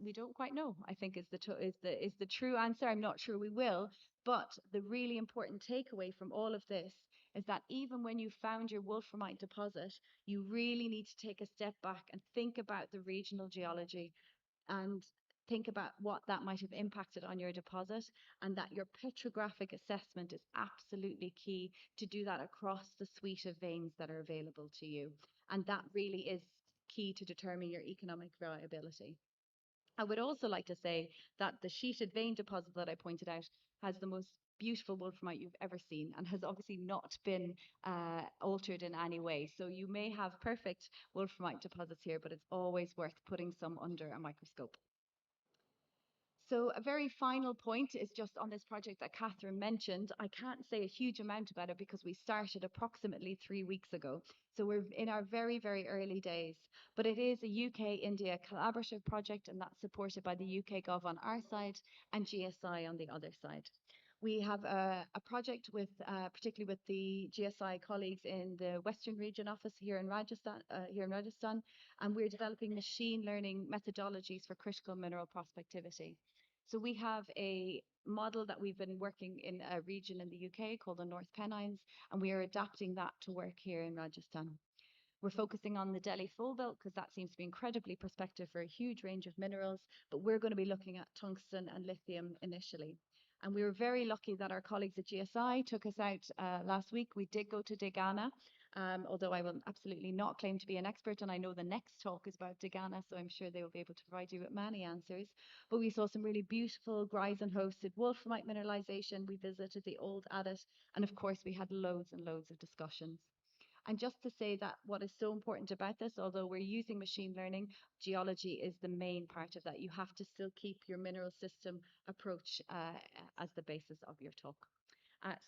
We don't quite know, I think is the true answer. I'm not sure we will, but the really important takeaway from all of this is that even when you found your wolframite deposit, you really need to take a step back and think about the regional geology and think about what that might have impacted on your deposit, and that your petrographic assessment is absolutely key to do that across the suite of veins that are available to you. And that really is key to determine your economic viability. I would also like to say that the sheeted vein deposit that I pointed out has the most beautiful wolframite you've ever seen and has obviously not been altered in any way. So you may have perfect wolframite deposits here, but it's always worth putting some under a microscope. So a very final point is just on this project that Catherine mentioned. I can't say a huge amount about it because we started approximately 3 weeks ago. So we're in our very, very early days. But it is a UK-India collaborative project, and that's supported by the UK Gov on our side and GSI on the other side. We have a project with, particularly with the GSI colleagues in the Western Region office here in Rajasthan, and we're developing machine learning methodologies for critical mineral prospectivity. So we have a model that we've been working in a region in the UK called the North Pennines, and we are adapting that to work here in Rajasthan. We're focusing on the Delhi Full Belt because that seems to be incredibly prospective for a huge range of minerals, but we're going to be looking at tungsten and lithium initially. And we were very lucky that our colleagues at GSI took us out last week. We did go to Degana, although I will absolutely not claim to be an expert, and I know the next talk is about Degana, so I'm sure they will be able to provide you with many answers. But we saw some really beautiful Greisen-hosted wolframite mineralization. We visited the old adit, and of course we had loads and loads of discussions. And just to say that what is so important about this, although we're using machine learning, geology is the main part of that. You have to still keep your mineral system approach as the basis of your talk.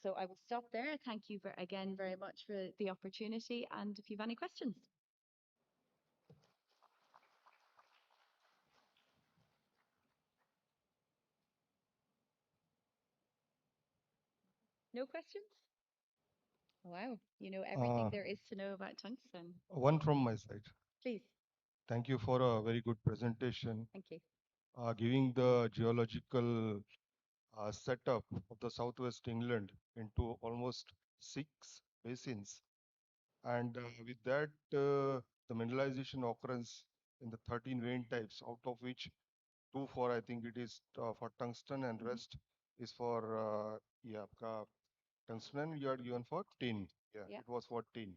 So I will stop there. Thank you again very much for the opportunity, and if you have any questions. No questions? Wow, you know everything there is to know about tungsten. One from my side. Please. Thank you for a very good presentation. Thank you. Giving the geological setup of the southwest England into almost 6 basins. And with that, the mineralization occurrence in the 13 vein types, out of which 2 for, I think it is for tungsten, and rest is for, tungsten, you are given for tin. Yeah, it was for tin.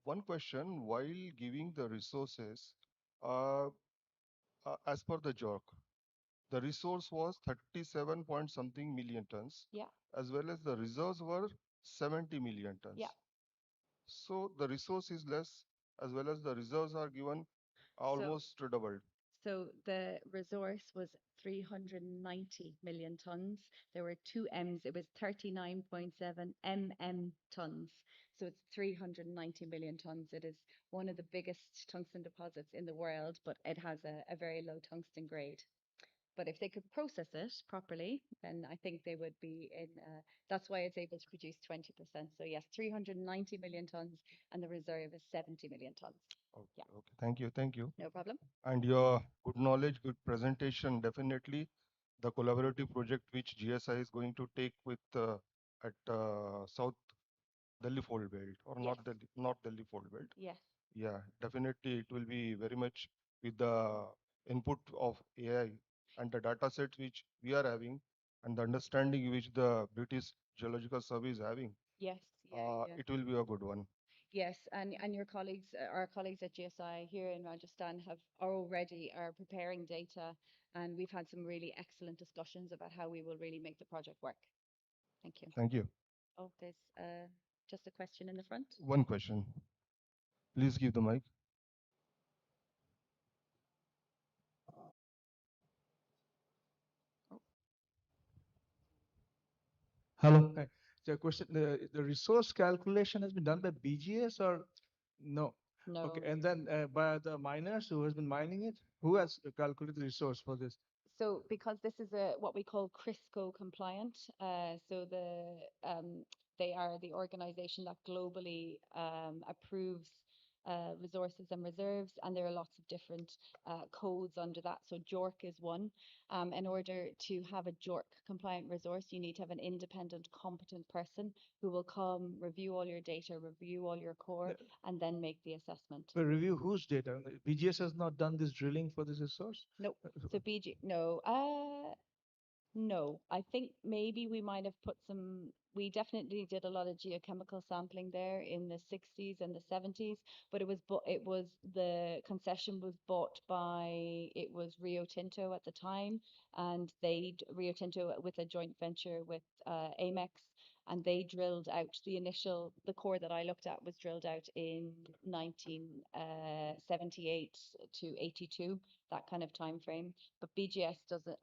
One question, while giving the resources, as per the JORC, the resource was 37 point something million tons, as well as the reserves were 70 million tons. So the resource is less, as well as the reserves are given almost doubled. So the resource was 390 million tons. There were 2 M's. It was 39.7 mm tons. So it's 390 million tons. It is one of the biggest tungsten deposits in the world, but it has a very low tungsten grade. But if they could process it properly, then I think they would be in. That's why it's able to produce 20%. So yes, 390 million tons, and the reserve is 70 million tons. Okay, okay. Thank you, thank you. No problem. And your good knowledge, good presentation, definitely the collaborative project which GSI is going to take with at South Delhi Fold Belt or Yes. not Delhi, not Delhi Fold Belt. Yes. Yeah, definitely it will be very much with the input of AI and the data sets which we are having and the understanding which the British Geological Survey is having. Yes. Yeah. It will be a good one. Yes, and your colleagues, our colleagues at GSI here in Rajasthan are preparing data, and we've had some really excellent discussions about how we will really make the project work. Thank you. Thank you. Oh, there's just a question in the front. One question. Please give the mic. Hello. Hi. So question, the resource calculation has been done by BGS or no? No. Okay, and then by the miners who has been mining it, who has calculated the resource for this? So because this is what we call CRISCO compliant, so they are the organization that globally approves resources and reserves, and there are lots of different codes under that. So JORC is one. In order to have a JORC compliant resource, you need to have an independent, competent person who will come, review all your data, review all your core, and then make the assessment. But review whose data? BGS has not done this drilling for this resource? No. So no, I think maybe we might have put we definitely did a lot of geochemical sampling there in the 60s and the 70s, but the concession was bought it was Rio Tinto at the time, and Rio Tinto with a joint venture with Amex, and they drilled out the core that I looked at was drilled out in 1978 to 82, that kind of time frame. But BGS doesn't.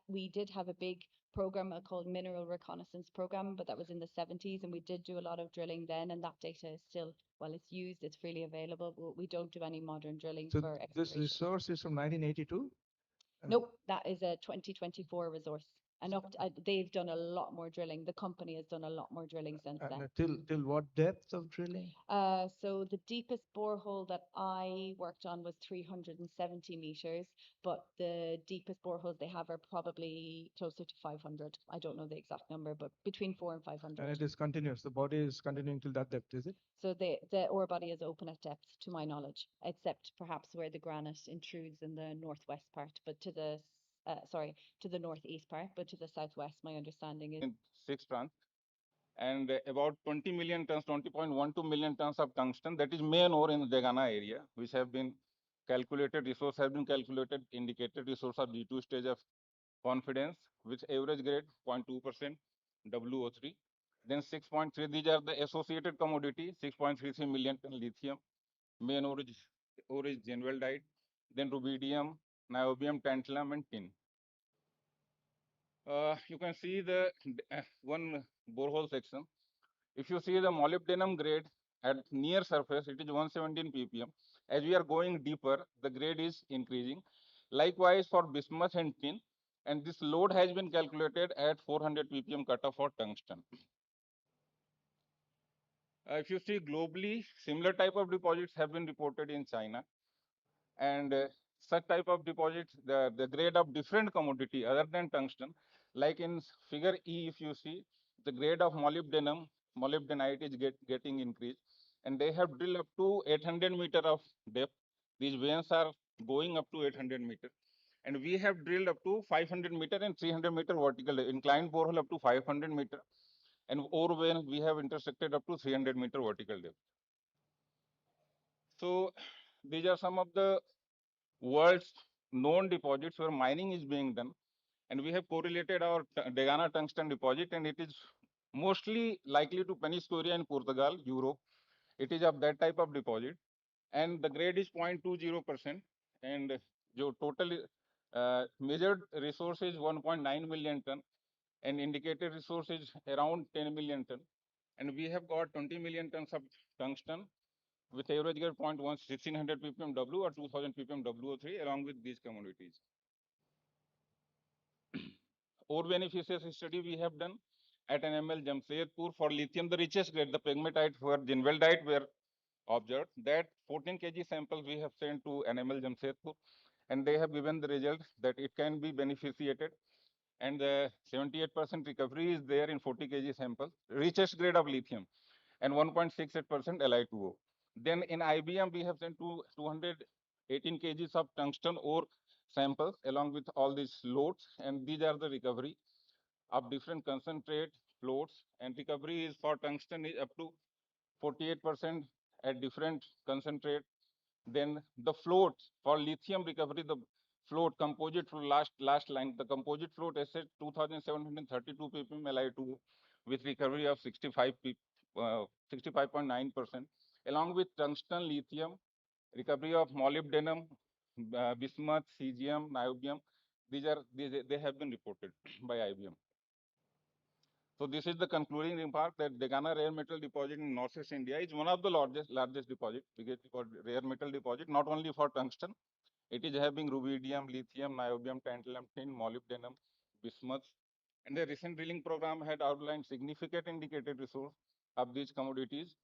We did have a big program called Mineral Reconnaissance Program, but that was in the 70s, and we did do a lot of drilling then, and that data is still, well, it's used, it's freely available, but we don't do any modern drilling So for this exploration. resource is from 1982? Nope, that is a 2024 resource. And they've done a lot more drilling. The company has done a lot more drilling since then. Till what depth of drilling? So the deepest borehole that I worked on was 370 meters, but the deepest boreholes they have are probably closer to 500. I don't know the exact number, but between 400 and 500. And it is continuous. The body is continuing till that depth, is it? So the ore body is open at depth, to my knowledge, except perhaps where the granite intrudes in the northwest part, but to the northeast part, but to the southwest, my understanding is 6 tons and about 20 million tons, 20.12 million tons of tungsten. That is main ore in the Degana area, which have been calculated. Resource have been calculated, indicated resource of G2 stage of confidence, with average grade 0.2% WO3. Then 6.3, these are the associated commodity, 6.33 million ton lithium. Main ore is genualdite, then rubidium, niobium, tantalum, and tin. You can see the one borehole section. If you see the molybdenum grade at near surface, it is 117 ppm. As we are going deeper, the grade is increasing. Likewise for bismuth and tin, and this load has been calculated at 400 ppm cutoff for tungsten. If you see globally, similar type of deposits have been reported in China, and such type of deposits, the grade of different commodity other than tungsten, like in figure E, if you see, the grade of molybdenite is getting increased, and they have drilled up to 800 meter of depth. These veins are going up to 800 meter, and we have drilled up to 500 meter and 300 meter vertical inclined borehole up to 500 meter, and ore vein we have intersected up to 300 meter vertical depth. So these are some of the world's known deposits where mining is being done, and we have correlated our Degana tungsten deposit, and it is mostly likely to Peniscoria in Portugal, Europe. It is of that type of deposit, and the grade is 0.20%, and the total measured resource is 1.9 million ton, and indicated resource is around 10 million ton, and we have got 20 million tons of tungsten with average grade 1600 ppm W or 2000 ppm WO3 along with these commodities. ore beneficiation study we have done at NML Jamshedpur for lithium, the richest grade, the pegmatite where zinwaldite were observed. That 14 kg samples we have sent to NML Jamshedpur, and they have given the result that it can be beneficiated, and the 78% recovery is there in 40 kg samples, richest grade of lithium, and 1.68% Li2O. Then in IBM we have sent 218 kgs of tungsten ore samples along with all these loads, and these are the recovery of different concentrate floats, and recovery is for tungsten is up to 48% at different concentrate. Then the float for lithium recovery, the float composite float, last line, the composite float asset 2732 ppm Li2 with recovery of 65.9%, along with tungsten, lithium, recovery of molybdenum, bismuth, cesium, niobium. They have been reported by IBM. So this is the concluding remark that Degana rare metal deposit in northeast India is one of the largest deposit, biggest rare metal deposit, not only for tungsten. It is having rubidium, lithium, niobium, tantalum, tin, molybdenum, bismuth. And the recent drilling program had outlined significant indicated resource of these commodities.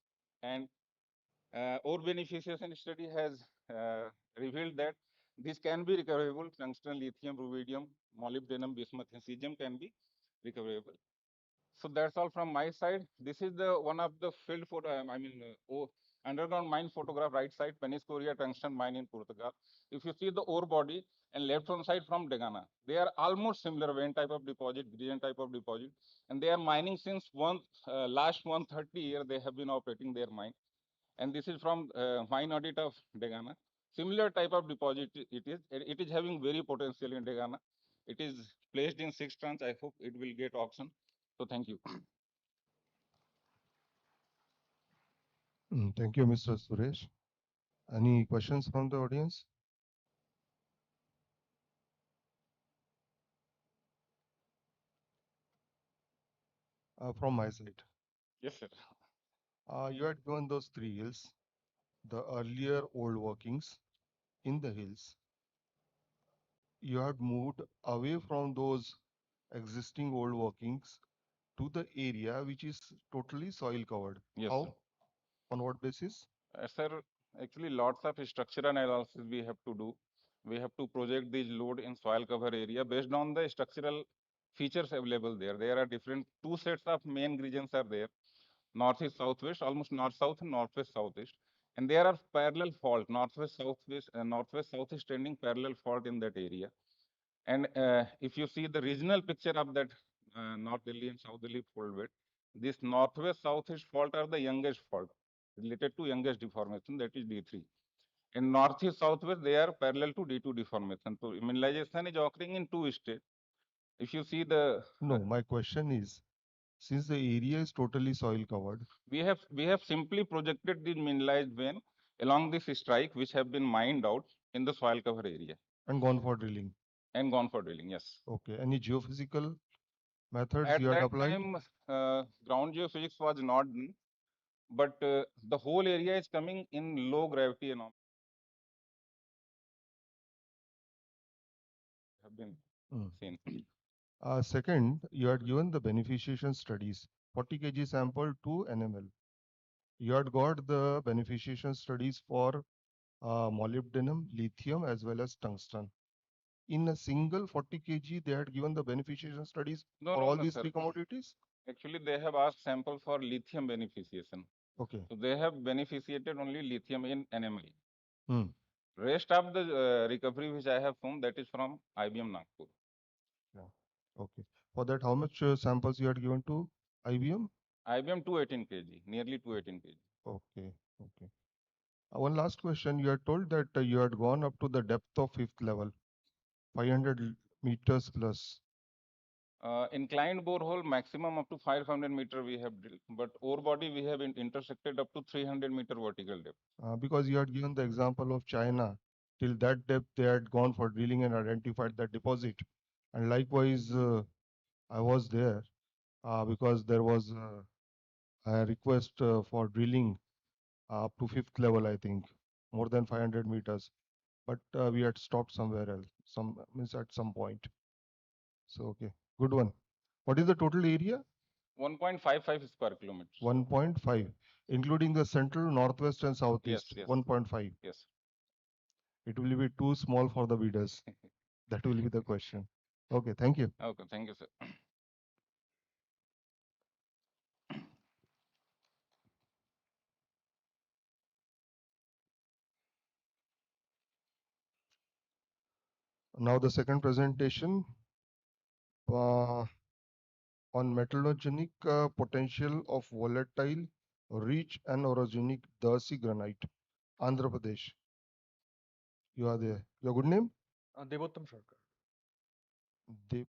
And ore beneficiation study has revealed that this can be recoverable. Tungsten, lithium, rubidium, molybdenum, bismuth, and cesium can be recoverable. So that's all from my side. This is the one of the field photo, underground mine photograph, right side, Peniscoria tungsten mine in Portugal. If you see the ore body and left hand side from Degana, they are almost similar vein type of deposit, gradient type of deposit, and they are mining since last 130 years. They have been operating their mine, and this is from mine audit of Degana. Similar type of deposit it is. It is having very potential in Degana. It is placed in 6 tons. I hope it will get auction. So thank you. Thank you, Mr. Suresh. Any questions from the audience? From my side. Yes, sir. You had given those 3 hills, the earlier old workings in the hills. You had moved away from those existing old workings to the area which is totally soil covered. Yes, How? sir. On what basis? Sir, actually lots of structural analysis we have to do. We have to project this load in soil cover area based on the structural features available there. There are different 2 sets of main regions are there. Northeast, southwest, almost north-south and northwest, southeast. And there are parallel fault, northwest, southeast trending parallel fault in that area. And if you see the regional picture of that North Delhi and South Delhi fault belt, this northwest southeast fault are the youngest fault related to youngest deformation, that is D3. In northeast southwest, they are parallel to D2 deformation. So mineralization is occurring in 2 states. If you see the No, my question is, since the area is totally soil covered, we have simply projected the mineralized vein along this strike, which have been mined out in the soil cover area and gone for drilling. and gone for drilling. Yes. Okay. Any geophysical methods At you had that applied? time, ground geophysics was not done, but the whole area is coming in low gravity and have been seen. Second, you had given the beneficiation studies, 40 kg sample to NML. You had got the beneficiation studies for molybdenum, lithium, as well as tungsten. In a single 40 kg, they had given the beneficiation studies for all these Sir. 3 commodities? Actually, they have asked sample for lithium beneficiation. Okay. So they have beneficiated only lithium in NML. Hmm. Rest of the recovery which I have found, that is from IBM Nagpur. Yeah. Okay. For that, how much samples you had given to IBM? IBM 218 kg, nearly 218 kg. Okay. Okay. One last question. You had told that you had gone up to the depth of 5th level, 500 meters plus. Inclined borehole maximum up to 500 meter we have drilled, but ore body we have intersected up to 300 meter vertical depth. Because you had given the example of China, till that depth they had gone for drilling and identified that deposit. And likewise, I was there because there was a request for drilling up to 5th level, I think, more than 500 meters. But we had stopped somewhere else, means at some point. So, okay. Good one. What is the total area? 1.55 square kilometers. 1.5, including the central, northwest, and southeast. Yes. 1.5. Yes. It will be too small for the bidders. That will be the question. Okay, thank you. Okay, thank you, sir. Now the second presentation on metallogenic potential of volatile, rich and orogenic Darcy granite, Andhra Pradesh. You are there. Your good name? Devottam Sarkar. Dev.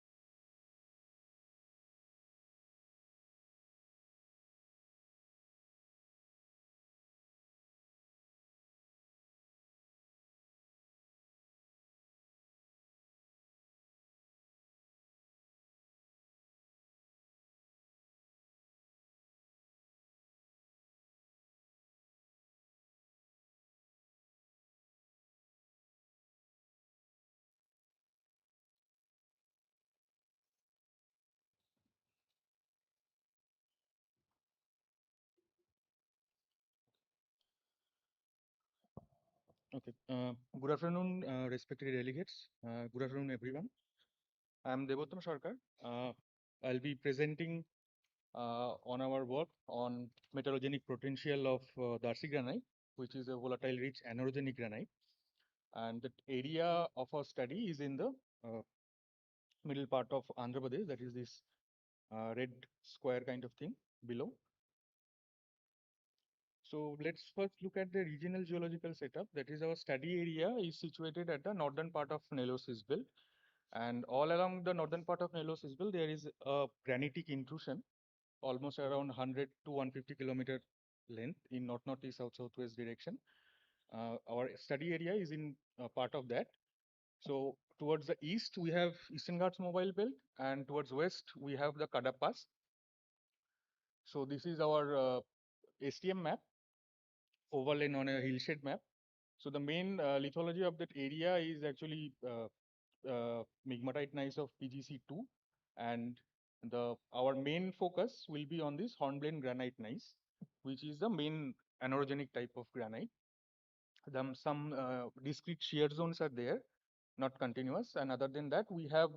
Okay. Good afternoon, respected delegates. Good afternoon, everyone. I am Devottam Sarkar. I'll be presenting on our work on metallogenic potential of Darcy granite, which is a volatile rich anorogenic granite. And the area of our study is in the middle part of Andhra Pradesh, that is this red square kind of thing below. So let's first look at the regional geological setup. That is, our study area is situated at the northern part of Nellore belt. And all along the northern part of Nellore belt, there is a granitic intrusion, almost around 100 to 150 kilometer length in north-northeast, south-southwest direction. Our study area is in part of that. So towards the east, we have Eastern Ghats Mobile Belt, and towards west, we have the Kadapa. So this is our STM map, overlain on a hillshade map. So the main lithology of that area is actually migmatite gneiss of PGC2, and our main focus will be on this hornblende granite gneiss, which is the main anorogenic type of granite. Some discrete shear zones are there, not continuous, and other than that, we have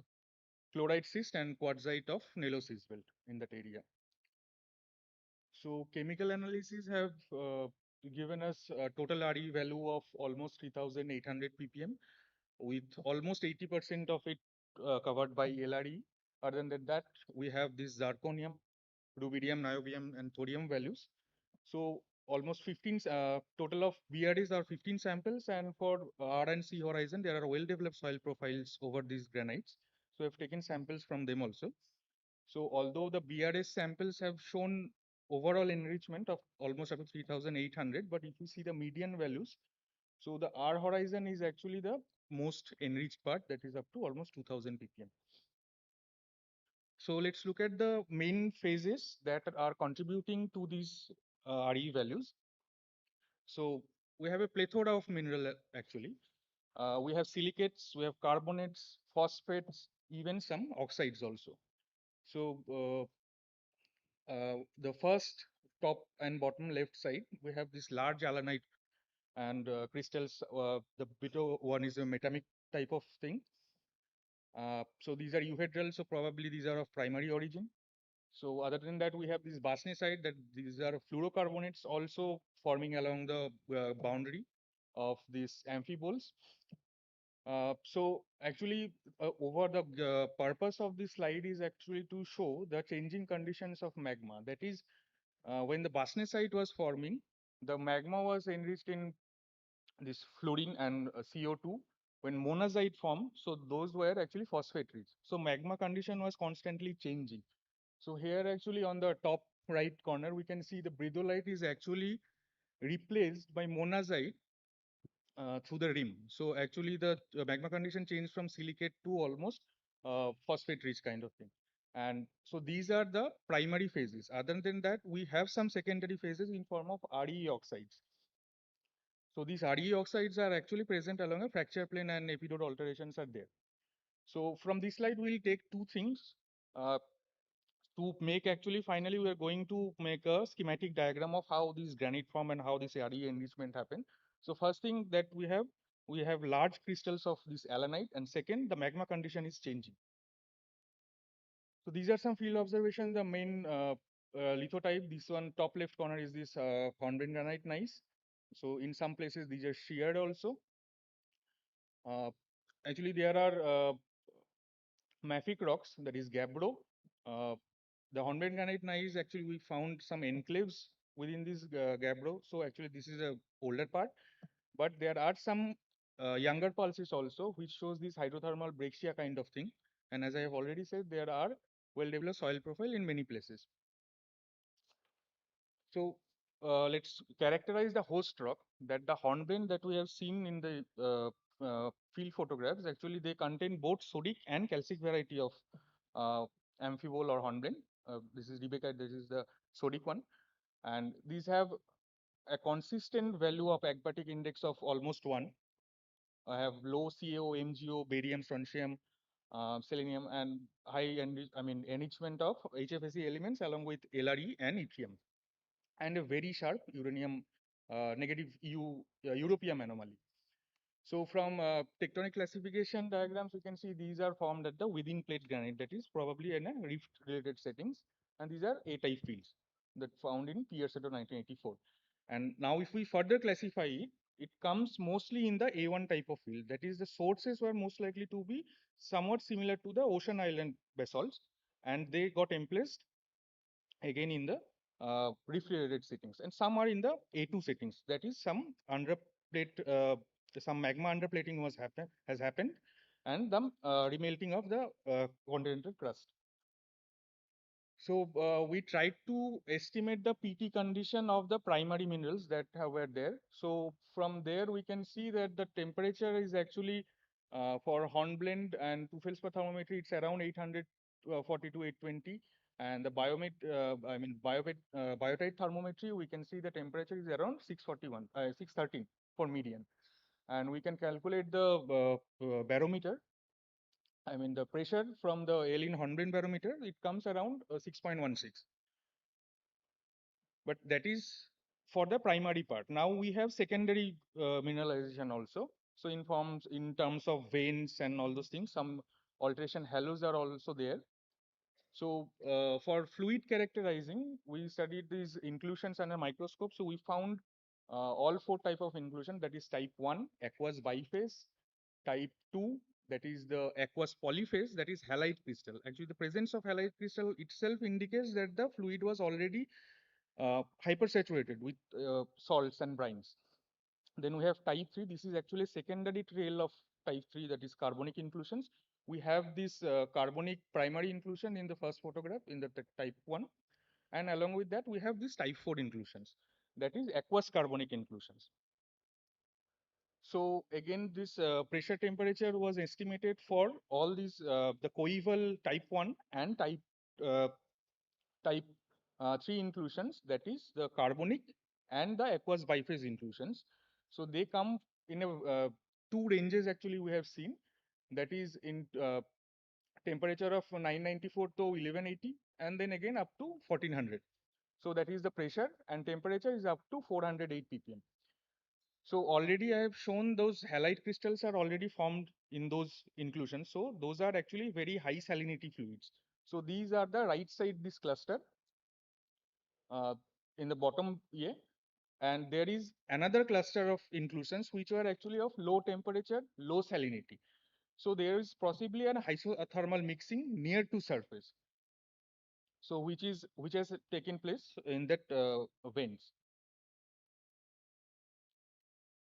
chlorite schist and quartzite of Nellore belt in that area. So chemical analysis have given us a total RE value of almost 3,800 ppm, with almost 80% of it covered by LRE. Other than that, we have this zirconium, rubidium, niobium, and thorium values. So almost 15 total of BRDs are 15 samples, and for R and C horizon, there are well-developed soil profiles over these granites. So I've taken samples from them also. So although the BRS samples have shown overall enrichment of almost up to 3,800, but if you see the median values, so the R horizon is actually the most enriched part, that is up to almost 2000 ppm. So let's look at the main phases that are contributing to these RE values. So we have a plethora of mineral actually. We have silicates, we have carbonates, phosphates, even some oxides also. So the first top and bottom left side, we have this large allanite and crystals. The bitter one is a metamic type of thing. So these are euhedral, so probably these are of primary origin. So other than that, we have this bastnäsite, that these are fluorocarbonates also forming along the boundary of these amphiboles. So actually, over the purpose of this slide is actually to show the changing conditions of magma. That is, when the bastnäsite was forming, the magma was enriched in this fluorine and CO2. When monazite formed, so those were actually phosphate rich. So magma condition was constantly changing. So here actually on the top right corner, we can see the britholite is actually replaced by monazite through the rim. So actually the magma condition changed from silicate to almost phosphate rich kind of thing. And so these are the primary phases. Other than that, we have some secondary phases in form of RE oxides. So these RE oxides are actually present along a fracture plane, and epidote alterations are there. So from this slide, we'll take two things. To make actually finally we are going to make a schematic diagram of how these granite form and how this area enrichment happen. So first thing that we have large crystals of this allanite, and second the magma condition is changing. So these are some field observations. The main lithotype, this one top left corner is this hornblende granite gneiss. So in some places these are sheared also. Actually there are mafic rocks, that is gabbro. The hornblende granite gneiss, actually we found some enclaves within this gabbro. So actually this is a older part, but there are some younger pulses also which shows this hydrothermal brachia kind of thing. And as I have already said, there are well developed soil profile in many places. So let's characterize the host rock. That the hornblende that we have seen in the field photographs, actually they contain both sodic and calcic variety of amphibole or hornblende. This is Rebecca, this is the sodic one, and these have a consistent value of aquatic index of almost 1. I have low CaO, MgO, barium, strontium, selenium, and high enrichment of HFSE elements along with LRE and yttrium, and a very sharp uranium negative europium anomaly. So from tectonic classification diagrams, we can see these are formed at the within plate granite, that is probably in a rift related settings, and these are A-type fields that found in Pierce et al. 1984. And now if we further classify it, it comes mostly in the A1 type of field, that is the sources were most likely to be somewhat similar to the ocean island basalts, and they got emplaced again in the refrigerated settings, and some are in the A2 settings, that is some underplate, some magma underplating has happened, and the remelting of the continental crust. So we tried to estimate the PT condition of the primary minerals that were there. So from there we can see that the temperature is actually for hornblende and two feldspar thermometry, it's around 840 to 820. And the biotite thermometry, we can see the temperature is around 613 for median. And we can calculate the barometer, the pressure from the alien hornblende barometer, it comes around 6.16. But that is for the primary part. Now we have secondary mineralization also. So in terms of veins and all those things, some alteration halos are also there. So for fluid characterizing, we studied these inclusions under microscope. So we found all 4 type of inclusion, that is type 1, aqueous biphase, type 2, that is the aqueous polyphase, that is halite crystal. Actually, the presence of halite crystal itself indicates that the fluid was already hypersaturated with salts and brines. Then we have type 3. This is actually secondary trail of type 3, that is carbonic inclusions. We have this carbonic primary inclusion in the first photograph in the type 1. And along with that, we have this type 4 inclusions, that is aqueous carbonic inclusions. So again, this pressure temperature was estimated for all these, the coeval type 1 and type 3 inclusions, that is the carbonic and the aqueous biphase inclusions. So they come in a 2 ranges actually we have seen, that is in temperature of 994 to 1180, and then again up to 1400. So that is the pressure, and temperature is up to 408 ppm. So already I have shown those halite crystals are already formed in those inclusions. So those are actually very high salinity fluids. So these are the right side, this cluster in the bottom A, and there is another cluster of inclusions which are actually of low temperature, low salinity. So there is possibly an isothermal mixing near to surface. So which has taken place in that vents.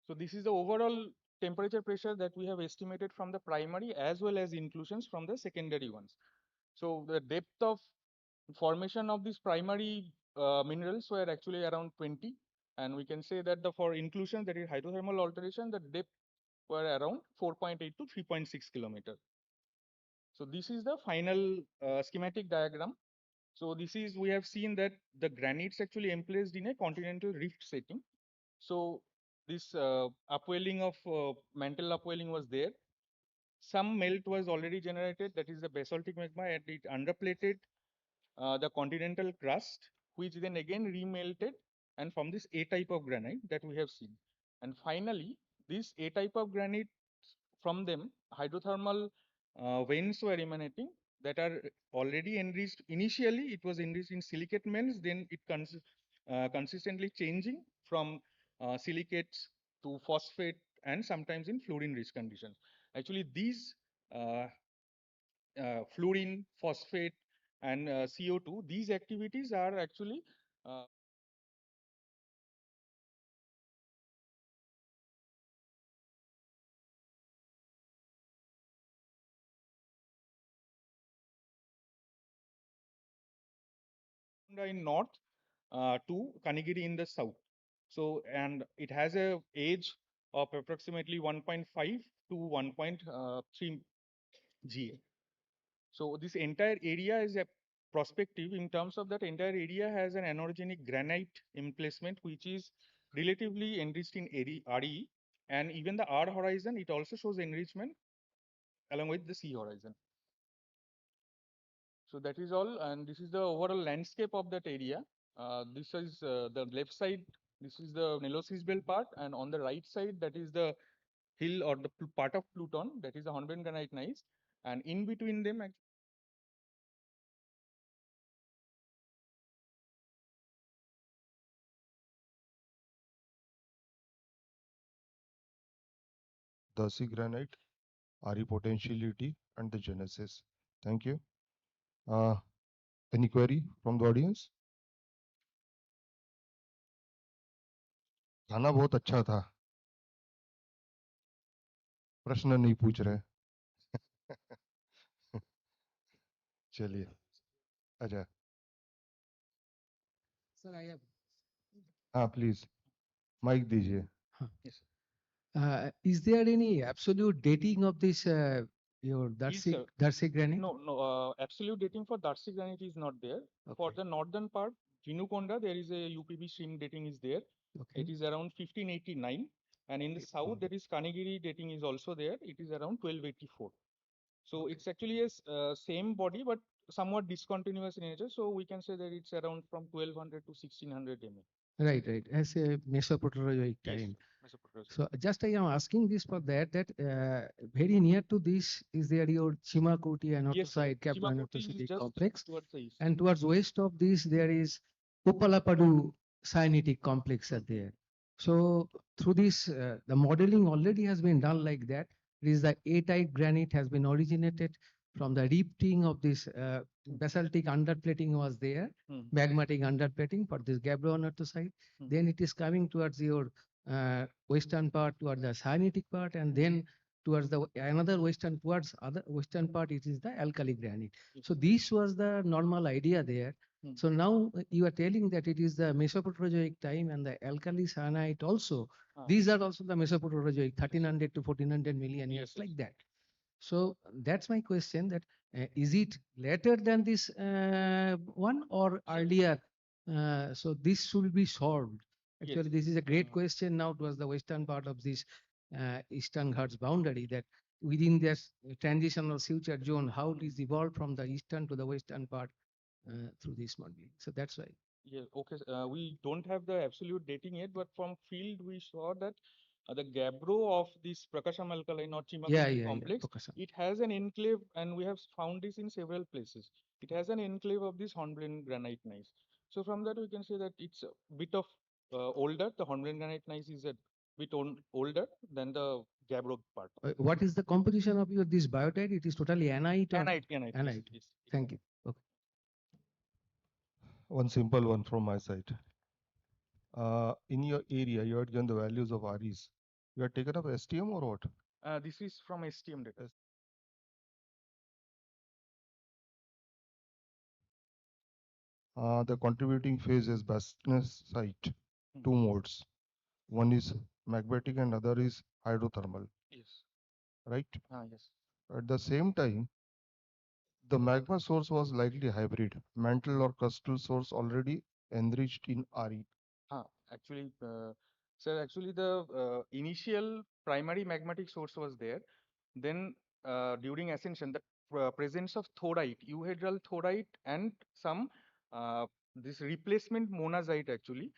So this is the overall temperature pressure that we have estimated from the primary as well as inclusions from the secondary ones. So the depth of formation of these primary minerals were actually around 20, and we can say that for inclusion, that is hydrothermal alteration, the depth were around 4.8 to 3.6 kilometer. So this is the final schematic diagram. So this is, we have seen that the granites actually emplaced in a continental rift setting. So this upwelling of mantle upwelling was there. some melt was already generated, that is the basaltic magma, and it underplated the continental crust, which then again remelted and from this A type of granite that we have seen. And finally, this A type of granite, from them hydrothermal veins were emanating that are already enriched. Initially, it was enriched in silicate mains, then it consistently changing from silicates to phosphate and sometimes in fluorine rich conditions. Actually, these uh, fluorine, phosphate, and CO2, these activities are actually in north to Kanigiri in the south. So, and it has a age of approximately 1.5 to 1.3 GA. So this entire area is a prospective in terms of that entire area has an anorogenic granite emplacement, which is relatively enriched in RE, and even the R horizon, it also shows enrichment along with the C horizon. So that is all, and this is the overall landscape of that area. This is the left side, this is the Nelosis belt part, and on the right side, that is the hill or the part of Pluton, that is the Hornblende granite gneiss, and in between them, Dasi granite, RE potentiality, and the genesis. Thank you. Any query from the audience? खाना बहुत अच्छा था. प्रश्न नहीं पूछ रहे. चलिए. अच्छा. Sir, I have. हाँ, please. Mic दीजिए. Yes. Is there any absolute dating of this your Yes, sir. Darcy granite? No, absolute dating for Darcy granite is not there. For the northern part, Vinukonda, there is a UPB stream dating is there. Okay. It is around 1589. And in the south, there is Kanigiri dating is also there. It is around 1284. So it's actually a same body, but somewhat discontinuous in nature. So we can say that it's around from 1200 to 1600 MA. Right, right. As a Mesoproterozoic time. Mesoproterozoic. So just I am asking this for that very near to this is there your Chimakoti and Yes, sir. Orthosite, Cap Chimakoti is Orthositic just complex, towards the east. and towards west of this there is Uppalapadu cyanitic complex are there. So through this, the modeling already has been done like that. It is the A-type granite has been originated from the rifting of this basaltic underplating was there, magmatic underplating for this gabbro anorthosite. Then it is coming towards your western part, towards the cyanitic part, and then towards the another western towards other western part, it is the alkali granite. So this was the normal idea there. So now you are telling that it is the Mesoproterozoic time and the alkali cyanite also. These are also the Mesoproterozoic 1300 to 1400 million years like that. So that's my question that is it later than this one or earlier? So this should be solved. Actually, this is a great question now towards the western part of this Eastern Ghats boundary that within this transitional suture zone, how it is evolved from the eastern to the western part through this modeling. So that's why. Yeah, okay. We don't have the absolute dating yet, but from field we saw that the gabbro of this Prakasham alkaline or Chimakoti complex, Prakasham. it has an enclave, and we have found this in several places. It has an enclave of this Hornblende granite gneiss. So from that we can say that it's a bit of older. The Hornblende granite gneiss is a bit older than the gabbro part. What is the composition of your this biotite? It is totally anite or Anite. anite. Yes. Thank you. Okay. One simple one from my side. In your area, you had given the values of REs. You had taken up STM or what? This is from STM data. The contributing phase is bastnasite, two modes. One is magmatic and other is hydrothermal. Yes. Right? Yes. At the same time, the magma source was likely hybrid, mantle or crustal source already enriched in RE. Actually, sir, actually the initial primary magmatic source was there. Then during ascension, the presence of thorite, euhedral thorite, and some this replacement monazite actually,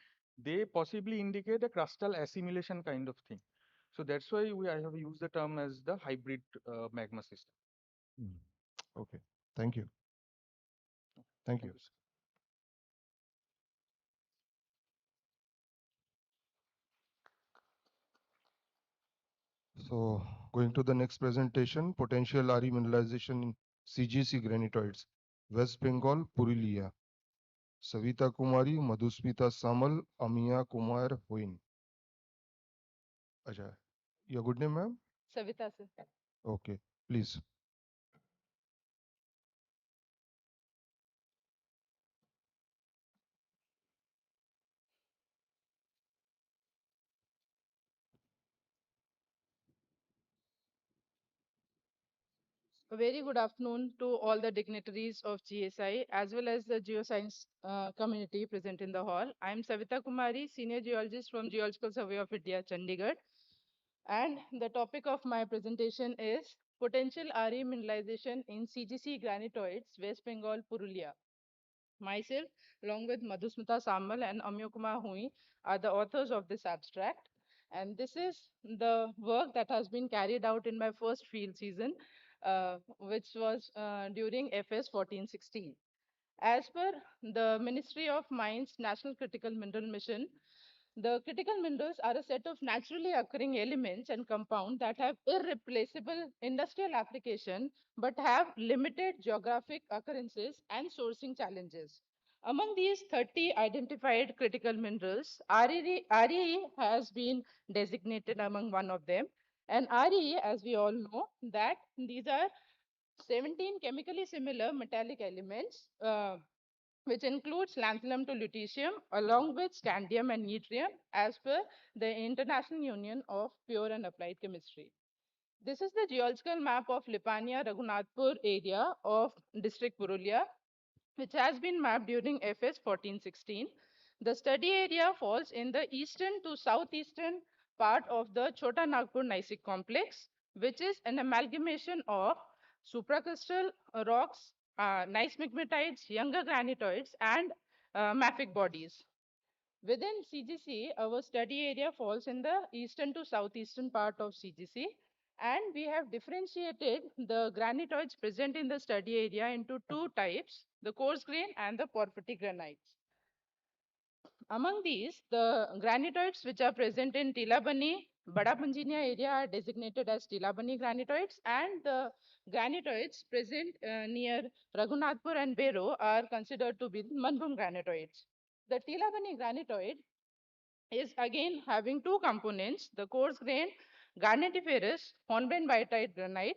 they possibly indicate a crustal assimilation kind of thing. So that's why I have used the term as the hybrid magma system. Okay, thank you. Thank you. Sir. So going to the next presentation, potential RE mineralization in CGC granitoids, West Bengal, Purulia. Savita Kumari, Madhusmita Samal, Amia Kumar Huin. Acha, your good name, ma'am? Savita sir. Okay, please. A very good afternoon to all the dignitaries of GSI as well as the geoscience community present in the hall. I am Savita Kumari, Senior Geologist from Geological Survey of India, Chandigarh. And the topic of my presentation is Potential RE Mineralization in CGC Granitoids, West Bengal, Purulia. Myself, along with Madhusmita Samal and Amyokuma Hui, are the authors of this abstract. And this is the work that has been carried out in my first field season, which was during FS 1416. As per the Ministry of Mines National Critical Mineral Mission, the critical minerals are a set of naturally occurring elements and compounds that have irreplaceable industrial application but have limited geographic occurrences and sourcing challenges. Among these 30 identified critical minerals, REE has been designated among one of them. And REE, as we all know, that these are 17 chemically similar metallic elements, which includes lanthanum to lutetium, along with scandium and yttrium, as per the International Union of Pure and Applied Chemistry. This is the geological map of Lipania Raghunathpur area of district Purulia, which has been mapped during FS 1416. The study area falls in the eastern to southeastern part of the Chota Nagpur Gneissic complex, which is an amalgamation of supracrustal rocks, gneiss pegmatites, younger granitoids, and mafic bodies. Within CGC, our study area falls in the eastern to southeastern part of CGC, and we have differentiated the granitoids present in the study area into two types, the coarse grain and the porphyritic granites. Among these, the granitoids which are present in Tilabani, Badapanjinia area are designated as Tilabani granitoids, and the granitoids present near Raghunathpur and Bero are considered to be Manbhum granitoids. The Tilabani granitoid is again having two components, the coarse grain garnetiferous hornblende biotite granite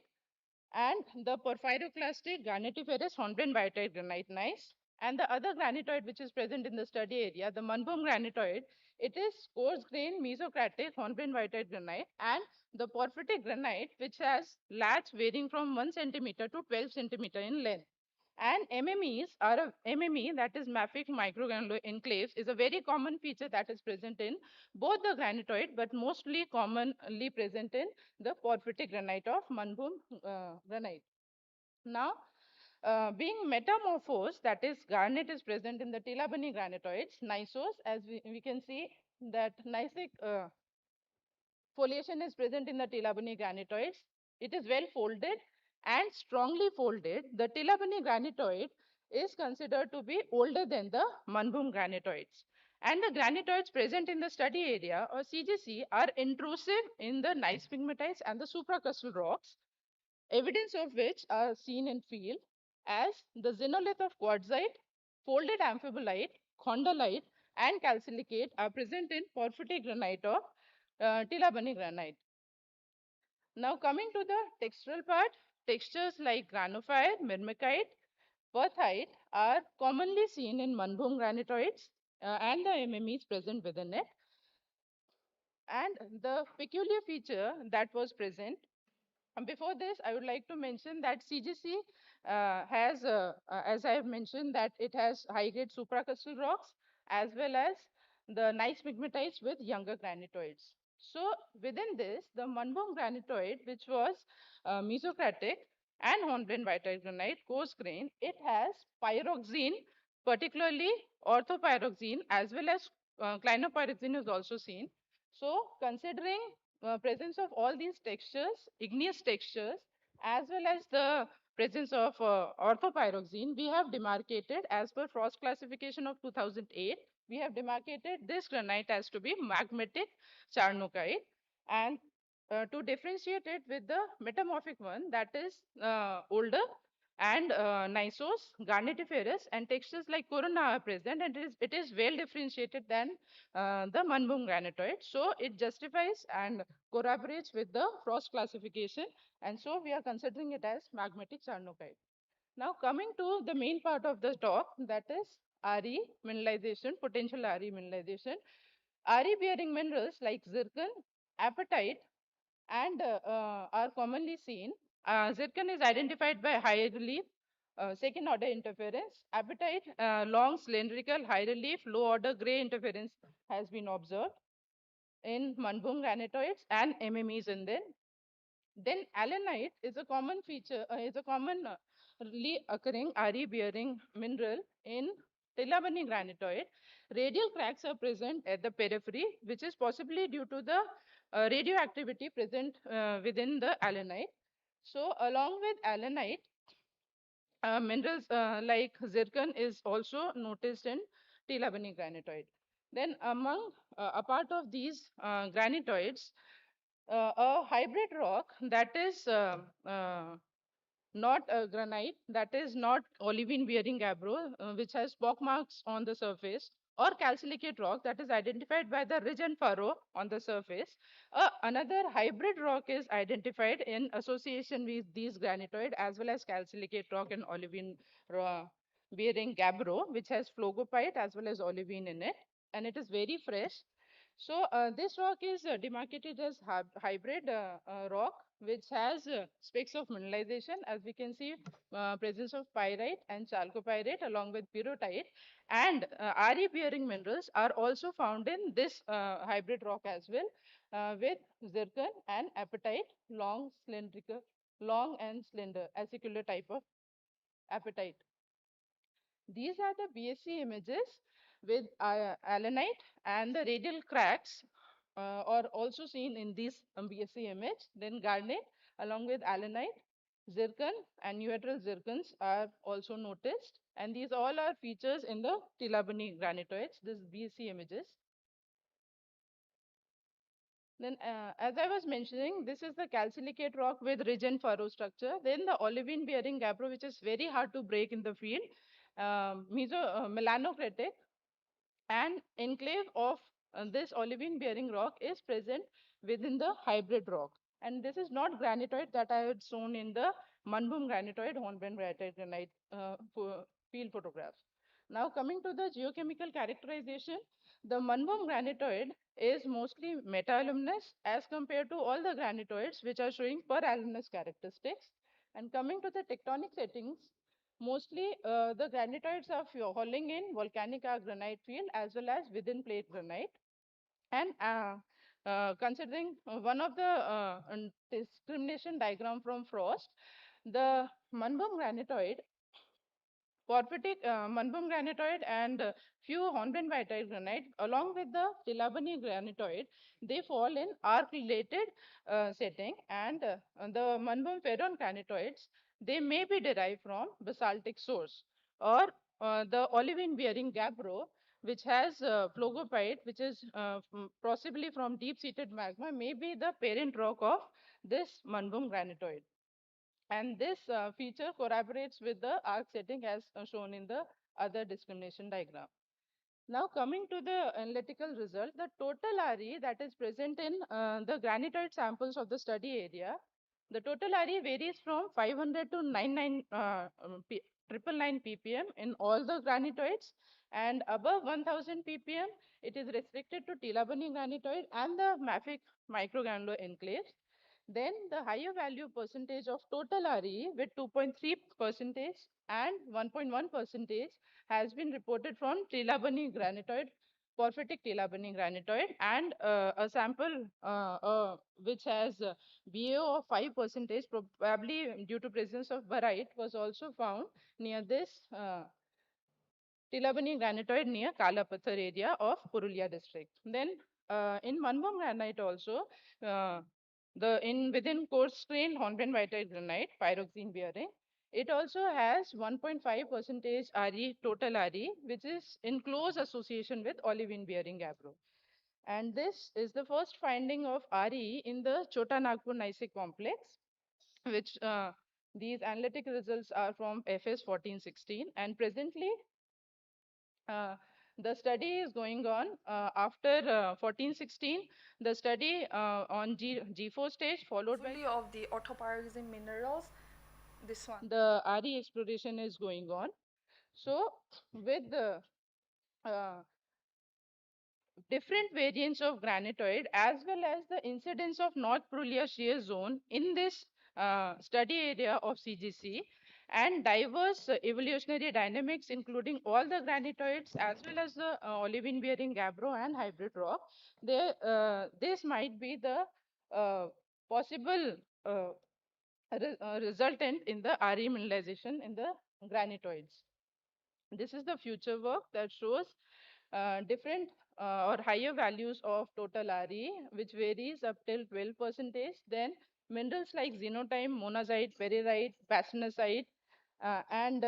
and the porphyroclastic garnetiferous hornblende biotite granite gneiss. And the other granitoid which is present in the study area, the Manbhum granitoid, it is coarse grain mesocratic hornblende biotite granite and the porphyritic granite which has latch varying from 1 centimeter to 12 centimeter in length. And MMEs are MME, that is mafic microgranular enclaves, is a very common feature that is present in both the granitoid, but mostly commonly present in the porphyritic granite of Manbhum granite. Now, being metamorphosed, that is garnet is present in the Tilabani granitoids, gneissos, as we can see that gneissic foliation is present in the Tilabani granitoids. It is well folded and strongly folded. The Tilabani granitoid is considered to be older than the Manbhum granitoids. And the granitoids present in the study area or CGC are intrusive in the gneiss pegmatites and the supracrustal rocks, evidence of which are seen in field as the xenolith of quartzite, folded amphibolite, khondolite, and calcilicate are present in porphyritic granite of Tilabani granite. Now coming to the textural part, textures like granophyre, myrmekite, perthite are commonly seen in Manbhum granitoids and the MMEs present within it. And the peculiar feature that was present, before this, I would like to mention that CGC has, as I have mentioned, that it has high-grade supracrustal rocks as well as the gneiss pegmatites with younger granitoids. So within this, the Manbhum granitoid, which was mesocratic and hornblende whitite granite, coarse grain, it has pyroxene, particularly orthopyroxene, as well as clinopyroxene is also seen. So considering presence of all these textures, igneous textures, as well as the presence of orthopyroxene, we have demarcated, as per Frost classification of 2008, we have demarcated this granite as to be magmatic charnocite, and to differentiate it with the metamorphic one, that is older and Nisos, garnetiferous, and textures like corona are present, and it is well differentiated than the Manbhum granitoid. So it justifies and corroborates with the Frost classification, and so we are considering it as magmatic charnocite. Now coming to the main part of the talk, that is RE mineralization, potential RE mineralization. RE bearing minerals like zircon, apatite, and are commonly seen. Zircon is identified by high relief, second order interference. Apatite, long cylindrical, high relief, low order gray interference has been observed in Manbhum granitoids and MMEs in them. Then allanite is a common feature, is a commonly occurring RE bearing mineral in Tilabani granitoid. Radial cracks are present at the periphery, which is possibly due to the radioactivity present within the allanite. So along with allanite, minerals like zircon is also noticed in Tilabani granitoid. Then apart of these granitoids, a hybrid rock that is not a granite, that is not olivine bearing gabbro, which has pock marks on the surface, or calcilicate rock that is identified by the ridge and furrow on the surface. Another hybrid rock is identified in association with these granitoid as well as calcilicate rock and olivine bearing gabbro, which has phlogopite as well as olivine in it, and it is very fresh. So this rock is demarcated as hybrid rock, which has specks of mineralization, as we can see presence of pyrite and chalcopyrite along with pyrrhotite, and RE bearing minerals are also found in this hybrid rock as well, with zircon and apatite, long cylindrical, long and slender acicular type of apatite. These are the BSc images with allanite, and the radial cracks are also seen in this BSc image. Then garnet along with allanite, zircon and neutral zircons are also noticed, and these all are features in the Tilabani granitoids, these BSc images. Then, as I was mentioning, this is the calcilicate rock with ridge and furrow structure. Then the olivine bearing gabbro, which is very hard to break in the field, melanocratic, and enclave of this olivine bearing rock is present within the hybrid rock. And this is not granitoid that I had shown in the Manbhum granitoid, hornblende whitite granite field photograph. Now coming to the geochemical characterization, the Manbhum granitoid is mostly meta-aluminous as compared to all the granitoids which are showing per-aluminous characteristics. And coming to the tectonic settings, mostly the granitoids are falling in volcanic arc granite field as well as within plate granite. And considering one of the discrimination diagram from Frost, the Manbhum granitoid, porphyritic Manbhum granitoid and few hornblende whitite granite along with the Tilabani granitoid, they fall in arc-related setting, and the Manbhum ferron granitoids, they may be derived from basaltic source, or the olivine bearing gabbro, which has phlogopite, which is possibly from deep-seated magma, may be the parent rock of this Manbhum granitoid. And this feature corroborates with the arc setting as shown in the other discrimination diagram. Now coming to the analytical result, the total RE that is present in the granitoid samples of the study area, the total RE varies from 500 to 999 ppm in all the granitoids, and above 1000 ppm, it is restricted to Tilabani granitoid and the mafic microgranular enclaves. Then the higher value percentage of total RE with 2.3 percentage and 1.1 percentage has been reported from Tilabani granitoid porphyritic Tela-Bani granitoid, and a sample which has BaO of 5%, probably due to presence of barite, was also found near this Tela-Bani granitoid near Kalapathar area of Purulia district. Then in Manbhum granite also, within coarse grained hornblende whitite granite, pyroxene bearing, it also has 1.5% Re, total Re, which is in close association with olivine bearing gabbro. And this is the first finding of Re in the Chota Nagpur gneissic complex, which these analytic results are from FS 1416. And presently, the study is going on after 1416. The study on G4 stage followed by Of the orthopyroxene minerals, this one. the RE exploration is going on. So with the different variants of granitoid as well as the incidence of North Purulia shear zone in this study area of CGC, and diverse evolutionary dynamics including all the granitoids as well as the olivine bearing gabbro and hybrid rock, this might be the possible resultant in the RE mineralization in the granitoids. This is the future work that shows different or higher values of total Re, which varies up till 12%. Then minerals like xenotime, monazite, peririte, bastnasite, and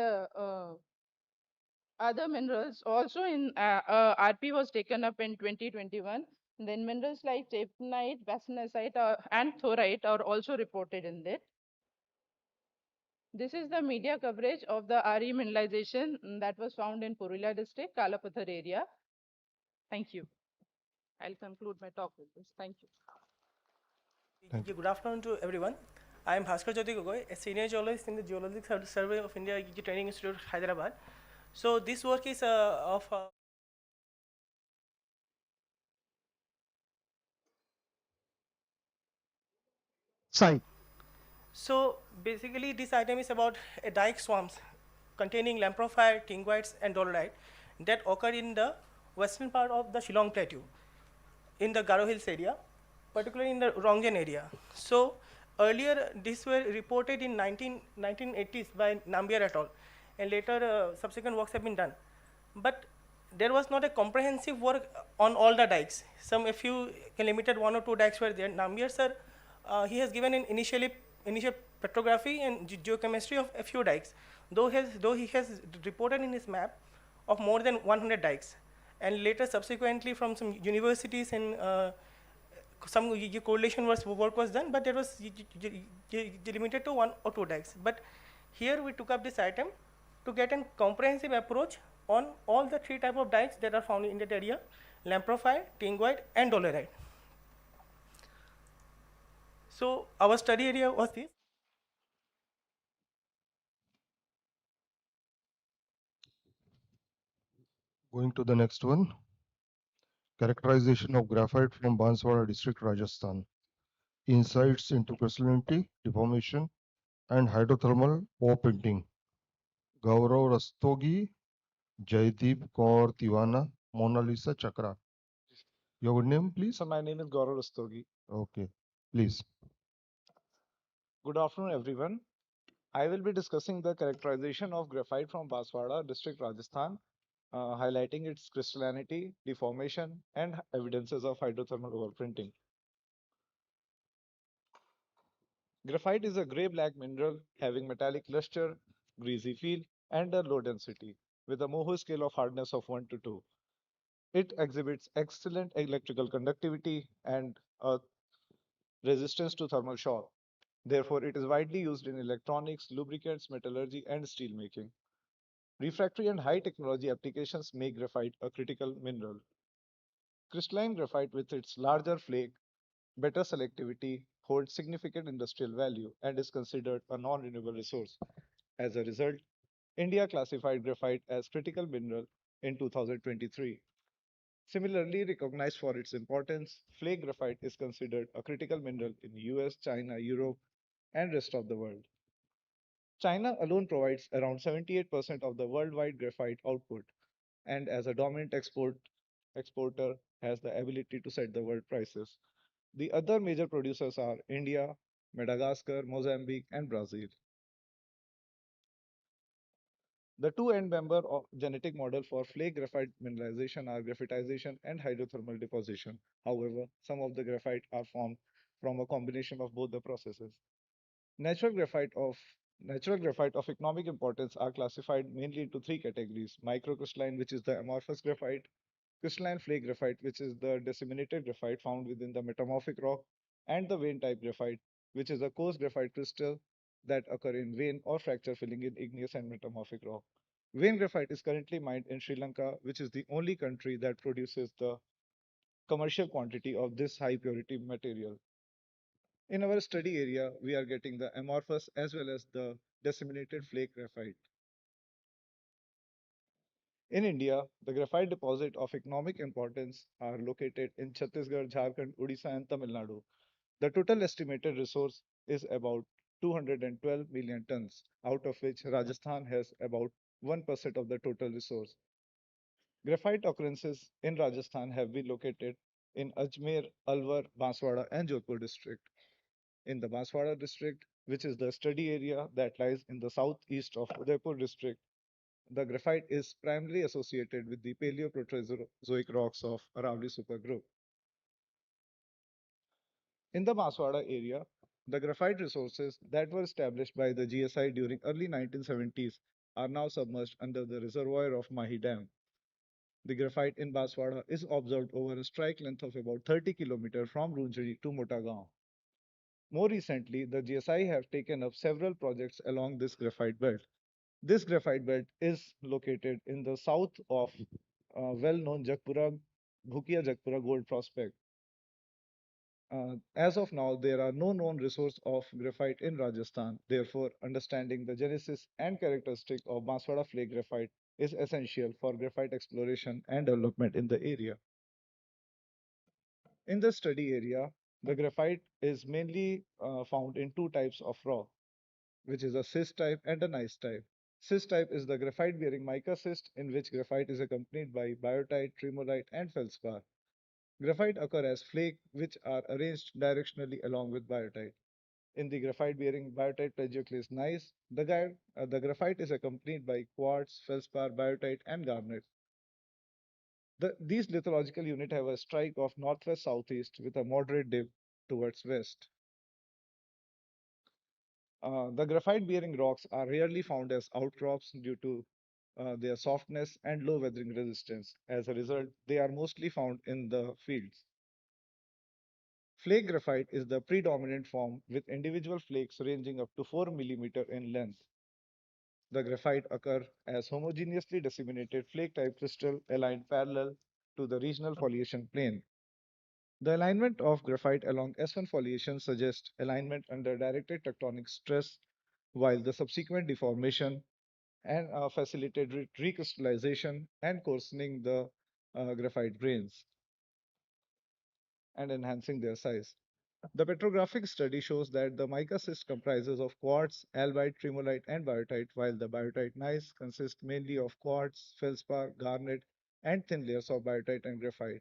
other minerals also in RP was taken up in 2021. Then minerals like tapenite, bastnasite, and thorite are also reported in it. This is the media coverage of the RE mineralization that was found in Purulia district, Kalapathar area. Thank you. I'll conclude my talk with this. Thank you. Good afternoon to everyone. I am Bhaskar Jyoti Gogoi, a senior geologist in the Geological Survey of India Training Institute, Hyderabad. So this work is of Site. So basically this item is about a dike swarms containing lamprophile, tingoites and dolerite that occur in the western part of the Shillong Plateau in the Garo Hills area, particularly in the Rongjen area. So earlier these were reported in 1980s by Nambiar et al. And later subsequent works have been done. But there was not a comprehensive work on all the dikes. A few limited 1 or 2 dikes were there. Nambiar sir, he has given an initial petrography and geochemistry of a few dikes, though he has reported in his map of more than 100 dikes. And later subsequently from some universities and some correlation work was done, but there was limited to 1 or 2 dikes. But here we took up this item to get a comprehensive approach on all the 3 types of dikes that are found in that area: lamprophile, tingoid and dolerite. So our study area was this. Going to the next one. Characterization of graphite from Banswara district, Rajasthan. Insights into crystallinity, deformation, and hydrothermal pore printing. Gaurav Rastogi, Jaideep Kaur Tiwana, Mona Lisa Chakra. Your good name, please? So my name is Gaurav Rastogi. Okay, please. Good afternoon, everyone. I will be discussing the characterization of graphite from Banswara district, Rajasthan, highlighting its crystallinity, deformation, and evidences of hydrothermal overprinting. Graphite is a gray-black mineral having metallic luster, greasy feel, and a low density, with a Mohs scale of hardness of 1 to 2. It exhibits excellent electrical conductivity and a resistance to thermal shock. Therefore, it is widely used in electronics, lubricants, metallurgy, and steel making. Refractory and high technology applications make graphite a critical mineral. Crystalline graphite, with its larger flake, better selectivity, holds significant industrial value and is considered a non-renewable resource. As a result, India classified graphite as critical mineral in 2023. Similarly recognized for its importance, flake graphite is considered a critical mineral in US, China, Europe, and rest of the world. China alone provides around 78% of the worldwide graphite output, and as a dominant export exporter has the ability to set the world prices. The other major producers are India, Madagascar, Mozambique, and Brazil. The two end member of genetic model for flake graphite mineralization are graphitization and hydrothermal deposition. However, some of the graphite are formed from a combination of both the processes. Natural graphite of Natural graphite of economic importance are classified mainly into three categories: microcrystalline, which is the amorphous graphite; crystalline flake graphite, which is the disseminated graphite found within the metamorphic rock; and the vein type graphite, which is a coarse graphite crystal that occur in vein or fracture filling in igneous and metamorphic rock. Vein graphite is currently mined in Sri Lanka, which is the only country that produces the commercial quantity of this high purity material. In our study area, we are getting the amorphous as well as the disseminated flake graphite. In India, the graphite deposit of economic importance are located in Chhattisgarh, Jharkhand, Odisha, and Tamil Nadu. The total estimated resource is about 212 million tons, out of which Rajasthan has about 1% of the total resource. Graphite occurrences in Rajasthan have been located in Ajmer, Alwar, Banswara, and Jodhpur district. In the Banswara district, which is the study area that lies in the southeast of Udaipur district, the graphite is primarily associated with the Paleoproterozoic rocks of Aravalli supergroup. In the Banswara area, the graphite resources that were established by the GSI during early 1970s are now submerged under the reservoir of Mahi Dam. The graphite in Banswara is observed over a strike length of about 30 km from Runjani to Motagaon. More recently, the GSI have taken up several projects along this graphite belt. This graphite belt is located in the south of well-known Bhukia Jakpura gold prospect. As of now, there are no known resource of graphite in Rajasthan. Therefore, understanding the genesis and characteristic of Banswara flake graphite is essential for graphite exploration and development in the area. In the study area, the graphite is mainly found in two types of rock, which is a cyst type and a gneiss type. Cyst type is the graphite-bearing mica cyst, in which graphite is accompanied by biotite, tremolite, and feldspar. Graphite occur as flake, which are arranged directionally along with biotite. In the graphite-bearing biotite plagioclase gneiss, the graphite is accompanied by quartz, feldspar, biotite, and garnet. These lithological units have a strike of northwest-southeast with a moderate dip towards west. The graphite-bearing rocks are rarely found as outcrops due to their softness and low weathering resistance. As a result, they are mostly found in the fields. Flake graphite is the predominant form with individual flakes ranging up to 4 mm in length. The graphite occur as homogeneously disseminated flake-type crystal aligned parallel to the regional foliation plane. The alignment of graphite along S1 foliation suggests alignment under directed tectonic stress, while the subsequent deformation and facilitated recrystallization and coarsening the graphite grains and enhancing their size. The petrographic study shows that the mica cyst comprises of quartz, albite, tremolite, and biotite, while the biotite gneiss consists mainly of quartz, feldspar, garnet, and thin layers of biotite and graphite.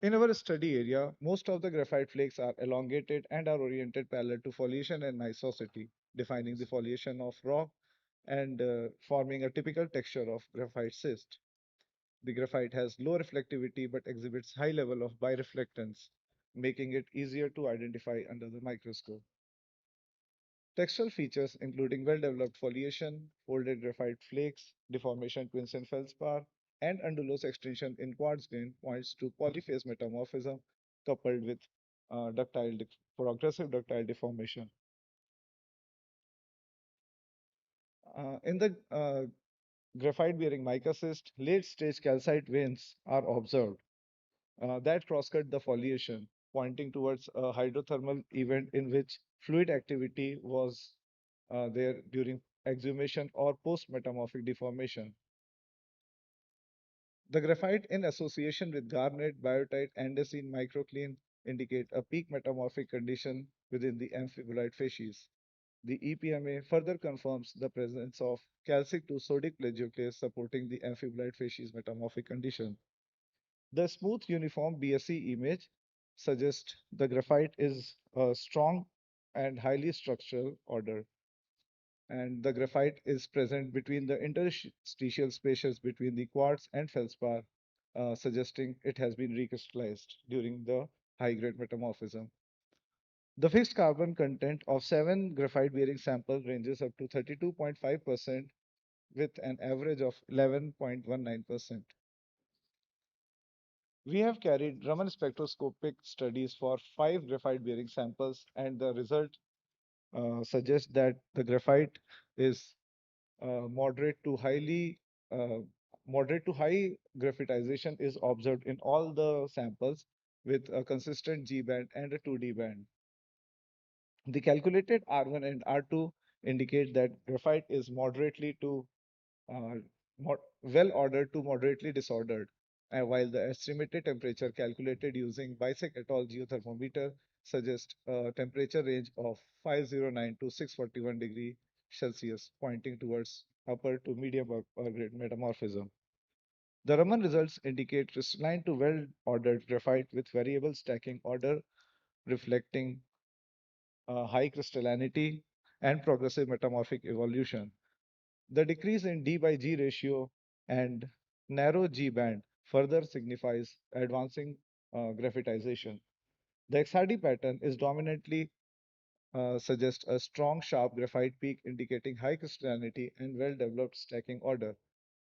In our study area, most of the graphite flakes are elongated and are oriented parallel to foliation and gneissosity, defining the foliation of rock and forming a typical texture of graphite cyst. The graphite has low reflectivity but exhibits high level of bireflectance, making it easier to identify under the microscope. Textural features including well-developed foliation, folded graphite flakes, deformation twins in feldspar, and undulose extension in quartz grain points to polyphase metamorphism coupled with progressive ductile deformation. In the graphite-bearing mica cyst, late-stage calcite veins are observed that crosscut the foliation, pointing towards a hydrothermal event in which fluid activity was there during exhumation or post-metamorphic deformation. The graphite in association with garnet, biotite, andesine, microcline indicate a peak metamorphic condition within the amphibolite facies. The EPMA further confirms the presence of calcic to sodic plagioclase supporting the amphibolite facies metamorphic condition. The smooth uniform BSE image suggests the graphite is a strong and highly structural order, and the graphite is present between the interstitial spaces between the quartz and feldspar, suggesting it has been recrystallized during the high-grade metamorphism. The fixed carbon content of 7 graphite-bearing samples ranges up to 32.5% with an average of 11.19%. We have carried Raman spectroscopic studies for 5 graphite-bearing samples, and the result suggests that the graphite is moderate to highly uh, moderate to high graphitization is observed in all the samples with a consistent G band and a 2D band. The calculated R1 and R2 indicate that graphite is moderately to uh, well ordered to moderately disordered, while the estimated temperature calculated using Bisek et al. Geothermometer suggests a temperature range of 509 to 641 degree Celsius, pointing towards upper to medium grade metamorphism. The Raman results indicate crystalline to well ordered graphite with variable stacking order reflecting high crystallinity and progressive metamorphic evolution. The decrease in D by G ratio and narrow G band further signifies advancing graphitization. The XRD pattern is dominantly suggests a strong sharp graphite peak indicating high crystallinity and well-developed stacking order.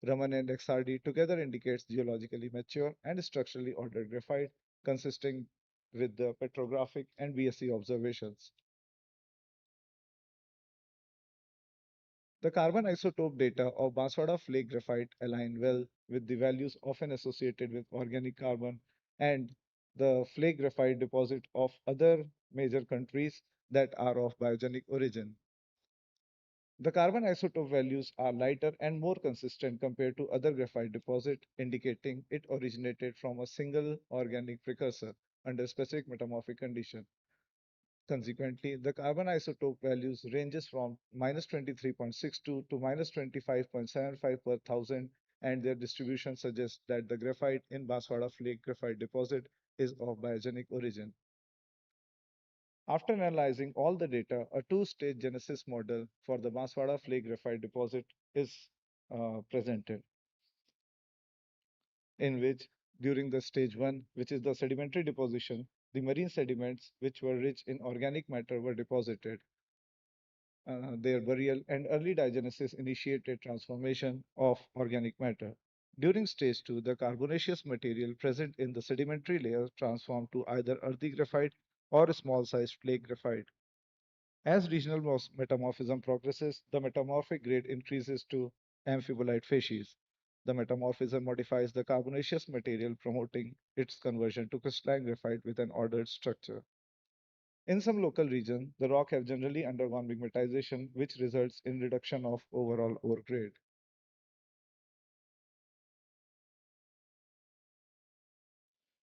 Raman and XRD together indicates geologically mature and structurally ordered graphite consisting with the petrographic and BSE observations. The carbon isotope data of Banswara flake graphite align well with the values often associated with organic carbon and the flake graphite deposit of other major countries that are of biogenic origin. The carbon isotope values are lighter and more consistent compared to other graphite deposit, indicating it originated from a single organic precursor under specific metamorphic condition. Consequently, the carbon isotope values ranges from -23.62 to -25.75 per thousand, and their distribution suggests that the graphite in Banswara flake graphite deposit is of biogenic origin. After analyzing all the data, a two-stage genesis model for the Banswara flake graphite deposit is presented, in which during the stage 1, which is the sedimentary deposition, the marine sediments which were rich in organic matter were deposited. Their burial and early diagenesis initiated transformation of organic matter. During stage 2, the carbonaceous material present in the sedimentary layer transformed to either earthy graphite or small-sized flake graphite. As regional metamorphism progresses, the metamorphic grade increases to amphibolite facies. The metamorphism modifies the carbonaceous material, promoting its conversion to crystalline graphite with an ordered structure. In some local regions, the rock have generally undergone pigmentization, which results in reduction of overall ore grade.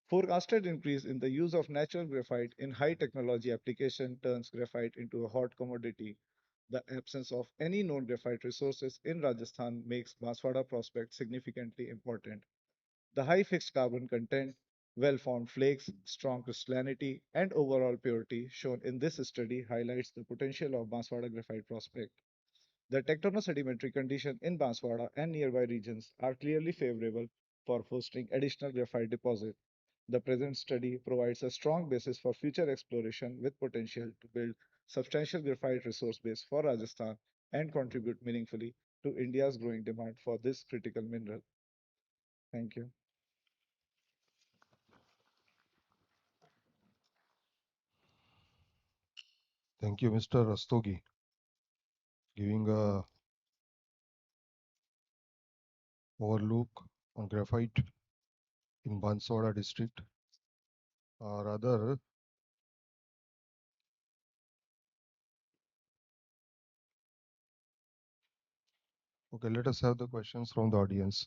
Forecasted increase in the use of natural graphite in high technology application turns graphite into a hot commodity. The absence of any known graphite resources in Rajasthan makes Banswara prospect significantly important. The high fixed carbon content, well-formed flakes, strong crystallinity, and overall purity shown in this study highlights the potential of Banswara graphite prospect. The tectono-sedimentary condition in Banswara and nearby regions are clearly favorable for hosting additional graphite deposit. The present study provides a strong basis for future exploration with potential to build substantial graphite resource base for Rajasthan and contribute meaningfully to India's growing demand for this critical mineral. Thank you. Thank you, Mr. Rastogi, giving a overlook on graphite in Banswara district. Rather, okay, let us have the questions from the audience.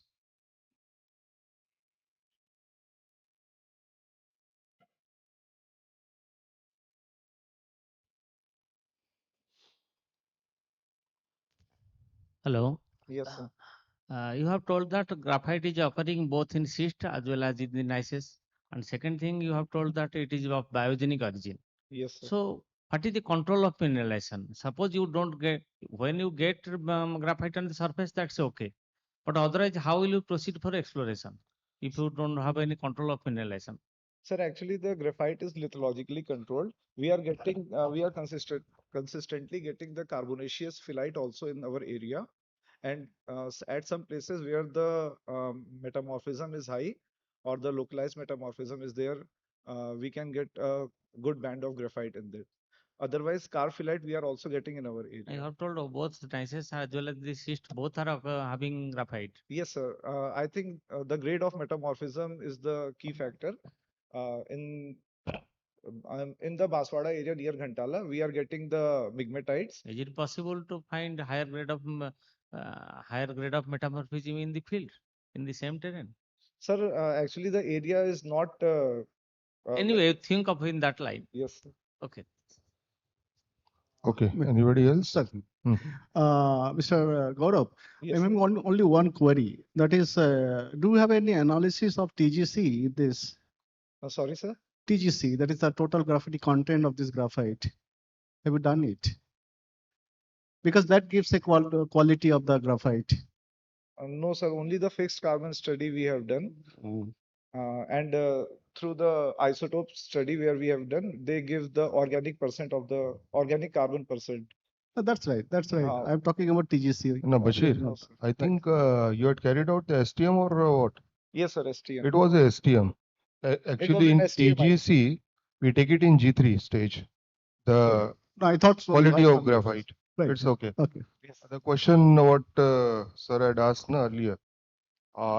Hello. Yes, sir. You have told that graphite is occurring both in schist as well as in the gneisses. And second thing, you have told that it is of biogenic origin. Yes, sir. So, what is the control of mineralization? Suppose you don't get, when you get graphite on the surface, that's okay. But otherwise, how will you proceed for exploration if you don't have any control of mineralization? Sir, actually, the graphite is lithologically controlled. We are getting, we are consistently getting the carbonaceous phyllite also in our area. And at some places where the metamorphism is high or the localized metamorphism is there, we can get a good band of graphite in there. Otherwise, carphyllite we are also getting in our I area. have told both gneisses as well as the schist, both are having graphite. Yes, sir. I think the grade of metamorphism is the key factor. In the Baswada area near Ghantala, we are getting the migmatites. Is it possible to find higher grade of metamorphism in the field, in the same terrain? Sir, actually the area is not. Anyway, think of in that line. Yes. Sir. Okay. Okay. Anybody else? Mr. Gaurav, Yes, I have only one query. That is, do you have any analysis of TGC in this? Sorry, sir? TGC, that is the total graphite content of this graphite. Have you done it? Because that gives a quality of the graphite. No, sir. Only the fixed carbon study we have done. And through the isotope study where we have done, they give the organic percent of the organic carbon percent. That's right. That's right. I'm talking about TGC. No, Bashir, Yes, I think you had carried out the STM or what? Yes, sir. STM. It was a STM. Actually, an in STM, TGC, we take it in G3 stage. The No, I thought so. quality Right. of graphite. Right. It's okay. Okay. The question what sir had asked earlier,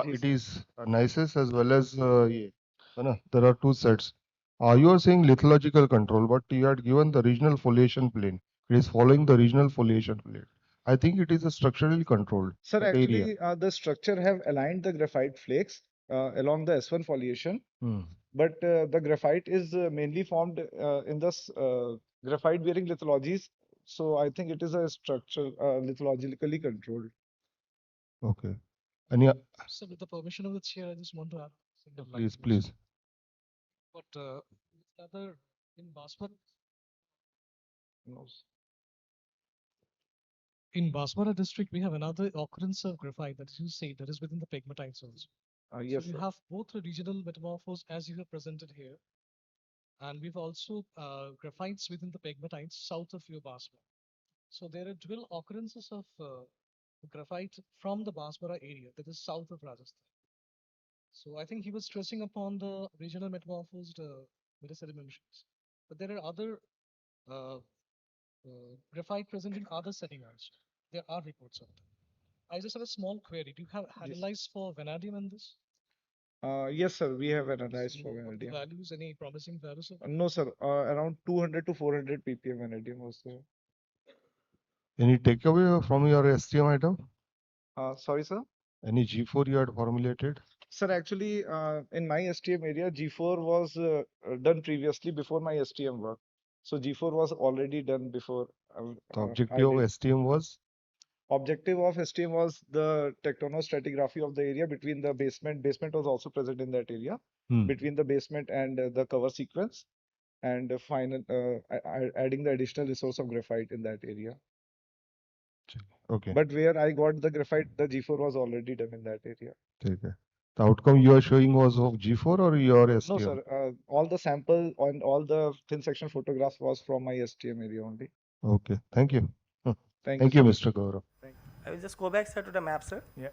it is gneisses as well as there are two sets. You are saying lithological control, but you had given the regional foliation plane. It is following the regional foliation plane. I think it is a structurally controlled Sir, area. actually, the structure have aligned the graphite flakes along the S1 foliation. But the graphite is mainly formed in the graphite bearing lithologies. So I think it is a structure lithologically controlled. Okay. And yeah, So with the permission of the chair, I just want to add something of please, please. But other in Baswara, in Baswara district, we have another occurrence of graphite that you say that is within the pegmatites also. Yes, so we sir. have both the regional metamorphose as you have presented here, and we've also graphites within the pegmatites south of your Baswara. So there are dual occurrences of graphite from the Baswara area that is south of Rajasthan. So I think he was stressing upon the regional metamorphosed metasedimentaries. But there are other graphite present in other settings also. There are reports of them. I just have a small query. Do you have analyzed for vanadium in this? Yes, sir. We have analyzed for What the vanadium. values? Any promising values of? No, sir. Around 200 to 400 ppm vanadium was there. Any takeaway from your STM item? Sorry, sir. Any G4 you had formulated? Sir, actually, in my STM area, G4 was done previously before my STM work. So G4 was already done before. The objective of STM was? Objective of STM was the tectonostratigraphy of the area between the basement. Basement was also present in that area. Between the basement and the cover sequence, and final adding the additional resource of graphite in that area. Okay. But where I got the graphite, the G4 was already done in that area. Okay. The outcome you are showing was of G4 or your STM? No, sir. All the sample and all the thin section photographs was from my STM area only. Okay. Thank you. Thank you, you, Mr. Gaurav. I will just go back, sir, to the map, sir. Yeah.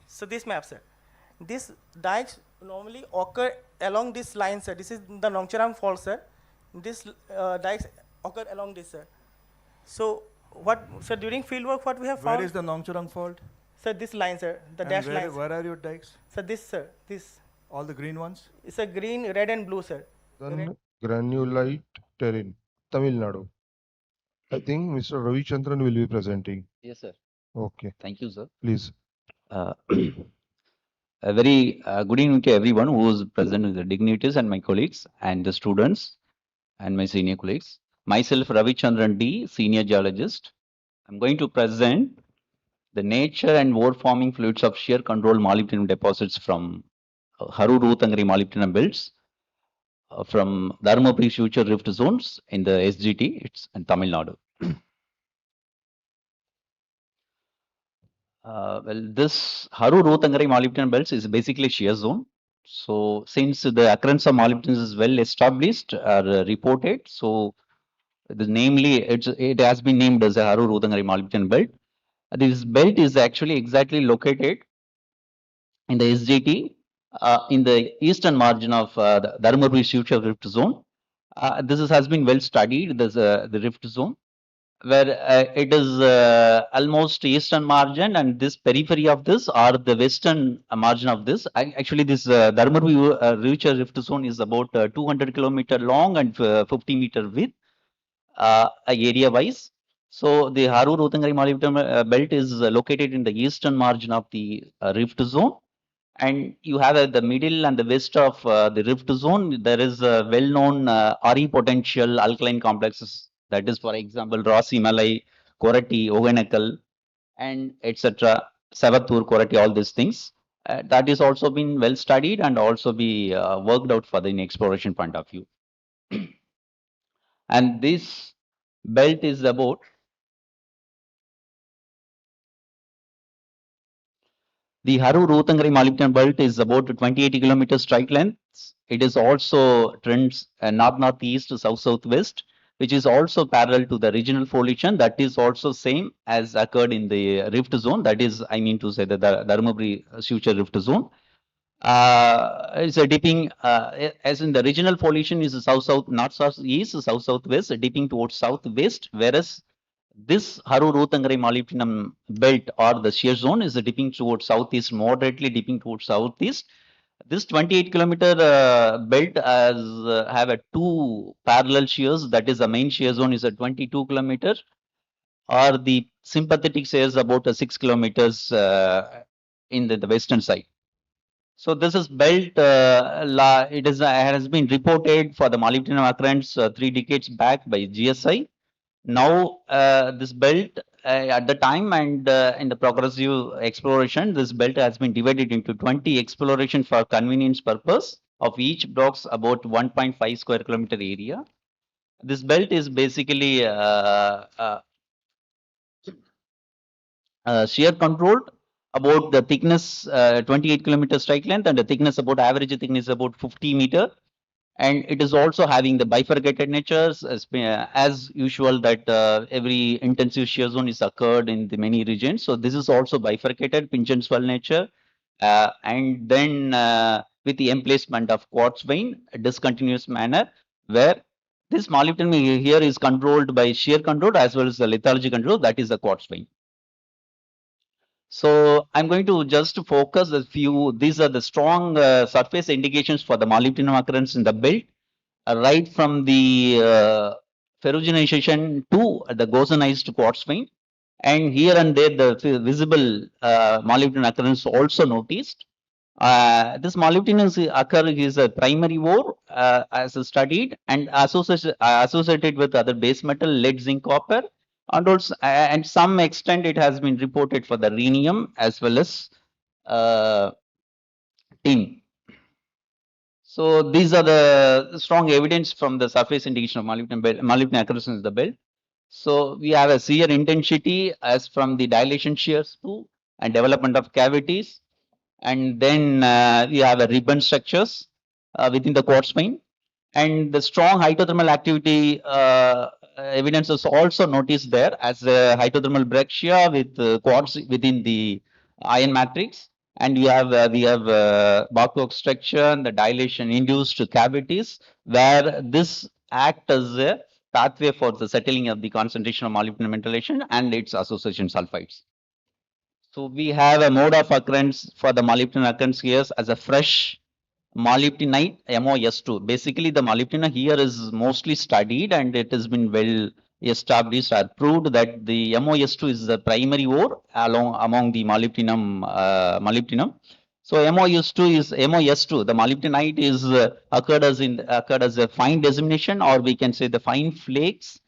So this map, sir. These dikes normally occur along this line, sir. This is the Nongcharam Fault, sir. These dikes occur along this, sir. So what, sir, during field work, what we have found? Where is the Nongcharam fault? Sir, this line, sir, the And dashed where, lines. where are your dikes? Sir, this, sir, this. All the green ones? It's a green, red and blue, sir. Then granulite terrain, Tamil Nadu. I think Mr. Ravi Chandran will be presenting. Yes, sir. Okay. Thank you, sir. Please. A very good evening to everyone who is present, the dignitaries and my colleagues and the students and my senior colleagues. Myself, Ravi Chandran D, senior geologist, I'm going to present the nature and ore forming fluids of shear control molybdenum deposits from Harur-Roothangari molybdenum belts from Dharmapuri future rift zones in the SGT, it's in Tamil Nadu. Well, this Harur-Roothangari molybdenum belts is basically shear zone. So since the occurrence of molybdenum is well established or reported, so namely it has been named as a Harur-Roothangari molybdenum belt. This belt is actually exactly located in the SGT in the eastern margin of the Dharmapuri future rift zone. Has been well studied. There's the rift zone where it is almost eastern margin, and this periphery of this or the western margin of this. Actually, this Dharmapuri future rift zone is about 200 km long and 50-meter width area wise. So the Harur-Roothangari molybdenum belt is located in the eastern margin of the rift zone. And you have the middle and the west of the rift zone, there is a well-known RE potential alkaline complexes. That is, for example, Rossi Malai, Korati, Oganakal, and etc. Savatur, Korati, all these things. That is also been well studied and also be worked out for the exploration point of view. And this belt is about the Harur-Roothangari molybdenum belt is about 2080 kilometers strike length. It is also trends north-northeast, south-southwest, which is also parallel to the regional foliation. That is also same as occurred in the rift zone. That is, I mean to say the Dharmapuri future rift zone. It's a dipping, as in the regional foliation is south-south, north-south-east, south-southwest, dipping towards southwest, whereas this Harur-Roothangari molybdenum belt or the shear zone is dipping towards southeast, moderately dipping towards southeast. This 28-kilometer belt has have a two parallel shears. That is, the main shear zone is a 22 kilometer, or the sympathetic shears about 6 kilometers in the western side. So this is belt. It has been reported for the molybdenum occurrence 3 decades back by GSI. Now this belt at the time and in the progressive exploration, this belt has been divided into 20 exploration for convenience purpose of each blocks about 1.5 square kilometer area. This belt is basically shear controlled about the thickness 28 kilometer strike length, and the thickness about average thickness about 50 meter. And it is also having the bifurcated natures as usual that every intensive shear zone is occurred in the many regions. So this is also bifurcated pinch and swell nature, and then with the emplacement of quartz vein, a discontinuous manner, where this molybdenum here is controlled by shear control as well as the lithology control, that is the quartz vein. So I'm going to just focus a few. These are the strong surface indications for the molybdenum occurrence in the belt, right from the ferruginization to the gosonized quartz vein, and here and there the visible molybdenum occurrence also noticed. This molybdenum occur is a primary ore as studied and associated with other base metal, lead, zinc, copper, and also and some extent it has been reported for the rhenium as well as tin. So these are the strong evidence from the surface indication of molybdenum occurrence in the belt. So we have a shear intensity as from the dilation shears to and development of cavities, and then we have a ribbon structures within the quartz vein, and the strong hydrothermal activity evidence is also noticed there as a hydrothermal breccia with quartz within the iron matrix. And we have barcock structure and the dilation induced cavities, where this act as a pathway for the settling of the concentration of molybdenum interlation and its association sulfides. So we have a mode of occurrence for the molybdenum occurrence here as a fresh molybdenite MOS2. Basically, the molybdenum here is mostly studied and it has been well established or proved that the MOS2 is the primary ore among the molybdenum. So MOS2, the molybdenite is occurred as a fine dissemination, or we can say the fine flakes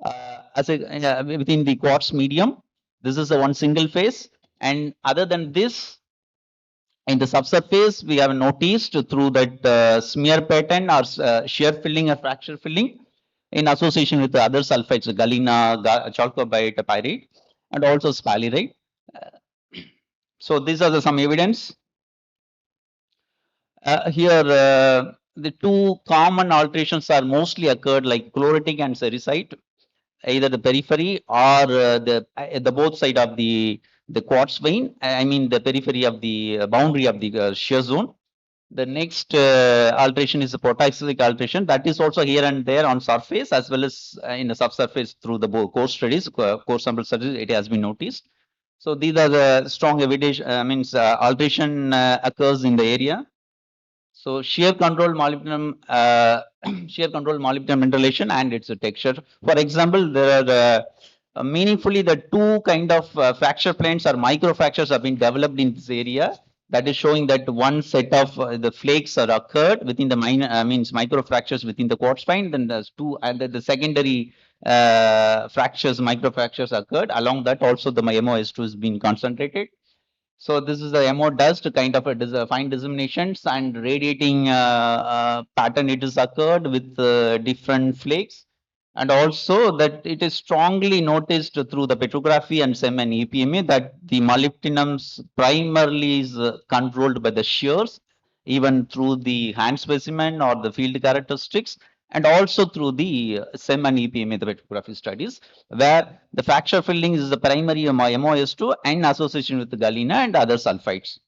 as a within the quartz medium. This is a one single phase, and other than this, in the subsurface, we have noticed through that smear pattern or shear filling or fracture filling in association with the other sulfides, galena, chalcopyrite, pyrite, and also sphalerite. So these are some evidence. Here, the two common alterations are mostly occurred like chloritic and sericite, either the periphery or the both side of the quartz vein. I mean the periphery of the boundary of the shear zone. The next alteration is a potassic alteration that is also here and there on surface as well as in the subsurface through the core studies, core sample studies. It has been noticed. So these are the strong evidence. Alteration occurs in the area. So shear control molybdenum, shear control molybdenum interrelation and its texture. For example, there are meaningfully the two kind of fracture planes or microfractures have been developed in this area. That is showing that one set of the flakes are occurred within the microfractures within the quartz vein. Then there's two and the secondary fractures, microfractures occurred. Along that also the MOS2 has been concentrated. So this is the MO dust kind of a fine disseminations and radiating pattern. It is occurred with different flakes, and also that it is strongly noticed through the petrography and SEM and EPMA that the molybdenums primarily is controlled by the shears, even through the hand specimen or the field characteristics, and also through the SEM and EPMA, the petrography studies, where the fracture filling is the primary MOS2 and association with the galena and other sulfides.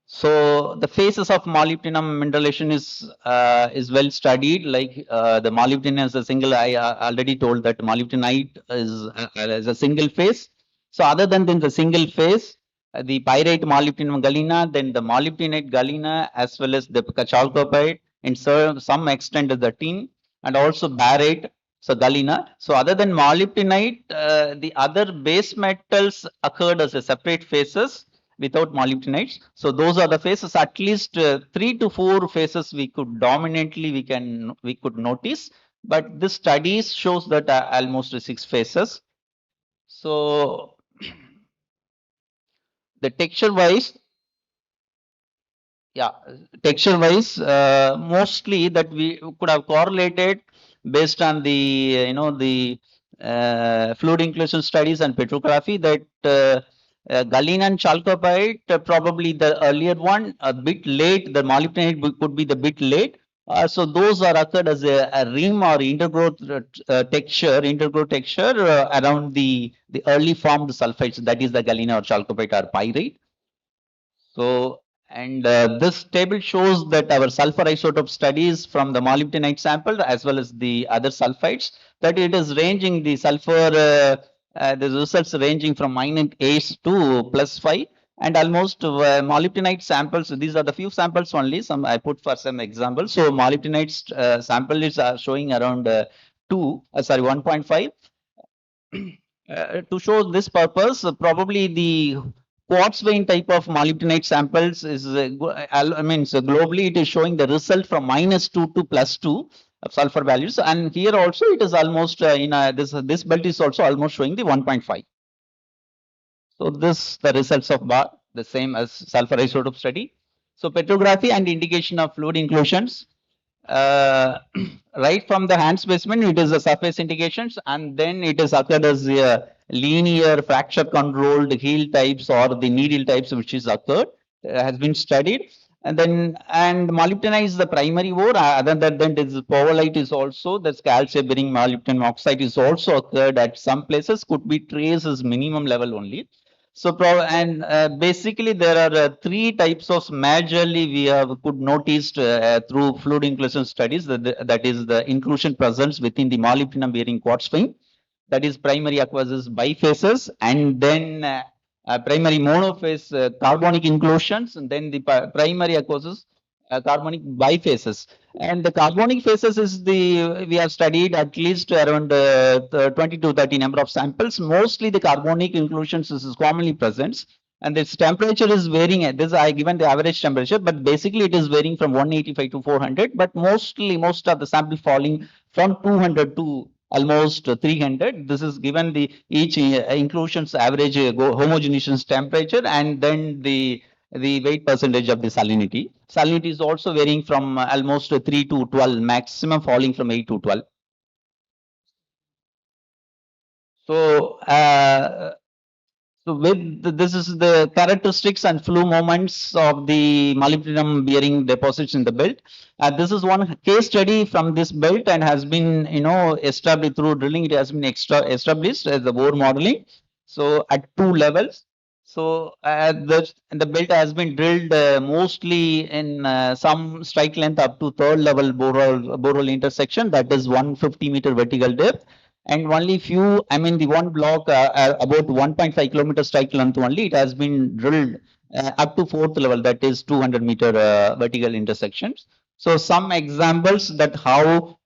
So the phases of molybdenum mineralization is well studied. Like the molybdenum is a single. I already told that molybdenite is a single phase. So other than the single phase, the pyrite molybdenum galena, then the molybdenite galena, as well as the chalcopyrite, in some extent the tin, and also barite, so galena. So other than molybdenite, the other base metals occurred as a separate phases without molybdenites. So those are the phases. At least 3 to 4 phases we could dominantly we could notice, but this studies shows that almost 6 phases. So the texture wise, yeah, texture wise, mostly that we could have correlated based on the the fluid inclusion studies and petrography that galena and chalcopyrite, probably the earlier one, a bit late. The molybdenite could be the bit late. So those are occurred as a rim or intergrowth texture around the early formed sulfides, that is the galena or chalcopyrite or pyrite. So, and this table shows that our sulfur isotope studies from the molybdenite sample as well as the other sulfides, that it is ranging the sulfur, the results ranging from -8 to +5, and almost molybdenite samples. These are the few samples only. Some I put for some examples. So molybdenite samples are showing around 1.5. To show this purpose, probably the quartz vein type of molybdenite samples is, so globally it is showing the result from -2 to +2 of sulfur values, and here also it is almost this belt is also almost showing the 1.5. So this the results of bar, the same as sulfur isotope study. So petrography and indication of fluid inclusions. Right from the hand specimen, it is the surface indications, and then it is occurred as linear fracture controlled heel types or the needle types which is occurred, has been studied. And then molybdenite is the primary ore. Other than that, is powellite is also, the calcium bearing molybdenum oxide is also occurred at some places, could be traced as minimum level only. So basically there are 3 types of majorly we could notice through fluid inclusion studies, that is the inclusion presence within the molybdenum bearing quartz vein, that is primary aqueous biphases, and then primary monophase carbonic inclusions, and then the primary aqueous carbonic biphases. And the carbonic phases is we have studied at least around 20 to 30 number of samples. Mostly the carbonic inclusions is commonly present, and its temperature is varying. This I given the average temperature, but basically it is varying from 185 to 400. But most of the sample falling from 200 to almost 300. This is given the each inclusions average homogeneous temperature and then the weight percentage of the salinity. Salinity is also varying from almost 3 to 12, maximum falling from 8 to 12. So, this is the characteristics and flow moments of the molybdenum bearing deposits in the belt. This is one case study from this belt and has been, established through drilling. It has been established as the bore modeling. So at 2 levels. So the belt has been drilled mostly in some strike length up to 3rd level borehole intersection, that is 150-meter vertical depth. And only few, I mean, the one block about 1.5 kilometer strike length only, it has been drilled up to 4th level, that is 200-meter vertical intersections. So some examples that how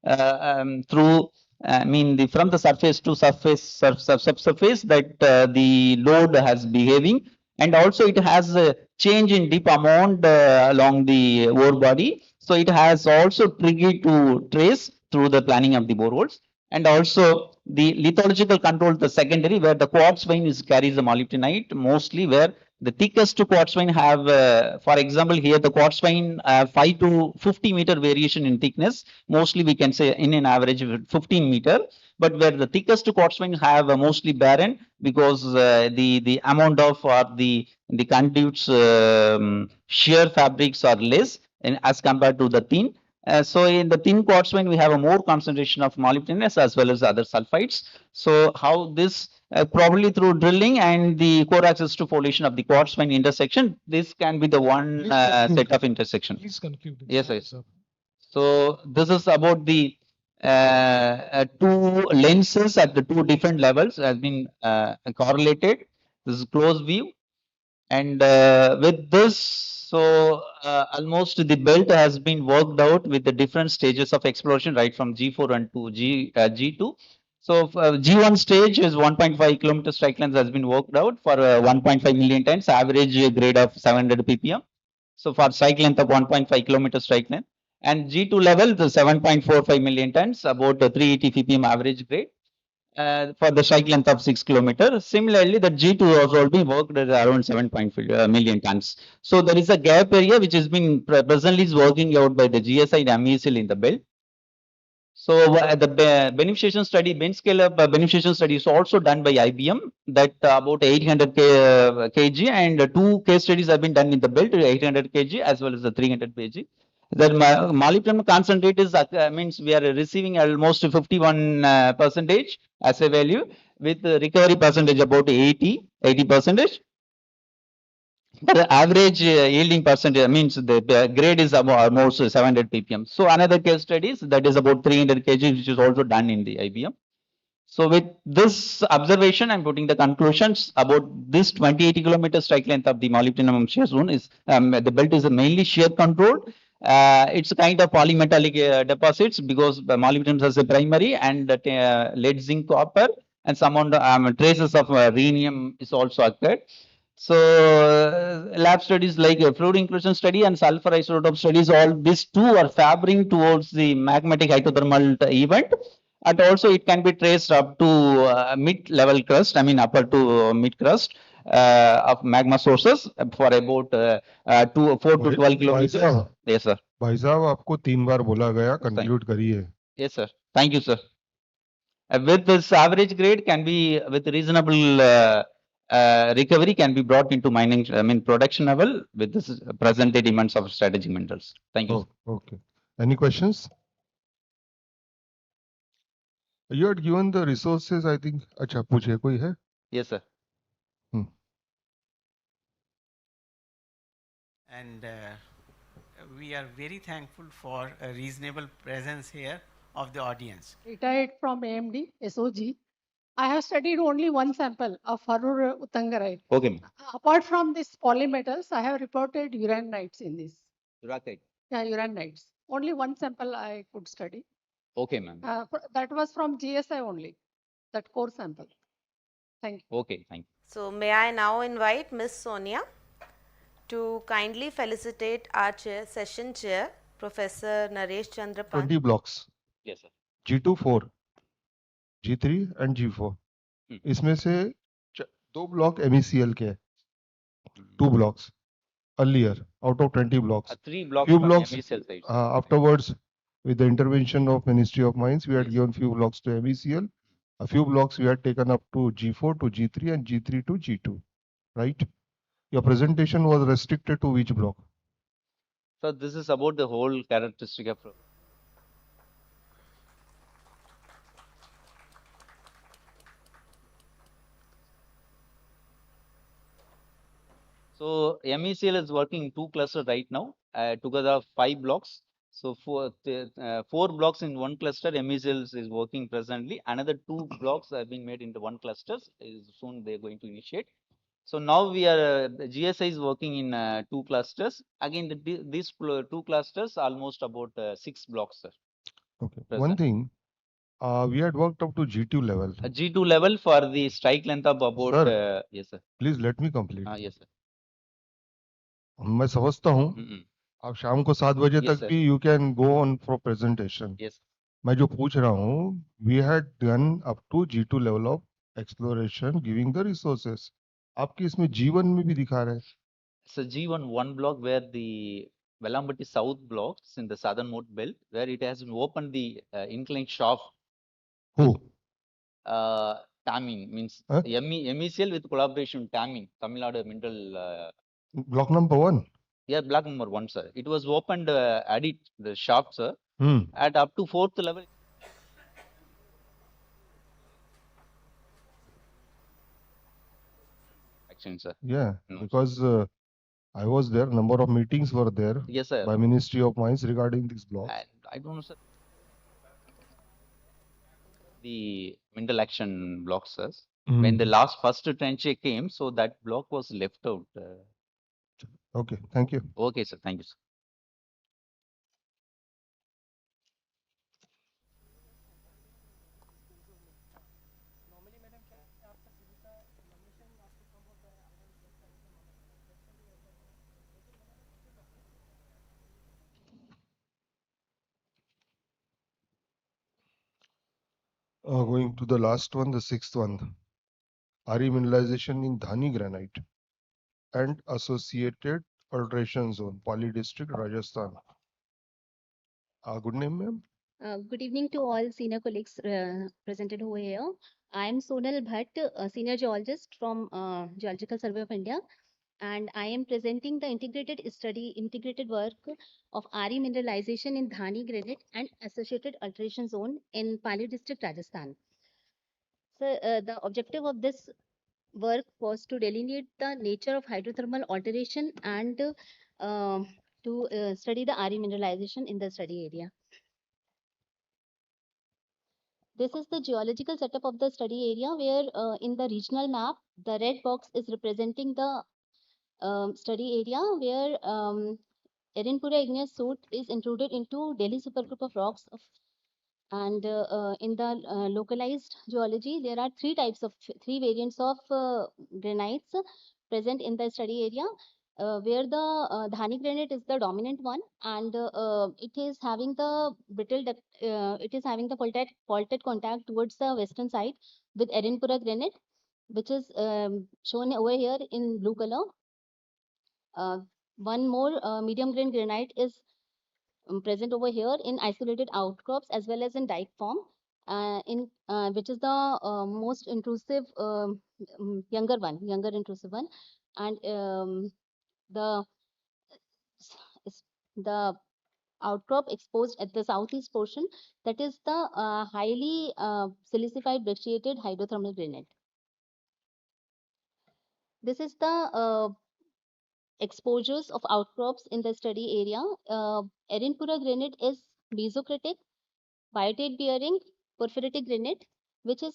through, I mean, from the surface to surface, subsurface, that the load has behaving, and also it has a change in deep amount along the ore body. So it has also triggered to trace through the planning of the boreholes. And also the lithological control, the secondary, where the quartz vein carries the molybdenite, mostly where the thickest quartz vein have, for example, here the quartz vein 5 to 50-meter variation in thickness. Mostly we can say in an average 15 meter, but where the thickest quartz vein have mostly barren, because the amount of or the conduits shear fabrics are less as compared to the thin. So in the thin quartz vein, we have a more concentration of molybdenum as well as other sulfides. So how this probably through drilling and the core axis to foliation of the quartz vein intersection, this can be the one set of intersection. Please conclude. Yes, yes. So this is about the two lenses at the two different levels has been correlated. This is close view. And with this, so almost the belt has been worked out with the different stages of exploration, right from G4 and to G2. So G1 stage is 1.5 kilometer strike length has been worked out for 1.5 million tons, average grade of 700 ppm. So for strike length of 1.5 kilometer strike length. And G2 level, the 7.45 million tons, about 380 ppm average grade. For the strike length of 6 kilometers. Similarly, the G2 has already worked at around 7.5 million tons. So there is a gap area which has been presently is working out by the GSI and MECL in the belt. So the beneficiation study, bench scale up beneficiation study is also done by IBM, that about 800 kg, and 2 case studies have been done in the belt, 800 kg as well as the 300 kg. The molybdenum concentrate is means we are receiving almost 51 percentage as a value, with recovery percentage about 80 percentage. But the average yielding percentage means the grade is about almost 700 ppm. So another case studies that is about 300 kg, which is also done in the IBM. So with this observation, I'm putting the conclusions about this 2080 kilometer strike length of the molybdenum shear zone is the belt is mainly shear controlled. It's a kind of polymetallic deposits, because molybdenum has a primary and lead, zinc, copper, and some amount traces of rhenium is also occurred. So lab studies like fluid inclusion study and sulfur isotope studies, all these two are favoring towards the magmatic hydrothermal event. And also it can be traced up to mid-level crust, I mean upper to mid crust of magma sources for about 4 to 12 kilometers. Yes, sir. भाई साहब आपको 3 बार बोला गया, conclude करिए. Yes, sir. Thank you, sir. With this average grade can be with reasonable recovery can be brought into mining, I mean production level with this present day demands of strategic minerals. Thank you. Oh, okay. Any questions? You had given the resources, I think. अच्छा पूछे कोई है? Yes, sir. And we are very thankful for a reasonable presence here of the audience. Retired from AMD, SOG. I have studied only one sample of Harur Uttangarite. Okay. Apart from these polymetals, I have reported uranites in this. Uracite. Yeah, uranites. Only one sample I could study. Okay, ma'am. That was from GSI only, that core sample. Thank you. Okay, thank you. So may I now invite Ms. Sonia to kindly felicitate our chair, session chair, Professor Naresh Chandra Pant. 20 blocks. Yes, sir. G2 4, G3 and G4. इसमें से 2 block MECL के हैं, 2 blocks earlier out of 20 blocks. 3 blocks Few from blocks MECL side. afterwards, with the intervention of Ministry of Mines, we had given few blocks to MECL. A few blocks we had taken up to G4 to G3 and G3 to G2, right? Your presentation was restricted to which block? So this is about the whole characteristic of. So MECL is working in 2 clusters right now, together 5 blocks. So 4 blocks in 1 cluster, MECL is working presently. Another 2 blocks have been made into 1 cluster. Soon they are going to initiate. So now we are, GSI is working in 2 clusters. Again, these 2 clusters almost about 6 blocks, sir. Okay. Present. One thing, we had worked up to G2 level. G2 level for the strike length of about. Sir, yes, sir. Please let me complete. Yes, sir. मैं समझता हूँ आप शाम को 7 बजे Yes, तक sir. भी you can go on for presentation. Yes. मैं जो पूछ रहा हूँ, we had done up to G2 level of exploration, giving the resources. आपकी इसमें G1 में भी दिखा रहा है. So G1 one block where the Velambati South blocks in the southernmost belt, where it has opened the inclined shaft. Who? Tamming means Huh? MECL with collaboration Tamming, Tamil Nadu Mineral. Block number 1. Yeah, block number 1, sir. It was opened at it, the shaft, sir, at up to 4th level. Action, sir. Yeah, No. because I was there, number of meetings were there. Yes, sir. By Ministry of Mines regarding this block. And I don't know, sir. The mineral action blocks, sir. When the last first trench came, so that block was left out. Okay, thank you. Okay, sir. Thank you, sir. Going to the last one, the 6th one. RE mineralization in Dhani granite and associated alteration zone, Pali district, Rajasthan. Good name, ma'am? Good evening to all senior colleagues presented over here. I am Sonal Bhatt, a senior geologist from Geological Survey of India, and I am presenting the integrated work of RE mineralization in Dhani granite and associated alteration zone in Pali district, Rajasthan. So the objective of this work was to delineate the nature of hydrothermal alteration and to study the RE mineralization in the study area. This is the geological setup of the study area where in the regional map, the red box is representing the study area where Erinpura igneous soot is intruded into Delhi supergroup of rocks. And in the localized geology, there are three variants of granites present in the study area. Where the Dhani granite is the dominant one, and it is having the faulted contact towards the western side with Erinpura granite, which is shown over here in blue color. One more medium grain granite is present over here in isolated outcrops as well as in dike form, which is the most intrusive younger intrusive one, and the outcrop exposed at the southeast portion, that is the highly silicified brecciated hydrothermal granite. This is the exposures of outcrops in the study area. Erinpura granite is mesocritic, biotite bearing, porphyritic granite, which is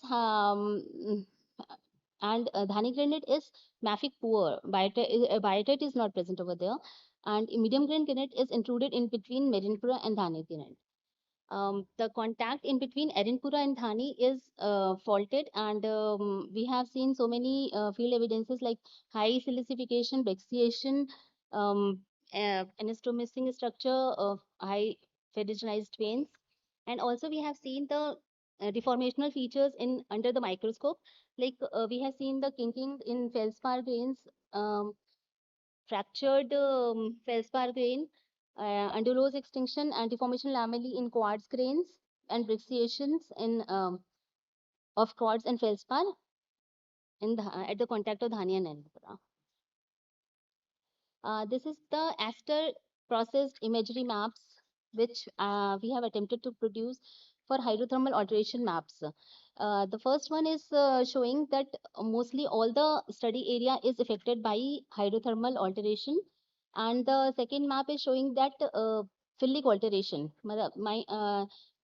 and Dhani granite is mafic poor. Biotite is not present over there, and medium grain granite is intruded in between Erinpura and Dhani granite. The contact in between Erinpura and Dhani is faulted, and we have seen so many field evidences like high silicification, brecciation, anestomosing structure of high ferruginized veins, And also we have seen the deformational features in under the microscope. Like we have seen the kinking in feldspar grains, um, fractured feldspar grain, undulose extinction and deformation lamellae in quartz grains, and brecciations in of quartz and feldspar in the, at the contact of Dhani and Narendra. This is the Aster processed imagery maps, which we have attempted to produce for hydrothermal alteration maps. The first one is showing that mostly all the study area is affected by hydrothermal alteration. And the second map is showing that phyllic alteration.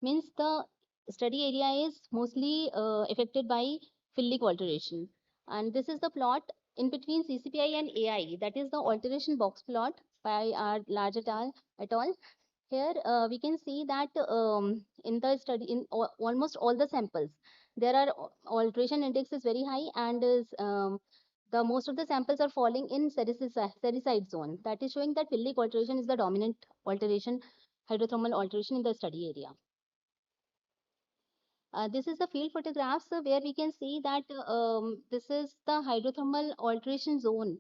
Means the study area is mostly affected by phyllic alteration. And this is the plot in between CCPI and AI, that is the alteration box plot by our large et al. Here we can see that in the study, in almost all the samples, there are alteration index is very high, and is the most of the samples are falling in sericide zone. That is showing that phyllic alteration is the dominant alteration, hydrothermal alteration in the study area. This is the field photographs where we can see that this is the hydrothermal alteration zone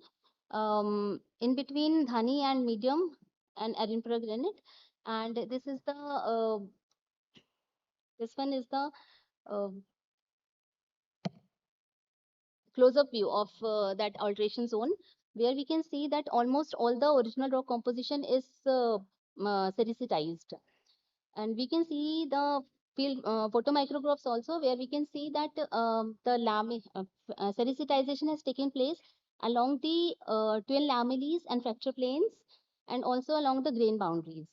in between Dhani and medium and Edinburgh granite. And this is the this one is the uh, close-up view of that alteration zone, where we can see that almost all the original rock composition is sericitized. And we can see the field photomicrographs also, where we can see that the sericitization has taken place along the twin lamellae and fracture planes, and also along the grain boundaries.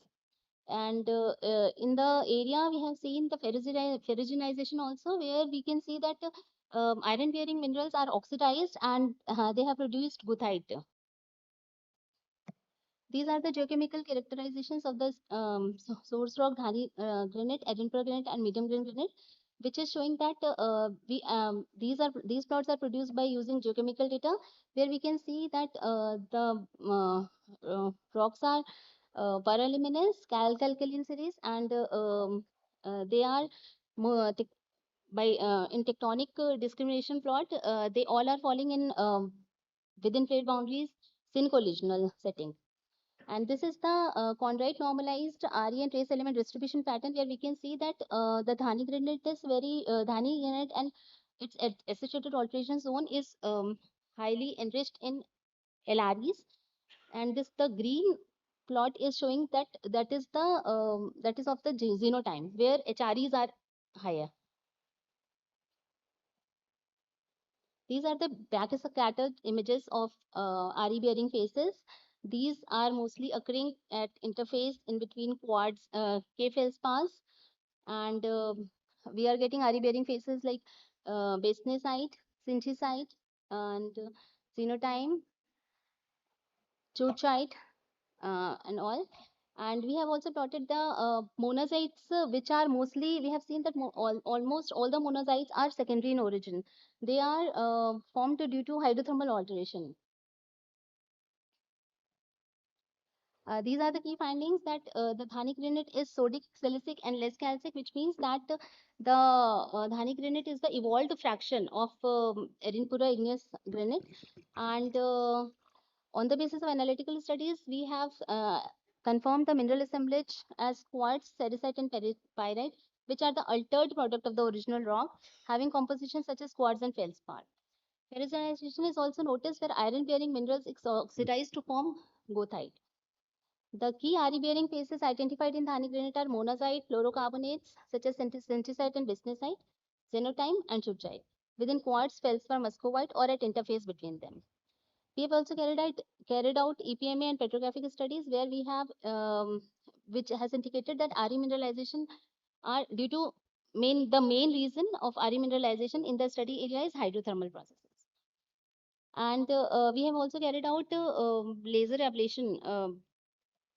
And in the area we have seen the ferruginization also, where we can see that iron bearing minerals are oxidized, and they have produced goethite. These are the geochemical characterizations of the source rock Dhani granite, Edinburgh granite, and medium grain granite, which is showing that these plots are produced by using geochemical data, where we can see that the rocks are paraluminous, calcalkaline series, and they are by in tectonic discrimination plot. They all are falling in within plate boundaries, syncollisional setting. And this is the chondrite normalized RE and trace element distribution pattern, where we can see that the Dhani granite is very Dhani granite, and its associated alteration zone is highly enriched in LREs. And this the green plot is showing that that is the that is of the xenotime, where HREs are higher. These are the backscattered images of RE bearing faces. These are mostly occurring at interface in between quartz K feldspars, and we are getting RE bearing faces like basenesite, synthesite, and xenotime, churchite, and all. And we have also plotted the monazites, which are mostly, we have seen that almost all the monazites are secondary in origin. They are formed due to hydrothermal alteration. These are the key findings, that the Dhani granite is sodic, silicic, and less calcic, which means that the Dhani granite is the evolved fraction of Edinburgh igneous granite. And on the basis of analytical studies, we have confirmed the mineral assemblage as quartz, sericite, and pyrite, which are the altered product of the original rock, having compositions such as quartz and feldspar. Ferruginization is also noticed, where iron-bearing minerals oxidize to form goethite. The key RE-bearing faces identified in Dhani granite are monazite, fluorocarbonates such as synthesite and bismuthite, xenotime, and schurite, within quartz, feldspar, muscovite, or at interface between them. We have also carried out EPMA and petrographic studies, where we have which has indicated that RE mineralization are due to the main reason of RE mineralization in the study area is hydrothermal processes. And we have also carried out laser ablation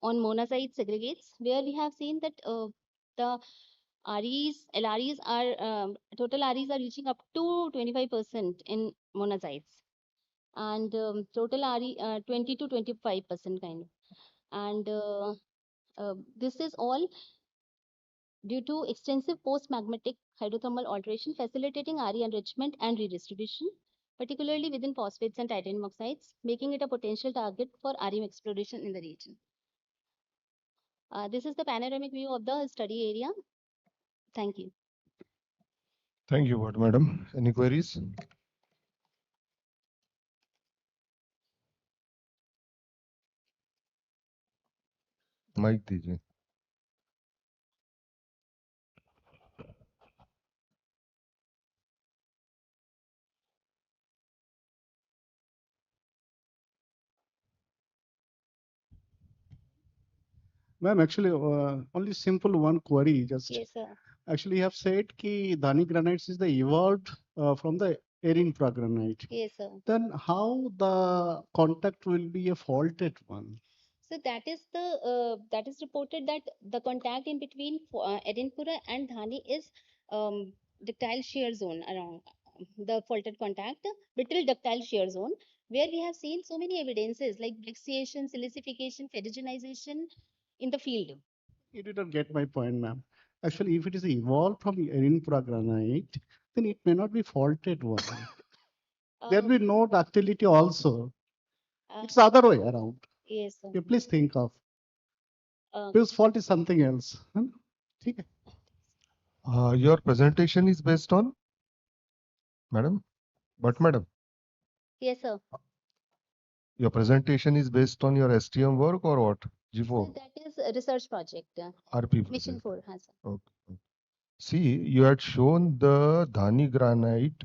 on monazite segregates, where we have seen that the REs, LREs are total REs are reaching up to 25% in monazites, and total RE 20 to 25% kind of. And this is all due to extensive post-magmatic hydrothermal alteration facilitating RE enrichment and redistribution, particularly within phosphates and titanium oxides, making it a potential target for RE exploration in the region. This is the panoramic view of the study area. Thank you. Thank you, madam. Any queries? Mike दीजिए. Ma'am, actually, only simple one query. Just Yes, sir. actually, you have said ki Dhani granites is the evolved from the Erinpura granite. Yes, sir. Then how the contact will be a faulted one? So that is reported that the contact in between Edinburgh and Dhani is ductile shear zone around the faulted contact, brittle ductile shear zone, where we have seen so many evidences like brecciation, silicification, ferruginization in the field. You didn't get my point, ma'am. Actually, if it is evolved from Erinpura granite, then it may not be faulted one. There will be no ductility also. It's the other way around. Yes, sir. You please think of. Because fault is something else. Okay. Your presentation is based on, madam? But madam, Yes, sir. your presentation is based on your STM work or what? G4? That is a research project. RP Mission project. 4 has. Okay. See, you had shown the Dhani granite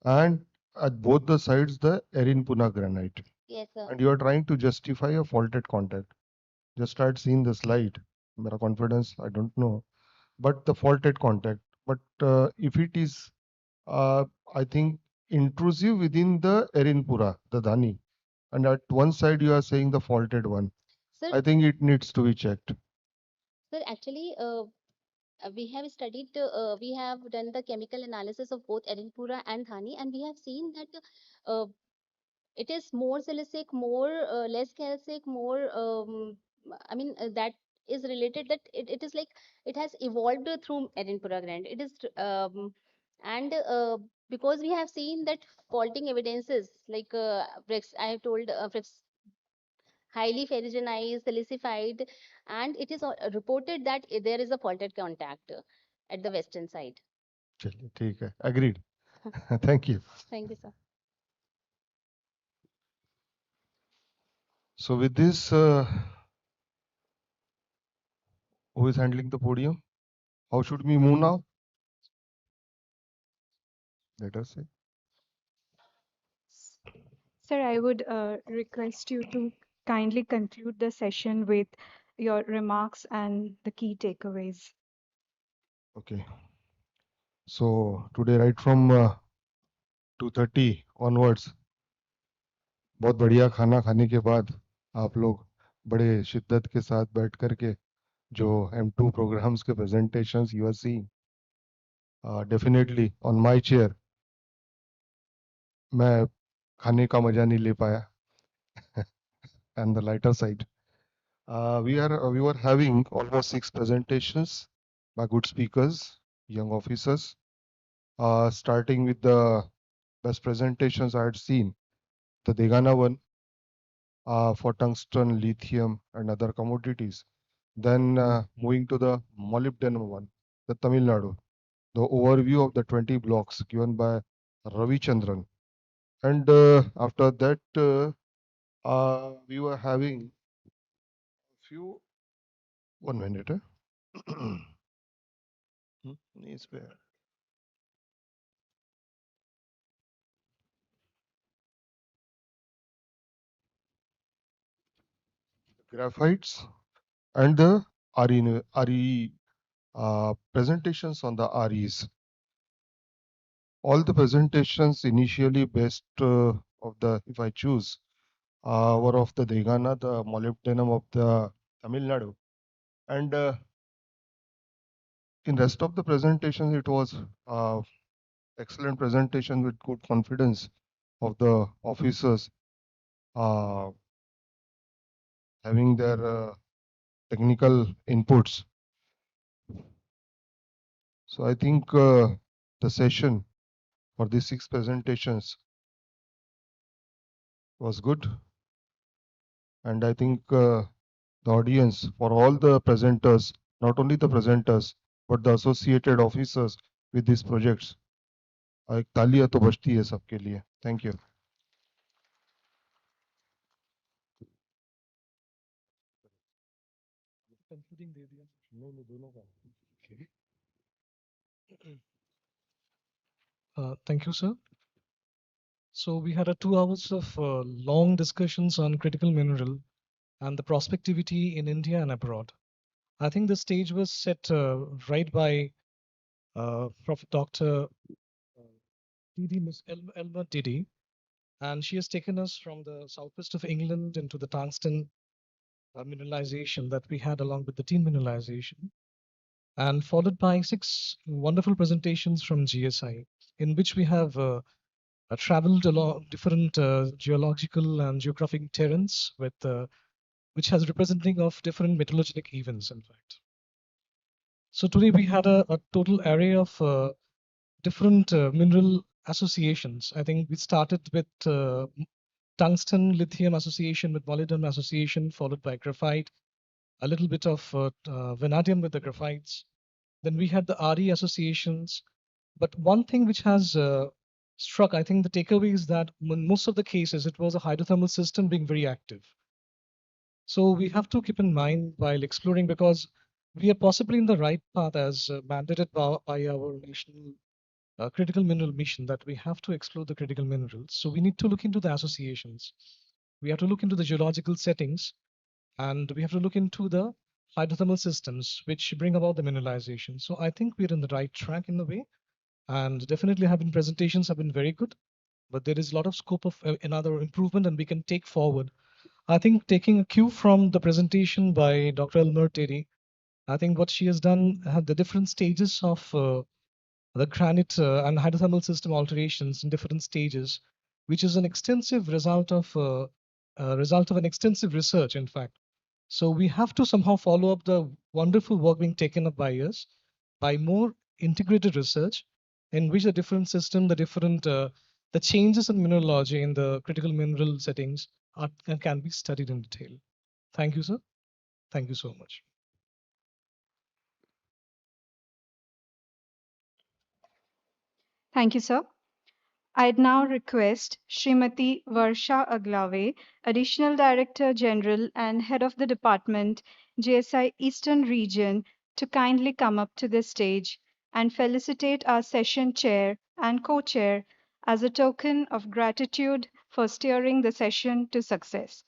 and at both the sides the Erinpuna granite. Yes, sir. And you are trying to justify a faulted contact. Just start seeing the slide. Mera confidence, I don't know. But the faulted contact. But if it is, I think, intrusive within the Erinpura, the Dhani, and at one side you are saying the faulted one. Sir, I think it needs to be checked. Sir, actually, we have studied, we have done the chemical analysis of both Erinpura and Dhani, and we have seen that uh, it is more silicic, more less calcic, more, that is related that it is like it has evolved through Erinpura gland. It is, and because we have seen that faulting evidences like I have told highly ferruginized, silicified, and it is reported that there is a faulted contact at the western side. चलिए, ठीक है. Agreed. Thank you. Thank you, sir. So with this, who is handling the podium? How should we move now? Let us say. Sir, I would request you to kindly conclude the session with your remarks and the key takeaways. Okay. So today, right from 2:30 onwards, बहुत बढ़िया खाना खाने के बाद आप लोग बड़े शिद्दत के साथ बैठ करके जो M2 programs के presentations you are seeing, definitely on my chair, मैं खाने का मजा नहीं ले पाया. And the lighter side. We were having almost 6 presentations by good speakers, young officers, starting with the best presentations I had seen, the Degana one for tungsten, lithium, and other commodities. Then moving to the molybdenum one, the Tamil Nadu, the overview of the 20 blocks given by Ravi Chandran. And after that, we were having a few, 1 minute. Knees where? Graphites and the RE presentations on the REs. All the presentations initially based of the, if I choose, were of the Degana, the molybdenum of the Tamil Nadu. And in rest of the presentations, it was excellent presentation with good confidence of the officers having their technical inputs. So I think the session for these 6 presentations was good. And I think the audience, for all the presenters, not only the presenters, but the associated officers with these projects, एक तालियां तो बजती है सबके लिए. Thank you. Concluding दे दिया. No, दोनों का. Okay. Thank you, sir. So we had 2 hours of long discussions on critical mineral and the prospectivity in India and abroad. I think the stage was set right by Prof. Dr. Didi, Miss Elmer Didi, and she has taken us from the southwest of England into the tungsten mineralization that we had along with the tin mineralization, and followed by 6 wonderful presentations from GSI, in which we have traveled along different geological and geographic terrains with which has representing of different metallurgic events, in fact. So today we had a total array of different mineral associations. I think we started with tungsten lithium association with molybdenum association, followed by graphite, a little bit of vanadium with the graphites. Then we had the RE associations. But one thing which has struck, I think the takeaway is that in most of the cases, it was a hydrothermal system being very active. So we have to keep in mind while exploring, because we are possibly in the right path as mandated by our national critical mineral mission, that we have to explore the critical minerals. So we need to look into the associations. We have to look into the geological settings, and we have to look into the hydrothermal systems which bring about the mineralization. So I think we're in the right track in a way, and definitely presentations have been very good, but there is a lot of scope of another improvement, and we can take forward. I think taking a cue from the presentation by Dr. Elmer Terry, I think what she has done had the different stages of the granite and hydrothermal system alterations in different stages, which is an extensive result of an extensive research, in fact. So we have to somehow follow up the wonderful work being taken up by us by more integrated research, in which the different system, the changes in mineralogy in the critical mineral settings are, and can be studied in detail. Thank you, sir. Thank you so much. Thank you, sir. I'd now request Srimati Varsha Aglave, Additional Director General and Head of the Department, GSI Eastern Region, to kindly come up to the stage and felicitate our session chair and co-chair as a token of gratitude for steering the session to success.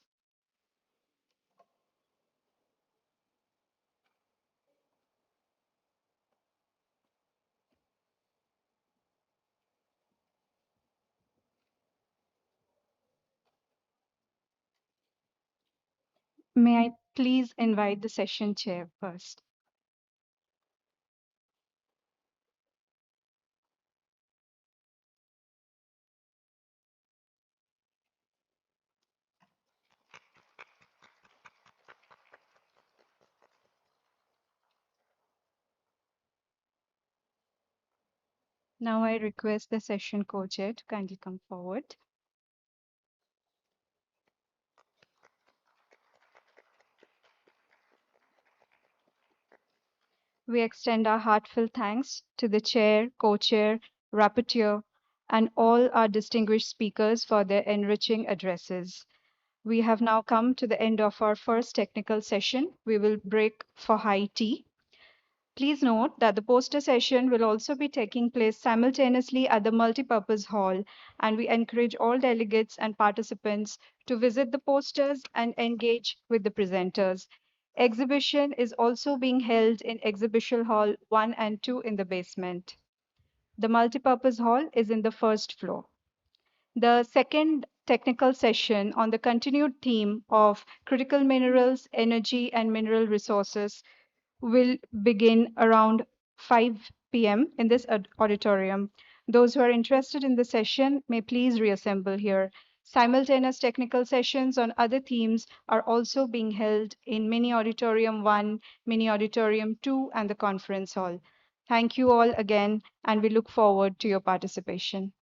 May I please invite the session chair first? Now I request the session co-chair to kindly come forward. We extend our heartfelt thanks to the chair, co-chair, rapporteur, and all our distinguished speakers for their enriching addresses. We have now come to the end of our first technical session. We will break for high tea. Please note that the poster session will also be taking place simultaneously at the multipurpose hall, and we encourage all delegates and participants to visit the posters and engage with the presenters. Exhibition is also being held in Exhibition Hall 1 and 2 in the basement. The multipurpose hall is in the first floor. The second technical session on the continued theme of critical minerals, energy, and mineral resources will begin around 5 p.m. in this auditorium. Those who are interested in the session may please reassemble here. Simultaneous technical sessions on other themes are also being held in Mini Auditorium 1, Mini Auditorium 2, and the conference hall. Thank you all again, and we look forward to your participation.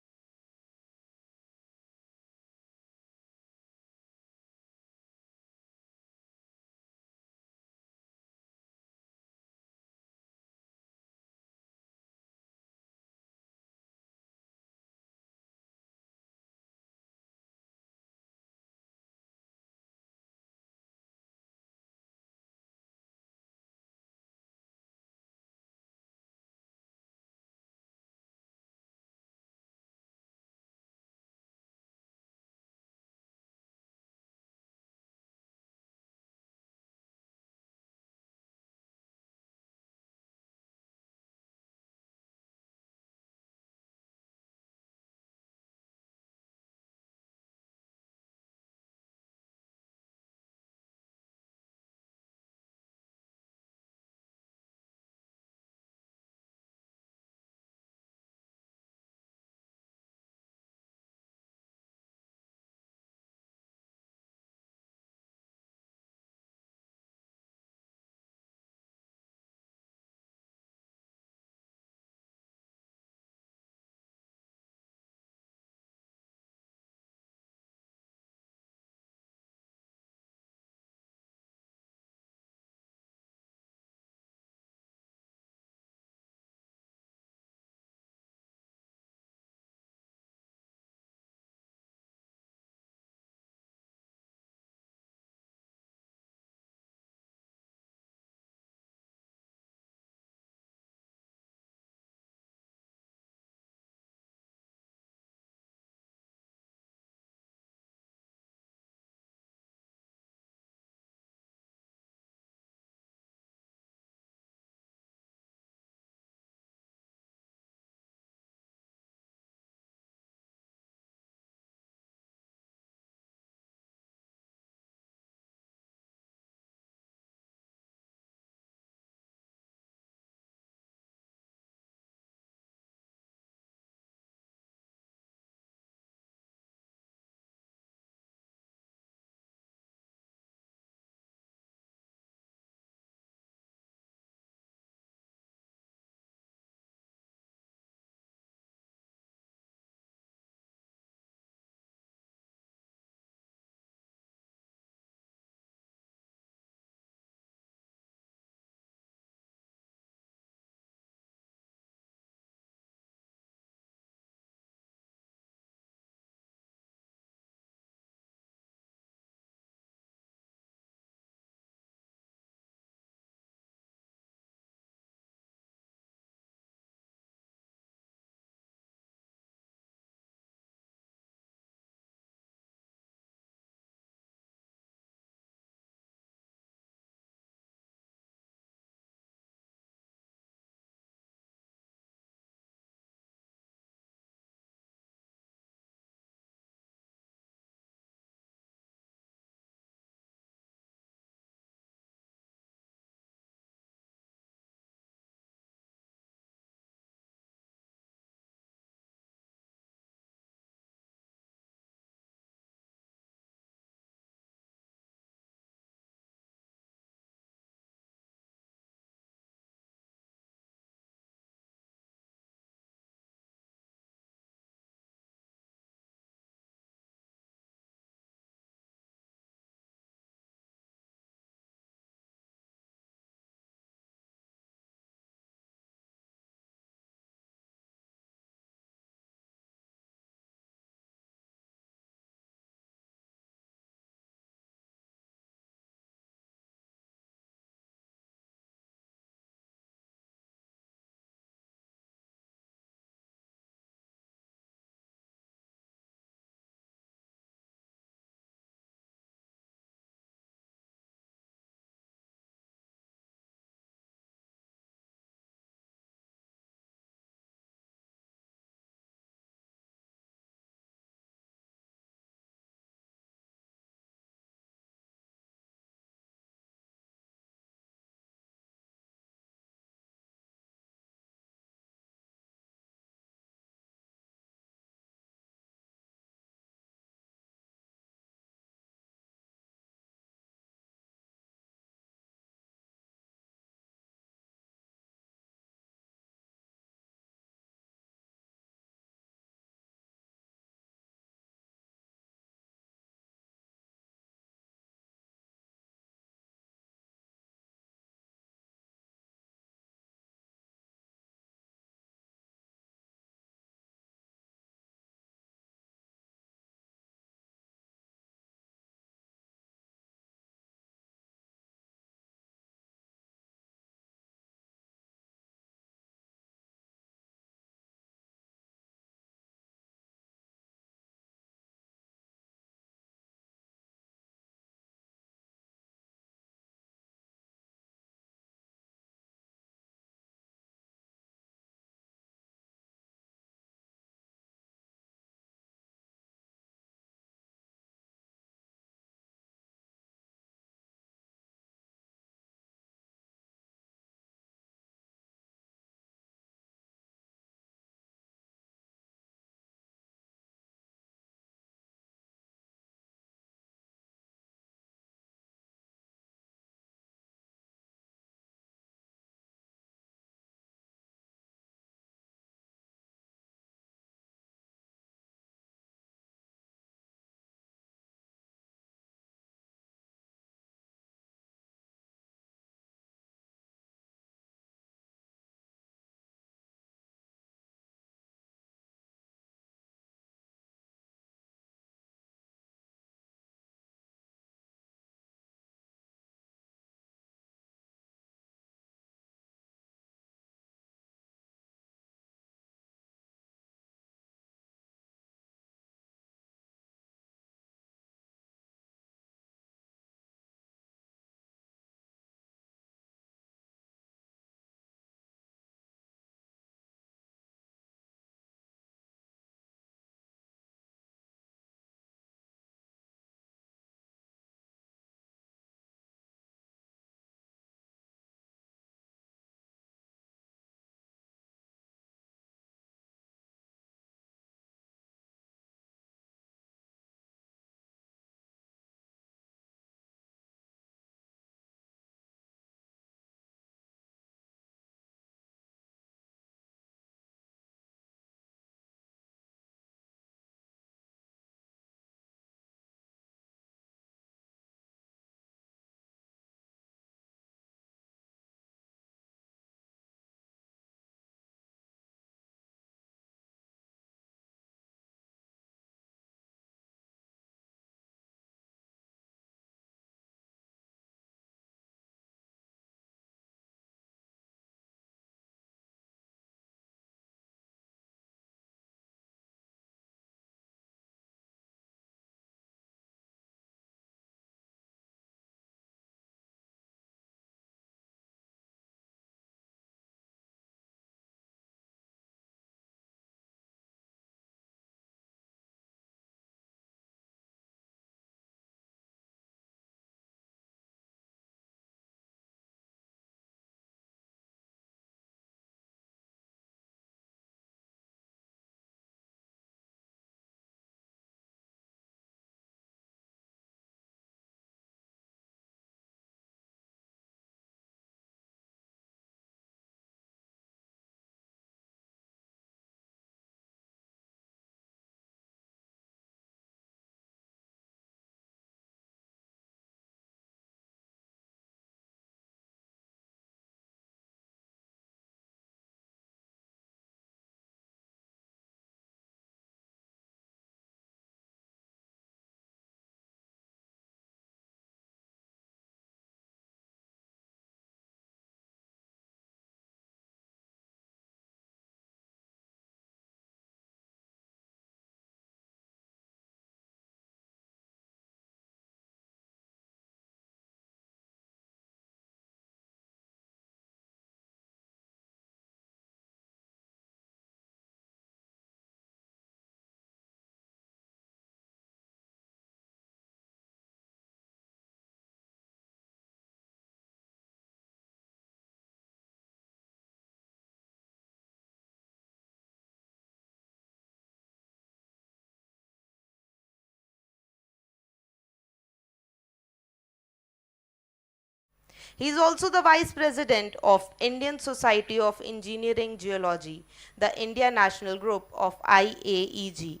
He is also the Vice President of Indian Society of Engineering Geology, the India National Group of IAEG.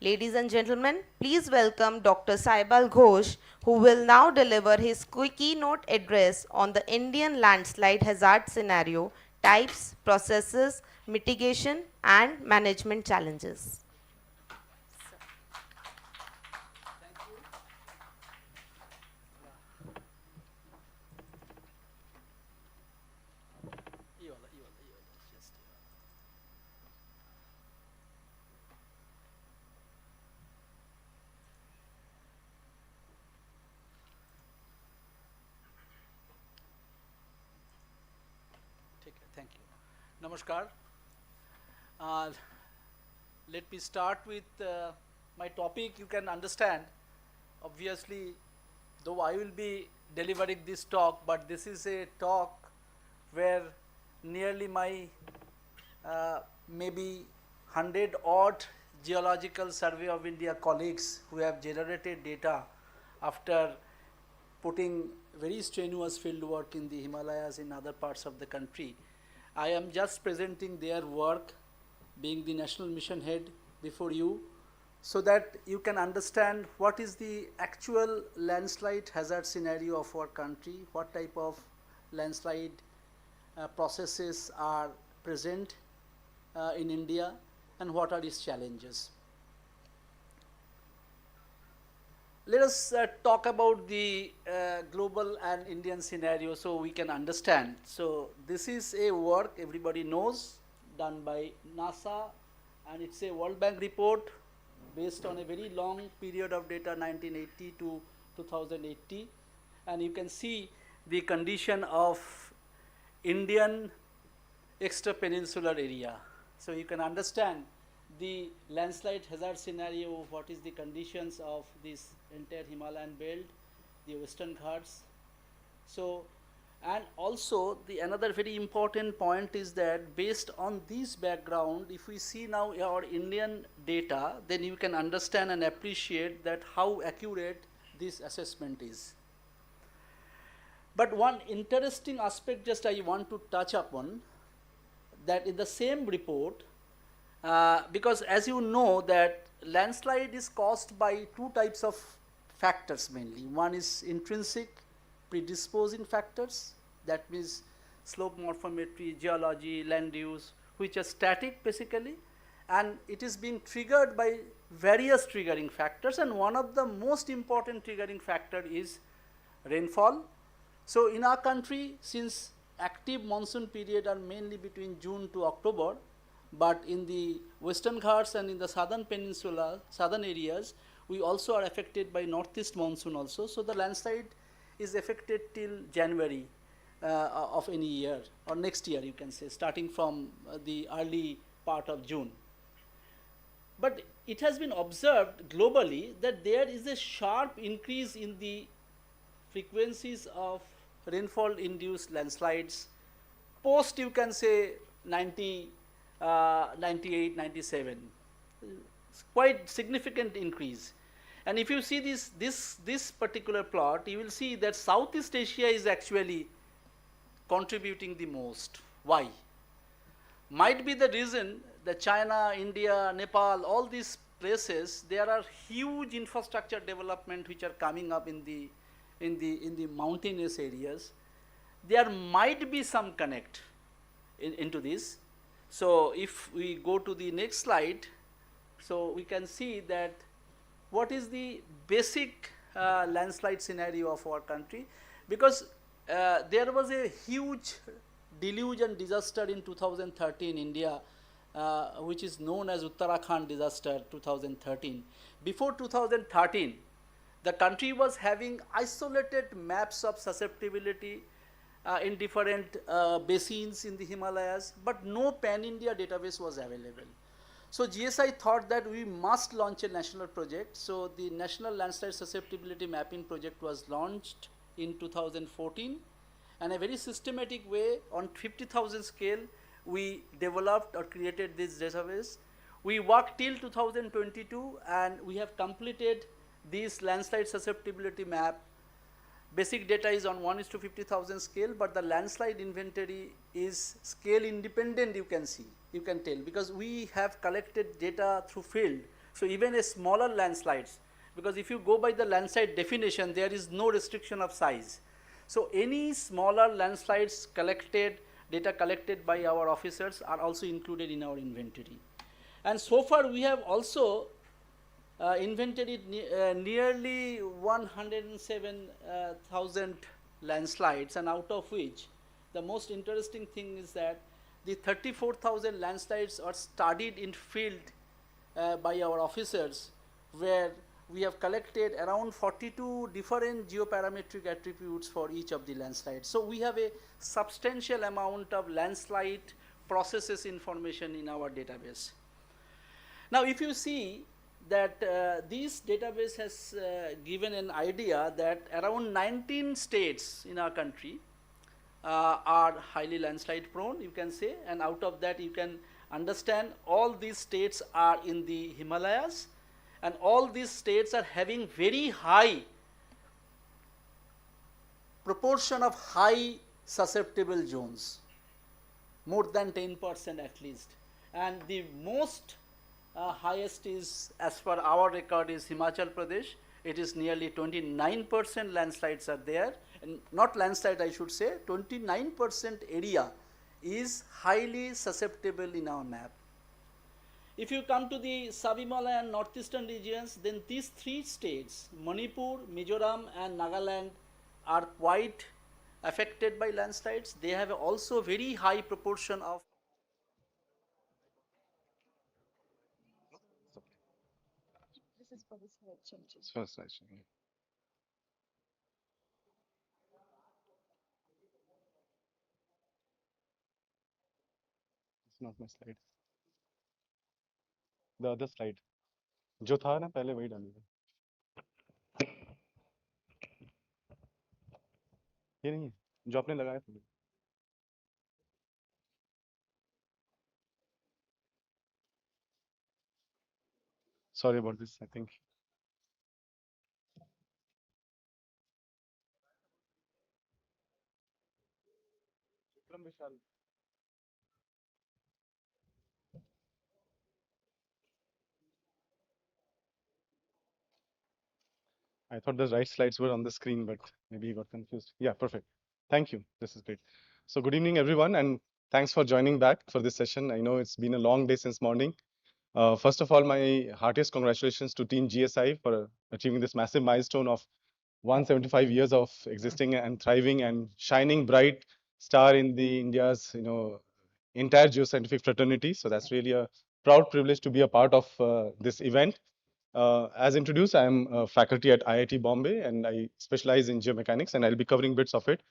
Ladies and gentlemen, please welcome Dr. Saibal Ghosh, who will now deliver his keynote address on the Indian landslide hazard scenario, types, processes, mitigation, and management challenges. Thank you. Namaskar. Let me start with my topic. You can understand, obviously, though I will be delivering this talk, but this is a talk where nearly my maybe 100 odd Geological Survey of India colleagues who have generated data after putting very strenuous field work in the Himalayas in other parts of the country. I am just presenting their work, being the national mission head before you, so that you can understand what is the actual landslide hazard scenario of our country, what type of landslide processes are present in India, and what are its challenges. Let us talk about the global and Indian scenario so we can understand. So this is a work everybody knows done by NASA, and it's a World Bank report based on a very long period of data, 1980 to 2080, and you can see the condition of Indian extrapeninsular area. So you can understand the landslide hazard scenario, what is the conditions of this entire Himalayan belt, the Western Ghats. So, and also the another very important point is that based on this background, if we see now our Indian data, then you can understand and appreciate that how accurate this assessment is. But one interesting aspect just I want to touch upon, that in the same report, because as you know that landslide is caused by two types of factors mainly. One is intrinsic predisposing factors, that means slope morphometry, geology, land use, which are static basically, and it is being triggered by various triggering factors, and one of the most important triggering factor is rainfall. So in our country, since active monsoon period are mainly between June to October, but in the Western Ghats and in the southern peninsula, southern areas, we also are affected by northeast monsoon also. So the landslide is affected till January of any year, or next year you can say, starting from the early part of June. But it has been observed globally that there is a sharp increase in the frequencies of rainfall induced landslides post, you can say, 90, 98, 97. It's quite significant increase. And if you see this particular plot, you will see that Southeast Asia is actually contributing the most. Why? Might be the reason that China, India, Nepal, all these places, there are huge infrastructure development which are coming up in the mountainous areas. There might be some connect into this. So if we go to the next slide, so we can see that what is the basic landslide scenario of our country, because there was a huge deluge and disaster in 2013 India, which is known as Uttarakhand disaster 2013. Before 2013, the country was having isolated maps of susceptibility in different basins in the Himalayas, but no pan-India database was available. So GSI thought that we must launch a national project. So the National Landslide Susceptibility Mapping Project was launched in 2014, and a very systematic way on 50,000 scale, we developed or created this database. We worked till 2022, and we have completed this landslide susceptibility map basic data is on 1:50,000 scale, but the landslide inventory is scale independent, you can see, you can tell, because we have collected data through field. So even a smaller landslides, because if you go by the landslide definition, there is no restriction of size. So any smaller landslides collected, data collected by our officers are also included in our inventory. And so far we have also inventoried nearly 107,000 landslides, and out of which the most interesting thing is that the 34,000 landslides are studied in field by our officers, where we have collected around 42 different geoparametric attributes for each of the landslides. So we have a substantial amount of landslide processes information in our database. Now if you see that this database has given an idea that around 19 states in our country are highly landslide prone, you can say, and out of that you can understand all these states are in the Himalayas, and all these states are having very high proportion of high susceptible zones, more than 10% at least, and the most highest is, as per our record, is Himachal Pradesh. It is nearly 29% landslides are there, and not landslide I should say, 29% area is highly susceptible in our map. If you come to the sub-Himalayan northeastern regions, then these three states, Manipur, Mizoram and Nagaland, are quite affected by landslides. They have also very high proportion of This is for the slide changes. First slide. It's not my slide. The other slide. जो था ना पहले वही डालिए. ये नहीं है जो आपने लगाया था. Sorry about this, I think. I thought the right slides were on the screen, but maybe you got confused. Yeah, perfect. Thank you. This is great. So good evening, everyone, and thanks for joining back for this session. I know it's been a long day since morning. First of all, my heartiest congratulations to Team GSI for achieving this massive milestone of 175 years of existing and thriving and shining bright star in the India's entire geoscientific fraternity. So that's really a proud privilege to be a part of this event. As introduced, I am a faculty at IIT Bombay and I specialize in geomechanics, and I'll be covering bits of it.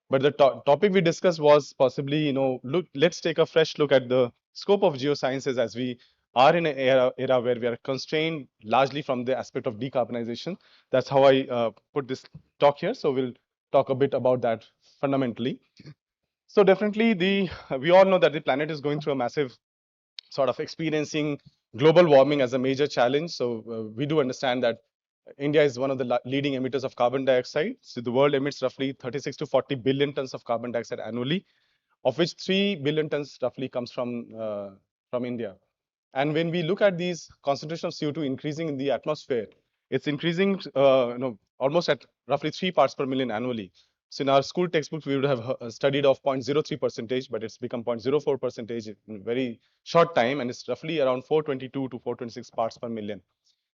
But the topic we discussed was possibly, let's take a fresh look at the scope of geosciences as we are in an era where we are constrained largely from the aspect of decarbonization. That's how I put this talk here. So we'll talk a bit about that fundamentally. So definitely we all know that the planet is going through a massive sort of experiencing global warming as a major challenge. So we do understand that India is one of the leading emitters of carbon dioxide. So the world emits roughly 36 to 40 billion tons of carbon dioxide annually, of which 3 billion tons roughly comes from India. And when we look at these concentration of CO2 increasing in the atmosphere, it's increasing almost at roughly 3 parts per million annually. So in our school textbooks, we would have studied of 0.03%, but it's become 0.04% in a very short time, and it's roughly around 422 to 426 parts per million.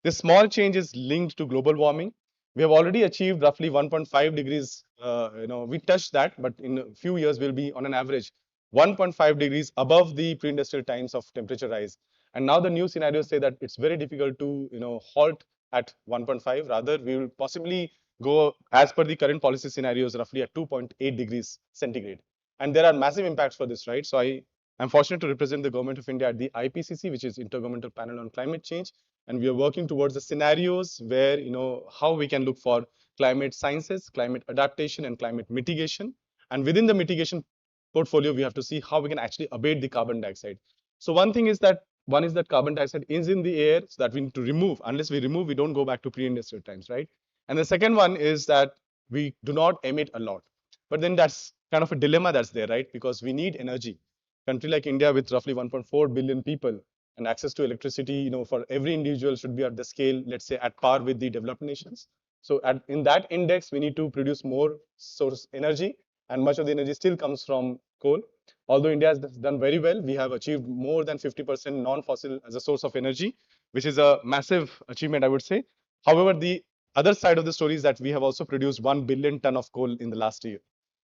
This small change is linked to global warming. We have already achieved roughly 1.5 degrees. We touched that, but in a few years, we'll be on an average 1.5 degrees above the pre-industrial times of temperature rise. And now the new scenarios say that it's very difficult to halt at 1.5. Rather, we will possibly go, as per the current policy scenarios, roughly at 2.8 degrees centigrade. And there are massive impacts for this, right? So I'm fortunate to represent the government of India at the IPCC, which is Intergovernmental Panel on Climate Change. And we are working towards the scenarios where, how we can look for climate sciences, climate adaptation, and climate mitigation. And within the mitigation portfolio, we have to see how we can actually abate the carbon dioxide. So one is that carbon dioxide is in the air, so that we need to remove. Unless we remove, we don't go back to pre-industrial times, right? And the second one is that we do not emit a lot. But then that's kind of a dilemma that's there, right? Because we need energy. Country like India with roughly 1.4 billion people and access to electricity, for every individual should be at the scale, let's say, at par with the developed nations. So in that index, we need to produce more source energy, and much of the energy still comes from coal. Although India has done very well, we have achieved more than 50% non-fossil as a source of energy, which is a massive achievement, I would say. However, the other side of the story is that we have also produced 1 billion ton of coal in the last year.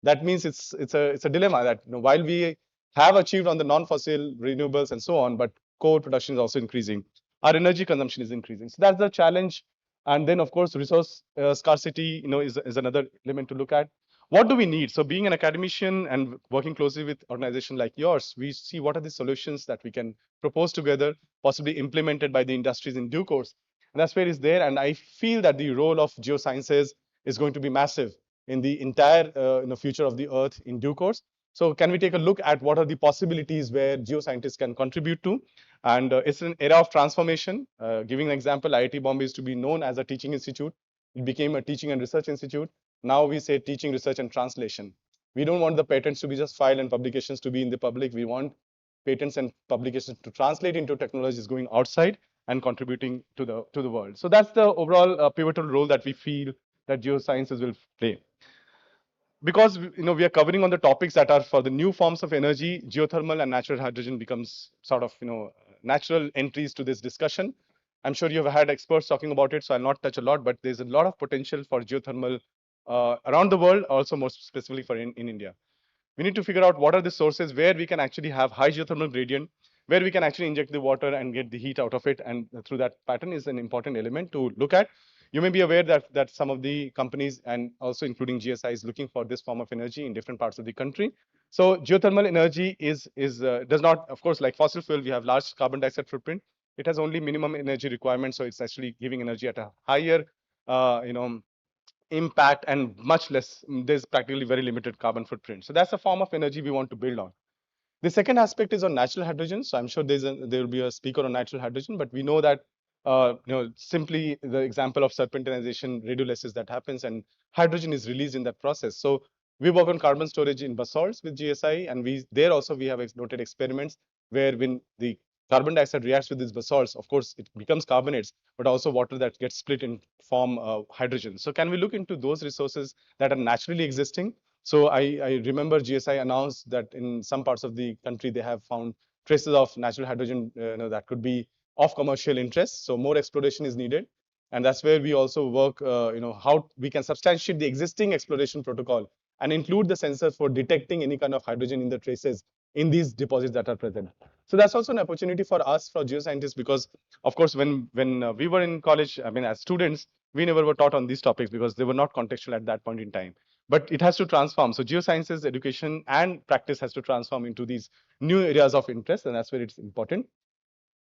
That means it's a dilemma that while we have achieved on the non-fossil renewables and so on, but coal production is also increasing. Our energy consumption is increasing. So that's the challenge. And then, of course, resource scarcity, is another element to look at. What do we need? So being an academician and working closely with organizations like yours, we see what are the solutions that we can propose together, possibly implemented by the industries in due course. And that's where it's there. And I feel that the role of geosciences is going to be massive in the entire future of the Earth in due course. So can we take a look at what are the possibilities where geoscientists can contribute to? And it's an era of transformation. Giving an example, IIT Bombay is to be known as a teaching institute. It became a teaching and research institute. Now we say teaching, research, and translation. We don't want the patents to be just filed and publications to be in the public. We want patents and publications to translate into technologies going outside and contributing to the world. So that's the overall pivotal role that we feel that geosciences will play. Because we are covering on the topics that are for the new forms of energy, geothermal and natural hydrogen becomes sort of natural entries to this discussion. I'm sure you've had experts talking about it, so I'll not touch a lot, but there's a lot of potential for geothermal around the world, also more specifically for in India. We need to figure out what are the sources where we can actually have high geothermal gradient, where we can actually inject the water and get the heat out of it, and through that pattern is an important element to look at. You may be aware that some of the companies and also including GSI is looking for this form of energy in different parts of the country. So geothermal energy does not, of course, like fossil fuel, we have large carbon dioxide footprint. It has only minimum energy requirements, so it's actually giving energy at a higher, impact and much less. There's practically very limited carbon footprint. So that's a form of energy we want to build on. The second aspect is on natural hydrogen. So I'm sure there will be a speaker on natural hydrogen, but we know that simply the example of serpentinization, radiolysis that happens, and hydrogen is released in that process. So we work on carbon storage in basalts with GSI, and we have noted experiments where when the carbon dioxide reacts with these basalts, of course, it becomes carbonates, but also water that gets split and form hydrogen. So can we look into those resources that are naturally existing? So I remember GSI announced that in some parts of the country, they have found traces of natural hydrogen that could be of commercial interest. So more exploration is needed. And that's where we also work, how we can substantiate the existing exploration protocol and include the sensor for detecting any kind of hydrogen in the traces in these deposits that are present. So that's also an opportunity for us, for geoscientists, because of course, when we were in college, I mean, as students, we never were taught on these topics because they were not contextual at that point in time. But it has to transform. So geosciences, education, and practice has to transform into these new areas of interest, and that's where it's important.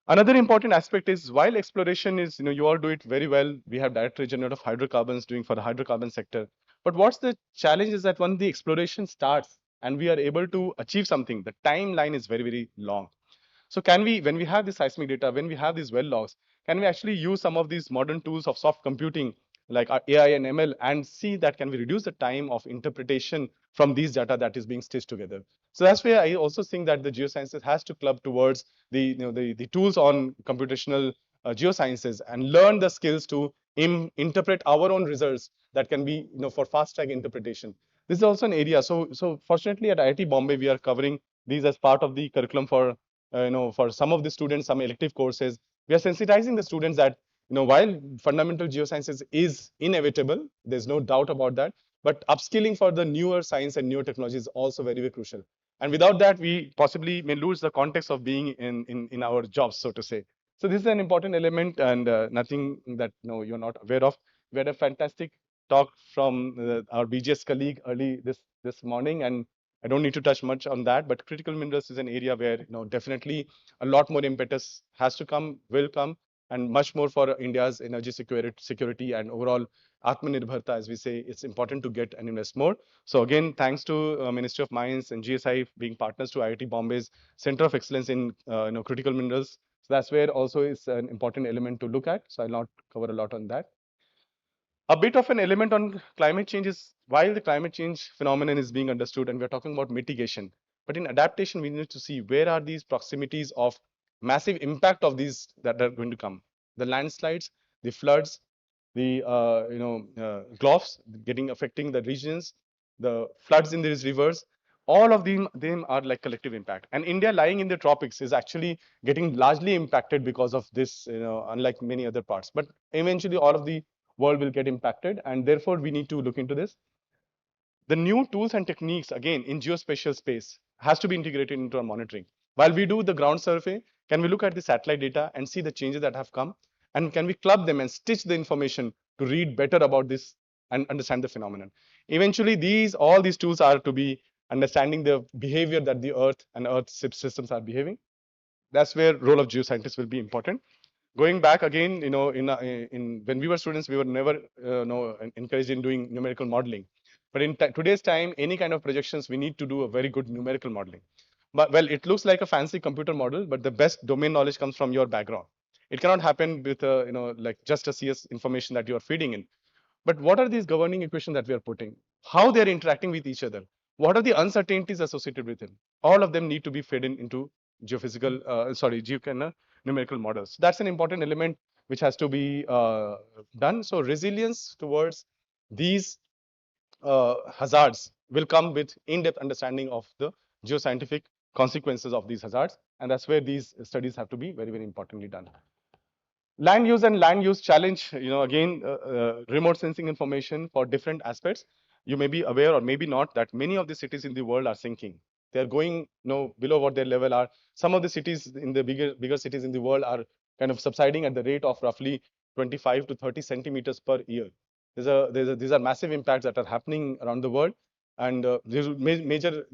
Another important aspect is while exploration is, you all do it very well. We have direct regenerative hydrocarbons doing for the hydrocarbon sector. But what's the challenge is that when the exploration starts and we are able to achieve something, the timeline is very, very long. So can we, when we have the seismic data, when we have these well logs, can we actually use some of these modern tools of soft computing like our AI and ML and see that can we reduce the time of interpretation from these data that is being stitched together? So that's where I also think that the geosciences has to club towards the tools on computational geosciences and learn the skills to interpret our own results that can be for fast track interpretation. This is also an area. So fortunately at IIT Bombay we are covering these as part of the curriculum for for some of the students, some elective courses. We are sensitizing the students that while fundamental geosciences is inevitable, there's no doubt about that, but upskilling for the newer science and newer technology is also very, very crucial. And without that, we possibly may lose the context of being in our jobs, so to say. So this is an important element and nothing that you're not aware of. We had a fantastic talk from our BGS colleague early this morning, and I don't need to touch much on that, but critical minerals is an area where definitely a lot more impetus has to come, will come, and much more for India's energy security and overall Atmanirbharta, as we say, it's important to get and invest more. So again, thanks to Ministry of Mines and GSI being partners to IIT Bombay's Center of Excellence in critical minerals. So that's where also is an important element to look at. So I'll not cover a lot on that. A bit of an element on climate change is while the climate change phenomenon is being understood and we're talking about mitigation, but in adaptation, we need to see where are these proximities of massive impact of these that are going to come. The landslides, the floods, the gulfs getting affecting the regions, the floods in these rivers, all of them are like collective impact. And India lying in the tropics is actually getting largely impacted because of this, unlike many other parts. But eventually all of the world will get impacted, and therefore we need to look into this. The new tools and techniques, again, in geospatial space has to be integrated into our monitoring. While we do the ground survey, can we look at the satellite data and see the changes that have come? And can we club them and stitch the information to read better about this and understand the phenomenon? Eventually, all these tools are to be understanding the behavior that the Earth and Earth systems are behaving. That's where role of geoscientists will be important. Going back again, in when we were students, we were never encouraged in doing numerical modeling. But in today's time, any kind of projections, we need to do a very good numerical modeling. But well, it looks like a fancy computer model, but the best domain knowledge comes from your background. It cannot happen with like just a CS information that you are feeding in. But what are these governing equations that we are putting? How they are interacting with each other? What are the uncertainties associated with them? All of them need to be fed into geophysical, numerical models. That's an important element which has to be done. So resilience towards these hazards will come with in-depth understanding of the geoscientific consequences of these hazards. And that's where these studies have to be very, very importantly done. Land use and land use challenge, again, remote sensing information for different aspects. You may be aware or maybe not that many of the cities in the world are sinking. They're going below what their level are. Some of the cities in the bigger cities in the world are kind of subsiding at the rate of roughly 25 to 30 centimeters per year. These are massive impacts that are happening around the world. And there's major,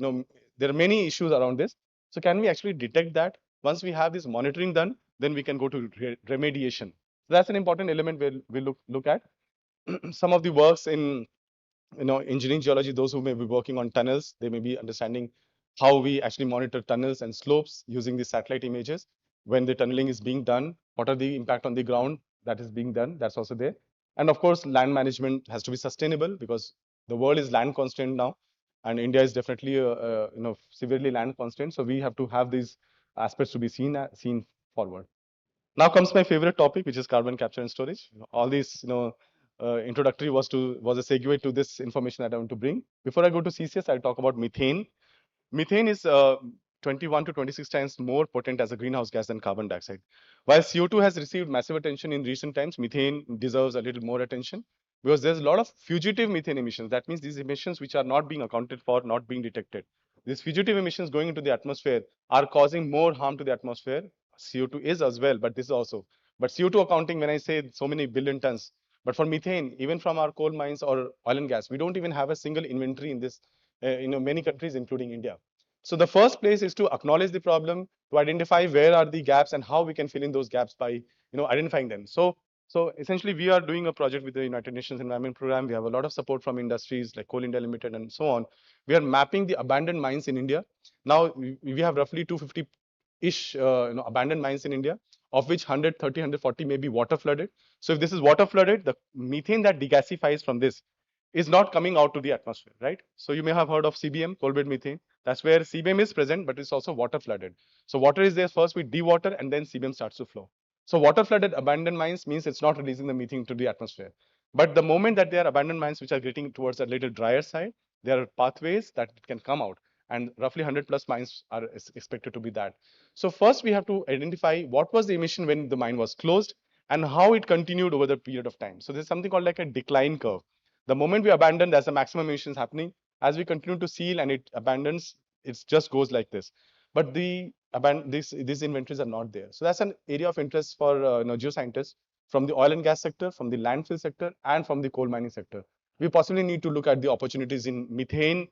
there are many issues around this. So can we actually detect that? Once we have this monitoring done, then we can go to remediation. So that's an important element we'll look at. Some of the works in engineering geology, those who may be working on tunnels, they may be understanding how we actually monitor tunnels and slopes using the satellite images. When the tunneling is being done, what are the impact on the ground that is being done? That's also there. And of course, land management has to be sustainable because the world is land constrained now, and India is definitely severely land constrained. So we have to have these aspects to be seen forward. Now comes my favorite topic, which is carbon capture and storage. All these, introductory was a segue to this information that I want to bring. Before I go to CCS, I'll talk about methane. Methane is 21 to 26 times more potent as a greenhouse gas than carbon dioxide. While CO2 has received massive attention in recent times, methane deserves a little more attention because there's a lot of fugitive methane emissions. That means these emissions which are not being accounted for, not being detected. These fugitive emissions going into the atmosphere are causing more harm to the atmosphere. CO2 is as well, but this is also. But CO2 accounting, when I say so many billion tons, but for methane, even from our coal mines or oil and gas, we don't even have a single inventory in this, many countries, including India. So the first place is to acknowledge the problem, to identify where are the gaps and how we can fill in those gaps by, identifying them. So essentially, we are doing a project with the United Nations Environment Program. We have a lot of support from industries like Coal India Limited and so on. We are mapping the abandoned mines in India. Now we have roughly 250-ish abandoned mines in India, of which 130, 140 may be water flooded. So if this is water flooded, the methane that degasifies from this is not coming out to the atmosphere, right? So you may have heard of CBM, coal bed methane. That's where CBM is present, but it's also water flooded. So water is there first, we dewater, and then CBM starts to flow. So water flooded abandoned mines means it's not releasing the methane to the atmosphere. But the moment that there are abandoned mines which are getting towards a little drier side, there are pathways that it can come out. And roughly 100 plus mines are expected to be that. So first we have to identify what was the emission when the mine was closed and how it continued over the period of time. So there's something called like a decline curve. The moment we abandon, there's a maximum emissions happening. As we continue to seal and it abandons, it just goes like this. But these inventories are not there. So that's an area of interest for geoscientists from the oil and gas sector, from the landfill sector, and from the coal mining sector. We possibly need to look at the opportunities in methane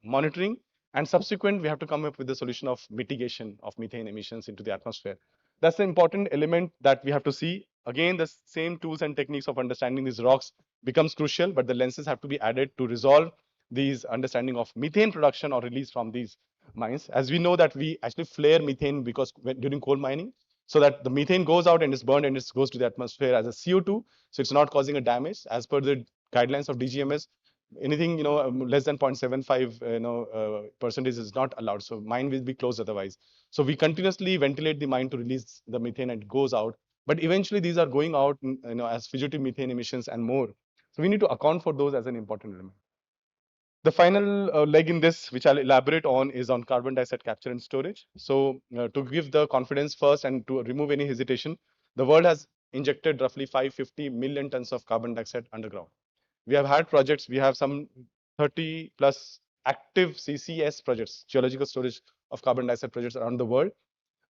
monitoring, and subsequent, we have to come up with the solution of mitigation of methane emissions into the atmosphere. That's the important element that we have to see. Again, the same tools and techniques of understanding these rocks becomes crucial, but the lenses have to be added to resolve these understanding of methane production or release from these mines. As we know that we actually flare methane because during coal mining. so that the methane goes out and is burned and it goes to the atmosphere as a CO2. So it's not causing a damage as per the guidelines of DGMS. Anything less than 0.75 percentage is not allowed. So mine will be closed otherwise. So we continuously ventilate the mine to release the methane and it goes out. But eventually these are going out as fugitive methane emissions and more. So we need to account for those as an important element. The final leg in this, which I'll elaborate on, is on carbon dioxide capture and storage. So to give the confidence first and to remove any hesitation, the world has injected roughly 550 million tons of carbon dioxide underground. We have had projects, we have some 30 plus active CCS projects, geological storage of carbon dioxide projects around the world,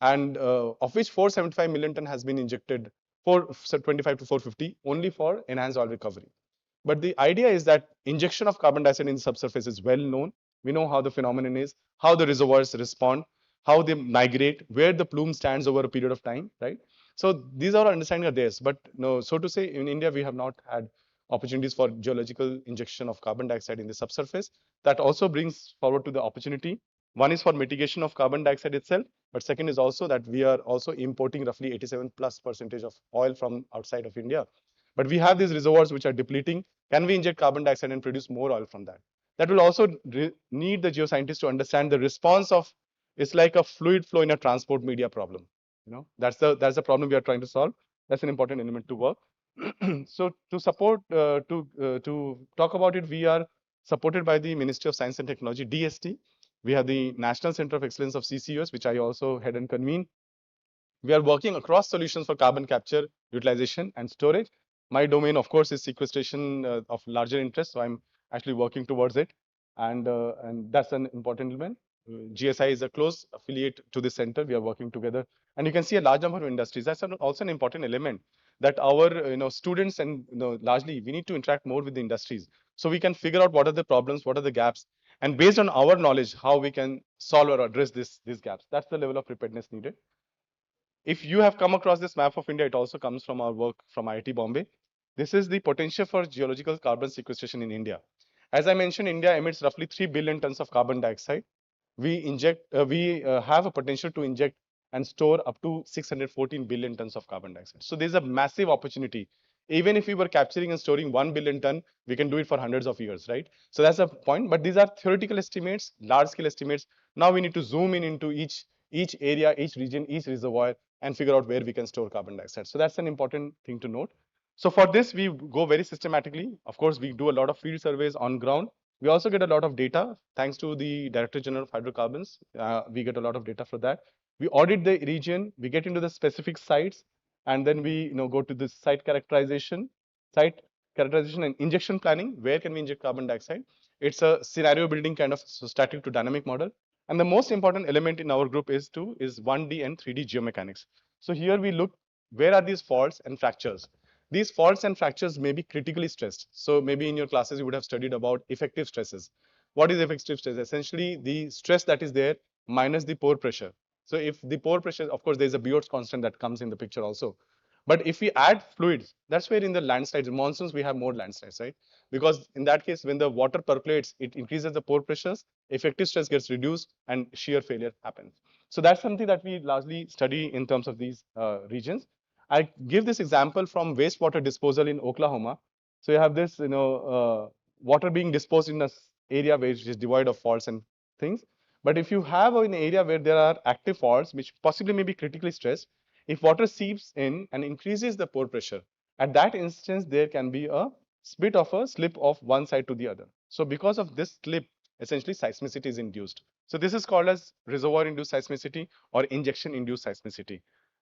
and of which 475 million ton has been injected, 425 to 450 only for enhanced oil recovery. But the idea is that injection of carbon dioxide in the subsurface is well known. We know how the phenomenon is, how the reservoirs respond, how they migrate, where the plume stands over a period of time, right? So these are understanding are there. But no, so to say, in India, we have not had opportunities for geological injection of carbon dioxide in the subsurface. That also brings forward to the opportunity. One is for mitigation of carbon dioxide itself, but second is also that we are also importing roughly 87 plus percentage of oil from outside of India. But we have these reservoirs which are depleting. Can we inject carbon dioxide and produce more oil from that? That will also need the geoscientists to understand the response of, it's like a fluid flow in a transport media problem. That's the problem we are trying to solve. That's an important element to work. So to support, to talk about it, we are supported by the Ministry of Science and Technology, DST. We have the National Center of Excellence of CCUS, which I also head and convene. We are working across solutions for carbon capture, utilization, and storage. My domain, of course, is sequestration of larger interest, so I'm actually working towards it, and that's an important element. GSI is a close affiliate to the center. We are working together, and you can see a large number of industries. That's also an important element that our students and largely we need to interact more with the industries, so we can figure out what are the problems, what are the gaps, and based on our knowledge, how we can solve or address these gaps. That's the level of preparedness needed. If you have come across this map of India, it also comes from our work from IIT Bombay. This is the potential for geological carbon sequestration in India. As I mentioned, India emits roughly 3 billion tons of carbon dioxide. We have a potential to inject and store up to 614 billion tons of carbon dioxide. So there's a massive opportunity. Even if we were capturing and storing 1 billion ton, we can do it for hundreds of years, right? So that's a point. But these are theoretical estimates, large scale estimates. Now we need to zoom in into each area, each region, each reservoir, and figure out where we can store carbon dioxide. So that's an important thing to note. So for this, we go very systematically. Of course, we do a lot of field surveys on ground. We also get a lot of data thanks to the Director General of Hydrocarbons. We get a lot of data for that. We audit the region, we get into the specific sites, and then we go to the site characterization and injection planning. Where can we inject carbon dioxide? It's a scenario building kind of static to dynamic model. And the most important element in our group is 1D and 3D geomechanics. So here we look, where are these faults and fractures? These faults and fractures may be critically stressed. So maybe in your classes, you would have studied about effective stresses. What is effective stress? Essentially, the stress that is there minus the pore pressure. So if the pore pressure, of course, there's a Biot's constant that comes in the picture also. But if we add fluids, that's where in the landslides, monsoons, we have more landslides, right? Because in that case, when the water percolates, it increases the pore pressures, effective stress gets reduced, and shear failure happens. So that's something that we largely study in terms of these regions. I give this example from wastewater disposal in Oklahoma. So you have this, water being disposed in an area which is devoid of faults and things. But if you have an area where there are active faults, which possibly may be critically stressed, if water seeps in and increases the pore pressure, at that instance, there can be a bit of a slip of one side to the other. So because of this slip, essentially seismicity is induced. So this is called as reservoir-induced seismicity or injection-induced seismicity.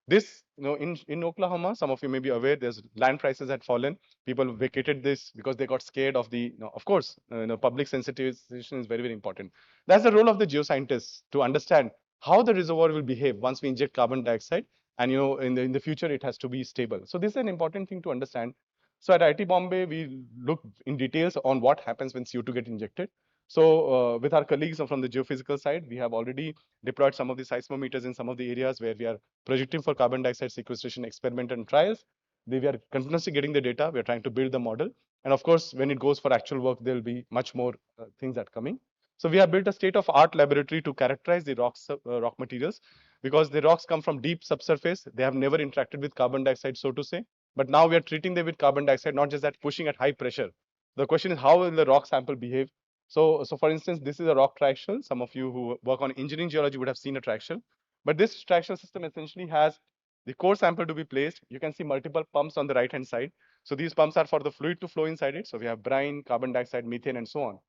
This, in Oklahoma, some of you may be aware, there's land prices had fallen. People vacated this because they got scared of the, of course, public sensitization is very, very important. That's the role of the geoscientists to understand how the reservoir will behave once we inject carbon dioxide. And, in the future, it has to be stable. So this is an important thing to understand. So at IIT Bombay, we look in details on what happens when CO2 get injected. So with our colleagues from the geophysical side, we have already deployed some of the seismometers in some of the areas where we are projecting for carbon dioxide sequestration experiment and trials. We are continuously getting the data. We are trying to build the model. And of course, when it goes for actual work, there will be much more things that coming. So we have built a state-of-art laboratory to characterize the rock materials, because the rocks come from deep subsurface. They have never interacted with carbon dioxide, so to say. But now we are treating them with carbon dioxide, not just that, pushing at high pressure. The question is, how will the rock sample behave? So for instance, this is a rock triaxial. Some of you who work on engineering geology would have seen a triaxial. But this triaxial system essentially has the core sample to be placed. You can see multiple pumps on the right-hand side. So these pumps are for the fluid to flow inside it. So we have brine, carbon dioxide, methane, and so on.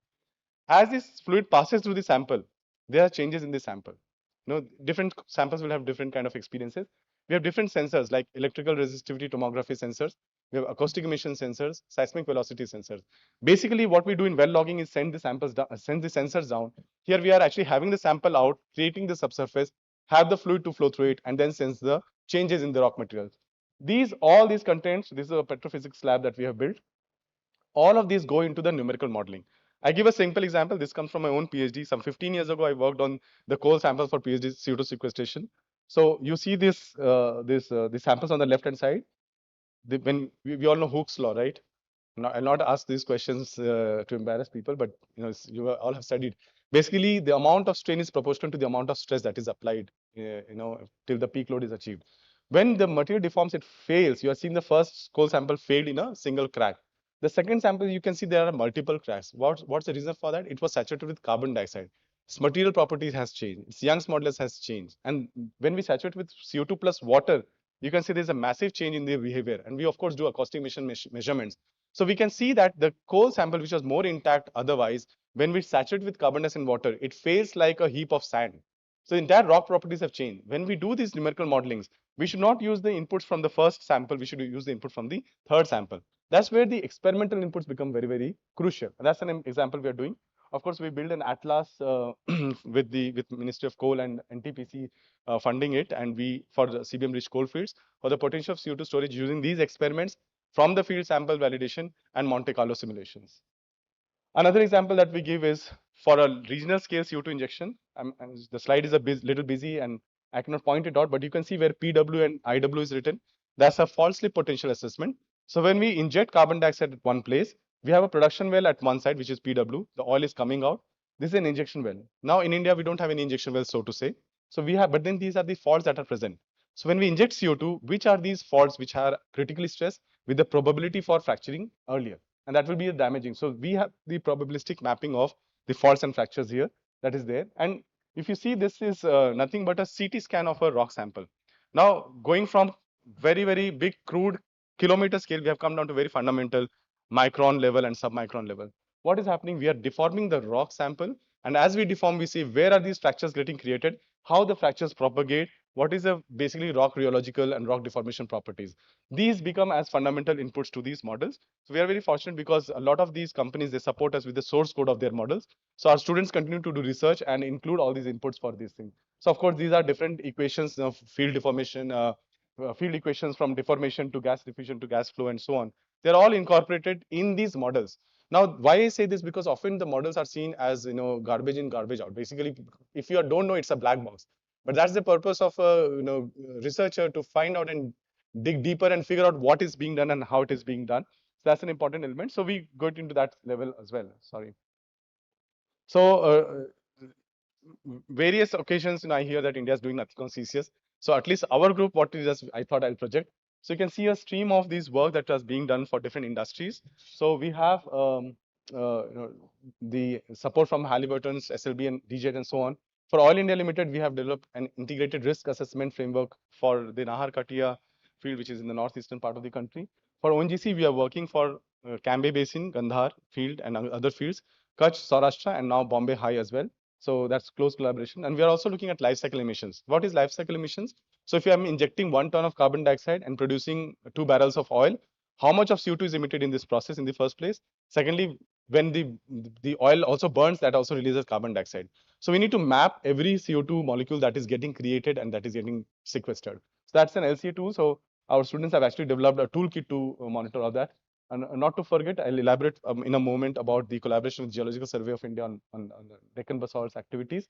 As this fluid passes through the sample, there are changes in the sample. Different samples will have different kind of experiences. We have different sensors like electrical resistivity tomography sensors. We have acoustic emission sensors, seismic velocity sensors. Basically, what we do in well logging is send the samples down, send the sensors down. Here we are actually having the sample out, creating the subsurface, have the fluid to flow through it, and then sense the changes in the rock materials. All these contents, this is a petrophysics lab that we have built. All of these go into the numerical modeling. I give a simple example. This comes from my own PhD. Some 15 years ago, I worked on the coal samples for PhD CO2 sequestration. So you see the samples on the left-hand side. When we all know Hooke's law, right? Now, I'll not ask these questions to embarrass people, but you all have studied. Basically, the amount of strain is proportional to the amount of stress that is applied, till the peak load is achieved. When the material deforms, it fails. You are seeing the first coal sample failed in a single crack. The second sample, you can see there are multiple cracks. What's the reason for that? It was saturated with carbon dioxide. Its material properties has changed. Its Young's modulus has changed. And when we saturate with CO2 plus water, you can see there's a massive change in the behavior. And we, of course, do acoustic emission measurements. So we can see that the coal sample, which was more intact otherwise, when we saturate with carbon dioxide and water, it fails like a heap of sand. So entire rock properties have changed. When we do these numerical modelings, we should not use the inputs from the first sample. We should use the input from the third sample. That's where the experimental inputs become very, very crucial. And that's an example we are doing. Of course, we build an atlas with Ministry of Coal and NTPC funding it, and we for the CBM rich coal fields for the potential of CO2 storage using these experiments from the field sample validation and Monte Carlo simulations. Another example that we give is for a regional scale CO2 injection. The slide is a little busy and I cannot point it out, but you can see where PW and IW is written. That's a fault slip potential assessment. So when we inject carbon dioxide at one place, we have a production well at one side, which is PW. The oil is coming out. This is an injection well. Now in India, we don't have any injection wells, so to say. So we have, but then these are the faults that are present. So when we inject CO2, which are these faults which are critically stressed with the probability for fracturing earlier? And that will be damaging. So we have the probabilistic mapping of the faults and fractures here that is there. And if you see, this is nothing but a CT scan of a rock sample. Now, going from very, very big crude kilometer scale, we have come down to very fundamental micron level and submicron level. What is happening? We are deforming the rock sample. And as we deform, we see where are these fractures getting created, how the fractures propagate, what is the basically rock rheological and rock deformation properties. These become as fundamental inputs to these models. So we are very fortunate because a lot of these companies, they support us with the source code of their models. So our students continue to do research and include all these inputs for these things. So of course, these are different equations of field deformation, field equations from deformation to gas diffusion to gas flow and so on. They're all incorporated in these models. Now, why I say this? Because often the models are seen as garbage in, garbage out. Basically, if you don't know, it's a black box. But that's the purpose of a researcher to find out and dig deeper and figure out what is being done and how it is being done. So that's an important element. So we got into that level as well. Sorry. So various occasions, I hear that India is doing nothing on CCS. So at least our group, what it is, I thought I'll project. So you can see a stream of these work that was being done for different industries. So we have the support from Halliburton's, SLB and DJET and so on. For Oil India Limited, we have developed an integrated risk assessment framework for the Nahar Katia field, which is in the northeastern part of the country. For ONGC, we are working for Cambay Basin, Gandhar field and other fields, Kutch, Saurashtra, and now Bombay High as well. So that's close collaboration. And we are also looking at life cycle emissions. What is life cycle emissions? So if I'm injecting 1 ton of carbon dioxide and producing 2 barrels of oil, how much of CO2 is emitted in this process in the first place? Secondly, when the oil also burns, that also releases carbon dioxide. So we need to map every CO2 molecule that is getting created and that is getting sequestered. So that's an LCA tool. So our students have actually developed a toolkit to monitor all that. And not to forget, I'll elaborate in a moment about the collaboration with Geological Survey of India on the Deccan Basalt's activities.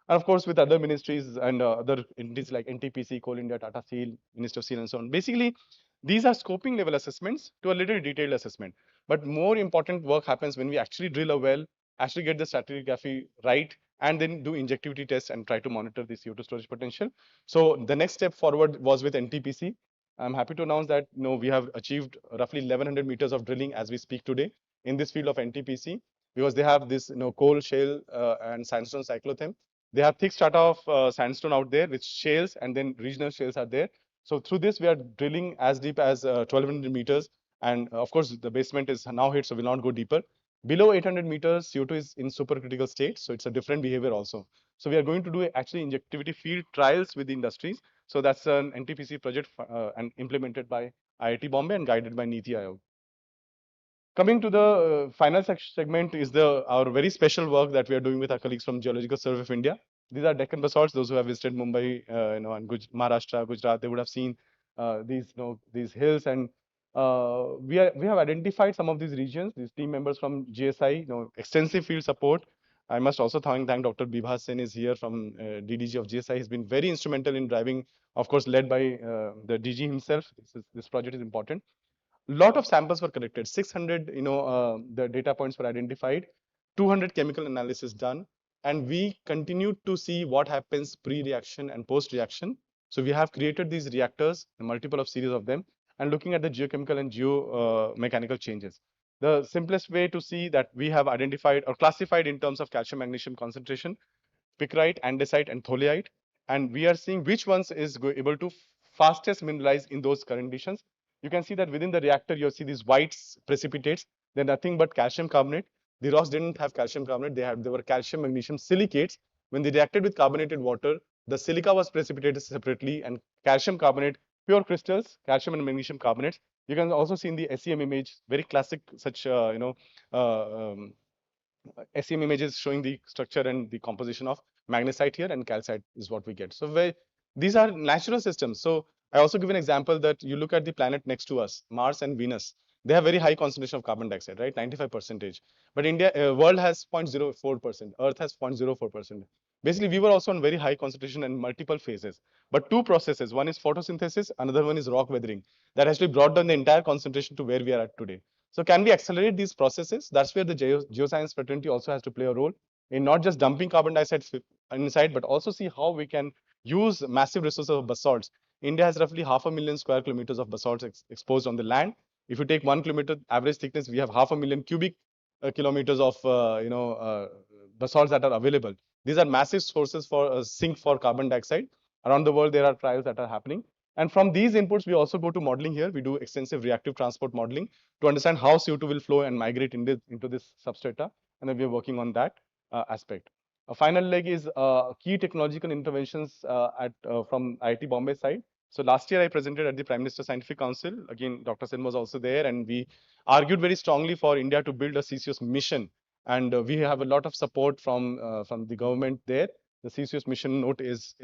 And of course, with other ministries and other entities like NTPC, Coal India, Tata Steel, Minister of Steel, and so on. Basically, these are scoping level assessments to a little detailed assessment. But more important work happens when we actually drill a well, actually get the stratigraphy right, and then do injectivity tests and try to monitor the CO2 storage potential. So the next step forward was with NTPC. I'm happy to announce that we have achieved roughly 1100 meters of drilling as we speak today in this field of NTPC, because they have this coal, shale, and sandstone cyclothem. They have thick strata of sandstone out there with shales, and then regional shales are there. So through this, we are drilling as deep as 1200 meters. And of course, the basement is now hit, so we'll not go deeper. Below 800 meters, CO2 is in supercritical state, so it's a different behavior also. So we are going to do actually injectivity field trials with the industries. So that's an NTPC project and implemented by IIT Bombay and guided by Niti Aayog. Coming to the final segment is our very special work that we are doing with our colleagues from Geological Survey of India. These are Deccan basalts. Those who have visited Mumbai, and Maharashtra, Gujarat, they would have seen these hills, and we have identified some of these regions. These team members from GSI, extensive field support. I must also thank Dr. Bibha Sen is here from DDG of GSI. He's been very instrumental in driving, of course, led by the DG himself. This project is important. Lot of samples were collected, 600 the data points were identified, 200 chemical analysis done, and we continued to see what happens pre-reaction and post-reaction. So we have created these reactors, a multiple of series of them, and looking at the geochemical and geomechanical changes. The simplest way to see that we have identified or classified in terms of calcium magnesium concentration, picrite, andesite, and tholeite, and we are seeing which ones is able to fastest mineralize in those conditions. You can see that within the reactor, you see these white precipitates. They're nothing but calcium carbonate. The rocks didn't have calcium carbonate. They were calcium magnesium silicates. When they reacted with carbonated water, the silica was precipitated separately, and calcium carbonate, pure crystals, calcium and magnesium carbonates. You can also see in the SEM image, very classic such SEM images showing the structure and the composition of magnesite here, and calcite is what we get. So these are natural systems. So I also give an example that you look at the planet next to us, Mars and Venus. They have very high concentration of carbon dioxide, right? 95%. But world has 0.04%. Earth has 0.04%. Basically, we were also on very high concentration and multiple phases. But two processes, one is photosynthesis, another one is rock weathering. That has to be brought down the entire concentration to where we are at today. So can we accelerate these processes? That's where the geoscience fraternity also has to play a role in not just dumping carbon dioxide inside, but also see how we can use massive resources of basalts. India has roughly 500,000 square kilometers of basalts exposed on the land. If you take 1 kilometer average thickness, we have 500,000 cubic kilometers of basalts that are available. These are massive sources for sink for carbon dioxide. Around the world, there are trials that are happening. And from these inputs, we also go to modeling here. We do extensive reactive transport modeling to understand how CO2 will flow and migrate into this substrata. And then we are working on that aspect. A final leg is key technological interventions from IIT Bombay side. So last year I presented at the Prime Minister Scientific Council. Again, Dr. Sen was also there, and we argued very strongly for India to build a CCS mission. And we have a lot of support from the government there. The CCS mission note is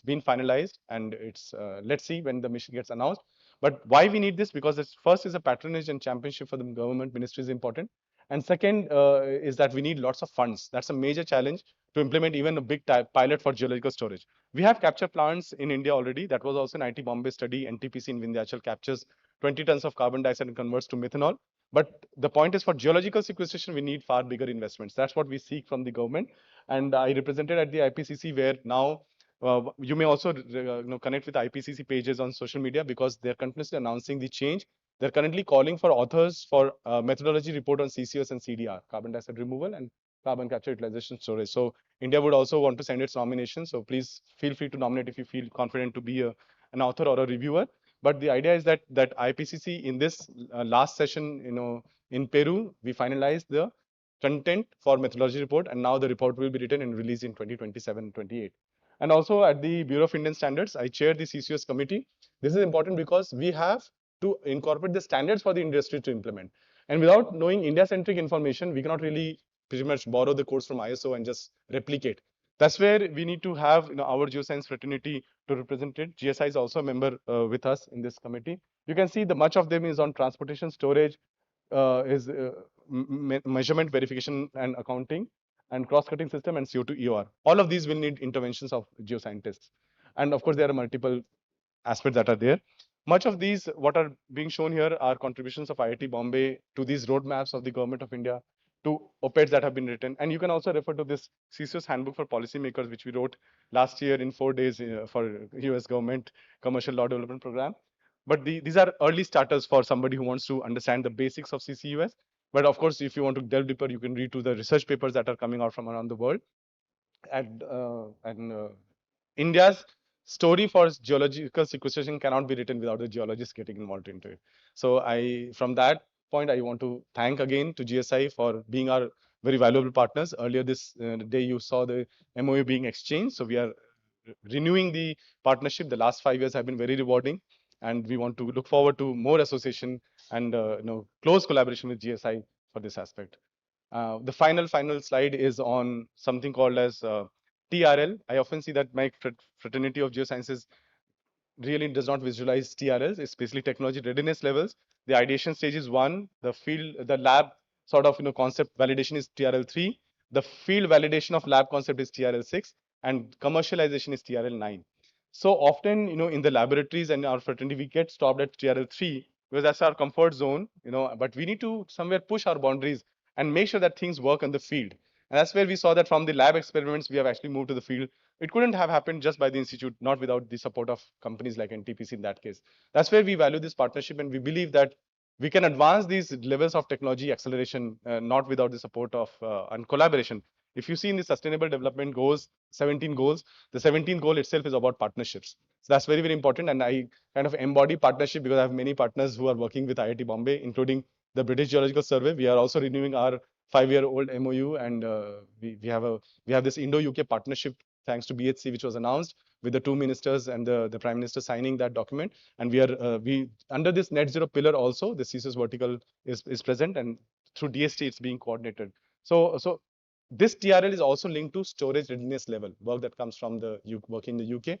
being finalized, and it's let's see when the mission gets announced. But why we need this? Because first is a patronage and championship for the government ministry is important. And second is that we need lots of funds. That's a major challenge to implement even a big pilot for geological storage. We have capture plants in India already. That was also an IIT Bombay study. NTPC in Vindhyachal captures 20 tons of carbon dioxide and converts to methanol. But the point is, for geological sequestration, we need far bigger investments. That's what we seek from the government. And I represented at the IPCC, where now you may also connect with IPCC pages on social media, because they're continuously announcing the change. They're currently calling for authors for methodology report on CCS and CDR, carbon dioxide removal and carbon capture utilization storage. So India would also want to send its nomination. So please feel free to nominate if you feel confident to be an author or a reviewer. But the idea is that IPCC in this last session, in Peru, we finalized the content for methodology report, and now the report will be written and released in 2027-28. And also at the Bureau of Indian Standards, I chair the CCS committee. This is important because we have to incorporate the standards for the industry to implement. And without knowing India-centric information, we cannot really pretty much borrow the codes from ISO and just replicate. That's where we need to have our geoscience fraternity to represent it. GSI is also a member with us in this committee. You can see the much of them is on transportation, storage, measurement, verification, and accounting, and cross-cutting system, and CO2 EOR. All of these will need interventions of geoscientists. And of course, there are multiple aspects that are there. Much of these, what are being shown here, are contributions of IIT Bombay to these roadmaps of the Government of India, to op-eds that have been written. And you can also refer to this CCO's Handbook for Policymakers, which we wrote last year in 4 days for US government commercial law development program. But these are early starters for somebody who wants to understand the basics of CCUS. But of course, if you want to delve deeper, you can read to the research papers that are coming out from around the world. And India's story for geological sequestration cannot be written without the geologists getting involved into it. So from that point, I want to thank again to GSI for being our very valuable partners. Earlier this day, you saw the MOU being exchanged. So we are renewing the partnership. The last 5 years have been very rewarding, and we want to look forward to more association and close collaboration with GSI for this aspect. The final slide is on something called as TRL. I often see that my fraternity of geosciences really does not visualize TRLs. It's basically technology readiness levels. The ideation stage is 1. The lab sort of concept validation is TRL 3. The field validation of lab concept is TRL 6, and commercialization is TRL 9. So often, in the laboratories and our fraternity, we get stopped at TRL 3 because that's our comfort zone, but we need to somewhere push our boundaries and make sure that things work in the field. And that's where we saw that from the lab experiments, we have actually moved to the field. It couldn't have happened just by the institute, not without the support of companies like NTPC in that case. That's where we value this partnership, and we believe that we can advance these levels of technology acceleration not without the support of and collaboration. If you see in the Sustainable Development Goals, 17 goals, the 17th goal itself is about partnerships. So that's very, very important, and I kind of embody partnership because I have many partners who are working with IIT Bombay, including the British Geological Survey. We are also renewing our 5-year-old MOU, and we have this Indo-UK partnership thanks to BHC, which was announced with the 2 ministers and the Prime Minister signing that document. And we under this net zero pillar also, the CSIS vertical is present, and through DST it's being coordinated. So this TRL is also linked to storage readiness level work that comes from the work in the UK.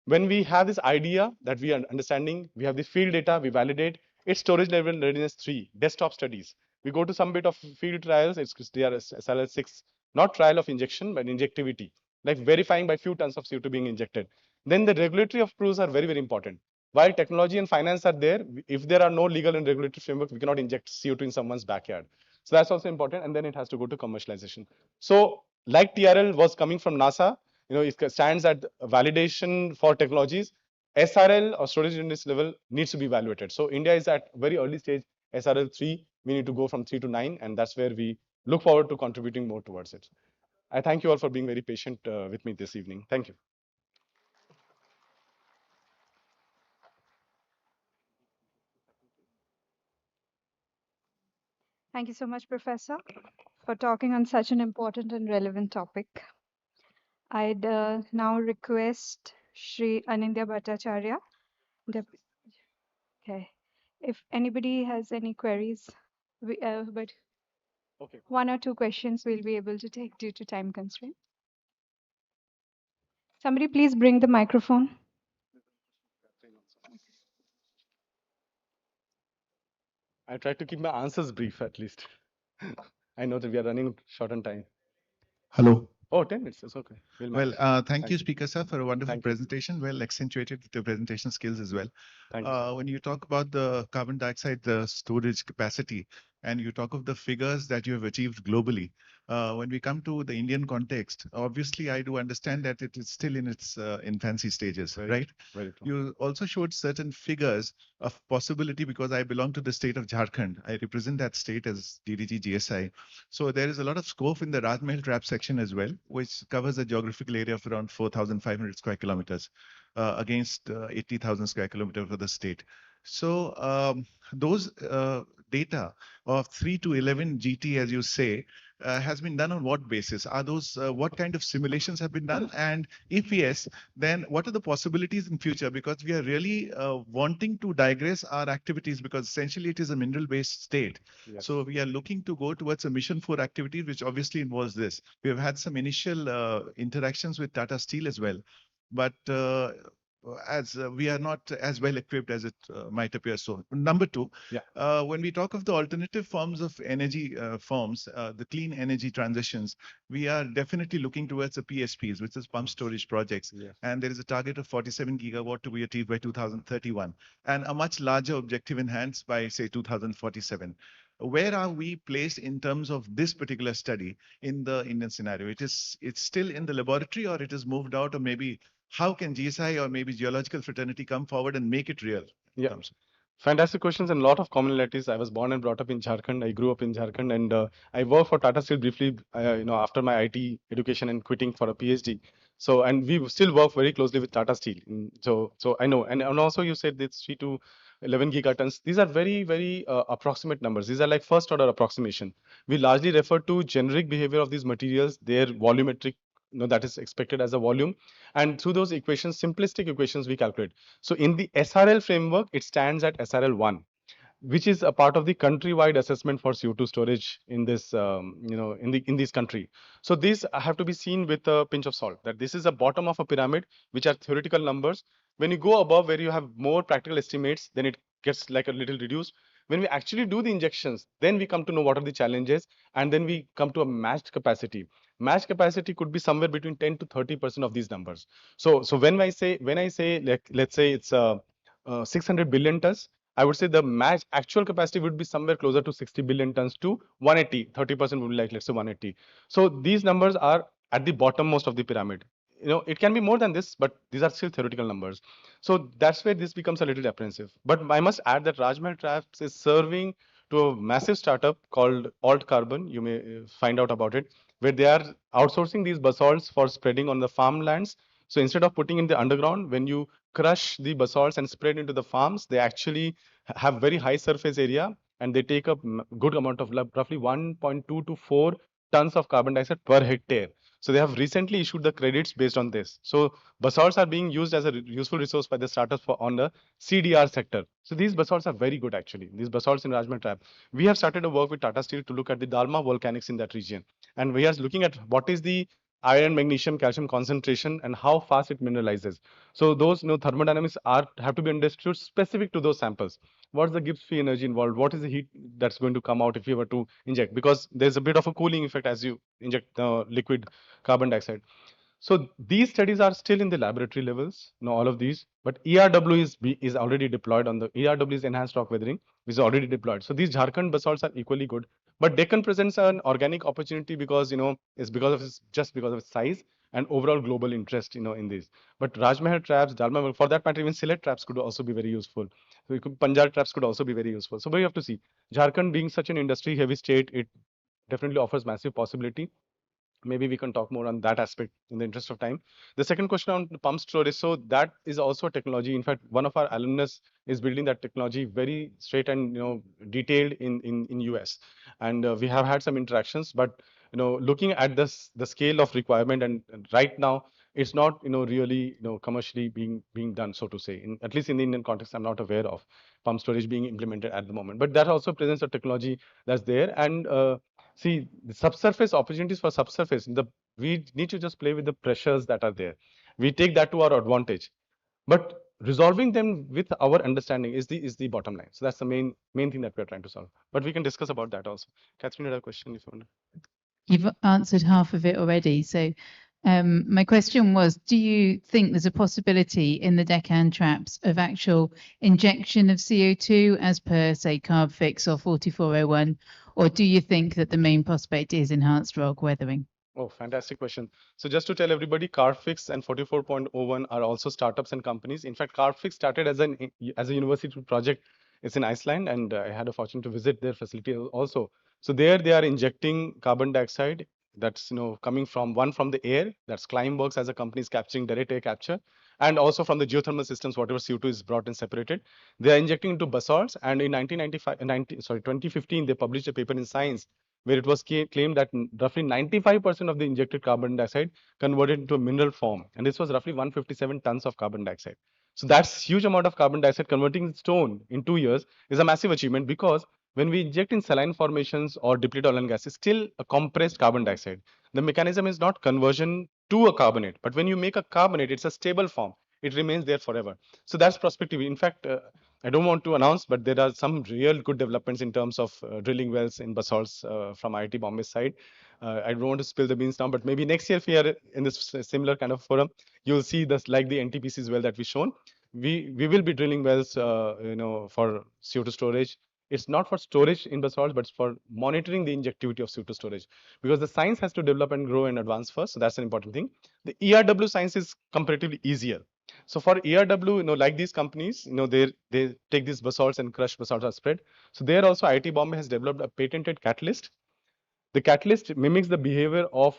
When we have this idea that we are understanding, we have the field data, we validate, it's storage level readiness 3, desktop studies. We go to some bit of field trials, it's SLL6, not trial of injection, but injectivity, like verifying by few tons of CO2 being injected. Then the regulatory approvals are very, very important. While technology and finance are there, if there are no legal and regulatory framework, we cannot inject CO2 in someone's backyard. So that's also important, and then it has to go to commercialization. So like TRL was coming from NASA, it stands at validation for technologies. SRL or storage readiness level needs to be evaluated. So India is at very early stage SRL 3. We need to go from 3 to 9, and that's where we look forward to contributing more towards it. I thank you all for being very patient with me this evening. Thank you. Thank you so much, Professor, for talking on such an important and relevant topic. I'd now request Shri Anindya Bhattacharya. Okay. If anybody has any queries, but okay, 1 or 2 questions we'll be able to take due to time constraint. Somebody please bring the microphone. I try to keep my answers brief at least. I know that we are running short on time. Hello. Oh, 10 minutes. It's okay. Thank you, Speaker Sir, for a wonderful presentation. Well accentuated with the presentation skills as well. Thank you. When you talk about the carbon dioxide storage capacity, and you talk of the figures that you have achieved globally, when we come to the Indian context, obviously I do understand that it is still in its infancy stages, right? Very true. You also showed certain figures of possibility because I belong to the state of Jharkhand. I represent that state as DDG GSI. So there is a lot of scope in the Rajmahal trap section as well, which covers a geographical area of around 4,500 square kilometers against 80,000 square kilometers for the state. So those data of 3 to 11 GT, as you say, has been done on what basis? Are those, what kind of simulations have been done? And if yes, then what are the possibilities in future? Because we are really wanting to digress our activities because essentially it is a mineral-based state. Yes. So we are looking to go towards a mission 4 activity, which obviously involves this. We have had some initial interactions with Tata Steel as well. But as we are not as well equipped as it might appear. So number 2, when we talk of the alternative forms of energy the clean energy transitions, we are definitely looking towards the PSPs, which is pump storage projects. And there is a target of 47 gigawatt to be achieved by 2031 and a much larger objective in hand by say 2047. where are we placed in terms of this particular study in the Indian scenario? It's still in the laboratory, or it is moved out, or maybe how can GSI or maybe geological fraternity come forward and make it real? Yeah. Fantastic questions and a lot of commonalities. I was born and brought up in Jharkhand. I grew up in Jharkhand, and I worked for Tata Steel briefly, after my IT education and quitting for a PhD. So, and we still work very closely with Tata Steel. So I know. And also you said it's 3 to 11 gigatons. These are very, very approximate numbers. These are like first order approximation. We largely refer to generic behavior of these materials, their volumetric, that is expected as a volume, and through those equations, simplistic equations, we calculate. So in the SRL framework, it stands at SRL1, which is a part of the countrywide assessment for CO2 storage in this, in this country. So these have to be seen with a pinch of salt, that this is a bottom of a pyramid, which are theoretical numbers. When you go above, where you have more practical estimates, then it gets like a little reduced. When we actually do the injections, then we come to know what are the challenges, and then we come to a matched capacity. Matched capacity could be somewhere between 10 to 30% of these numbers. So when I say like, let's say it's 600 billion tons, I would say the match actual capacity would be somewhere closer to 60 billion tons to 180. 30% would be like, let's say, 180. So these numbers are at the bottommost of the pyramid. It can be more than this, but these are still theoretical numbers. So that's where this becomes a little apprehensive. But I must add that Rajmahal Traps is serving to a massive startup called Alt Carbon. You may find out about it, where they are outsourcing these basalts for spreading on the farmlands. So instead of putting in the underground, when you crush the basalts and spread into the farms, they actually have very high surface area, and they take up good amount of roughly 1.2 to 4 tons of carbon dioxide per hectare. So they have recently issued the credits based on this. So basalts are being used as a useful resource by the startups on the CDR sector. So these basalts are very good actually. These basalts in Rajmahal Trap. We have started a work with Tata Steel to look at the Dalma volcanics in that region. And we are looking at what is the iron, magnesium, calcium concentration and how fast it mineralizes. So those thermodynamics have to be understood specific to those samples. What's the Gibbs free energy involved? What is the heat that's going to come out if you were to inject? Because there's a bit of a cooling effect as you inject the liquid carbon dioxide. So these studies are still in the laboratory levels, all of these, but ERW is already deployed on the ERW is enhanced rock weathering, which is already deployed. So these Jharkhand basalts are equally good, but Deccan presents an organic opportunity because it's because of just because of its size and overall global interest, in these. But Rajmahal traps, Dalma, for that matter, even Sylhet traps could also be very useful. So Punjab traps could also be very useful. So we have to see. Jharkhand being such an industry heavy state, it definitely offers massive possibility. Maybe we can talk more on that aspect in the interest of time. The second question on the pump storage. So that is also a technology. In fact, one of our alumnus is building that technology very straight and detailed in US. And we have had some interactions, but looking at the scale of requirement and right now it's not really commercially being done, so to say. At least in the Indian context, I'm not aware of pump storage being implemented at the moment. But that also presents a technology that's there. And see, the subsurface opportunities for subsurface, we need to just play with the pressures that are there. We take that to our advantage, but resolving them with our understanding is the bottom line. So that's the main thing that we are trying to solve. But we can discuss about that also. Catherine had a question if you want. You've answered half of it already. So my question was, do you think there's a possibility in the Deccan traps of actual injection of CO2 as per, say, CarbFix or 4401? Or do you think that the main prospect is enhanced rock weathering? Oh, fantastic question. So just to tell everybody, CarbFix and 44.01 are also startups and companies. In fact, CarbFix started as a university project. It's in Iceland, and I had a fortune to visit their facility also. So there they are injecting carbon dioxide that's coming from the air. That's Climeworks as a company is capturing direct air capture, and also from the geothermal systems, whatever CO2 is brought and separated. They are injecting into basalts, and in 2015, they published a paper in Science where it was claimed that roughly 95% of the injected carbon dioxide converted into a mineral form. And this was roughly 157 tons of carbon dioxide. So that's huge amount of carbon dioxide. Converting stone in 2 years is a massive achievement, because when we inject in saline formations or depleted oil and gas, it's still a compressed carbon dioxide. The mechanism is not conversion to a carbonate, but when you make a carbonate, it's a stable form. It remains there forever. So that's prospective. In fact, I don't want to announce, but there are some real good developments in terms of drilling wells in basalts from IIT Bombay side. I don't want to spill the beans now, but maybe next year if we are in this similar kind of forum, you'll see this like the NTPC's well that we shown. We will be drilling wells, for CO2 storage It's not for storage in basalts, but it's for monitoring the injectivity of CO2 storage, because the science has to develop and grow and advance first. So that's an important thing. The ERW science is comparatively easier. So for ERW, like these companies, they take these basalts and crushed basalts are spread. So there also IIT Bombay has developed a patented catalyst. The catalyst mimics the behavior of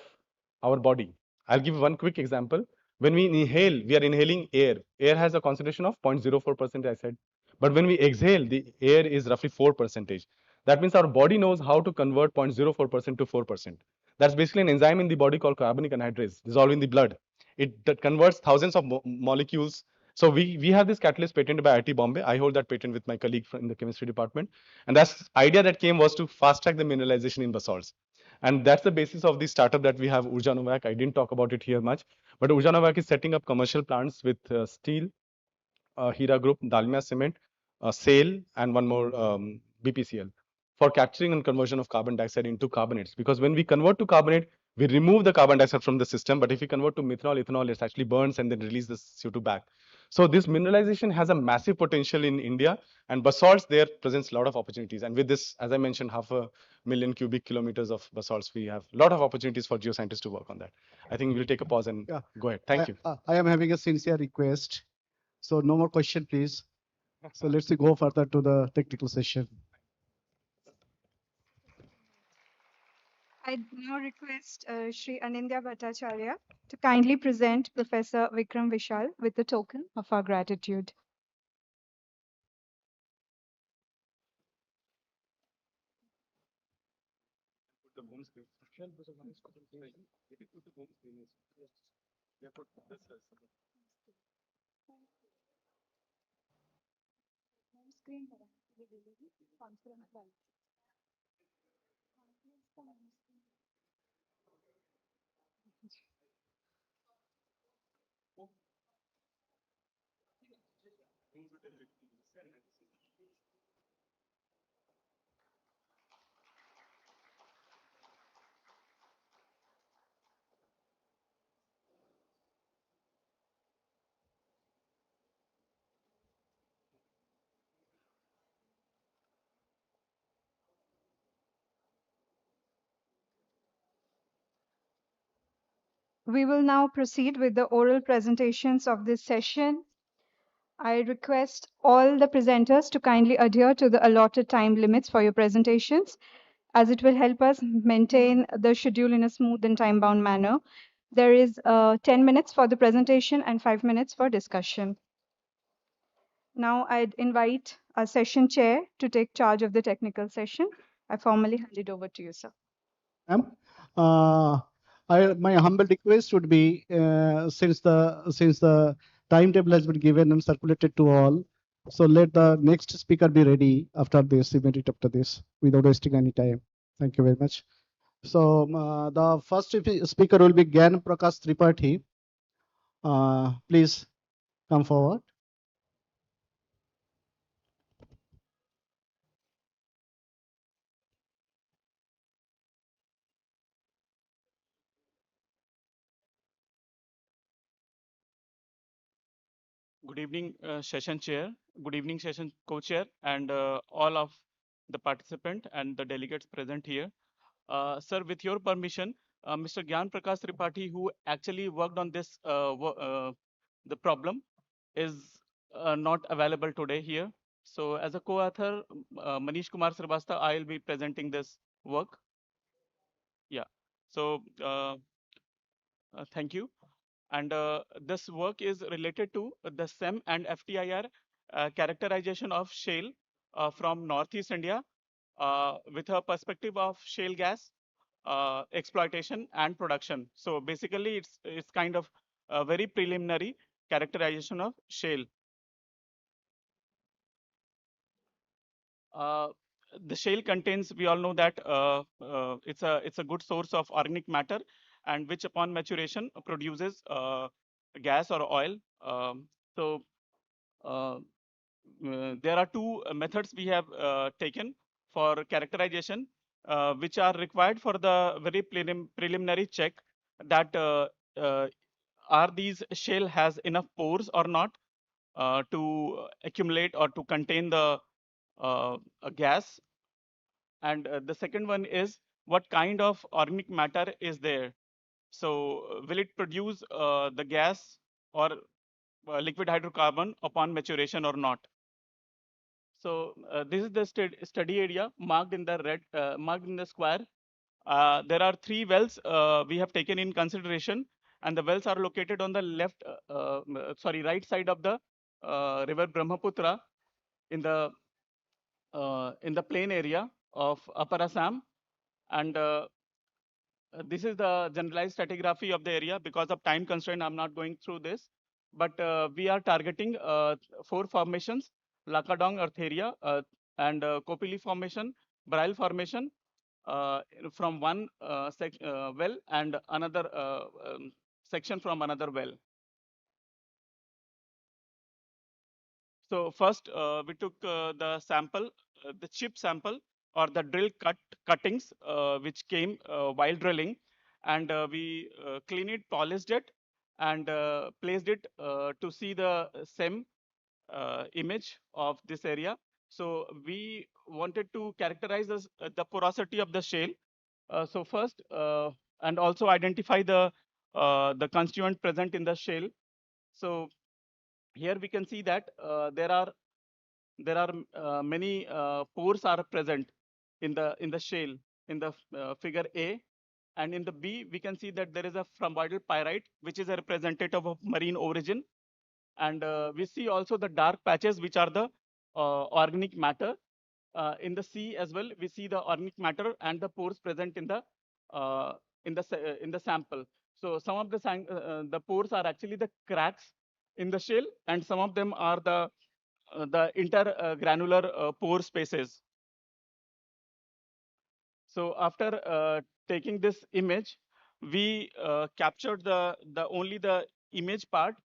our body. I'll give one quick example. When we inhale, we are inhaling air. Air has a concentration of 0.04%, I said. But when we exhale, the air is roughly 4%. That means our body knows how to convert 0.04% to 4%. That's basically an enzyme in the body called carbonic anhydrase, dissolved in the blood. It that converts thousands of molecules. So we have this catalyst patented by IIT Bombay. I hold that patent with my colleague in the chemistry department. And that's idea that came was to fast track the mineralization in basalts. And that's the basis of the startup that we have, Urja Novak. I didn't talk about it here much, but Urja Novak is setting up commercial plants with steel, Hira Group, Dalmia Cement, SAIL, and one more BPCL for capturing and conversion of carbon dioxide into carbonates. Because when we convert to carbonate, we remove the carbon dioxide from the system. But if we convert to methanol, ethanol, it actually burns and then release the CO2 back. So this mineralization has a massive potential in India, and basalts there presents a lot of opportunities. And with this, as I mentioned, 500,000 cubic kilometers of basalts, we have a lot of opportunities for geoscientists to work on that. I think we'll take a pause and go ahead. Thank you. I am having a sincere request. So no more question, please. So let's go further to the technical session. I now request Shri Anindya Bhattacharya to kindly present Professor Vikram Vishal with the token of our gratitude. We will now proceed with the oral presentations of this session. I request all the presenters to kindly adhere to the allotted time limits for your presentations, as it will help us maintain the schedule in a smooth and time-bound manner. There is 10 minutes for the presentation and 5 minutes for discussion. Now I'd invite our session chair to take charge of the technical session. I formally hand it over to you, sir. My humble request would be, since the timetable has been given and circulated to all, so let the next speaker be ready after this, immediate after this, without wasting any time. Thank you very much. So the first speaker will be Gyan Prakash Tripathi. Please come forward. Good evening, session chair. Good evening, session co-chair, and all of the participant and the delegates present here. Sir, with your permission, Mr. Gyan Prakash Tripathi, who actually worked on this, the problem, is not available today here. So as a co-author, Manish Kumar Srivastava, I'll be presenting this work. Yeah. So thank you. And this work is related to the SEM and FTIR characterization of shale from Northeast India with a perspective of shale gas exploitation and production. So basically, it's kind of a very preliminary characterization of shale. The shale contains, we all know that it's a good source of organic matter, and which upon maturation produces gas or oil. So there are two methods we have taken for characterization, which are required for the very preliminary check that are these shale has enough pores or not to accumulate or to contain the a gas, and the second one is what kind of organic matter is there. So will it produce the gas or liquid hydrocarbon upon maturation or not? So this is the study area marked in the red, marked in the square. There are 3 wells we have taken in consideration, and the wells are located on the left, right side of the river Brahmaputra in the plain area of Upper Assam, and this is the generalized stratigraphy of the area. Because of time constraint, I'm not going through this, but we are targeting 4 formations: Lakadong Earth area and Kopili Formation, Braille Formation, from one well, and another section from another well. So first, we took the sample, the chip sample or the drill cuttings, which came while drilling, and we cleaned it, polished it, and placed it to see the SEM image of this area. So we wanted to characterize the porosity of the shale. So first, and also identify the constituent present in the shale. So here we can see that there are many pores are present in the shale in the figure A, and in the B we can see that there is a rhomboidal pyrite, which is a representative of marine origin, and we see also the dark patches, which are the organic matter. In the C as well, we see the organic matter and the pores present in the sample. So some of the pores are actually the cracks in the shale, and some of them are the intergranular pore spaces. So after taking this image, we captured only the image part,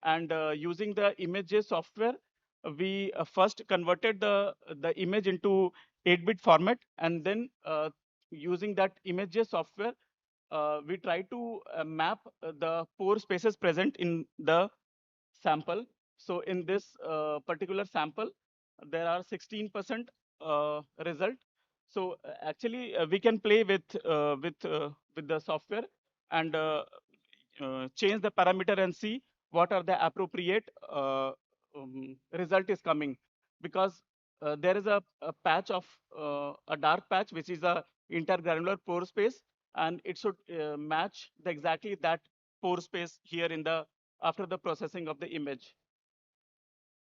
and using the images software, we first converted the image into 8-bit format, and then using that images software, we try to map the pore spaces present in the sample. So in this particular sample, there are 16% result. So actually, we can play with the software and change the parameter and see what are the appropriate result is coming, because there is a patch of a dark patch, which is a intergranular pore space, and it should match exactly that pore space here in the after the processing of the image.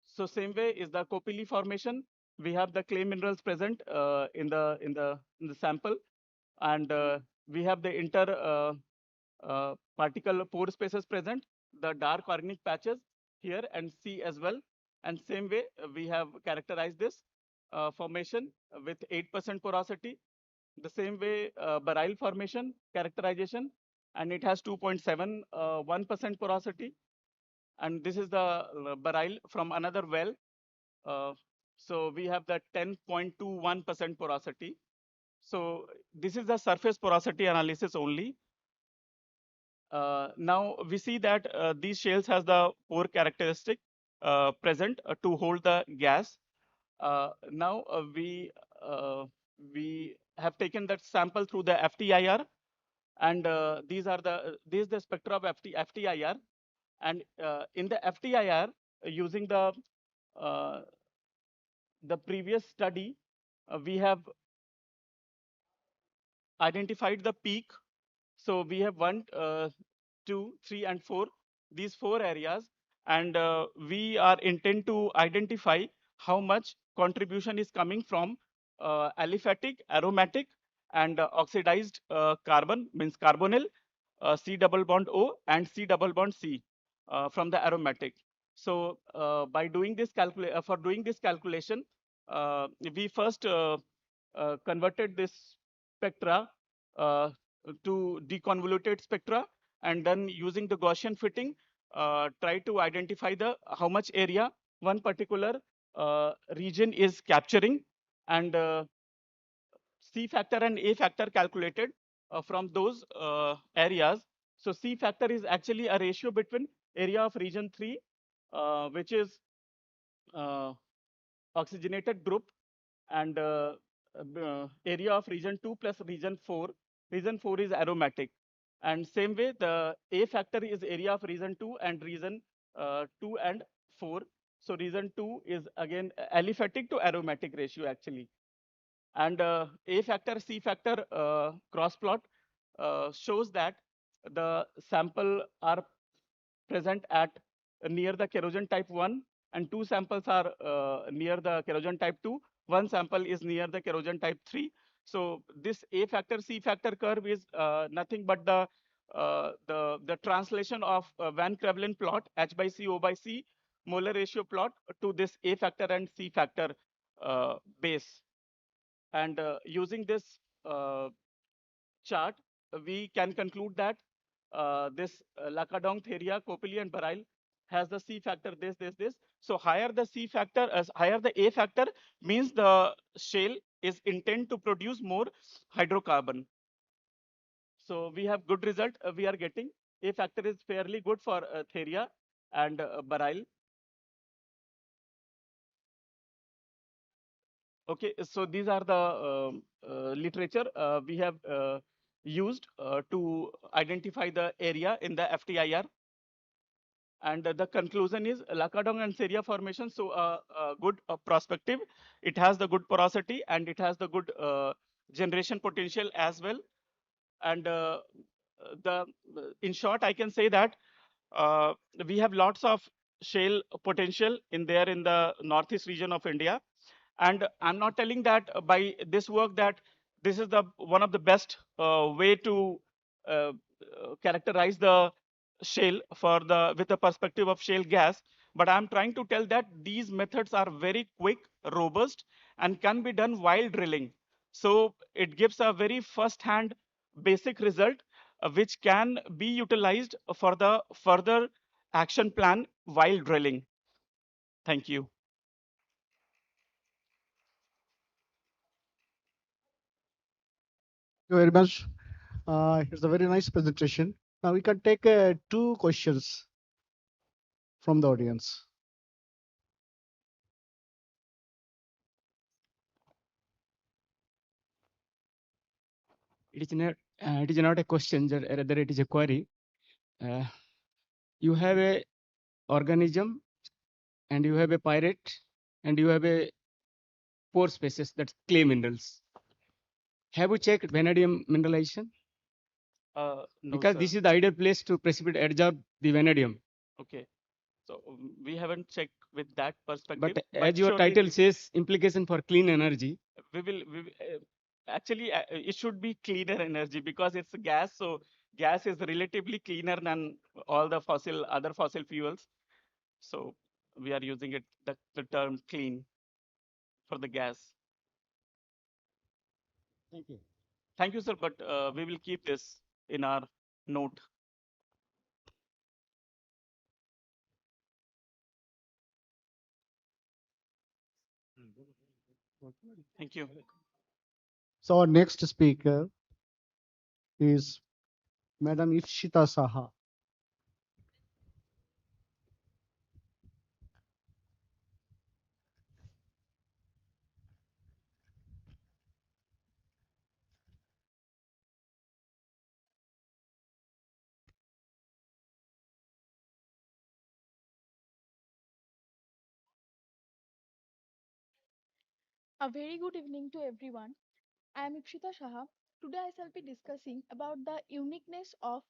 So same way is the Kopili formation. We have the clay minerals present in the sample, and we have the inter particle pore spaces present, the dark organic patches here and C as well. And same way we have characterized this formation with 8% porosity. The same way Barile formation characterization, and it has 2.71% porosity. And this is the Barile from another well. So we have the 10.21% porosity. So this is the surface porosity analysis only. Now we see that these shales has the pore characteristic present to hold the gas. Now we have taken that sample through the FTIR, and these are the spectra of FTIR, and in the FTIR, using the previous study, we have identified the peak. So we have 1, 2, 3, and 4, these 4 areas, and we are intent to identify how much contribution is coming from aliphatic, aromatic, and oxidized carbon, means carbonyl, C double bond O, and C double bond C from the aromatic. So by doing this calculation, we first converted this spectra to deconvoluted spectra, and then using the Gaussian fitting, try to identify how much area one particular region is capturing, and C factor and A factor calculated from those areas. So C factor is actually a ratio between area of region 3, which is oxygenated group, and area of region 2 plus region 4. Region 4 is aromatic. And same way, the A factor is area of region 2 and region 2 and 4. So region 2 is again aliphatic to aromatic ratio actually. And A factor, C factor cross plot shows that the sample are present at near the kerogen type 1 and two samples are near the kerogen type 2. One sample is near the kerogen type 3. So this A factor, C factor curve is nothing but the translation of Van Krevelen plot, H by C, O by C, molar ratio plot to this A factor and C factor base. And using this chart, we can conclude that this Lakadong, Theria, Kopili, and Bareil has the C factor this. So higher the C factor, as higher the A factor means the shale is intent to produce more hydrocarbon. So we have good result we are getting. A factor is fairly good for Theria and Bareil. Okay, so these are the literature we have used to identify the area in the FTIR. And the conclusion is Lakadong and Seria formation, so good prospective. It has the good porosity and it has the good generation potential as well. And in short, I can say that we have lots of shale potential in the northeast region of India. And I'm not telling that by this work that this is the one of the best way to characterize the shale for the with the perspective of shale gas. But I'm trying to tell that these methods are very quick, robust, and can be done while drilling. So it gives a very first-hand basic result which can be utilized for the further action plan while drilling. Thank you. Thank you very much. It's a very nice presentation. Now we can take two questions from the audience. It is not a question, rather it is a query. You have a organism and you have a pirate and you have a pore species, that's clay minerals. Have you checked vanadium mineralization? No, Because sir. this is the ideal place to precipitate adsorb the vanadium. Okay. So we haven't checked with that perspective. But as your surely title says, implication for clean energy. actually it should be cleaner energy because it's a gas. So gas is relatively cleaner than all the other fossil fuels. So we are using it the term clean for the gas. Thank you. Thank you, sir. But we will keep this in our note. Thank you. So our next speaker is Madam Ifshita Saha. A very good evening to everyone. I am Ikshita Shaha. Today I shall be discussing about the uniqueness of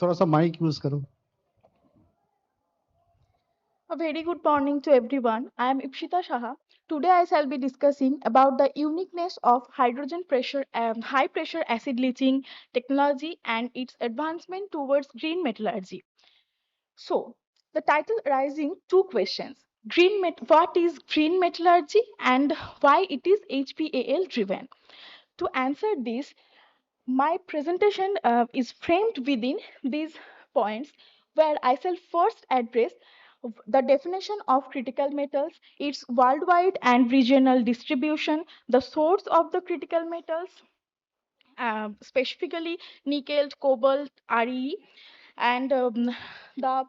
थोड़ा सा mic use करो. A very good morning to everyone. I am Ikshita Shaha. Today I shall be discussing about the uniqueness of high pressure acid leaching technology and its advancement towards green metallurgy. So, the title raising two questions. What is green metallurgy and why it is HPAL driven? To answer this, my presentation is framed within these points where I shall first address the definition of critical metals, its worldwide and regional distribution, the source of the critical metals, specifically nickel, cobalt, Re, and the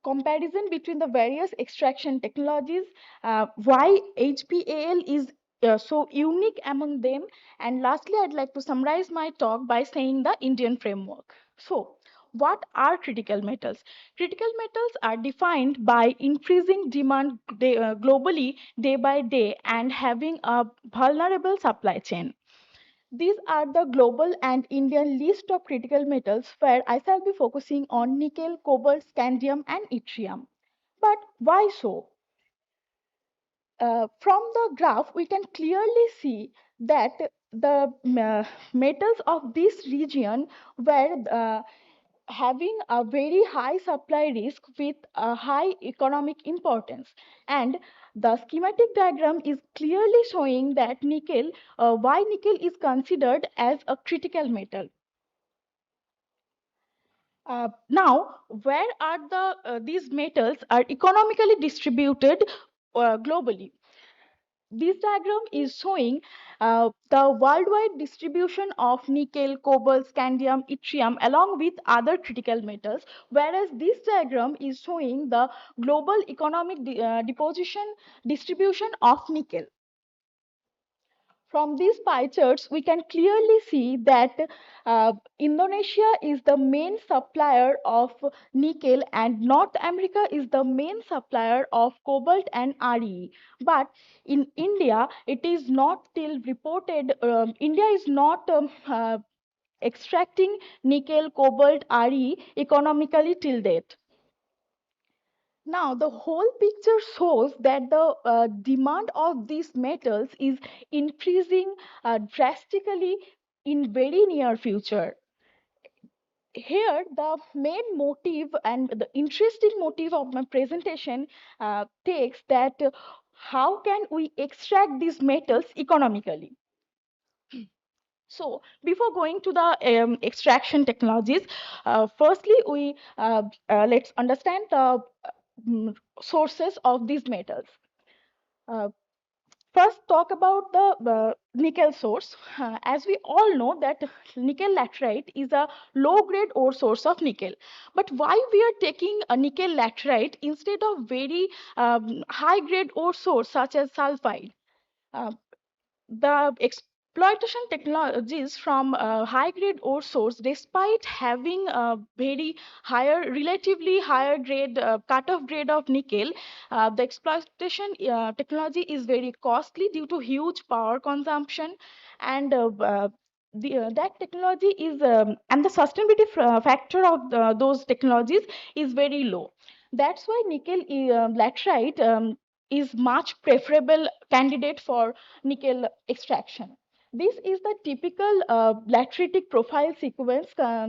comparison between the various extraction technologies, why HPAL is so unique among them, and lastly, I'd like to summarize my talk by saying the Indian framework. So, what are critical metals? Critical metals are defined by increasing demand globally day by day and having a vulnerable supply chain. These are the global and Indian list of critical metals where I shall be focusing on nickel, cobalt, scandium, and yttrium. But why so? From the graph, we can clearly see that the metals of this region were having a very high supply risk with a high economic importance. And the schematic diagram is clearly showing that nickel, why nickel is considered as a critical metal. Now, where are these metals are economically distributed globally? This diagram is showing the worldwide distribution of nickel, cobalt, scandium, yttrium along with other critical metals, whereas this diagram is showing the global economic deposition distribution of nickel. From these pie charts, we can clearly see that Indonesia is the main supplier of nickel and North America is the main supplier of cobalt and Re. But in India, it is not till reported, India is not extracting nickel, cobalt, Re economically till date. Now, the whole picture shows that the demand of these metals is increasing drastically in very near future. Here, the main motive and the interesting motive of my presentation takes that how can we extract these metals economically? So, before going to the extraction technologies, firstly, let's understand the sources of these metals. First, talk about the nickel source. As we all know that nickel laterite is a low-grade ore source of nickel. But why we are taking a nickel laterite instead of very high-grade ore source such as sulfide? The exploitation technologies from high grade ore source, despite having a very higher, relatively higher grade cutoff grade of nickel, the exploitation technology is very costly due to huge power consumption, and that technology is and the sustainability factor of those technologies is very low. That's why nickel laterite is much preferable candidate for nickel extraction. This is the typical lateritic profile sequence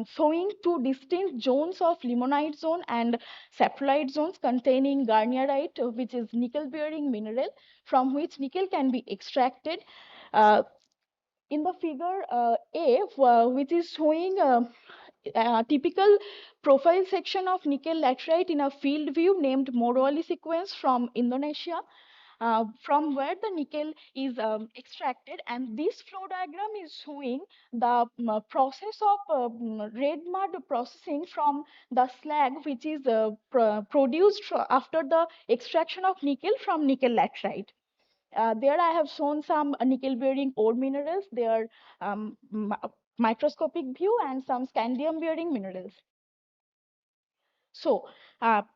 showing two distinct zones of limonite zone and saprolite zones containing garnierite, which is nickel bearing mineral from which nickel can be extracted. In the figure A, which is showing a typical profile section of nickel laterite in a field view named Morowali sequence from Indonesia, from where the nickel is extracted, and this flow diagram is showing the process of red mud processing from the slag which is produced after the extraction of nickel from nickel laterite. There I have shown some nickel bearing ore minerals, their microscopic view, and some scandium bearing minerals. So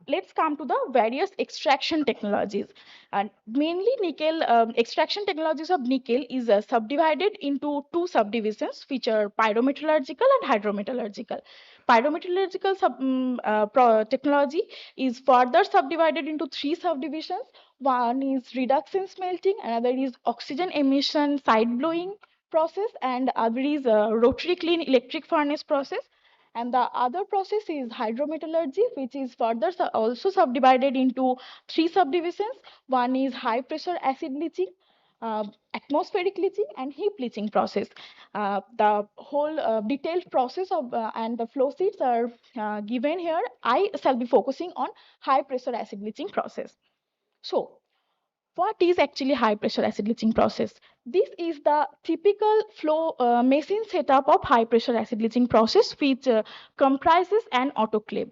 let's come to the various extraction technologies. And mainly nickel extraction technologies of nickel is subdivided into two subdivisions, which are pyrometallurgical and hydrometallurgical. Pyrometallurgical technology is further subdivided into three subdivisions. One is reduction smelting, another is oxygen emission side blowing process, and other is rotary clean electric furnace process. And the other process is hydrometallurgy, which is further also subdivided into three subdivisions. One is high pressure acid leaching, atmospheric leaching, and heap leaching process. The whole detailed process of and the flow sheets are given here. I shall be focusing on high pressure acid leaching process. So what is actually high pressure acid leaching process? This is the typical flow machine setup of high pressure acid leaching process, which comprises an autoclave.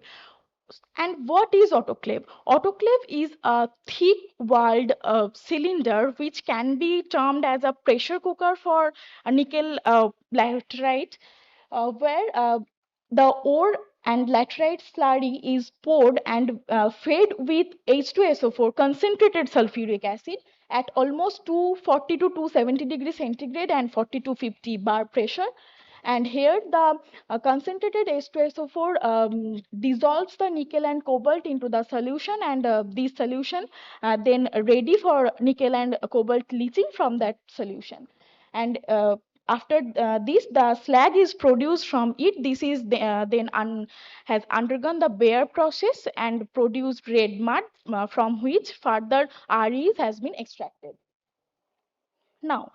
And what is autoclave? Autoclave is a thick walled cylinder which can be termed as a pressure cooker for a nickel laterite, where the ore and laterite slurry is poured and fed with H2SO4 concentrated sulfuric acid at almost 240 to 270 degrees centigrade and 40 to 50 bar pressure. And here the concentrated H2SO4 dissolves the nickel and cobalt into the solution, and this solution then ready for nickel and cobalt leaching from that solution. And after this, the slag is produced from it. This is then has undergone the Bayer process and produced red mud, from which further REs has been extracted. Now,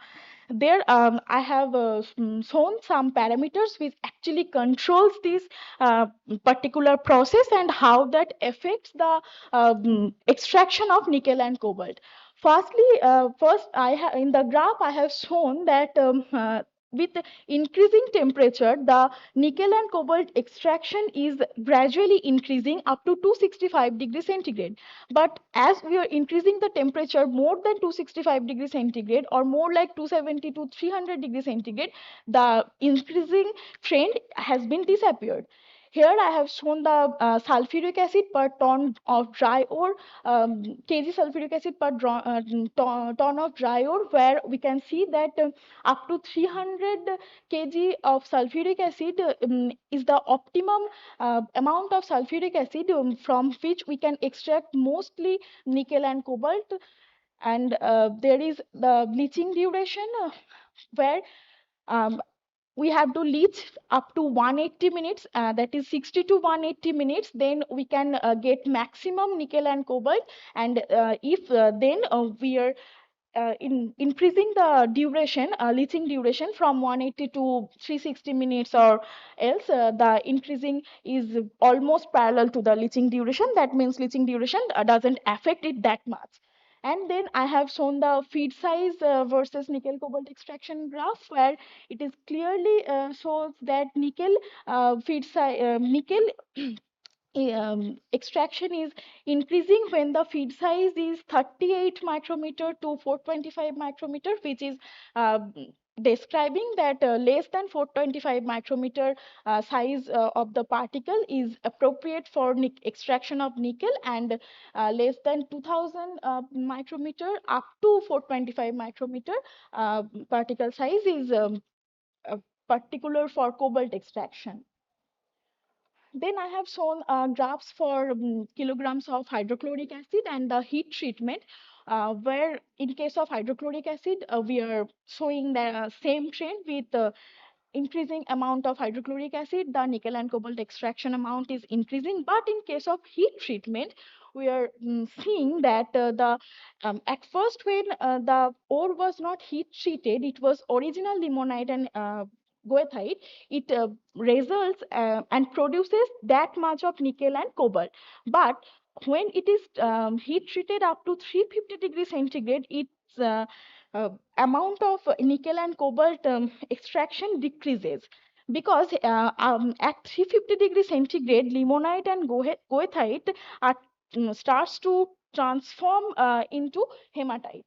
there I have shown some parameters which actually controls this particular process and how that affects the extraction of nickel and cobalt. Firstly, first in the graph I have shown that with increasing temperature, the nickel and cobalt extraction is gradually increasing up to 265 degrees centigrade. But as we are increasing the temperature more than 265 degrees centigrade, or more like 270 to 300 degrees centigrade, the increasing trend has been disappeared. Here I have shown the sulfuric acid per ton of dry ore, kg sulfuric acid per ton of dry ore, where we can see that up to 300 kg of sulfuric acid is the optimum amount of sulfuric acid from which we can extract mostly nickel and cobalt. And there is the leaching duration, where we have to leach up to 180 minutes, that is 60 to 180 minutes, then we can get maximum nickel and cobalt. And if then we are increasing the duration, leaching duration from 180 to 360 minutes, or else the increasing is almost parallel to the leaching duration. That means leaching duration doesn't affect it that much. And then I have shown the feed size versus nickel cobalt extraction graph, where it is clearly shows that nickel feed size, nickel extraction is increasing when the feed size is 38 micrometer to 425 micrometer, which is describing that less than 425 micrometer size of the particle is appropriate for extraction of nickel, and less than 2000 micrometer up to 425 micrometer particle size is particular for cobalt extraction. Then I have shown graphs for kilograms of hydrochloric acid and the heat treatment, where in case of hydrochloric acid, we are showing the same trend with increasing amount of hydrochloric acid, the nickel and cobalt extraction amount is increasing. But in case of heat treatment, we are seeing that at first, when the ore was not heat treated, it was original limonite and goethite, it results and produces that much of nickel and cobalt. But when it is heat treated up to 350 degrees centigrade, its amount of nickel and cobalt extraction decreases, because at 350 degrees centigrade, limonite and goethite are, starts to transform into hematite.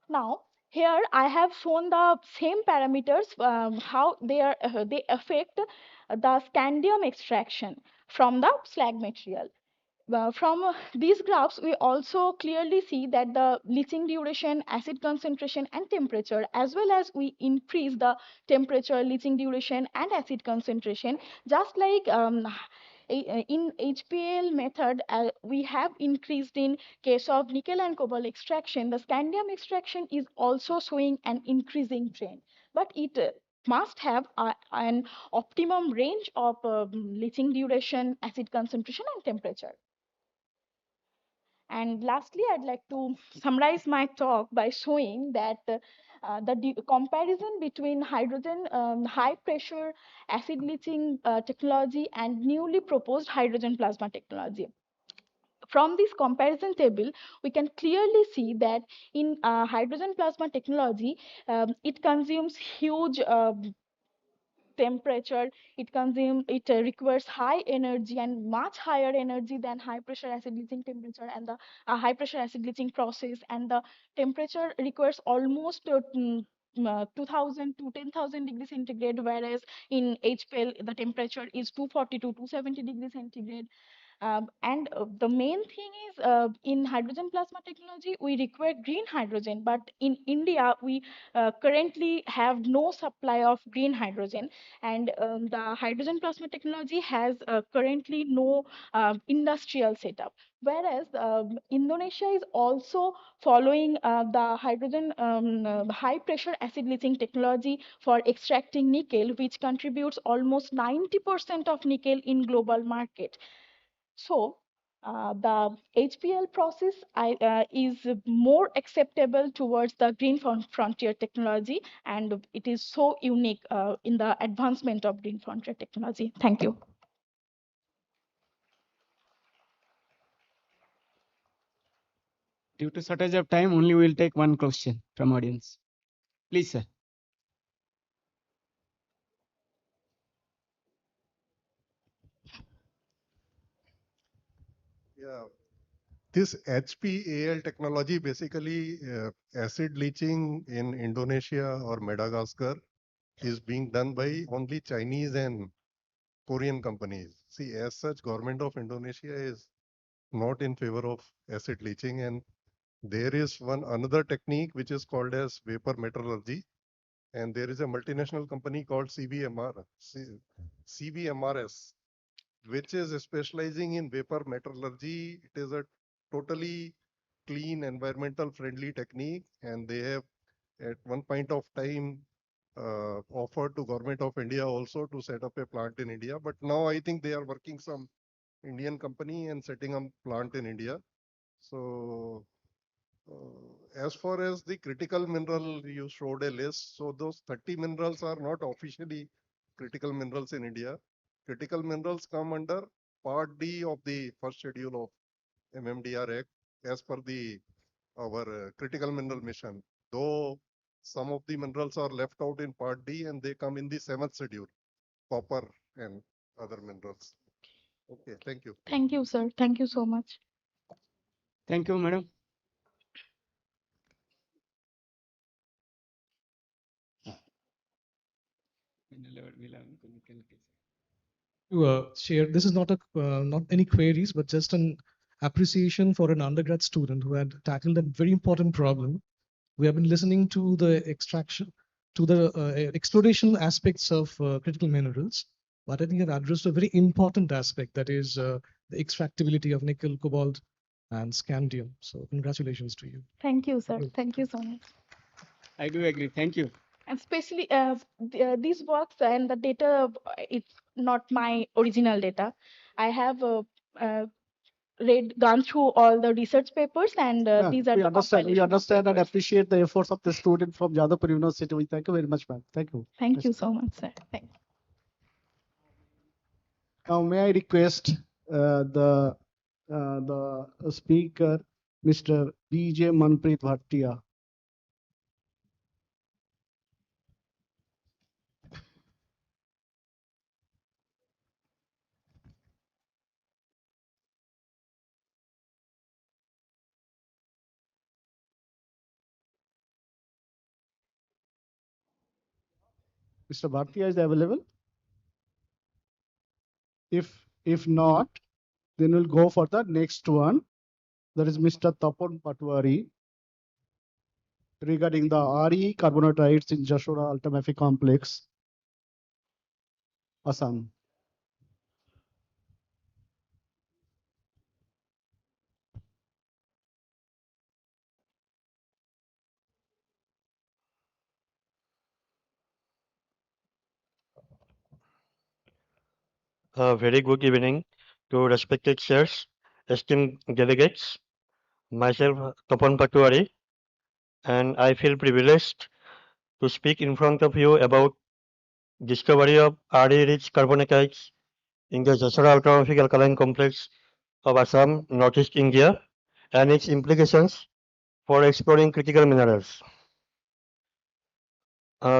Now, here I have shown the same parameters, how they affect the scandium extraction from the slag material. From these graphs, we also clearly see that the leaching duration, acid concentration, and temperature, as well as we increase the temperature, leaching duration, and acid concentration, just like in HPL method, we have increased in case of nickel and cobalt extraction. The scandium extraction is also showing an increasing trend, but it must have an optimum range of leaching duration, acid concentration, and temperature. And lastly, I'd like to summarize my talk by showing that the comparison between hydrogen high pressure acid leaching technology and newly proposed hydrogen plasma technology. from this comparison table, we can clearly see that in hydrogen plasma technology, it consumes huge temperature. It requires high energy and much higher energy than high pressure acid leaching temperature and the high pressure acid leaching process, and the temperature requires almost 2000 to 10,000 degrees centigrade, whereas in HPL the temperature is 240 to 270 degrees centigrade. And the main thing is, in hydrogen plasma technology, we require green hydrogen, but in India, we currently have no supply of green hydrogen, and the hydrogen plasma technology has currently no industrial setup. Whereas Indonesia is also following the hydrogen high pressure acid leaching technology for extracting nickel, which contributes almost 90% of nickel in global market. So the HPL process is more acceptable towards the green frontier technology, and it is so unique in the advancement of green frontier technology. Thank you. Due to shortage of time, only we will take one question from audience. Please, sir. Yeah, this HPAL technology, basically acid leaching in Indonesia or Madagascar, is being done by only Chinese and Korean companies. See, as such, government of Indonesia is not in favor of acid leaching, and there is another technique which is called as vapor metallurgy, and there is a multinational company called CBMRS, which is specializing in vapor metallurgy. It is a totally clean, environmental friendly technique, and they have at one point of time offered to government of India also to set up a plant in India. But now I think they are working some Indian company and setting up plant in India. So as far as the critical mineral, you showed a list. So those 30 minerals are not officially critical minerals in India. Critical minerals come under Part D of the first schedule of MMDR Act as per our critical mineral mission. Though some of the minerals are left out in Part D and they come in the 7th schedule, copper and other minerals. Okay, thank you. Thank you, sir. Thank you so much. Thank you, madam. To share, this is not any queries, but just an appreciation for an undergrad student who had tackled a very important problem. We have been listening to the exploration aspects of critical minerals, but I think I've addressed a very important aspect, that is the extractability of nickel, cobalt, and scandium. So congratulations to you. Thank you, sir. Thank you so much. I do agree. Thank you. Especially these works and the data, it's not my original data. I have gone through all the research papers, and these are we the understand. We compilation understand and papers. appreciate the efforts of the student from Jadavpur University. We thank you very much, ma'am. Thank you. Thank you so much, sir. Thank you. Now, may I request the speaker, Mr. B.J. Manpreet Bhatia. Mr. Bhatia is available? If not, then we'll go for the next one. That is Mr. Tapan Patwari regarding the RE carbonatites in Jashora Ultramafic Complex, Assam. Very good evening to respected chairs, esteemed delegates. Myself, Tapan Patwari, and I feel privileged to speak in front of you about discovery of RE-rich carbonatites in the Jashora Ultramafic Alkaline Complex of Assam, Northeast India, and its implications for exploring critical minerals.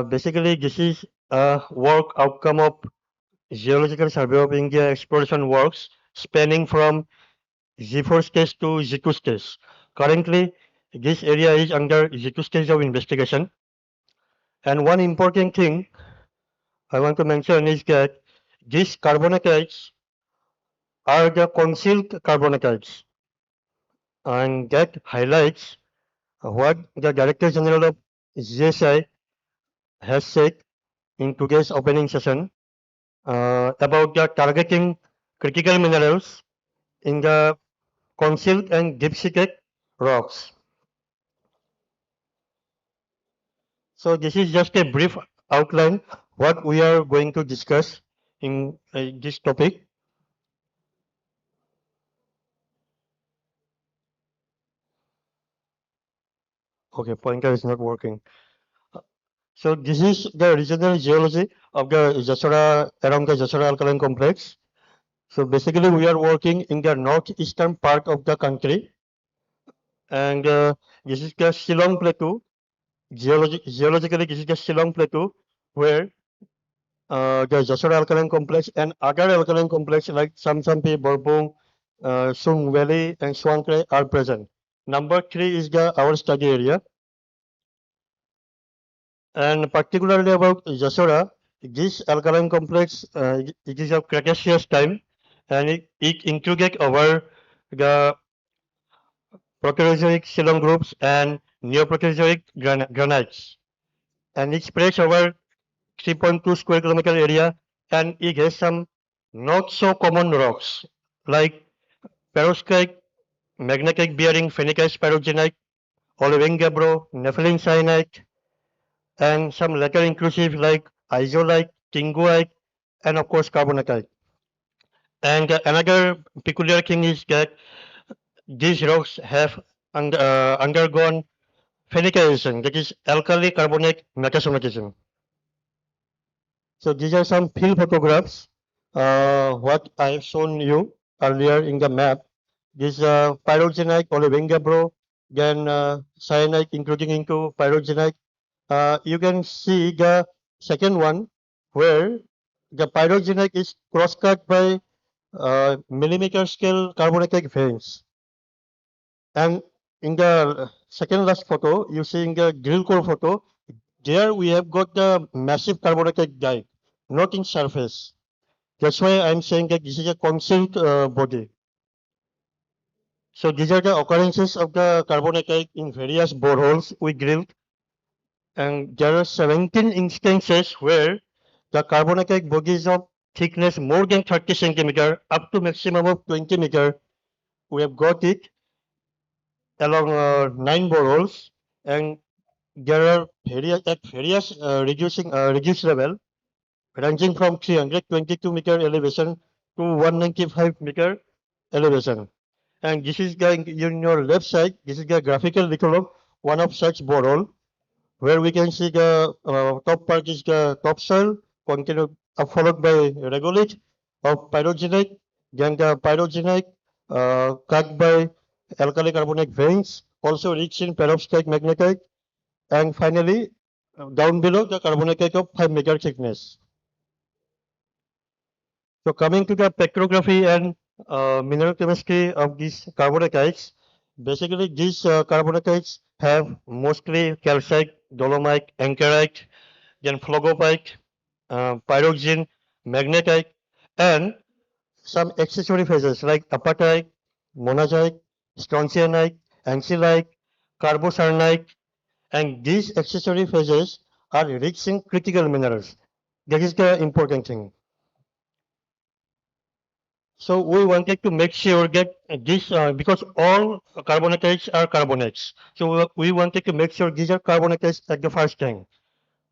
Basically, this is a work outcome of Geological Survey of India exploration works spanning from G4 stage to G2 stage. Currently, this area is under G2 stage of investigation. And one important thing I want to mention is that these carbonatites are the concealed carbonatites, and that highlights what the Director General of GSI has said in today's opening session about the targeting critical minerals in the concealed and deep-seated rocks. So this is just a brief outline what we are going to discuss in this topic. Okay, pointer is not working. So this is the regional geology of the Jasora, around the Jasora alkaline complex. So basically we are working in the northeastern part of the country, and this is the Shillong Plateau. Geologically, this is the Shillong Plateau where the Jasora alkaline complex and other alkaline complex like Samsampi, Borbong, Sung Valley, and Swankre are present. Number 3 is our study area. And particularly about Jasora, this alkaline complex, it is of Cretaceous time, and it included over the Proterozoic Shillong groups and Neoproterozoic granites. And it spreads over 3.2 square kilometer area, and it has some not so common rocks like perovskite, magnetite bearing phenixite pyroxenite, olivine gabbro, nepheline cyanite, and some later inclusive like isolite, tinguite, and of course carbonatite. And another peculiar thing is that these rocks have undergone phenixation, that is alkali carbonate metasomatism. So these are some field photographs. What I have shown you earlier in the map. This pyroxenite, olivine gabbro, then cyanite including into pyroxenite. You can see the second one where the pyroxenite is cross-cut by millimeter scale carbonatite veins. And in the second last photo, you see in the drill core photo, there we have got the massive carbonatite dike, not in surface. That's why I'm saying that this is a concealed body. So these are the occurrences of the carbonatite in various boreholes we drilled. And there are 17 instances where the carbonatite bodies of thickness more than 30 centimeter up to maximum of 20 meter. We have got it along 9 boreholes, and there are various reduced level ranging from 322 meter elevation to 195 meter elevation. And this is the in your left side. This is the graphical recall of one of such borehole, where we can see the top part is the topsoil, continued followed by regolith of pyroxenite, then the pyroxenite cut by alkali carbonate veins, also rich in perovskite magnetite, and finally down below the carbonatite of 5 meter thickness. So coming to the petrography and mineral chemistry of these carbonatites, basically these carbonatites have mostly calcite, dolomite, ankerite, then phlogopite, pyroxene, magnetite, and some accessory phases like apatite, monazite, strontianite, ancilite, carbocyanite, and these accessory phases are rich in critical minerals. That is the important thing. So we wanted to make sure that this, because all carbonatites are carbonates, so we wanted to make sure these are carbonatites at the first time.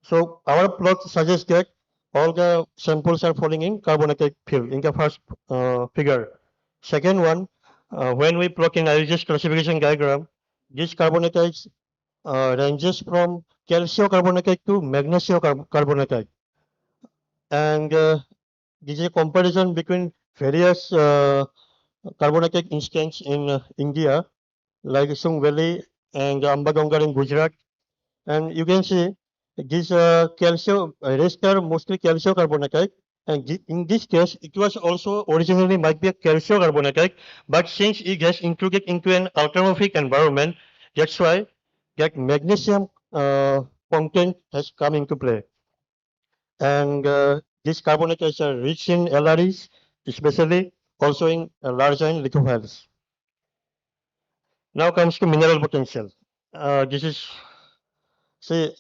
So our plot suggests that all the samples are falling in carbonatite field in the first figure. Second one, when we plot in IRGS classification diagram, these carbonatites ranges from calciocarbonatite to magnesiocarbonatite, and this is a comparison between various carbonate instance in India, like Sung Valley and Ambadongar in Gujarat. And you can see these calcium rest are mostly calcium carbonate. And in this case, it was also originally might be a calcium carbonate, but since it gets included into an ultramorphic environment, that's why that magnesium content has come into play. And this carbonate is rich in LREs, especially also in large iron liquophiles. Now comes to mineral potential. This is the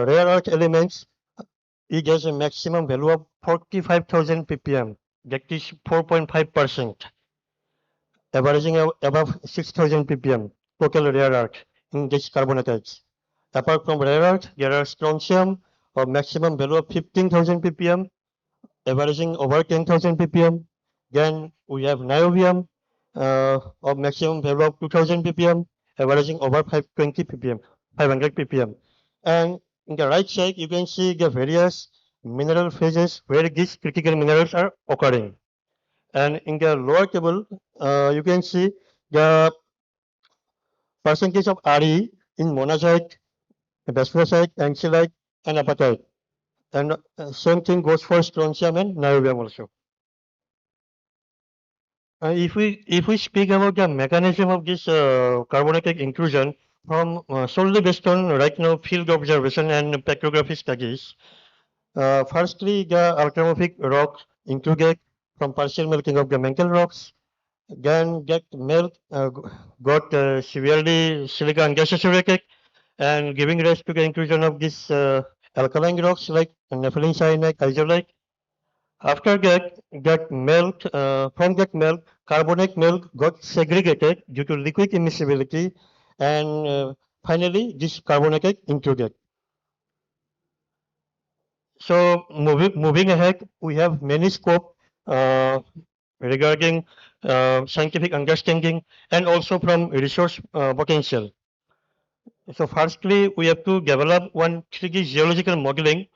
rare earth elements. It has a maximum value of 45,000 ppm. That is 4.5%, averaging above 6,000 ppm total rare earth in this carbonatites. Apart from rare earth, there are strontium of maximum value of 15,000 ppm, averaging over 10,000 ppm. Then we have niobium of maximum value of 2,000 ppm, averaging over 520 ppm, 500 ppm. And in the right side, you can see the various mineral phases where these critical minerals are occurring. And in the lower table, you can see the percentage of RE in monazite, bastosite, ancilite, and apatite. And same thing goes for strontium and niobium also. If we speak about the mechanism of this carbonatic inclusion from solely based on right now field observation and petrography studies, firstly the ultramorphic rocks included from partial melting of the mantle rocks, then that melt got severely silica unsaturated and giving rise to the inclusion of these alkaline rocks like nepheline cyanide, isolite. After that melt, from that melt, carbonate melt got segregated due to liquid immiscibility, and finally this carbonated included. So moving ahead, we have many scope regarding scientific understanding and also from resource potential. So firstly, we have to develop one 3D geological modeling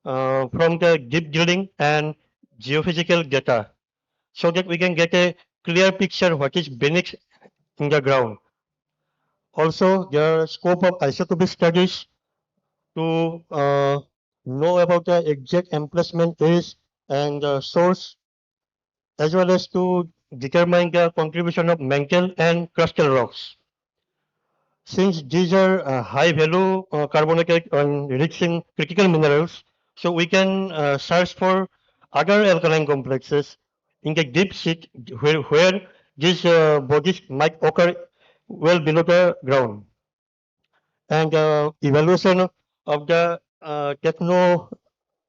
from the deep drilling and geophysical data, so that we can get a clear picture what is beneath in the ground. Also, there are scope of isotopic studies to know about the exact emplacement is and the source, as well as to determine the contribution of mantle and crustal rocks. Since these are high value carbonated and rich in critical minerals, so we can search for other alkaline complexes in the deep sea where these bodies might occur well below the ground. And evaluation of the techno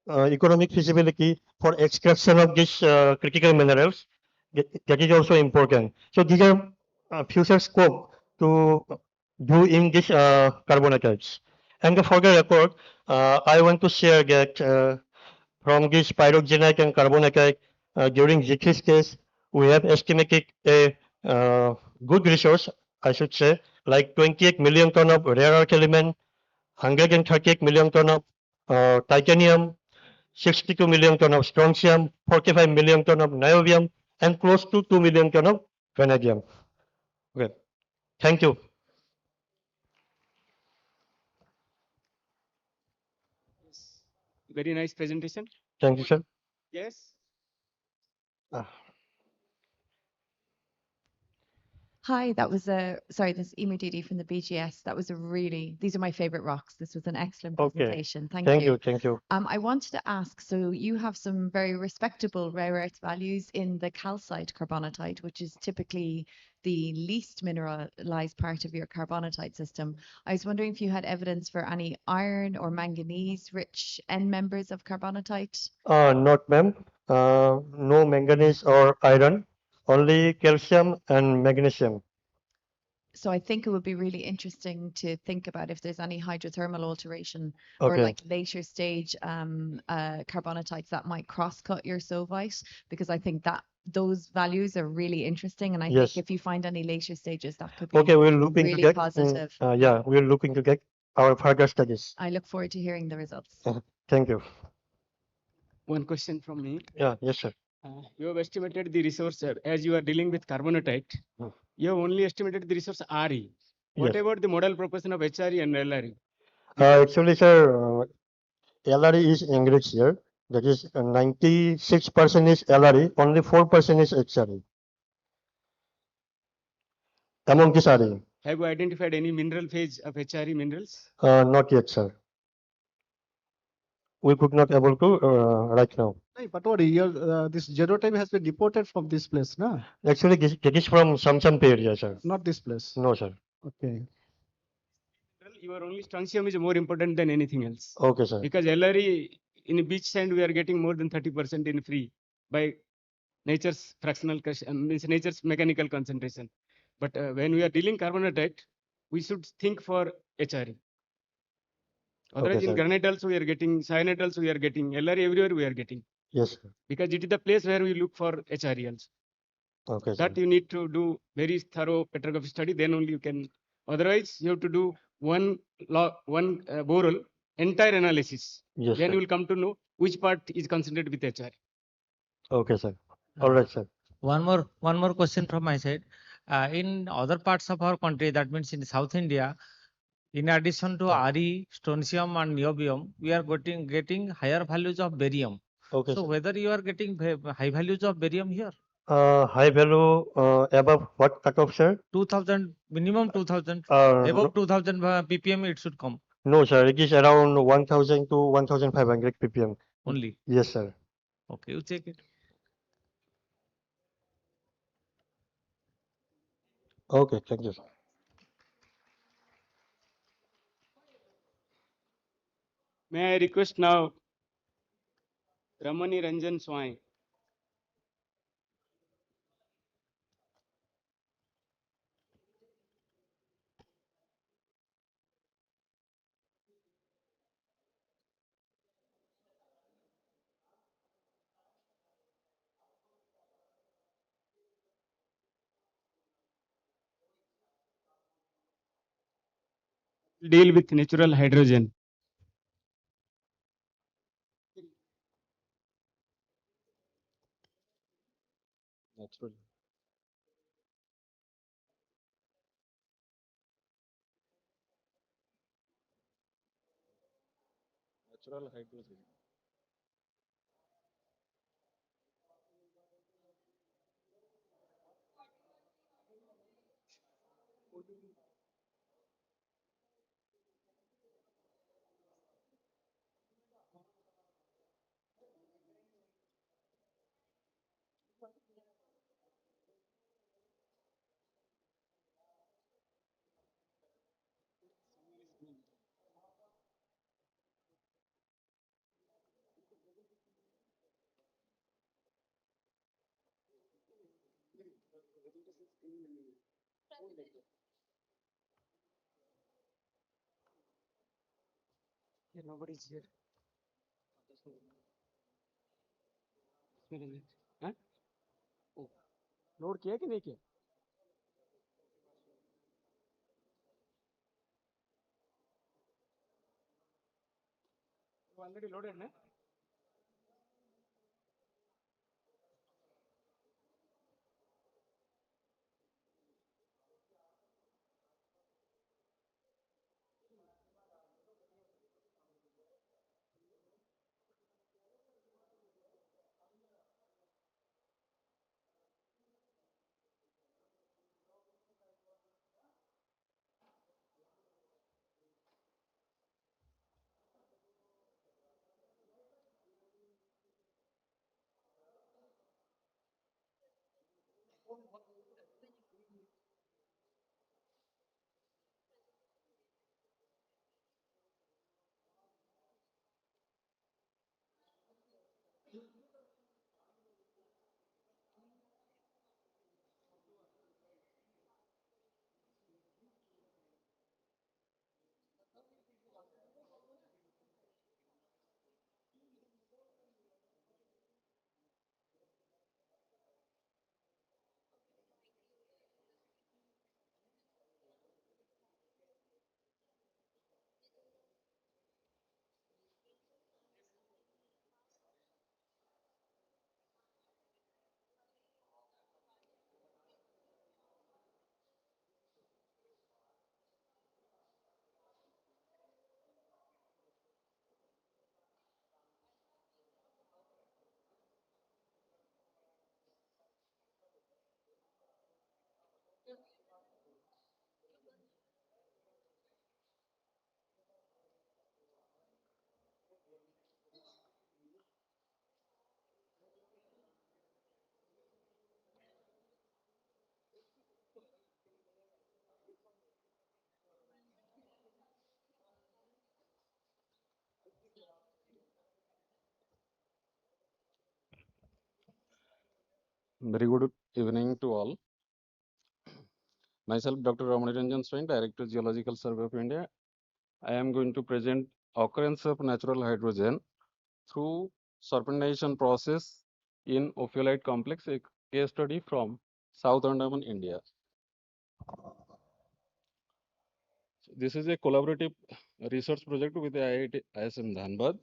economic feasibility for extraction of these critical minerals, that is also important. So these are future scope to do in this carbonatites. And for the record, I want to share that from this pyroxenite and carbonatite during G3's case, we have estimated a good resource, I should say, like 28 million ton of rare earth element, 138 million ton of titanium, 62 million ton of strontium, 45 million ton of niobium, and close to 2 million ton of vanadium. Okay, thank you. Very nice presentation. Thank you, sir. Yes. Hi, that was sorry, this is Emu Didi from the BGS. That was these are my favorite rocks. This was an excellent Okay. presentation. Thank Thank you. you. Thank you. I wanted to ask, so you have some very respectable rare earth values in the calcite carbonatite, which is typically the least mineralized part of your carbonatite system. I was wondering if you had evidence for any iron or manganese rich end members of carbonatite? Not ma'am. No manganese or iron, only calcium and magnesium. So I think it would be really interesting to think about if there's any hydrothermal alteration or Okay. like later stage carbonatites that might cross-cut your sovite, because I think that those values are really interesting, and I Yes. think if you find any later stages, that could be Okay, we'll look into really that. positive. Yeah, we'll look into that our further studies. I look forward to hearing the results. Thank you. One question from me. Yeah, yes, sir. You have estimated the resource as you are dealing with carbonatite. You have only estimated the resource RE. What Yes. about the model proportion of HRE and LRE? Actually, sir, LRE is enriched here. That is 96% is LRE, only 4% is HRE. Among this RE. Have you identified any mineral phase of HRE minerals? Not yet, sir. We could not able to right now. But what this genotype has been deported from this place, no? Actually, it is from some area, sir. Not this place. No, sir. Okay. Your only strontium is more important than anything else. Okay, sir. Because LRE in beach sand we are getting more than 30% in free by nature's fractional means nature's mechanical concentration. But when we are dealing carbonatite, we should think for HRE. Otherwise, Okay, in sir. granite also we are getting, cyanide also we are getting, LRE everywhere we are getting. Yes, sir. Because it is the place where we look for HRE also. Okay, sir. That you need to do very thorough petrography study, then only you can. Otherwise, you have to do one borel entire analysis. Yes, Then sir. you will come to know which part is concentrated with HRE. Okay, sir. All right, sir. One more question from my side. In other parts of our country, that means in South India, in addition to RE, strontium and niobium, we are getting higher values of barium. Okay, So sir. whether you are getting high values of barium here? High value above what cutoff, sir? 2000, minimum 2000, No, above 2000 ppm it should come no, sir. It is around 1000 to 1500 ppm. only. Yes, sir. Okay, you check it. Okay, thank you, sir. May I request now Ramani Ranjan Swai. Deal with natural hydrogen. Natural. Natural hydrogen. Here nobody is here. हाँ? Load किया कि नहीं किया? Already loaded, ना? Very good evening to all. Myself, Dr. Ramaniranjan Swain, Director, Geological Survey of India. I am going to present occurrence of natural hydrogen through serpentinization process in ophiolite complex, a case study from South Andaman, India. This is a collaborative research project with the IIT ISM Dhanbad.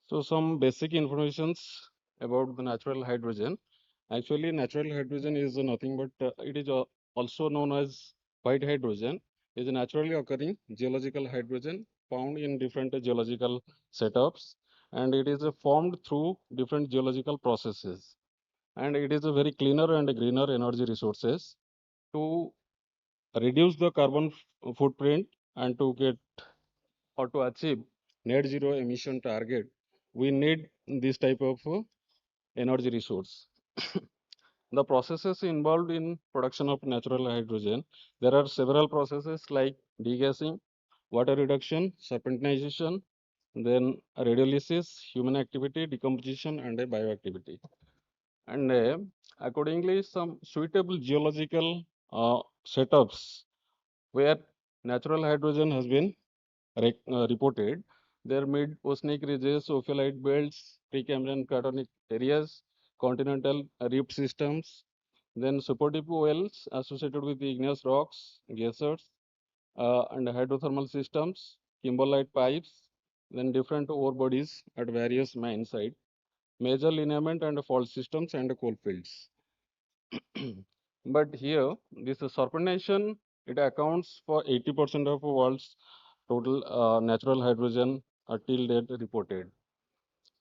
So some basic informations about the natural hydrogen. Actually, natural hydrogen is nothing but it is also known as white hydrogen. Is a naturally occurring geological hydrogen found in different geological setups, and it is formed through different geological processes. And it is a very cleaner and greener energy resources to reduce the carbon footprint and to get or to achieve net zero emission target. We need this type of energy resource. The processes involved in production of natural hydrogen, there are several processes like degassing, water reduction, serpentinization, then radiolysis, human activity, decomposition, and bioactivity. And accordingly, some suitable geological setups where natural hydrogen has been reported. Their mid-oceanic ridges, ophiolite belts, Precambrian cratonic areas, continental rift systems, then superdeep wells associated with the igneous rocks, geysers, and hydrothermal systems, kimberlite pipes, then different ore bodies at various mine sites, major lineament and fault systems, and coal fields. But here, this serpentinization, it accounts for 80% of world's total natural hydrogen till date reported.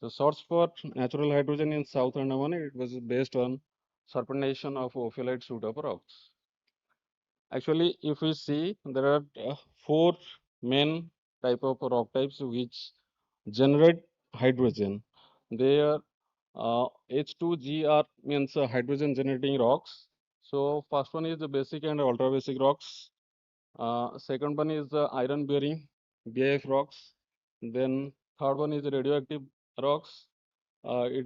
The source for natural hydrogen in South Andaman, it was based on serpentinization of ophiolite pseudo rocks. Actually, if we see, there are four main type of rock types which generate hydrogen. They are H2GR means hydrogen generating rocks. So first one is the basic and ultra basic rocks. Second one is the iron bearing BIF rocks. Then third one is radioactive rocks. It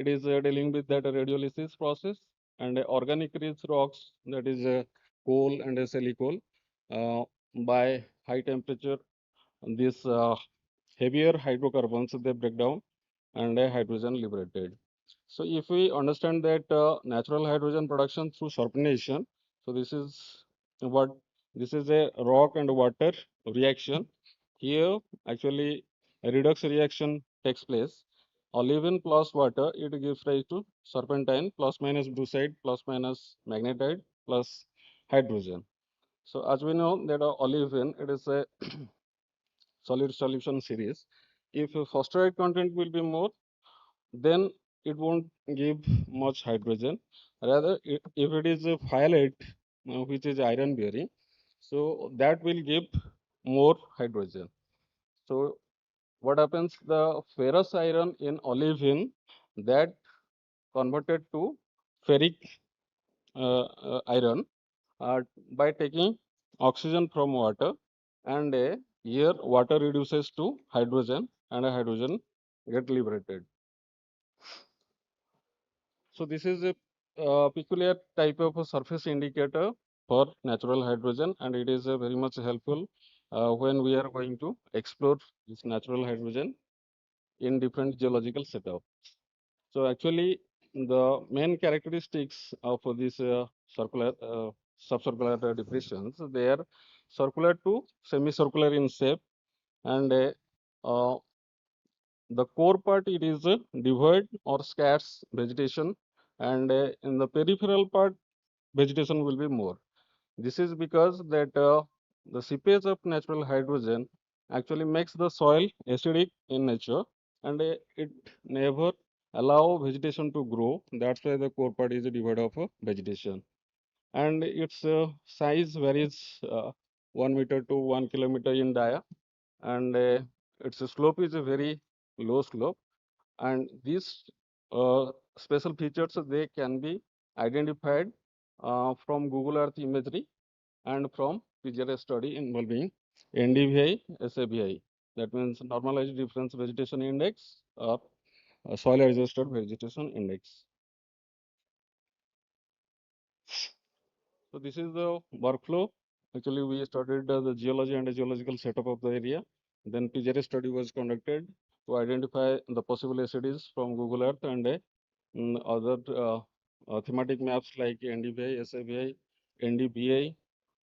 is dealing with that radiolysis process, and organic rich rocks, that is coal and coal. By high temperature, these heavier hydrocarbons they break down and hydrogen liberated. So if we understand that natural hydrogen production through serpentinization, so this is a rock and water reaction. Here actually a redox reaction takes place. Olivine plus water, it gives rise to serpentine plus minus brucite plus minus magnetite plus hydrogen. So as we know that olivine, it is a solid solution series. If phosphorite content will be more, then it won't give much hydrogen. Rather, if it is a phyllite, which is iron bearing, so that will give more hydrogen. So what happens? The ferrous iron in olivine that converted to ferric iron by taking oxygen from water, and here water reduces to hydrogen and hydrogen get liberated. So this is a peculiar type of a surface indicator for natural hydrogen, and it is very much helpful when we are going to explore this natural hydrogen in different geological setups. So actually, the main characteristics of this circular, subcircular depressions, they are circular to semicircular in shape, and the core part, it is devoid or scarce vegetation, and in the peripheral part, vegetation will be more. This is because that the seepage of natural hydrogen actually makes the soil acidic in nature, and it never allow vegetation to grow. That's why the core part is devoid of vegetation, and its size varies 1 meter to 1 kilometer in dia, and its slope is a very low slope, and these special features, they can be identified from Google Earth imagery and from PGRS study involving NDVI, SAVI. That means normalized difference vegetation index, or soil adjusted vegetation index. So this is the workflow. Actually, we started the geology and the geological setup of the area. Then PGR study was conducted to identify the possible SEDs from Google Earth and other thematic maps like NDVI, SAVI, NDBI,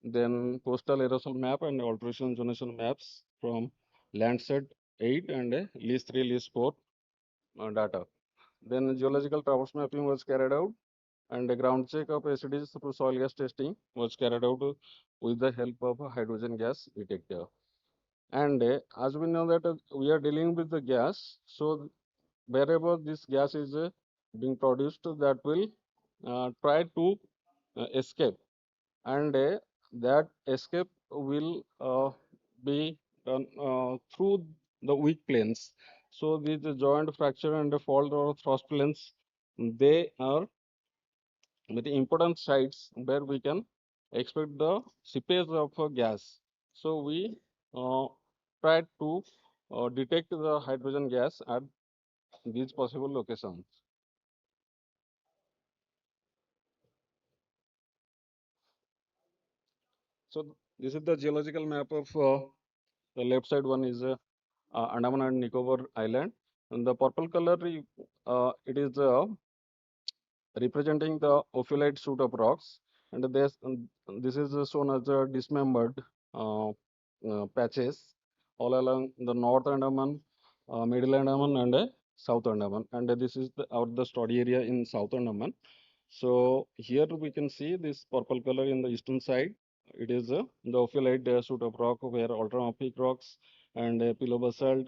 then coastal aerosol map and alteration zonation maps from Landsat 8 and LIS 3, LIS 4 data. Then geological traverse mapping was carried out and a ground check of acids through soil gas testing was carried out with the help of a hydrogen gas detector. And as we know that we are dealing with the gas, so wherever this gas is being produced, that will try to escape, and that escape will be done through the weak planes. So these joint fracture and fault or thrust planes, they are the important sites where we can expect the seepage of a gas. So we try to detect the hydrogen gas at these possible locations. So this is the geological map of the left side one is Andaman and Nicobar Island. And the purple color, it is representing the ophiolite suite of rocks. And this is shown as a dismembered patches all along the North Andaman, Middle Andaman, and South Andaman. And this is the study area in South Andaman. So here we can see this purple color in the eastern side. It is the ophiolite suite of rock where ultramorphic rocks and pillow basalt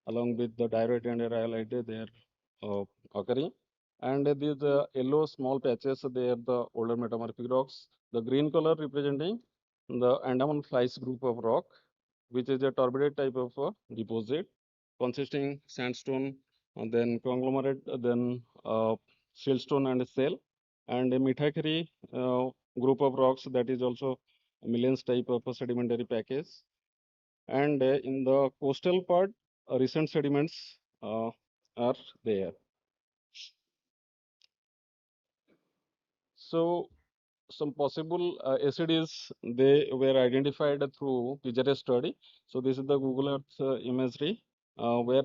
along with the diorite and rhyolite they are occurring. And these yellow small patches, they are the older metamorphic rocks. The green color representing the Andaman flies group of rock, which is a turbidite type of deposit consisting sandstone, and then conglomerate, then siltstone and shale, and a Mithakari group of rocks that is also a millions type of a sedimentary package. And in the coastal part, recent sediments are there. So some possible SEDs, they were identified through PGR study. So this is the Google Earth imagery where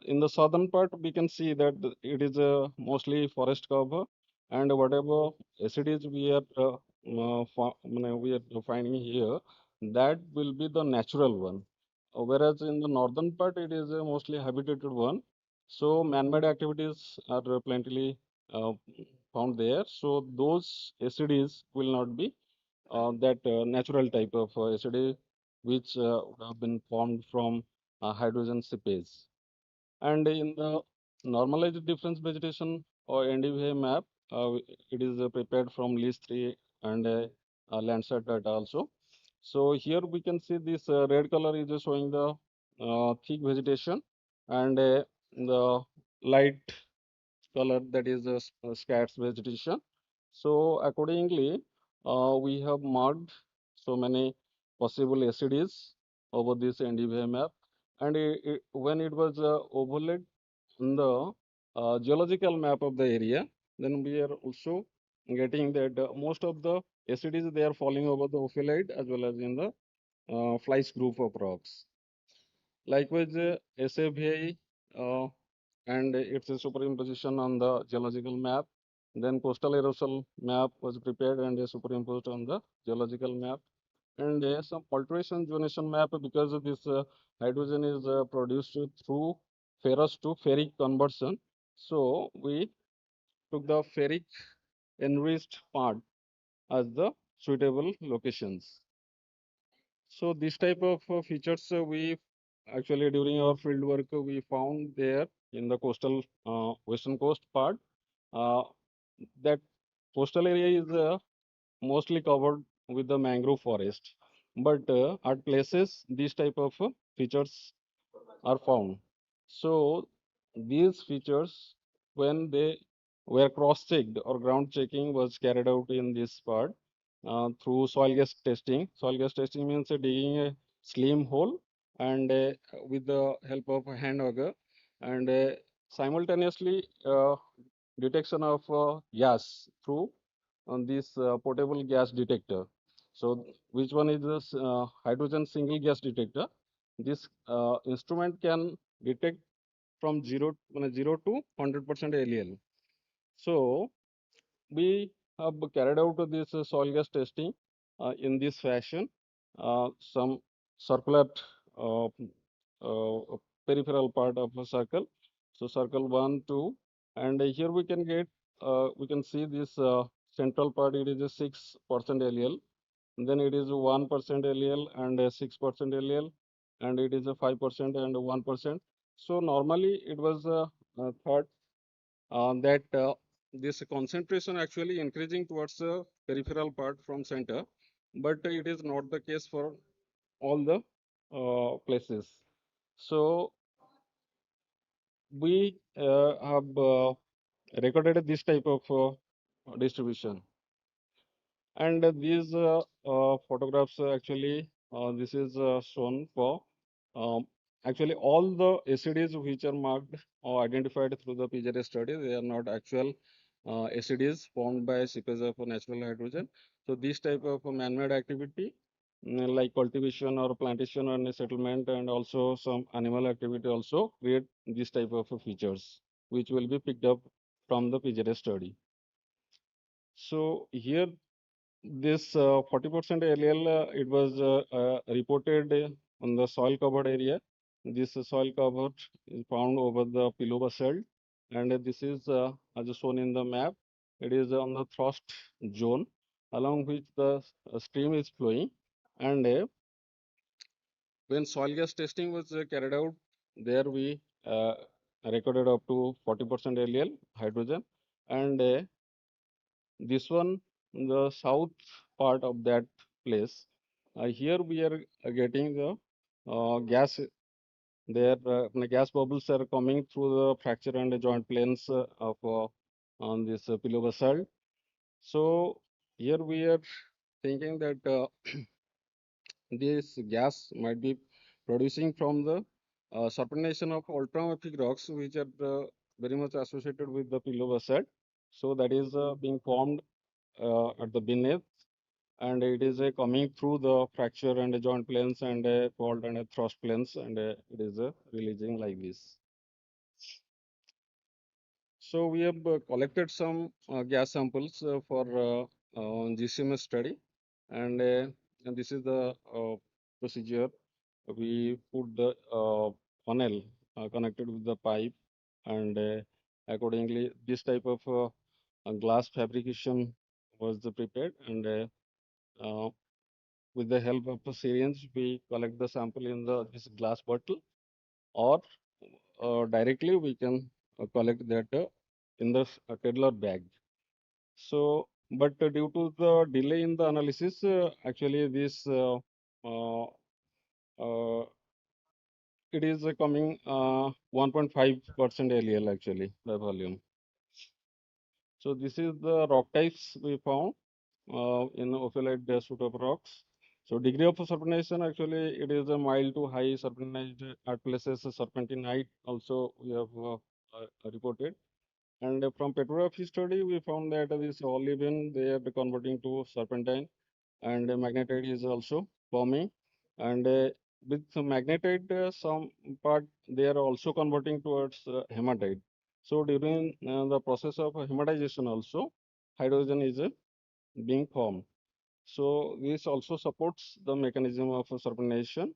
in the southern part we can see that it is mostly forest cover, and whatever SEDs we are we are finding here, that will be the natural one. Whereas in the northern part it is a mostly habitated one. So man-made activities are plentifully found there. So those SEDs will not be that natural type of SED which would have been formed from hydrogen seepage. And in the normalized difference vegetation or NDVI map, it is prepared from LIS 3 and Landsat data also. So here we can see this red color is showing the thick vegetation, and the light color that is scarce vegetation. So accordingly, we have marked so many possible SEDs over this NDVI map, and when it was overlaid in the geological map of the area, then we are also getting that most of the SEDs they are falling over the ophiolite as well as in the flies group of rocks. Likewise, SAVI and its superimposition on the geological map. Then coastal aerosol map was prepared and superimposed on the geological map. And some alteration zonation map, because of this hydrogen is produced through ferrous to ferric conversion. So we took the ferric enriched part as the suitable locations. So this type of features we actually during our field work we found there in the coastal western coast part. That coastal area is mostly covered with the mangrove forest, but at places these type of features are found. So these features, when they were cross-checked or ground checking was carried out in this part through soil gas testing. Soil gas testing means digging a slim hole and with the help of a hand auger, and simultaneously detection of gas through this portable gas detector. So which one is this hydrogen single gas detector? This instrument can detect from 0 to 100% LEL. So we have carried out this soil gas testing in this fashion. Some circular uh, peripheral part of a circle. So circle 1, 2, and here we can see this central part. It is a 6% LEL. Then it is 1% LEL and 6% LEL, and it is a 5% and 1%. So normally it was thought that this concentration actually increasing towards the peripheral part from center, but it is not the case for all the places. So we have recorded this type of distribution, and these photographs actually this is shown for um, actually all the ACDs which are marked or identified through the PGRA study. They are not actual ACDs formed by seepage of natural hydrogen. So this type of man-made activity like cultivation or plantation and settlement, and also some animal activity also create this type of features which will be picked up from the PGRA study. So here this 40% LL, it was reported on the soil covered area. This soil cover is found over the pillow basalt, and this is as shown in the map. It is on the thrust zone along which the stream is flowing, and when soil gas testing was carried out, there we recorded up to 40% LL hydrogen, and this one, the south part of that place. Here we are getting the gas. There, the gas bubbles are coming through the fracture and the joint planes of on this pillow basalt. So here we are thinking that this gas might be producing from the serpentination of ultramafic rocks, which are very much associated with the pillow basalt. So that is being formed at the beneath, and it is coming through the fracture and joint planes and fault and thrust planes, and it is releasing like this. So we have collected some gas samples for GCMS study, and this is the procedure. We put the funnel connected with the pipe, and accordingly this type of glass fabrication was prepared, and with the help of a syringe, we collect the sample in this glass bottle, or directly we can collect that in the Tedlar bag. So, but due to the delay in the analysis, actually this it is coming 1.5% LEL actually, the volume. So this is the rock types we found in ophiolite suite of rocks. So degree of serpentination, actually it is a mild to high serpentinite at places. Serpentinite also we have reported. And from petrography study, we found that this olivine, they are converting to serpentine, and magnetite is also forming. And with some magnetite, some part they are also converting towards hematite. So during the process of hematization also, hydrogen is being formed. So this also supports the mechanism of serpentination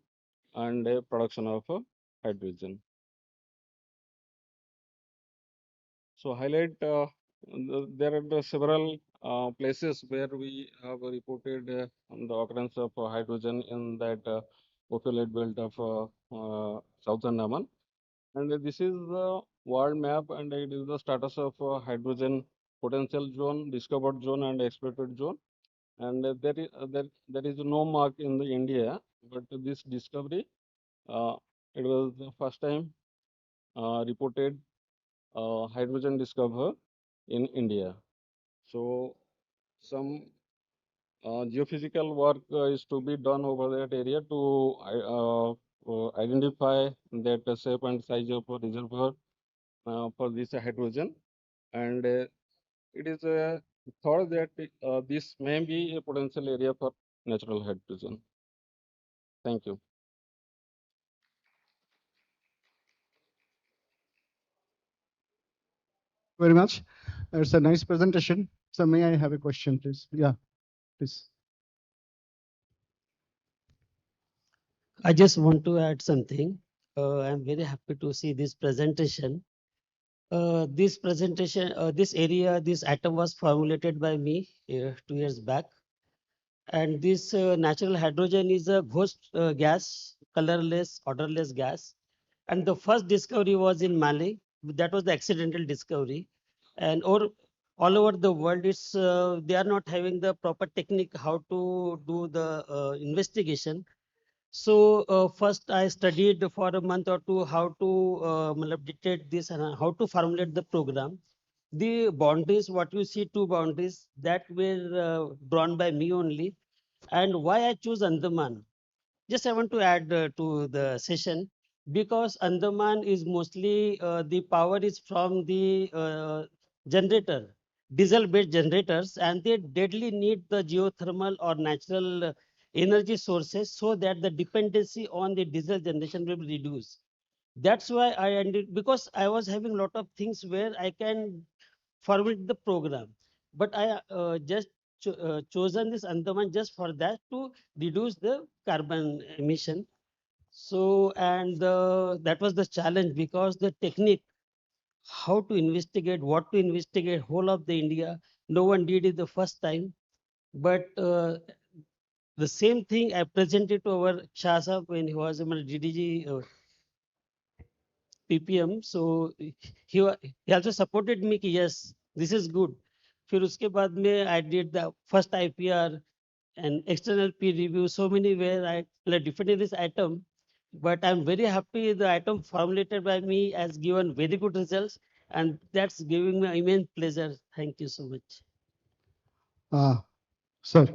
and production of hydrogen. So highlight there are several places where we have reported on the occurrence of hydrogen in that ophiolite belt of southern Naman. And this is the world map, and it is the status of hydrogen potential zone, discovered zone, and exploited zone. And there is no mark in the India, but this discovery, it was the first time reported hydrogen discovered in India. So some geophysical work is to be done over that area to identify that shape and size of a reservoir, for this hydrogen, and it is thought that this may be a potential area for natural hydrogen. Thank you. Very much. It's a nice presentation. So may I have a question, please? Yeah, please. I just want to add something. I'm very happy to see this presentation. This presentation, this area, this atom was formulated by me 2 years back. And this natural hydrogen is a ghost gas, colorless, odorless gas. And the first discovery was in Mali. That was the accidental discovery. And all over the world, it's they are not having the proper technique how to do the investigation. So first I studied for a month or two how to detect this and how to formulate the program. The boundaries, what you see, two boundaries that were drawn by me only. And why I choose Andaman? Just I want to add to the session because Andaman is mostly the power is from the generator, diesel-based generators, and they deadly need the geothermal or natural energy sources so that the dependency on the diesel generation will be reduced. That's why I ended because I was having a lot of things where I can formulate the program, but I just chosen this Andaman just for that to reduce the carbon emission. So, and that was the challenge because the technique, how to investigate, what to investigate, whole of the India, no one did it the first time. But the same thing I presented to our Shah Sahab when he was in DDG PPM. So he also supported me कि yes, this is good. फिर उसके बाद में I did the first IPR and external peer review. So many where I defended this item, but I'm very happy the item formulated by me has given very good results, and that's giving me immense pleasure. Thank you so much. Sir.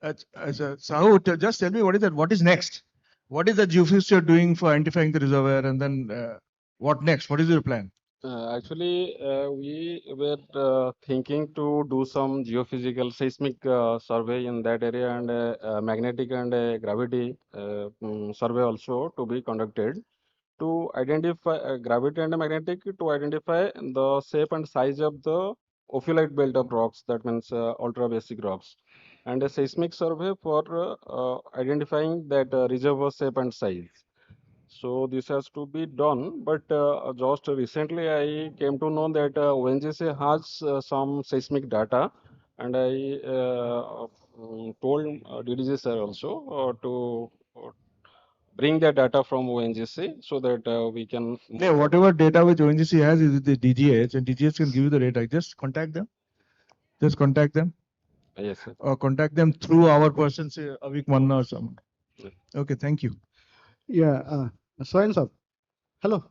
Sahu, just tell me what is that? What is next? What is the geophysics you're doing for identifying the reservoir, and then what next? What is your plan? Actually, we were thinking to do some geophysical seismic survey in that area and magnetic and gravity survey also to be conducted to identify gravity and magnetic to identify the shape and size of the ophiolite belt of rocks, that means ultra basic rocks, and a seismic survey for identifying that reservoir shape and size. So this has to be done, but just recently I came to know that ONGC has some seismic data, and I told DDG sir also to bring the data from ONGC so that we can. Yeah, whatever data which ONGC has is with the DGH, and DGH can give you the data. Just contact them. Just contact them. Yes, sir. Or contact them through our person, say Avik Manna or someone. Yes. Okay, thank you. Yeah, Swayan sir. Hello.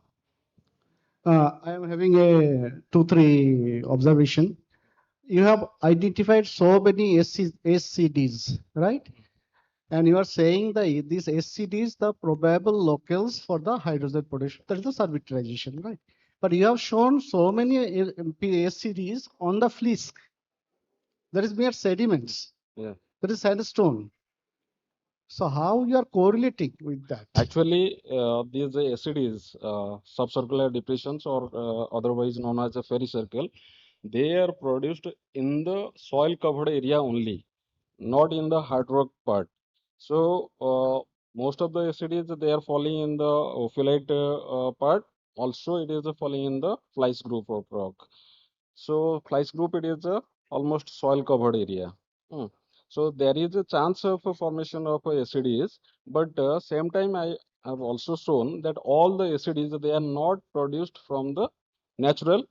I am having a 2-3 observation. You have identified so many SCDs, right? And you are saying that these SCDs, the probable locales for the hydrogen production, that is the servitization, right? But you have shown so many SCDs on the fleece. That is mere sediments. Yeah. That is sandstone. So how you are correlating with that? Actually, these SCDs, subcircular depressions, or otherwise known as a fairy circle, they are produced in the soil covered area only, not in the hard rock part. So most of the SCDs, they are falling in the ophiolite part. Also, it is falling in the flies group of rock. So flies group, it is almost soil covered area. Hmm. So there is a chance of a formation of SCDs, but same time I have also shown that all the SCDs, they are not produced from the natural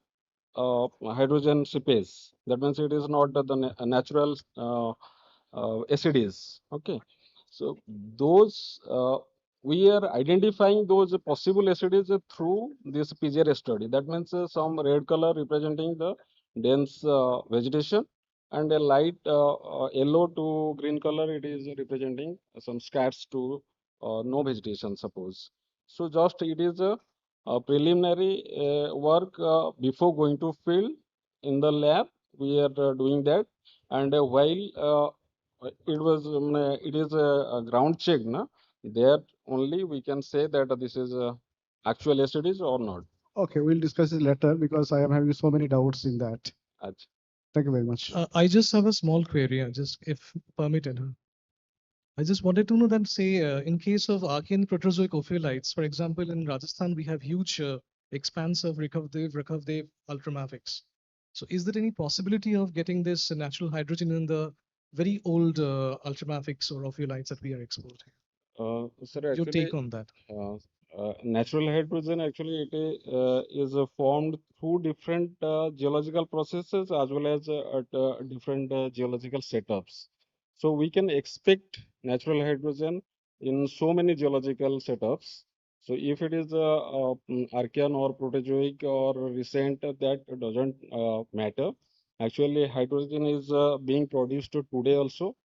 hydrogen seepage. That means it is not the natural SCDs. Okay, so those we are identifying those possible SCDs through this PGR study. That means some red color representing the dense vegetation, and a light yellow to green color, it is representing some scats to no vegetation, suppose. So just it is Preliminary work before going to field in the lab. We are doing that, and while it is a ground check, na, there only we can say that this is actual studies or not. Okay, we'll discuss it later because I am having so many doubts in that. Achha. Thank you very much. I just have a small query, just if permitted. I just wanted to know that, say, in case of Archean Proterozoic ophiolites, for example, in Rajasthan, we have huge expanse of Rakhavdev ultramafics. So is there any possibility of getting this natural hydrogen in the very old ultramafics or ophiolites that we are exporting? Sir, Your actually, take on that? natural hydrogen actually is formed through different geological processes as well as at different geological setups. So we can expect natural hydrogen in so many geological setups. So if it is Archean or Proterozoic or recent, that doesn't matter. Actually, hydrogen is being produced today also,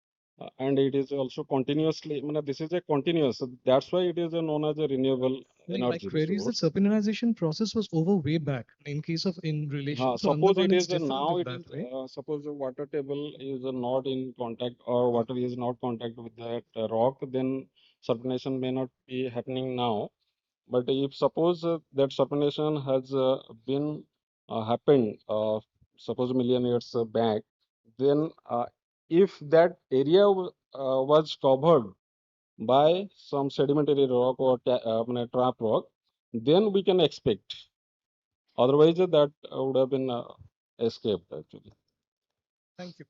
and it is also continuously. I mean, this is a continuous. So that's why it is known as a renewable My energy query is the resource. serpentinization process was over way back in case of in relation to Suppose Andaman, it it's is different now in it that is way. suppose the water table is not in contact or water is not contact with that rock, then serpentination may not be happening now. But if suppose that serpentination has been happened, suppose million years back, then if that area was covered by some sedimentary rock or trap rock, then we can expect. Otherwise, that would have been escaped actually. Thank you.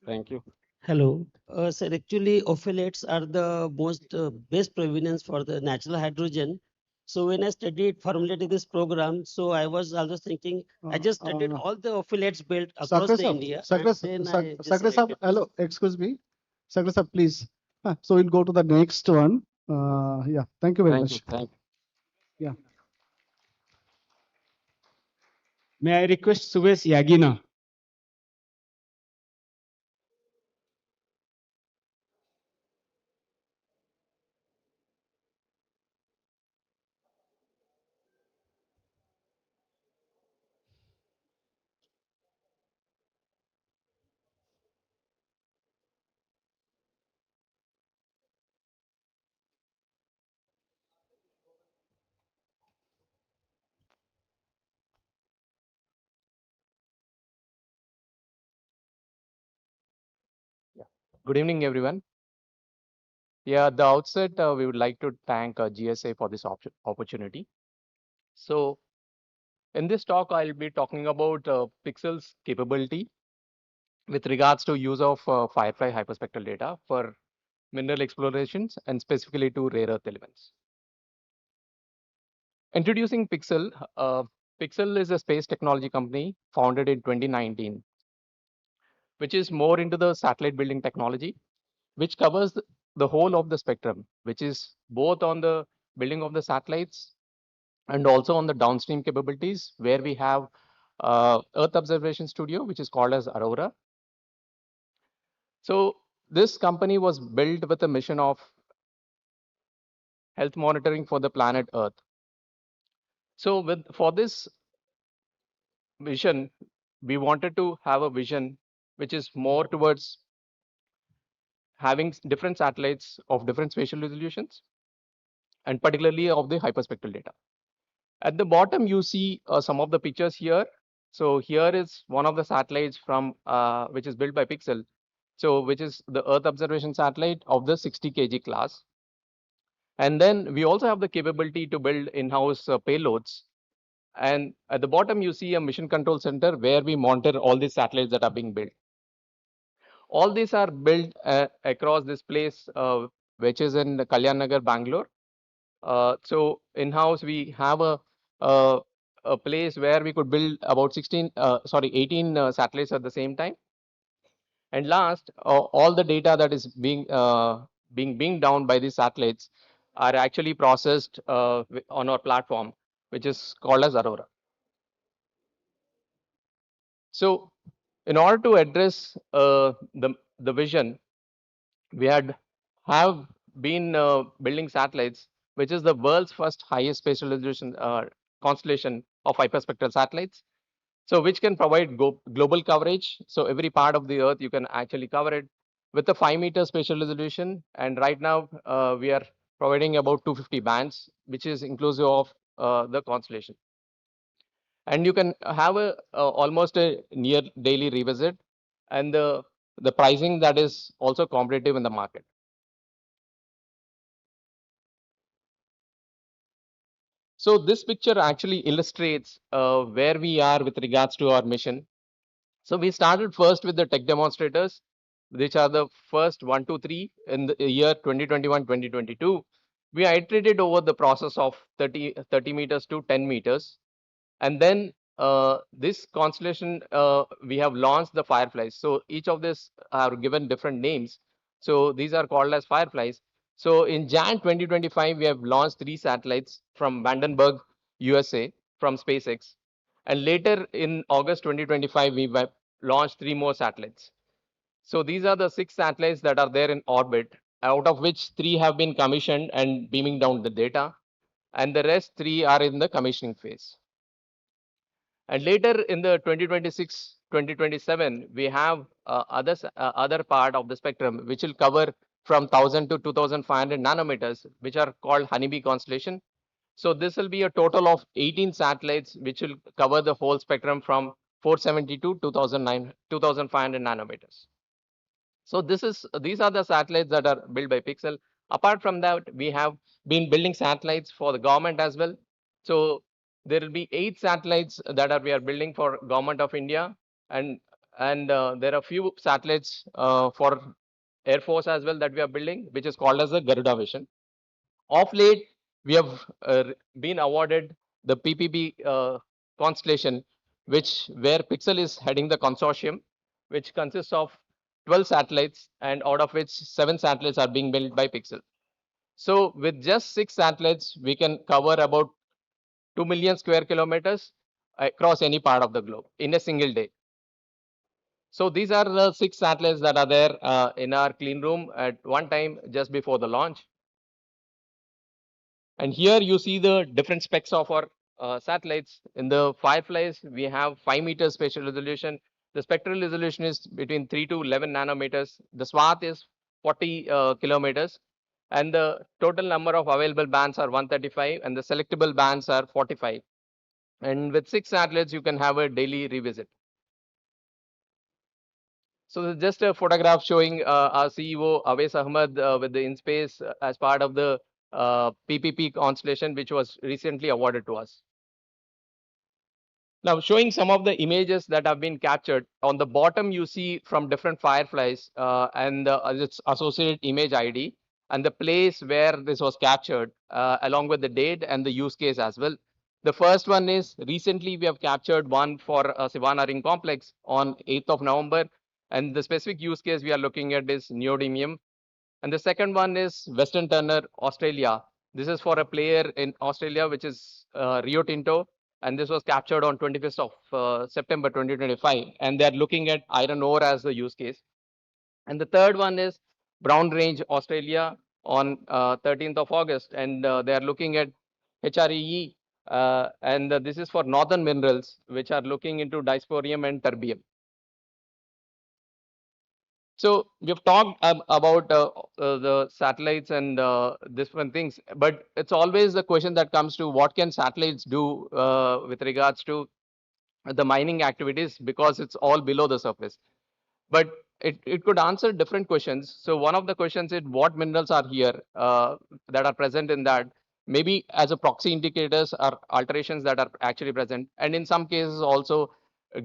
Thank you. Hello. Sir, actually, ophiolates are the most best provenance for the natural hydrogen. So when I studied formulating this program, so I was also thinking, I just studied all the ophiolates built across the India. Sakre Sahab, hello, excuse me. Sakre Sahab, please. So we'll go to the next one. Yeah, thank you very Thank much. you. Thank you. Yeah. May I request Subesh Yagina? Good evening, everyone. Yeah, at the outset, we would like to thank GSI for this opportunity. So, in this talk, I'll be talking about Pixel's capability with regards to use of Firefly hyperspectral data for mineral explorations and specifically to rare earth elements. Introducing Pixel, Pixel is a space technology company founded in 2019, which is more into the satellite building technology, which covers the whole of the spectrum, which is both on the building of the satellites and also on the downstream capabilities where we have Earth Observation Studio, which is called as Aurora. So this company was built with a mission of health monitoring for the planet Earth. So for this vision, we wanted to have a vision which is more towards having different satellites of different spatial resolutions and particularly of the hyperspectral data. At the bottom, you see some of the pictures here. So here is one of the satellites from which is built by Pixel. So which is the Earth observation satellite of the 60 kg class. And then we also have the capability to build in-house payloads. And at the bottom, you see a mission control center where we monitor all these satellites that are being built. All these are built across this place, which is in Kalyan Nagar, Bangalore. So in-house, we have a place where we could build about 18 satellites at the same time. And last, all the data that is being down by these satellites are actually processed on our platform, which is called as Aurora. So in order to address the vision, we have been building satellites which is the world's first highest spatial resolution constellation of hyperspectral satellites. So which can provide global coverage. So every part of the Earth you can actually cover it with a 5-meter spatial resolution. And right now we are providing about 250 bands, which is inclusive of the constellation. And you can have almost a near daily revisit, and the pricing that is also competitive in the market. So this picture actually illustrates where we are with regards to our mission. So we started first with the tech demonstrators, which are the first 1, 2, 3 in the year 2021, 2022. We iterated over the process of 30 meters to 10 meters. And then this constellation, we have launched the Fireflies. So each of these are given different names. So these are called as Fireflies. So in Jan 2025, we have launched 3 satellites from Vandenberg, USA, from SpaceX. And later in August 2025, we have launched 3 more satellites. So these are the 6 satellites that are there in orbit, out of which 3 have been commissioned and beaming down the data, and the rest 3 are in the commissioning phase. And later in the 2026, 2027, we have other part of the spectrum, which will cover from 1000 to 2500 nanometers, which are called Honeybee constellation. So this will be a total of 18 satellites, which will cover the whole spectrum from 470 to 2500 nanometers. So these are the satellites that are built by Pixel. Apart from that, we have been building satellites for the government as well. So there will be 8 satellites that we are building for government of India, and there are few satellites for Air Force as well that we are building, which is called as the Garuda Vision. Of late, we have been awarded the PPP constellation, where Pixel is heading the consortium, which consists of 12 satellites, and out of which 7 satellites are being built by Pixel. So with just 6 satellites, we can cover about 2 million square kilometers across any part of the globe in a single day. So these are the 6 satellites that are there in our clean room at one time just before the launch. And here you see the different specs of our satellites. In the Fireflies, we have 5 meters spatial resolution. The spectral resolution is between 3 to 11 nanometers. The swath is 40 kilometers. And the total number of available bands are 135, and the selectable bands are 45. And with 6 satellites, you can have a daily revisit. So this is just a photograph showing our CEO Awais Ahmed with the InSpace as part of the PPP constellation, which was recently awarded to us. Now showing some of the images that have been captured. On the bottom, you see from different Fireflies and its associated image ID and the place where this was captured, along with the date and the use case as well. The first one is recently we have captured one for Sivana Ring Complex on 8th of November. And the specific use case we are looking at is neodymium. And the second one is Western Turner, Australia. This is for a player in Australia, which is Rio Tinto. And this was captured on 25th of September 2025. And they're looking at iron ore as the use case. And the third one is Brown Range, Australia on 13th of August. And they're looking at HREE. And this is for northern minerals, which are looking into dysprosium and terbium. So we've talked about the satellites and different things, but it's always the question that comes to what can satellites do with regards to the mining activities, because it's all below the surface. But it could answer different questions. So one of the questions is what minerals are here that are present in that, maybe as a proxy indicators or alterations that are actually present, and in some cases also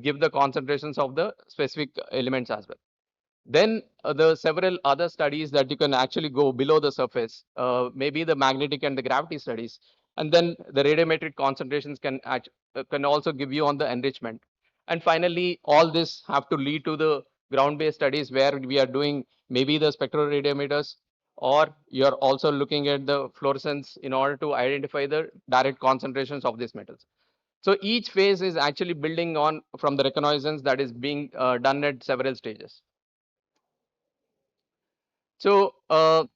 give the concentrations of the specific elements as well. Then the several other studies that you can actually go below the surface, maybe the magnetic and the gravity studies, and then the radiometric concentrations can also give you on the enrichment. And finally, all this have to lead to the ground-based studies where we are doing maybe the spectroradiometers, or you're also looking at the fluorescence in order to identify the direct concentrations of these metals. So each phase is actually building on from the reconnaissance that is being done at several stages. So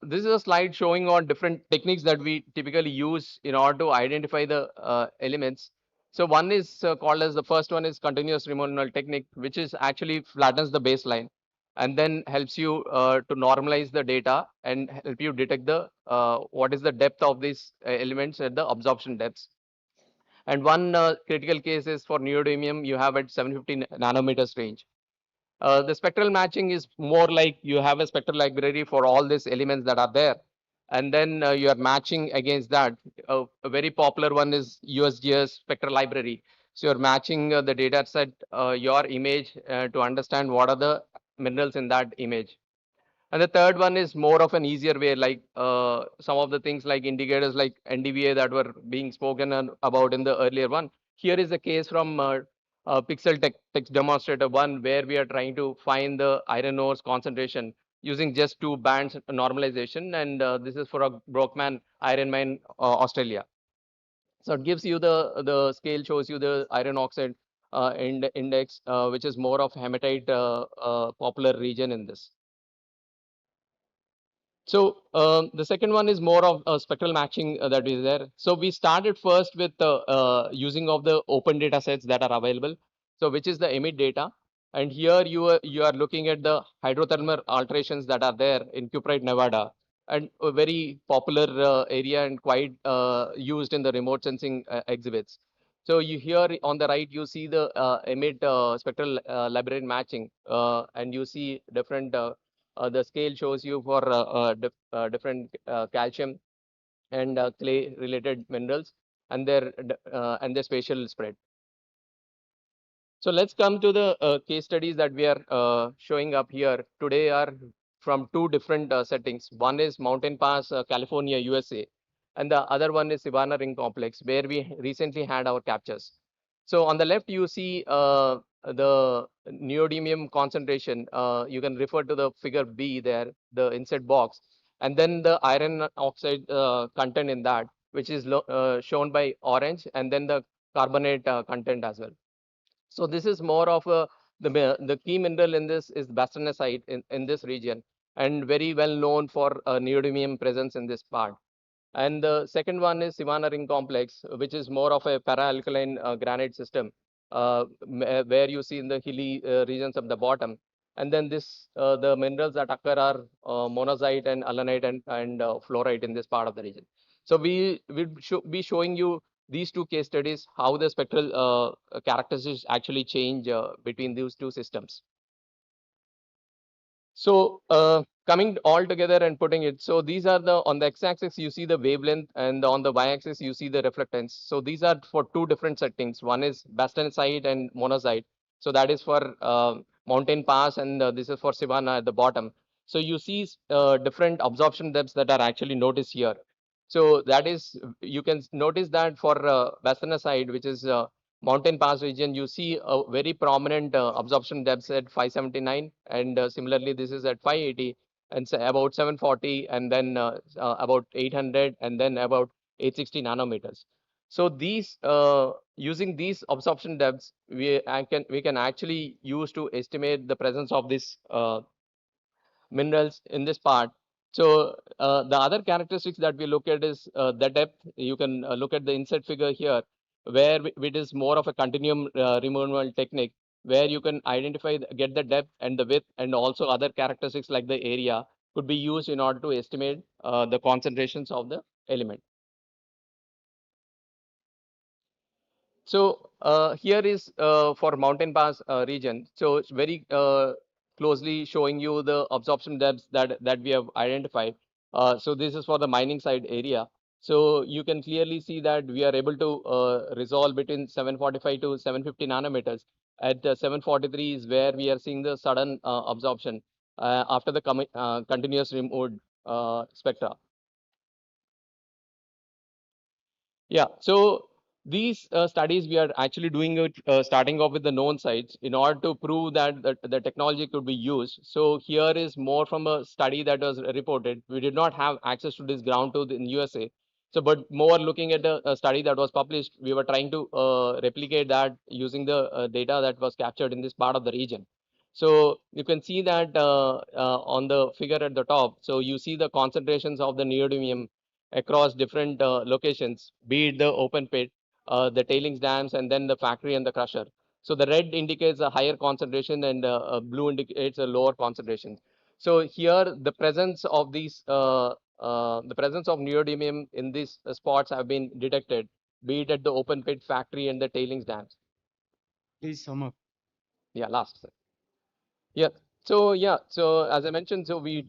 this is a slide showing on different techniques that we typically use in order to identify the elements. So one is called as the first one is continuous removal technique, which is actually flattens the baseline and then helps you to normalize the data and help you detect the what is the depth of these elements at the absorption depths. And one critical case is for neodymium, you have at 750 nanometers range. The spectral matching is more like you have a spectral library for all these elements that are there. And then you are matching against that. A very popular one is USGS spectral library. So you're matching the data set, your image to understand what are the minerals in that image. And the third one is more of an easier way, like some of the things like indicators like NDVA that were being spoken about in the earlier one. Here is a case from Pixel Text Demonstrator 1 where we are trying to find the iron ores concentration using just 2 bands normalization. And this is for a Brockman iron mine, Australia. So it gives you the scale, shows you the iron oxide index, which is more of hematite popular region in this. So the second one is more of spectral matching that is there. So we started first with using of the open data sets that are available. So which is the emit data. And here you are looking at the hydrothermal alterations that are there in Cuprite, Nevada, and a very popular area and quite used in the remote sensing exhibits. So you here on the right, you see the emit spectral library matching, and you see different the scale shows you for different calcium and clay related minerals and their spatial spread. So let's come to the case studies that we are showing up here today are from two different settings. One is Mountain Pass, California, USA, and the other one is Savannah Ring Complex, where we recently had our captures. So on the left, you see the neodymium concentration. You can refer to the figure B there, the insert box, and then the iron oxide content in that, which is shown by orange, and then the carbonate content as well. So this is more of the key mineral in this is bastnasite in this region, and very well known for neodymium presence in this part. And the second one is Savannah Ring Complex, which is more of a para-alkaline granite system, where you see in the hilly regions of the bottom. And then this, the minerals that occur are monazite and allanite and fluorite in this part of the region. So we will be showing you these two case studies, how the spectral characteristics actually change between these two systems. So coming all together and putting it, so these are the, on the x-axis you see the wavelength, and on the y-axis you see the reflectance. So these are for two different settings. One is bastnasite and monazite. So that is for mountain pass, and this is for Savannah at the bottom. So you see different absorption depths that are actually noticed here. So that is, you can notice that for bastnasite, which is mountain pass region, you see a very prominent absorption depths at 579, and similarly this is at 580, and about 740, and then about 800, and then about 860 nanometers. So these using these absorption depths, we can actually use to estimate the presence of this minerals in this part. So the other characteristics that we look at is the depth. You can look at the insert figure here, where it is more of a continuum removal technique, where you can identify, get the depth and the width, and also other characteristics like the area could be used in order to estimate the concentrations of the element. So here is for mountain pass region. So it's very closely showing you the absorption depths that we have identified. So this is for the mining site area. So you can clearly see that we are able to resolve between 745 to 750 nanometers. At 743 is where we are seeing the sudden absorption after the continuous removed spectra. Yeah, so these studies we are actually doing it starting off with the known sites in order to prove that the technology could be used. So here is more from a study that was reported. We did not have access to this ground truth in USA. So, but more looking at a study that was published, we were trying to replicate that using the data that was captured in this part of the region. So you can see that on the figure at the top. So you see the concentrations of the neodymium across different locations, be it the open pit, the tailings dams, and then the factory and the crusher. So the red indicates a higher concentration and blue indicates a lower concentration. So here the presence of these the presence of neodymium in these spots have been detected, be it at the open pit, factory, and the tailings dams. Please sum up. Yeah, last. Yeah. So as I mentioned, so we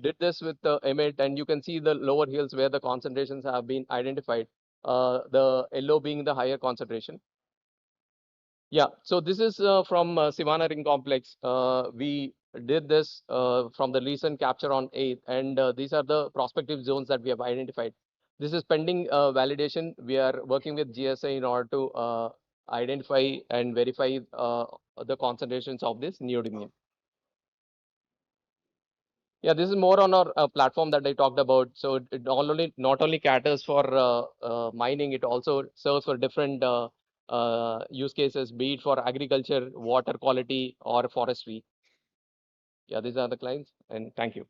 did this with the emit, and you can see the lower hills where the concentrations have been identified. The yellow being the higher concentration. Yeah. So this is from Sivana Ring Complex. We did this from the recent capture on 8th, and these are the prospective zones that we have identified. This is pending validation. We are working with GSI in order to identify and verify the concentrations of this neodymium. Yeah, this is more on our platform that I talked about. So it not only caters for mining, it also serves for different use cases, be it for agriculture, water quality, or forestry. Yeah, these are the clients, and thank you.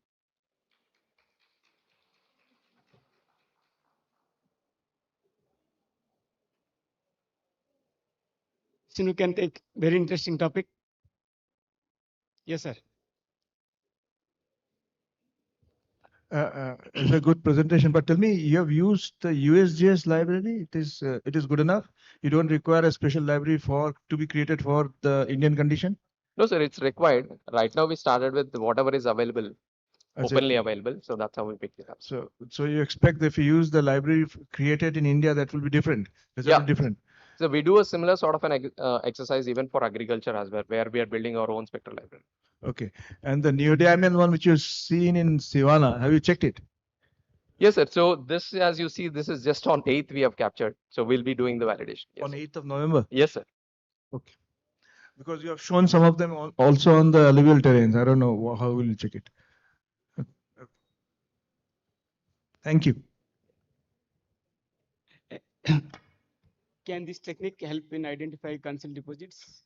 You can take very interesting topic. Yes, sir. It's a good presentation, but tell me, you have used the USGS library. It is good enough. You don't require a special library to be created for the Indian condition. No, sir, it's required. Right now, we started with whatever is available, That's openly it. available. So that's how we picked it up. So you expect that if you use the library created in India, that will be different. Result will be different. So we do a similar sort of an exercise even for agriculture as well, where we are building our own spectral library. Okay. And the neodymium one which you've seen in Sivana, have you checked it? Yes, sir. So this, as you see, this is just on 8th we have captured. So we'll be doing the validation. Yes, on 8th of November? Yes, sir. Okay. Because you have shown some of them also on the alluvial terrains. I don't know how will you check it. Thank you. Can this technique help in identify concealed deposits?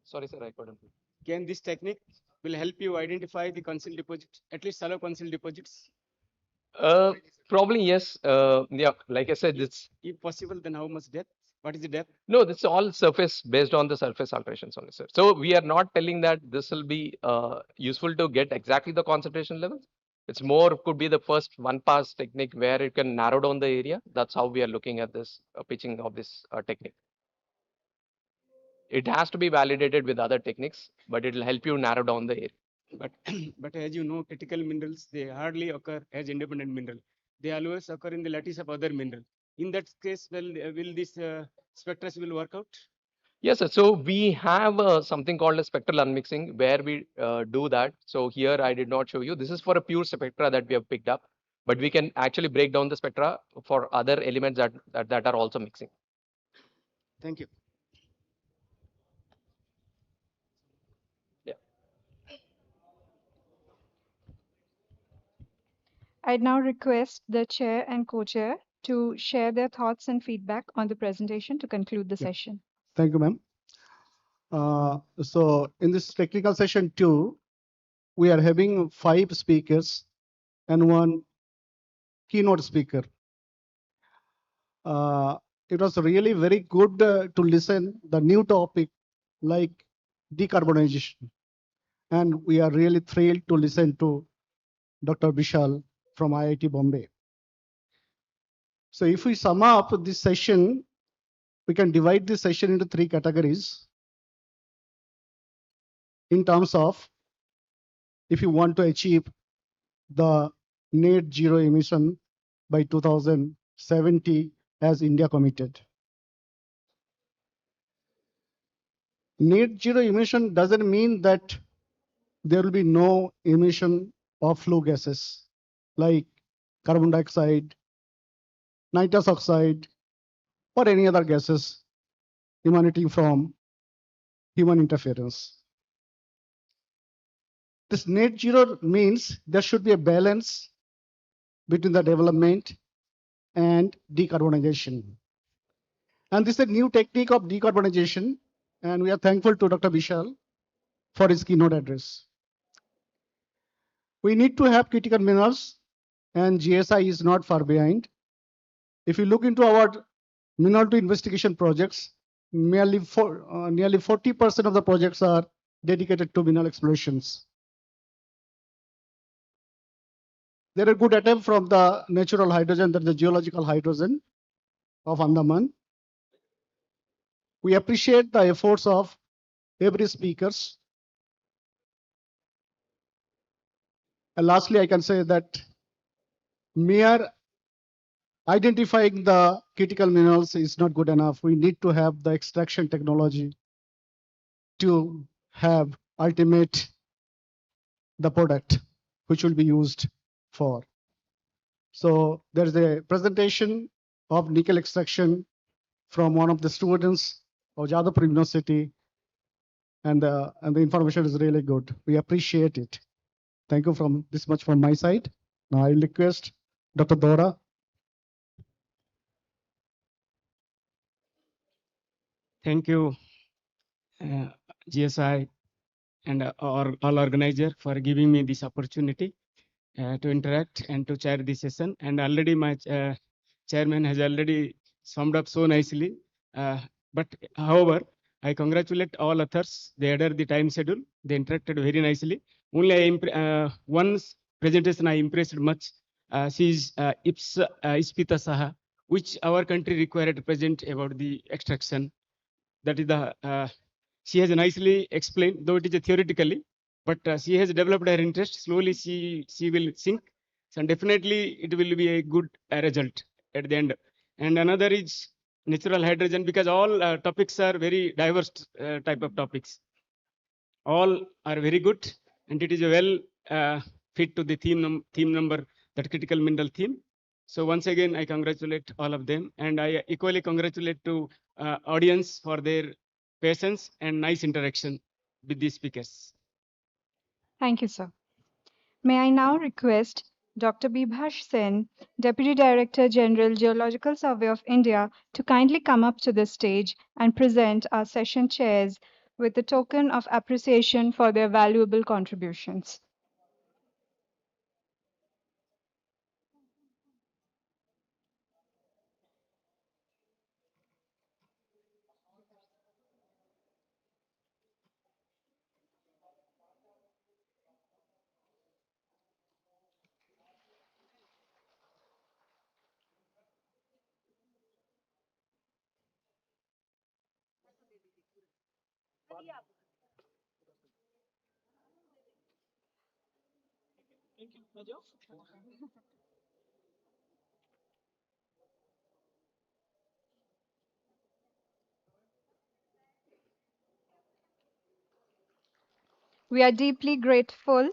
Sorry, sir, I couldn't. Can this technique will help you identify the concealed deposits, at least shallow concealed deposits? Probably yes. Yeah, like I said, it's If possible, then how much depth? What is the depth? no, this is all surface based on the surface alterations only, sir. So we are not telling that this will be useful to get exactly the concentration levels. It's more could be the first one pass technique where it can narrow down the area. That's how we are looking at this pitching of this technique. It has to be validated with other techniques, but it will help you narrow down the area. But but as you know, critical minerals, they hardly occur as independent mineral. They always occur in the lattice of other mineral. In that case, will this spectra will work out? Yes, sir. So we have something called a spectral unmixing where we do that. So here I did not show you. This is for a pure spectra that we have picked up, but we can actually break down the spectra for other elements that are also mixing. Thank you. I now request the chair and co-chair to share their thoughts and feedback on the presentation to conclude the session. Thank you, ma'am. So in this technical session 2, we are having 5 speakers and 1 keynote speaker. It was really very good to listen the new topic like decarbonization. And we are really thrilled to listen to Dr. Vishal from IIT Bombay. So if we sum up this session, we can divide this session into 3 categories in terms of if you want to achieve the net zero emission by 2070 as India committed. Net zero emission doesn't mean that there will be no emission of flue gases like carbon dioxide, nitrous oxide, or any other gases emanating from human interference. This net zero means there should be a balance between the development and decarbonization. And this is a new technique of decarbonization, and we are thankful to Dr. Vishal for his keynote address. We need to have critical minerals, and GSI is not far behind. If you look into our mineral to investigation projects, nearly 40% of the projects are dedicated to mineral explorations. There are good attempts from the natural hydrogen, that is the geological hydrogen of Andaman. We appreciate the efforts of every speakers. And lastly, I can say that mere identifying the critical minerals is not good enough. We need to have the extraction technology to have ultimate the product which will be used for. So there's a presentation of nickel extraction from one of the students of Jadavpur University, and the information is really good. We appreciate it. Thank you from this much from my side. Now I request Dr. Dora. Thank you, GSI and all organizer for giving me this opportunity to interact and to chair this session. And already my chairman has already summed up so nicely. But however, I congratulate all authors. They adhered the time schedule. They interacted very nicely. Only one presentation I impressed much. She is Ispita Saha, which our country required to present about the extraction. That is the she has nicely explained, though it is a theoretically, but she has developed her interest. Slowly she will sink, and definitely it will be a good result at the end. And another is natural hydrogen, because all topics are very diverse type of topics. All are very good, and it is a well fit to the theme number, that critical mineral theme. So once again, I congratulate all of them, and I equally congratulate to audience for their patience and nice interaction with the speakers. Thank you, sir. May I now request Dr. Bibhash Sen, Deputy Director General, Geological Survey of India, to kindly come up to the stage and present our session chairs with a token of appreciation for their valuable contributions. We are deeply grateful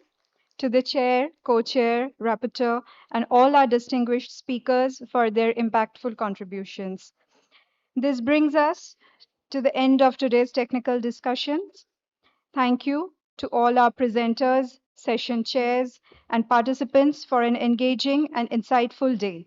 to the chair, co-chair, rapporteur, and all our distinguished speakers for their impactful contributions. This brings us to the end of today's technical discussions. Thank you to all our presenters, session chairs, and participants for an engaging and insightful day.